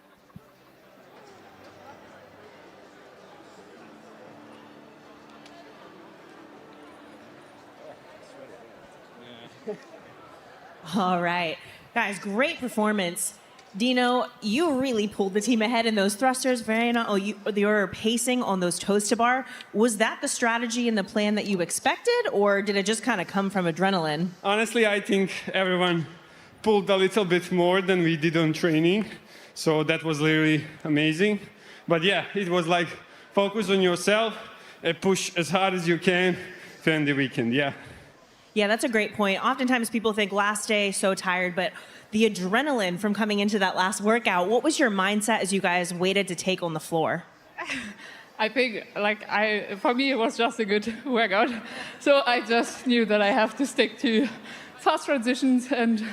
All right. Guys, great performance. Dino, you really pulled the team ahead in those thrusters. Verena, your pacing on those toes to bar. Was that the strategy and the plan that you expected, or did it just kind of come from adrenaline? Honestly, I think everyone pulled a little bit more than we did on training. So that was really amazing. But yeah, it was like focus on yourself and push as hard as you can to end the weekend, yeah. Yeah, that's a great point. Oftentimes people think last day, so tired, but the adrenaline from coming into that last workout, what was your mindset as you guys waited to take on the floor? I think, for me, it was just a good workout. So I just knew that I have to stick to fast transitions and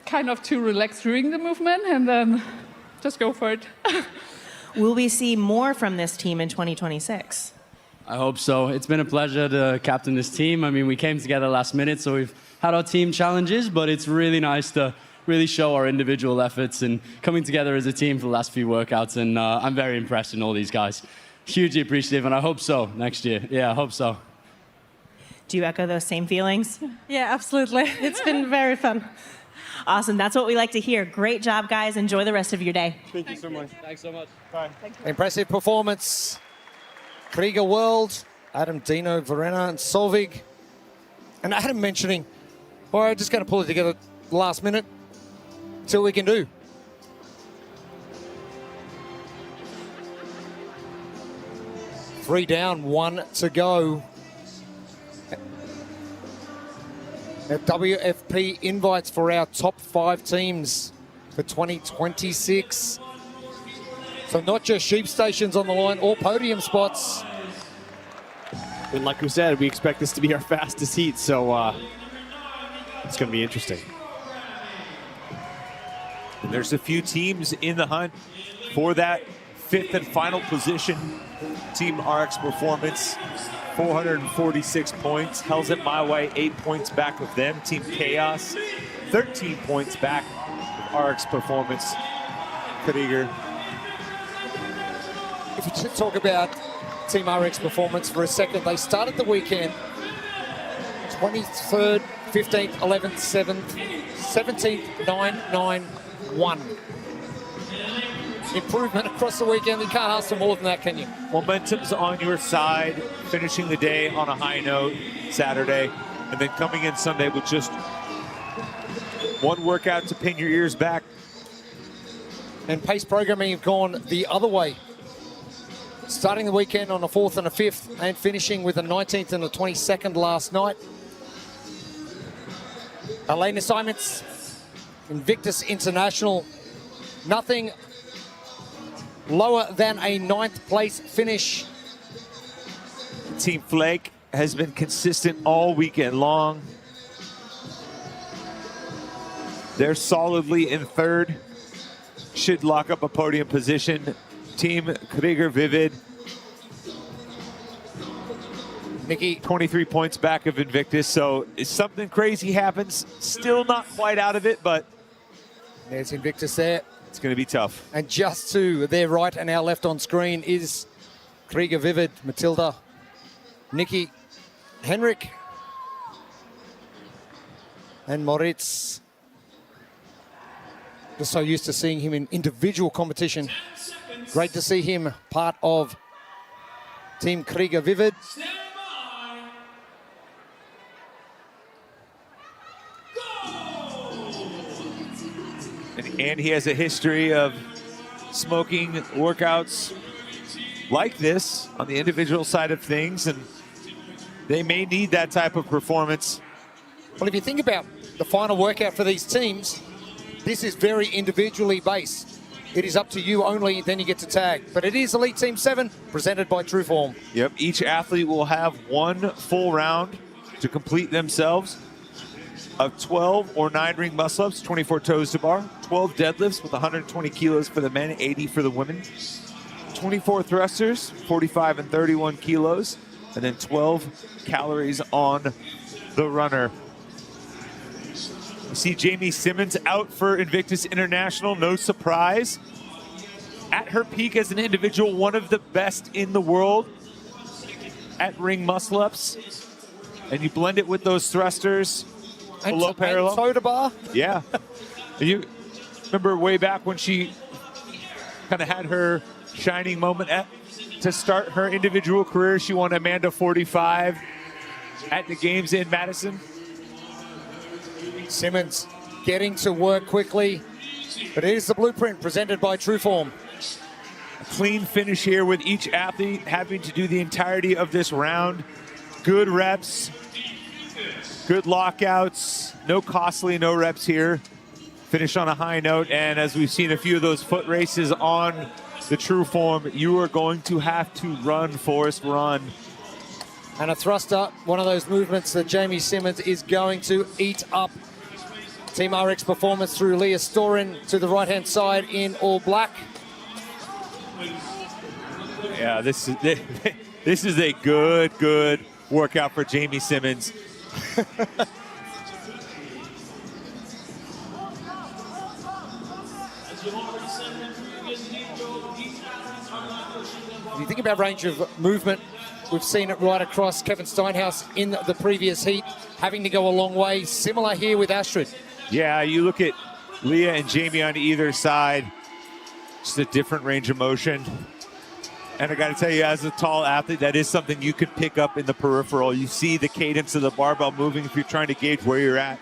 kind of to relax during the movement and then just go for it. Will we see more from this team in 2026? I hope so. It's been a pleasure to captain this team. I mean, we came together last minute, so we've had our team challenges, but it's really nice to really show our individual efforts and coming together as a team for the last few workouts, and I'm very impressed in all these guys. Hugely appreciative, and I hope so next year. Yeah, I hope so. Do you echo those same feelings? Yeah, absolutely. It's been very fun. Awesome. That's what we like to hear. Great job, guys. Enjoy the rest of your day. Thank you so much. Thanks so much. Bye. Impressive performance. Krieger World, Adam, Dino, Verena and Solvig. And Adam mentioning, all right, just going to pull it together last minute. See what we can do. Three down, one to go. Our WFP invites for our top 5 teams for 2026. So not just sheep stations on the line or podium spots. And like we said, we expect this to be our fastest heat, so it's going to be interesting. And there's a few teams in the hunt for that 5th and final position. Team RX Performance, 446 points. Hell's It My Way, 8 points back of them. Team Chaos, 13 points back of RX Performance. Krieger. If you just talk about Team RX Performance for a second, they started the weekend 23rd, 15th, 11th, 7th, 17th, 9, 9, 1. Improvement across the weekend. You can't ask for more than that, can you? Momentum's on your side, finishing the day on a high note Saturday, and then coming in Sunday with just one workout to pin your ears back. And pace programming have gone the other way. Starting the weekend on a 4th and a 5th and finishing with a 19th and a 22nd last night. Our lane assignments, Invictus International, nothing lower than a 9th place finish. Team Flake has been consistent all weekend long. They're solidly in 3rd. Should lock up a podium position. Team Krieger Vivid. Nikki, 23 points back of Invictus, so if something crazy happens, still not quite out of it, but there's Invictus there. It's going to be tough. And just to their right and our left on screen is Krieger Vivid, Matilda, Nikki, Henrik, and Moritz. Just so used to seeing him in individual competition. Great to see him part of Team Krieger Vivid. And he has a history of smoking workouts like this on the individual side of things, and they may need that type of performance. Well, if you think about the final workout for these teams, this is very individually based. it is up to you only, then you get to tag. But it is Elite Team 7, presented by Trueform. Yep, each athlete will have one full round to complete themselves of 12 or 9 ring muscle-ups, 24 toes to bar, 12 deadlifts with 120 kilos for the men, 80 for the women, 24 thrusters, 45 and 31 kilos, and then 12 calories on the runner. You see Jamie Simmons out for Invictus International, no surprise. At her peak as an individual, one of the best in the world at ring muscle-ups. And you blend it with those thrusters below parallel. And toe to bar. Yeah. You remember way back when she kind of had her shining moment to start her individual career. She won Amanda 45 at the games in Madison. Simmons getting to work quickly, but it is the blueprint presented by Trueform. A clean finish here with each athlete having to do the entirety of this round. Good reps, good lockouts, no costly, no reps here. Finish on a high note, and as we've seen a few of those foot races on the Trueform, you are going to have to run, Forrest, run. And a thruster, one of those movements that Jamie Simmons is going to eat up. Team RX Performance through Leah Storin to the right-hand side in all black. Yeah, this is a good workout for Jamie Simmons. If you think about range of movement, we've seen it right across Kevin Steinhaus in the previous heat, having to go a long way. Similar here with Astrid. Yeah, you look at Leah and Jamie on either side, just a different range of motion. And I got to tell you, as a tall athlete, that is something you could pick up in the peripheral. You see the cadence of the barbell moving if you're trying to gauge where you're at.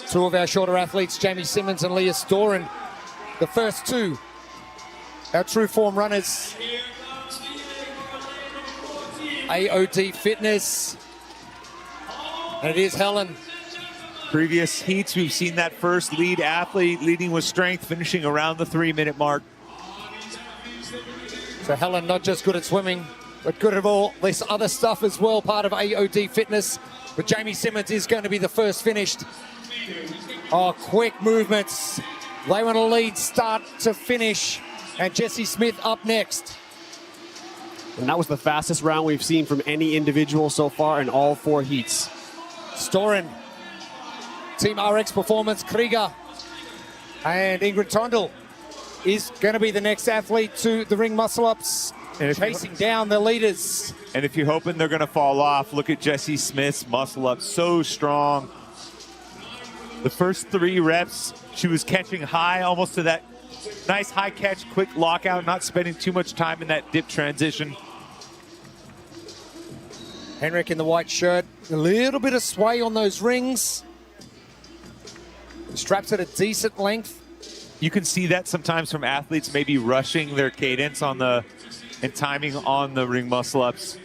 Two of our shorter athletes, Jamie Simmons and Leah Storin. The first two, our Trueform runners. AOD Fitness. And it is Helen. Previous heats, we've seen that first lead athlete leading with strength, finishing around the 3-minute mark. So Helen not just good at swimming, but good at all this other stuff as well, part of AOD Fitness. But Jamie Simmons is going to be the first finished. Oh, quick movements. They want to lead start to finish. And Jessie Smith up next. And that was the fastest round we've seen from any individual so far in all 4 heats. Storin, Team RX Performance, Krieger, and Ingrid Tondel is going to be the next athlete to the ring muscle-ups, chasing down the leaders. And if you're hoping they're going to fall off, look at Jessie Smith's muscle-up, so strong. The first 3 reps, she was catching high, almost to that nice high catch, quick lockout, not spending too much time in that dip transition. Henrik in the white shirt, a little bit of sway on those rings. Straps at a decent length. You can see that sometimes from athletes maybe rushing their cadence on the and timing on the ring muscle-ups.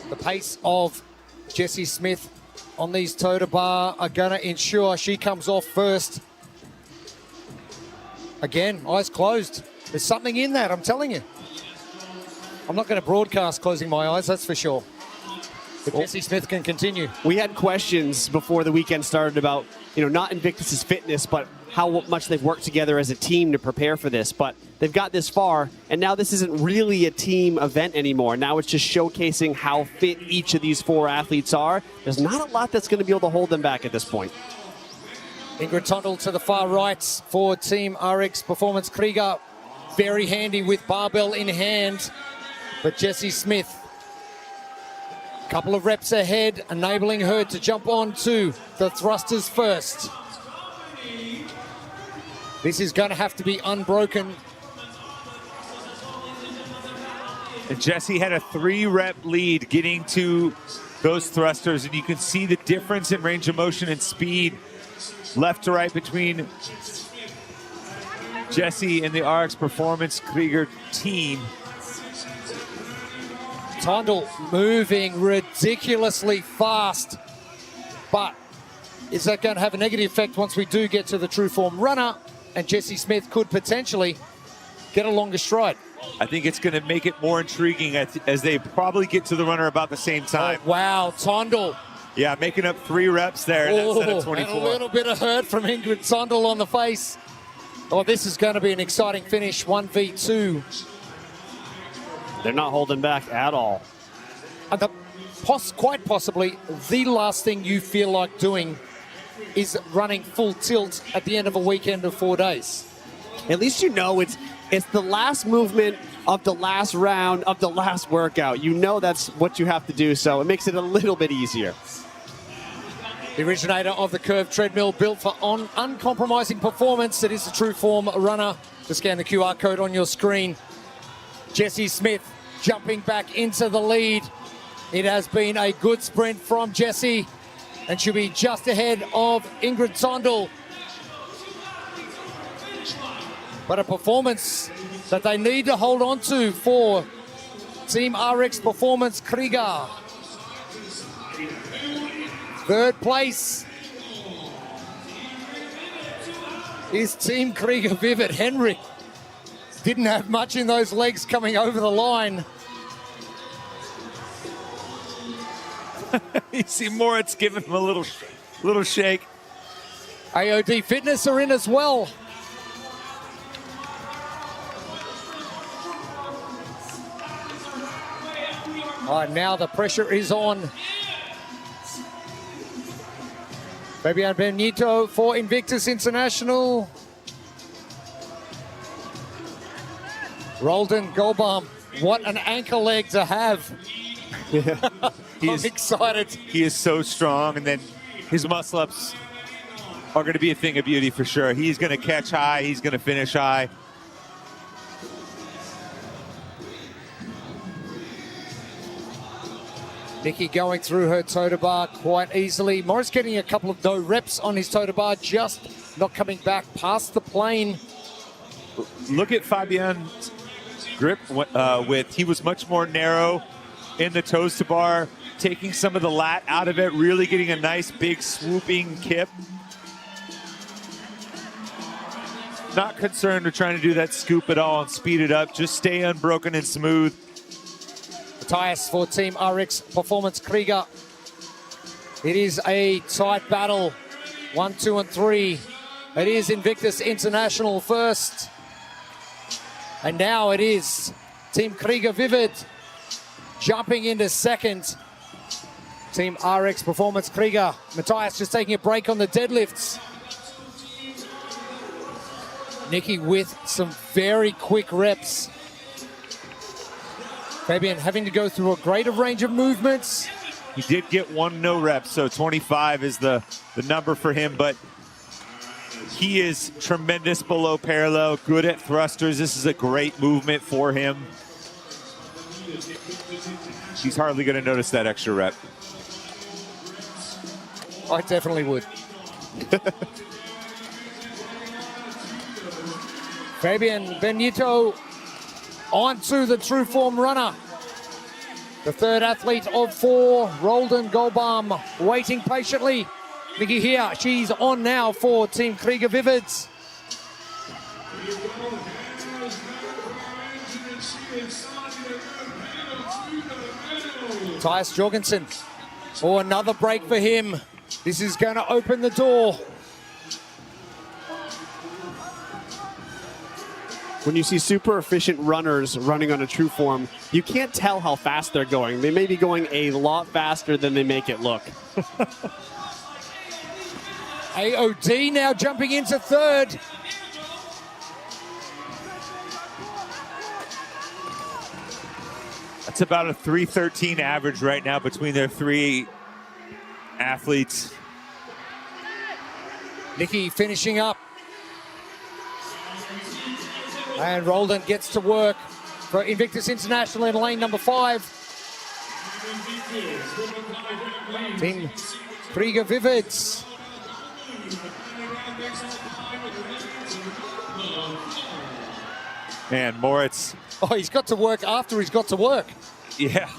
The pace of Jessie Smith on these toe to bar are going to ensure she comes off first. Again, eyes closed. There's something in that, I'm telling you. I'm not going to broadcast closing my eyes, that's for sure. But Jessie Smith can continue. We had questions before the weekend started about, not Invictus's fitness, but how much they've worked together as a team to prepare for this. But they've got this far, and now this isn't really a team event anymore. Now it's just showcasing how fit each of these 4 athletes are. There's not a lot that's going to be able to hold them back at this point. Ingrid Tondel to the far right for Team RX Performance. Krieger, very handy with barbell in hand. But Jessie Smith, couple of reps ahead, enabling her to jump on to the thrusters first. This is going to have to be unbroken. And Jessie had a 3-rep lead getting to those thrusters, and you can see the difference in range of motion and speed left to right between Jessie and the RX Performance Krieger team. Tondel moving ridiculously fast, but Is that going to have a negative effect once we do get to the true form runner? And Jesse Smith could potentially get a longer stride. I think it's going to make it more intriguing as they probably get to the runner about the same time. Oh, wow, Tondel. Yeah, making up 3 reps there instead of 24. And a little bit of hurt from Ingrid Sondel on the face. Oh, this is going to be an exciting finish, 1v2. They're not holding back at all. And quite possibly the last thing you feel like doing is running full tilt at the end of a weekend of 4 days. At least you know it's the last movement of the last round of the last workout. You know that's what you have to do, so it makes it a little bit easier. The originator of the curved treadmill, built for uncompromising performance. It is the true form runner. Just scan the QR code on your screen. Jesse Smith jumping back into the lead. It has been a good sprint from Jesse, and she'll be just ahead of Ingrid Sondel. But a performance that they need to hold on to for Team RX Performance Krieger. Third place is Team Krieger Vivid. Henry didn't have much in those legs coming over the line. You see Moritz giving him a little shake. AOD Fitness are in as well. All right, now the pressure is on. Fabian Benito for Invictus International. Roldan Golbaum, what an ankle leg to have. Yeah. I'm excited. He is so strong, and then his muscle-ups are going to be a thing of beauty for sure. He's going to catch high. He's going to finish high. Nikki going through her toe-to bar quite easily. Morris getting a couple of no reps on his toe-to bar, just not coming back past the plane. Look at Fabian's grip. He was much more narrow in the toes to bar, taking some of the lat out of it, really getting a nice big swooping kip. Not concerned with trying to do that scoop at all and speed it up. Just stay unbroken and smooth. Matthias for Team RX Performance Krieger. It is a tight battle. 1, 2, and 3. It is Invictus International first. And now it is Team Krieger Vivid jumping into second. Team RX Performance Krieger. Matthias just taking a break on the deadlifts. Nikki with some very quick reps. Fabian having to go through a greater range of movements. He did get 1 no rep, so 25 is the number for him, but he is tremendous below parallel, good at thrusters. This is a great movement for him. He's hardly going to notice that extra rep. I definitely would. Fabian Benito onto the true form runner. The third athlete of 4, Roldan Golbaum, waiting patiently. Nikki here, she's on now for Team Krieger Vivids. Tyus Jorgensen. Oh, another break for him. This is going to open the door. When you see super efficient runners running on a true form, you can't tell how fast they're going. They may be going a lot faster than they make it look. AOD now jumping into third. That's about a 3:13 average right now between their 3 athletes. Nikki finishing up. And Roldan gets to work for Invictus International in lane number 5. Team Krieger Vivids. And Moritz. Oh, he's got to work after he's got to work. Yeah.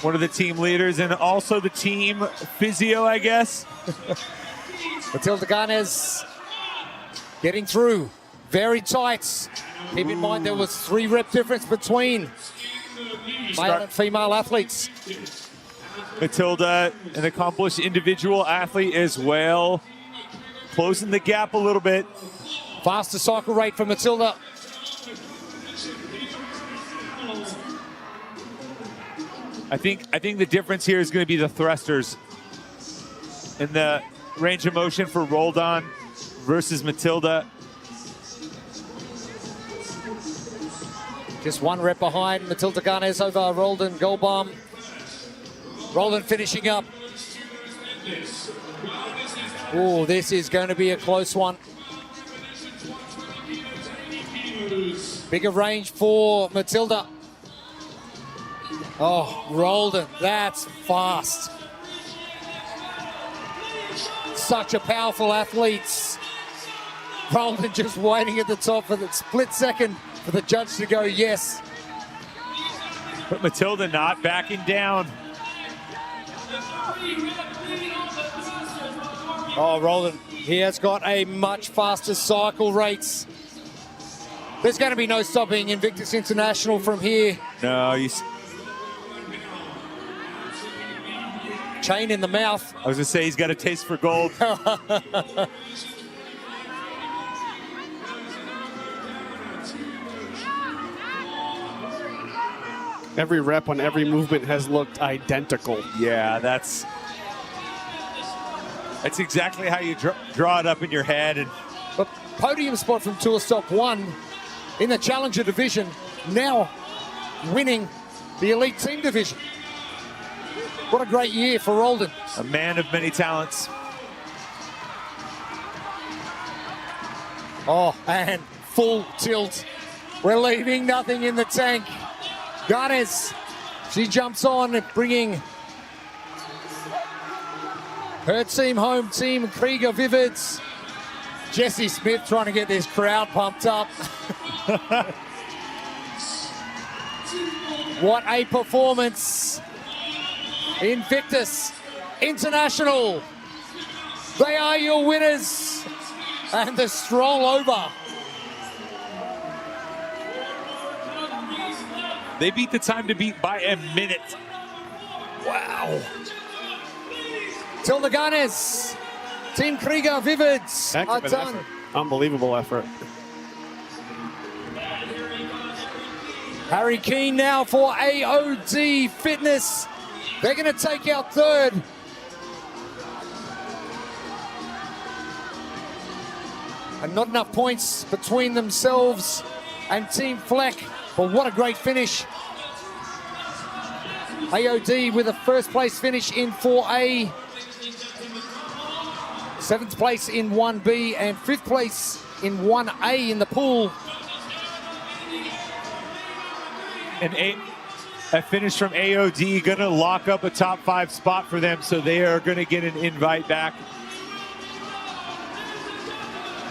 one of the team leaders and also the team physio, I guess. Matilda Ganes getting through. Very tight. Keep in mind there was 3 rep difference between male and female athletes. Matilda, an accomplished individual athlete as well. Closing the gap a little bit. Faster cycle rate for Matilda. I think the difference here is going to be the thrusters and the range of motion for Roldan versus Matilda. Just 1 rep behind Matilda Ganes over Roldan Goldbaum. Roldan finishing up. Oh, this is going to be a close one. Bigger range for Matilda. Oh, Roldan, that's fast. Such a powerful athlete. Roldan just waiting at the top for the split second for the judge to go yes. But Matilda not backing down. Oh, Roldan, he has got a much faster cycle rates. There's going to be no stopping Invictus International from here. No, chain in the mouth. I was going to say he's got a taste for gold. Every rep on every movement has looked identical. Yeah, that's exactly how you draw it up in your head. And a podium spot from Tour Stop 1 in the Challenger division, now winning the Elite Team division. What a great year for Roldan. A man of many talents. Oh, and full tilt. We're leaving nothing in the tank. Ganes, she jumps on, bringing her team home, Team Krieger Vivids. Jesse Smith trying to get this crowd pumped up. What a performance. Invictus International. They are your winners. And the stroll over. They beat the time to beat by a minute. Wow. Tilda Ganes, Team Krieger Vivids are done. Unbelievable effort. Harry Keane now for AOD Fitness. They're going to take out third. And not enough points between themselves and Team Fleck. But what a great finish. AOD with a first place finish in 4A. 7th place in 1B and 5th place in 1A in the pool. And a finish from AOD going to lock up a top 5 spot for them, so they are going to get an invite back.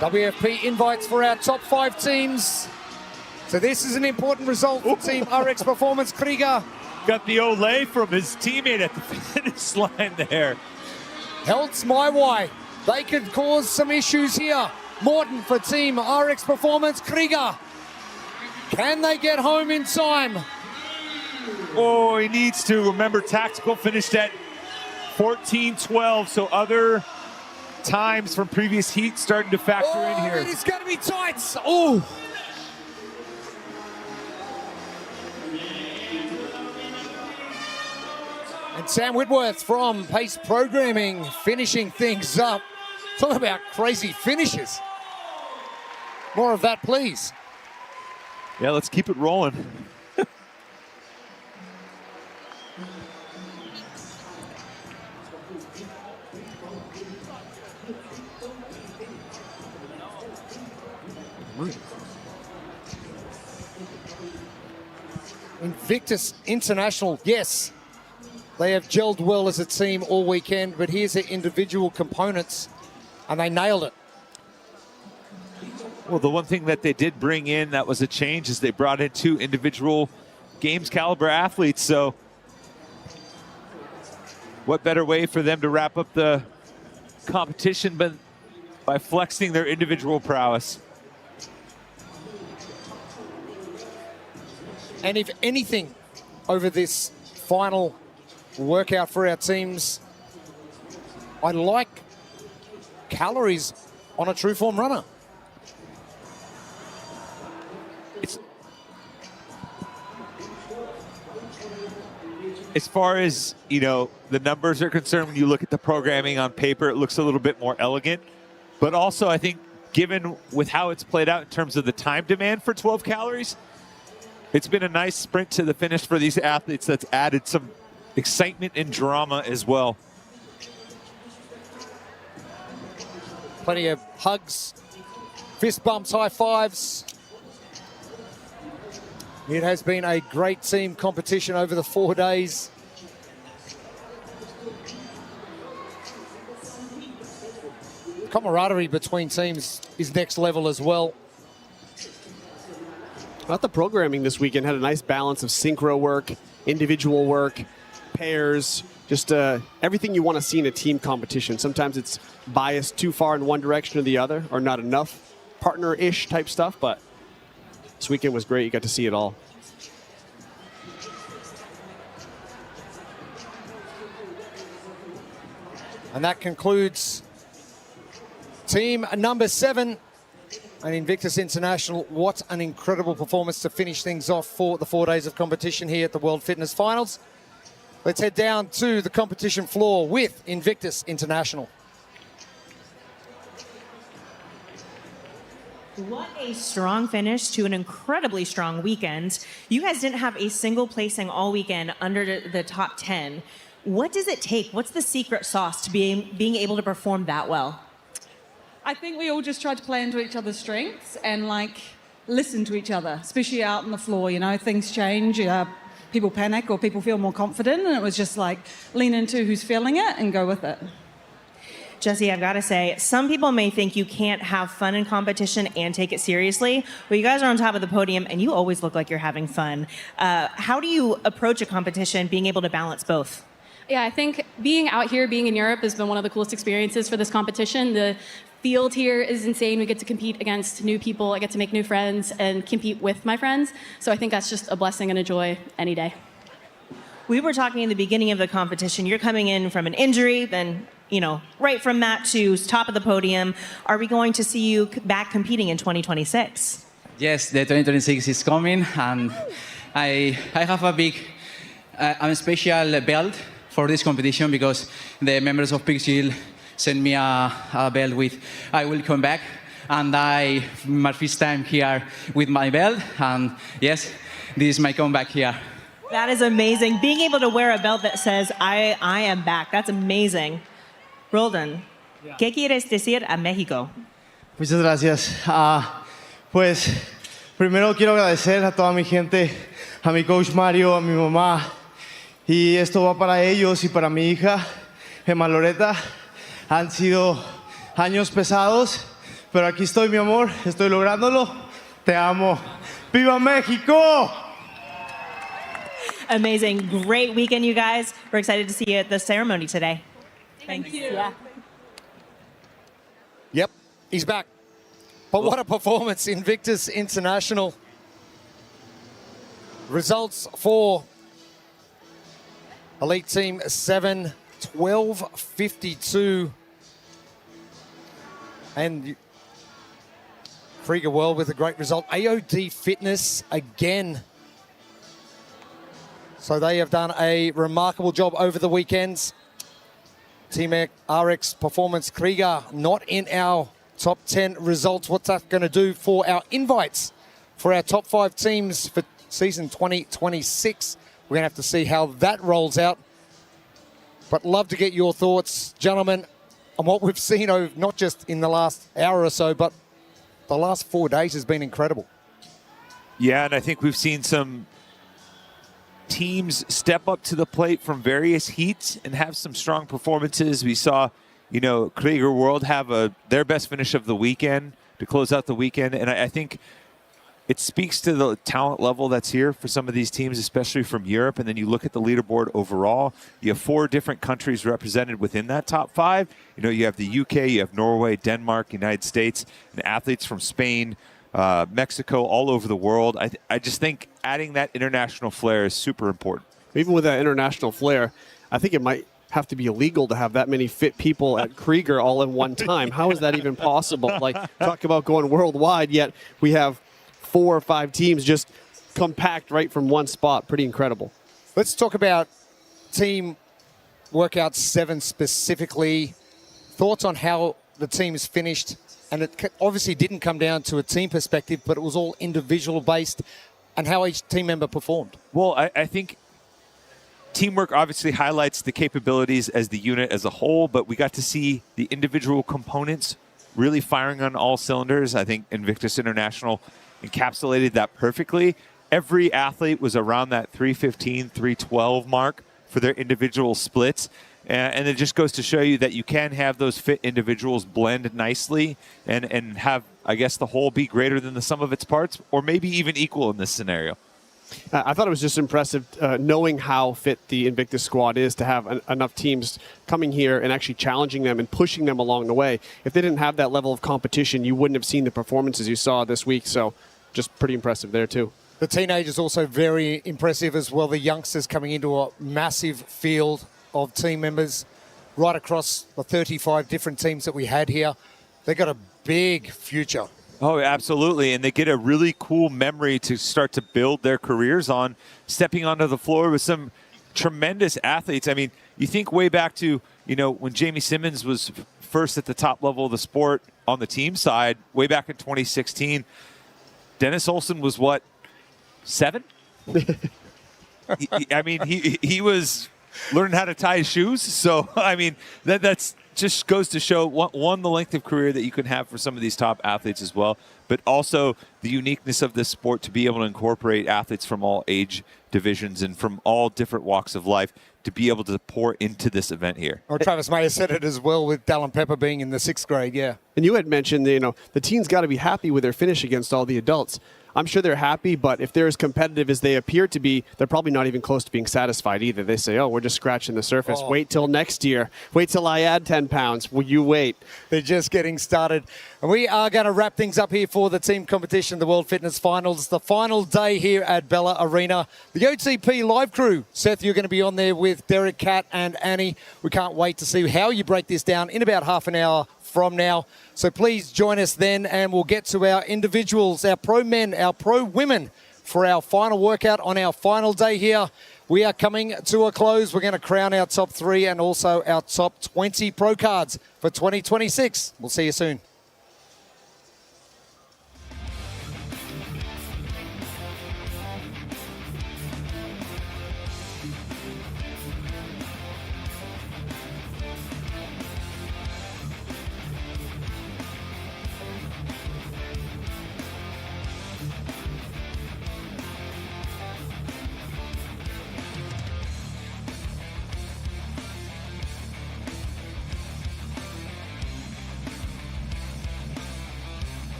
WFP invites for our top 5 teams. So this is an important result for Team RX Performance Krieger. Got the Olay from his teammate at the finish line there. Helts my way. They could cause some issues here. Morton for Team RX Performance Krieger. Can they get home in time? Oh, he needs to. Remember, Tactical finished at 14:12, so other times from previous heats starting to factor in here. It is going to be tight. Oh. And Sam Whitworth from Pace Programming finishing things up. Talk about crazy finishes. More of that, please. Yeah, let's keep it rolling. Invictus International, yes. They have gelled well as a team all weekend, but here's their individual components, and they nailed it. Well, the one thing that they did bring in that was a change is they brought in 2 individual games caliber athletes. So what better way for them to wrap up the competition but by flexing their individual prowess. And if anything, over this final workout for our teams, I like calories on a true form runner. As far as, you know, the numbers are concerned, when you look at the programming on paper, it looks a little bit more elegant. But also, I think, given with how it's played out in terms of the time demand for 12 calories, it's been a nice sprint to the finish for these athletes that's added some excitement and drama as well. Plenty of hugs, fist bumps, high fives. It has been a great team competition over the 4 days. Camaraderie between teams is next level as well. I thought the programming this weekend had a nice balance of synchro work, individual work, pairs, just everything you want to see in a team competition. Sometimes it's biased too far in one direction or the other, or not enough partner-ish type stuff, but this weekend was great. You got to see it all. And that concludes team number 7 and Invictus International. What an incredible performance to finish things off for the 4 days of competition here at the World Fitness Finals. Let's head down to the competition floor with Invictus International. What a strong finish to an incredibly strong weekend. You guys didn't have a single placing all weekend under the top 10. What does it take? What's the secret sauce to being able to perform that well? I think we all just tried to play into each other's strengths and like listen to each other, especially out on the floor. You know, things change. People panic or people feel more confident, and it was just like lean into who's feeling it and go with it. Jesse, I've got to say, some people may think you can't have fun in competition and take it seriously, but you guys are on top of the podium and you always look like you're having fun. How do you approach a competition being able to balance both? Yeah, I think being out here, being in Europe has been one of the coolest experiences for this competition. The field here is insane. We get to compete against new people. I get to make new friends and compete with my friends. So I think that's just a blessing and a joy any day. We were talking in the beginning of the competition. You're coming in from an injury, then, you know, right from that to top of the podium. Are we going to see you back competing in 2026? Yes, the 2026 is coming, and I have a big, a special belt for this competition because the members of Pixel sent me a belt with I will come back, and my first time here with my belt, and yes, this is my comeback here. That is amazing. Being able to wear a belt that says I am back, that's amazing. Roldan, ¿qué quieres decir a México? Muchas gracias. Pues primero quiero agradecer a toda mi gente, a mi coach Mario, a mi mamá, y esto va para ellos y para mi hija, Emma Loreta. Han sido años pesados, pero aquí estoy, mi amor, estoy lográndolo. Te amo. ¡Viva México! Amazing. Great weekend, you guys. We're excited to see you at the ceremony today. Thank you. Yeah. Yep, he's back. But what a performance, Invictus International. Results for Elite Team 7, 12:52. And Krieger World with a great result. AOD Fitness again. So they have done a remarkable job over the weekends. Team RX Performance Krieger not in our top 10 results. What's that going to do for our invites for our top 5 teams for season 2026? We're going to have to see how that rolls out. But love to get your thoughts, gentlemen, on what we've seen, not just in the last hour or so, but the last 4 days has been incredible. Yeah, and I think we've seen some teams step up to the plate from various heats and have some strong performances. We saw, Krieger World have their best finish of the weekend to close out the weekend. And I think it speaks to the talent level that's here for some of these teams, especially from Europe. And then you look at the leaderboard overall, you have 4 different countries represented within that top 5. You know, you have the UK, you have Norway, Denmark, United States, and athletes from Spain, Mexico, all over the world. I just think adding that international flair is super important. Even with that international flair, I think it might have to be illegal to have that many fit people at Krieger all at one time. How is that even possible? Like, talk about going worldwide, yet we have 4 or 5 teams just compact right from one spot. Pretty incredible. Let's talk about team workout 7 specifically. Thoughts on how the team's finished? And it obviously didn't come down to a team perspective, but it was all individual based, and how each team member performed. Well, I think teamwork obviously highlights the capabilities as the unit as a whole, but we got to see the individual components really firing on all cylinders. I think Invictus International encapsulated that perfectly. Every athlete was around that 315, 312 mark for their individual splits. And it just goes to show you that you can have those fit individuals blend nicely and have, I guess, the whole be greater than the sum of its parts, or maybe even equal in this scenario. I thought it was just impressive knowing how fit the Invictus squad is to have enough teams coming here and actually challenging them and pushing them along the way. If they didn't have that level of competition, you wouldn't have seen the performances you saw this week. So just pretty impressive there too. The teenagers also very impressive as well. The youngsters coming into a massive field of team members right across the 35 different teams that we had here. They got a big future. Oh, absolutely. And they get a really cool memory to start to build their careers on, stepping onto the floor with some tremendous athletes. I mean, you think way back to, you know, when Jamie Simmons was first at the top level of the sport on the team side, way back in 2016, Dennis Olsen was what, 7? He was learning how to tie his shoes. So, I mean, that's just goes to show, one, the length of career that you can have for some of these top athletes as well, but also the uniqueness of this sport to be able to incorporate athletes from all age divisions and from all different walks of life to be able to pour into this event here. Or Travis Mayer said it as well with Dallin Pepper being in the 6th grade, yeah. And you had mentioned, you know, the teens got to be happy with their finish against all the adults. I'm sure they're happy, but if they're as competitive as they appear to be, they're probably not even close to being satisfied either. They say, oh, we're just scratching the surface. Oh. Wait till next year. Wait till I add 10 pounds. Will you wait? They're just getting started. And we are going to wrap things up here for the team competition, the World Fitness Finals, the final day here at Bella Arena. The OTP live crew. Seth, you're going to be on there with Derek, Kat, and Annie. We can't wait to see how you break this down in about half an hour from now. So please join us then, and we'll get to our individuals, our pro men, our pro women, for our final workout on our final day here. We are coming to a close. We're going to crown our top 3 and also our top 20 pro cards for 2026. We'll see you soon.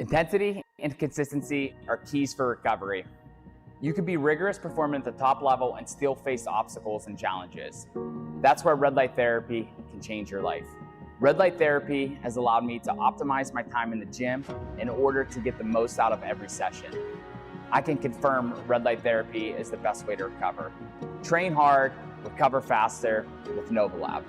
Intensity and consistency are keys for recovery. You can be rigorous performing at the top level and still face obstacles and challenges. That's where red light therapy can change your life. Red light therapy has allowed me to optimize my time in the gym in order to get the most out of every session. I can confirm red light therapy is the best way to recover. Train hard, recover faster with Novolab.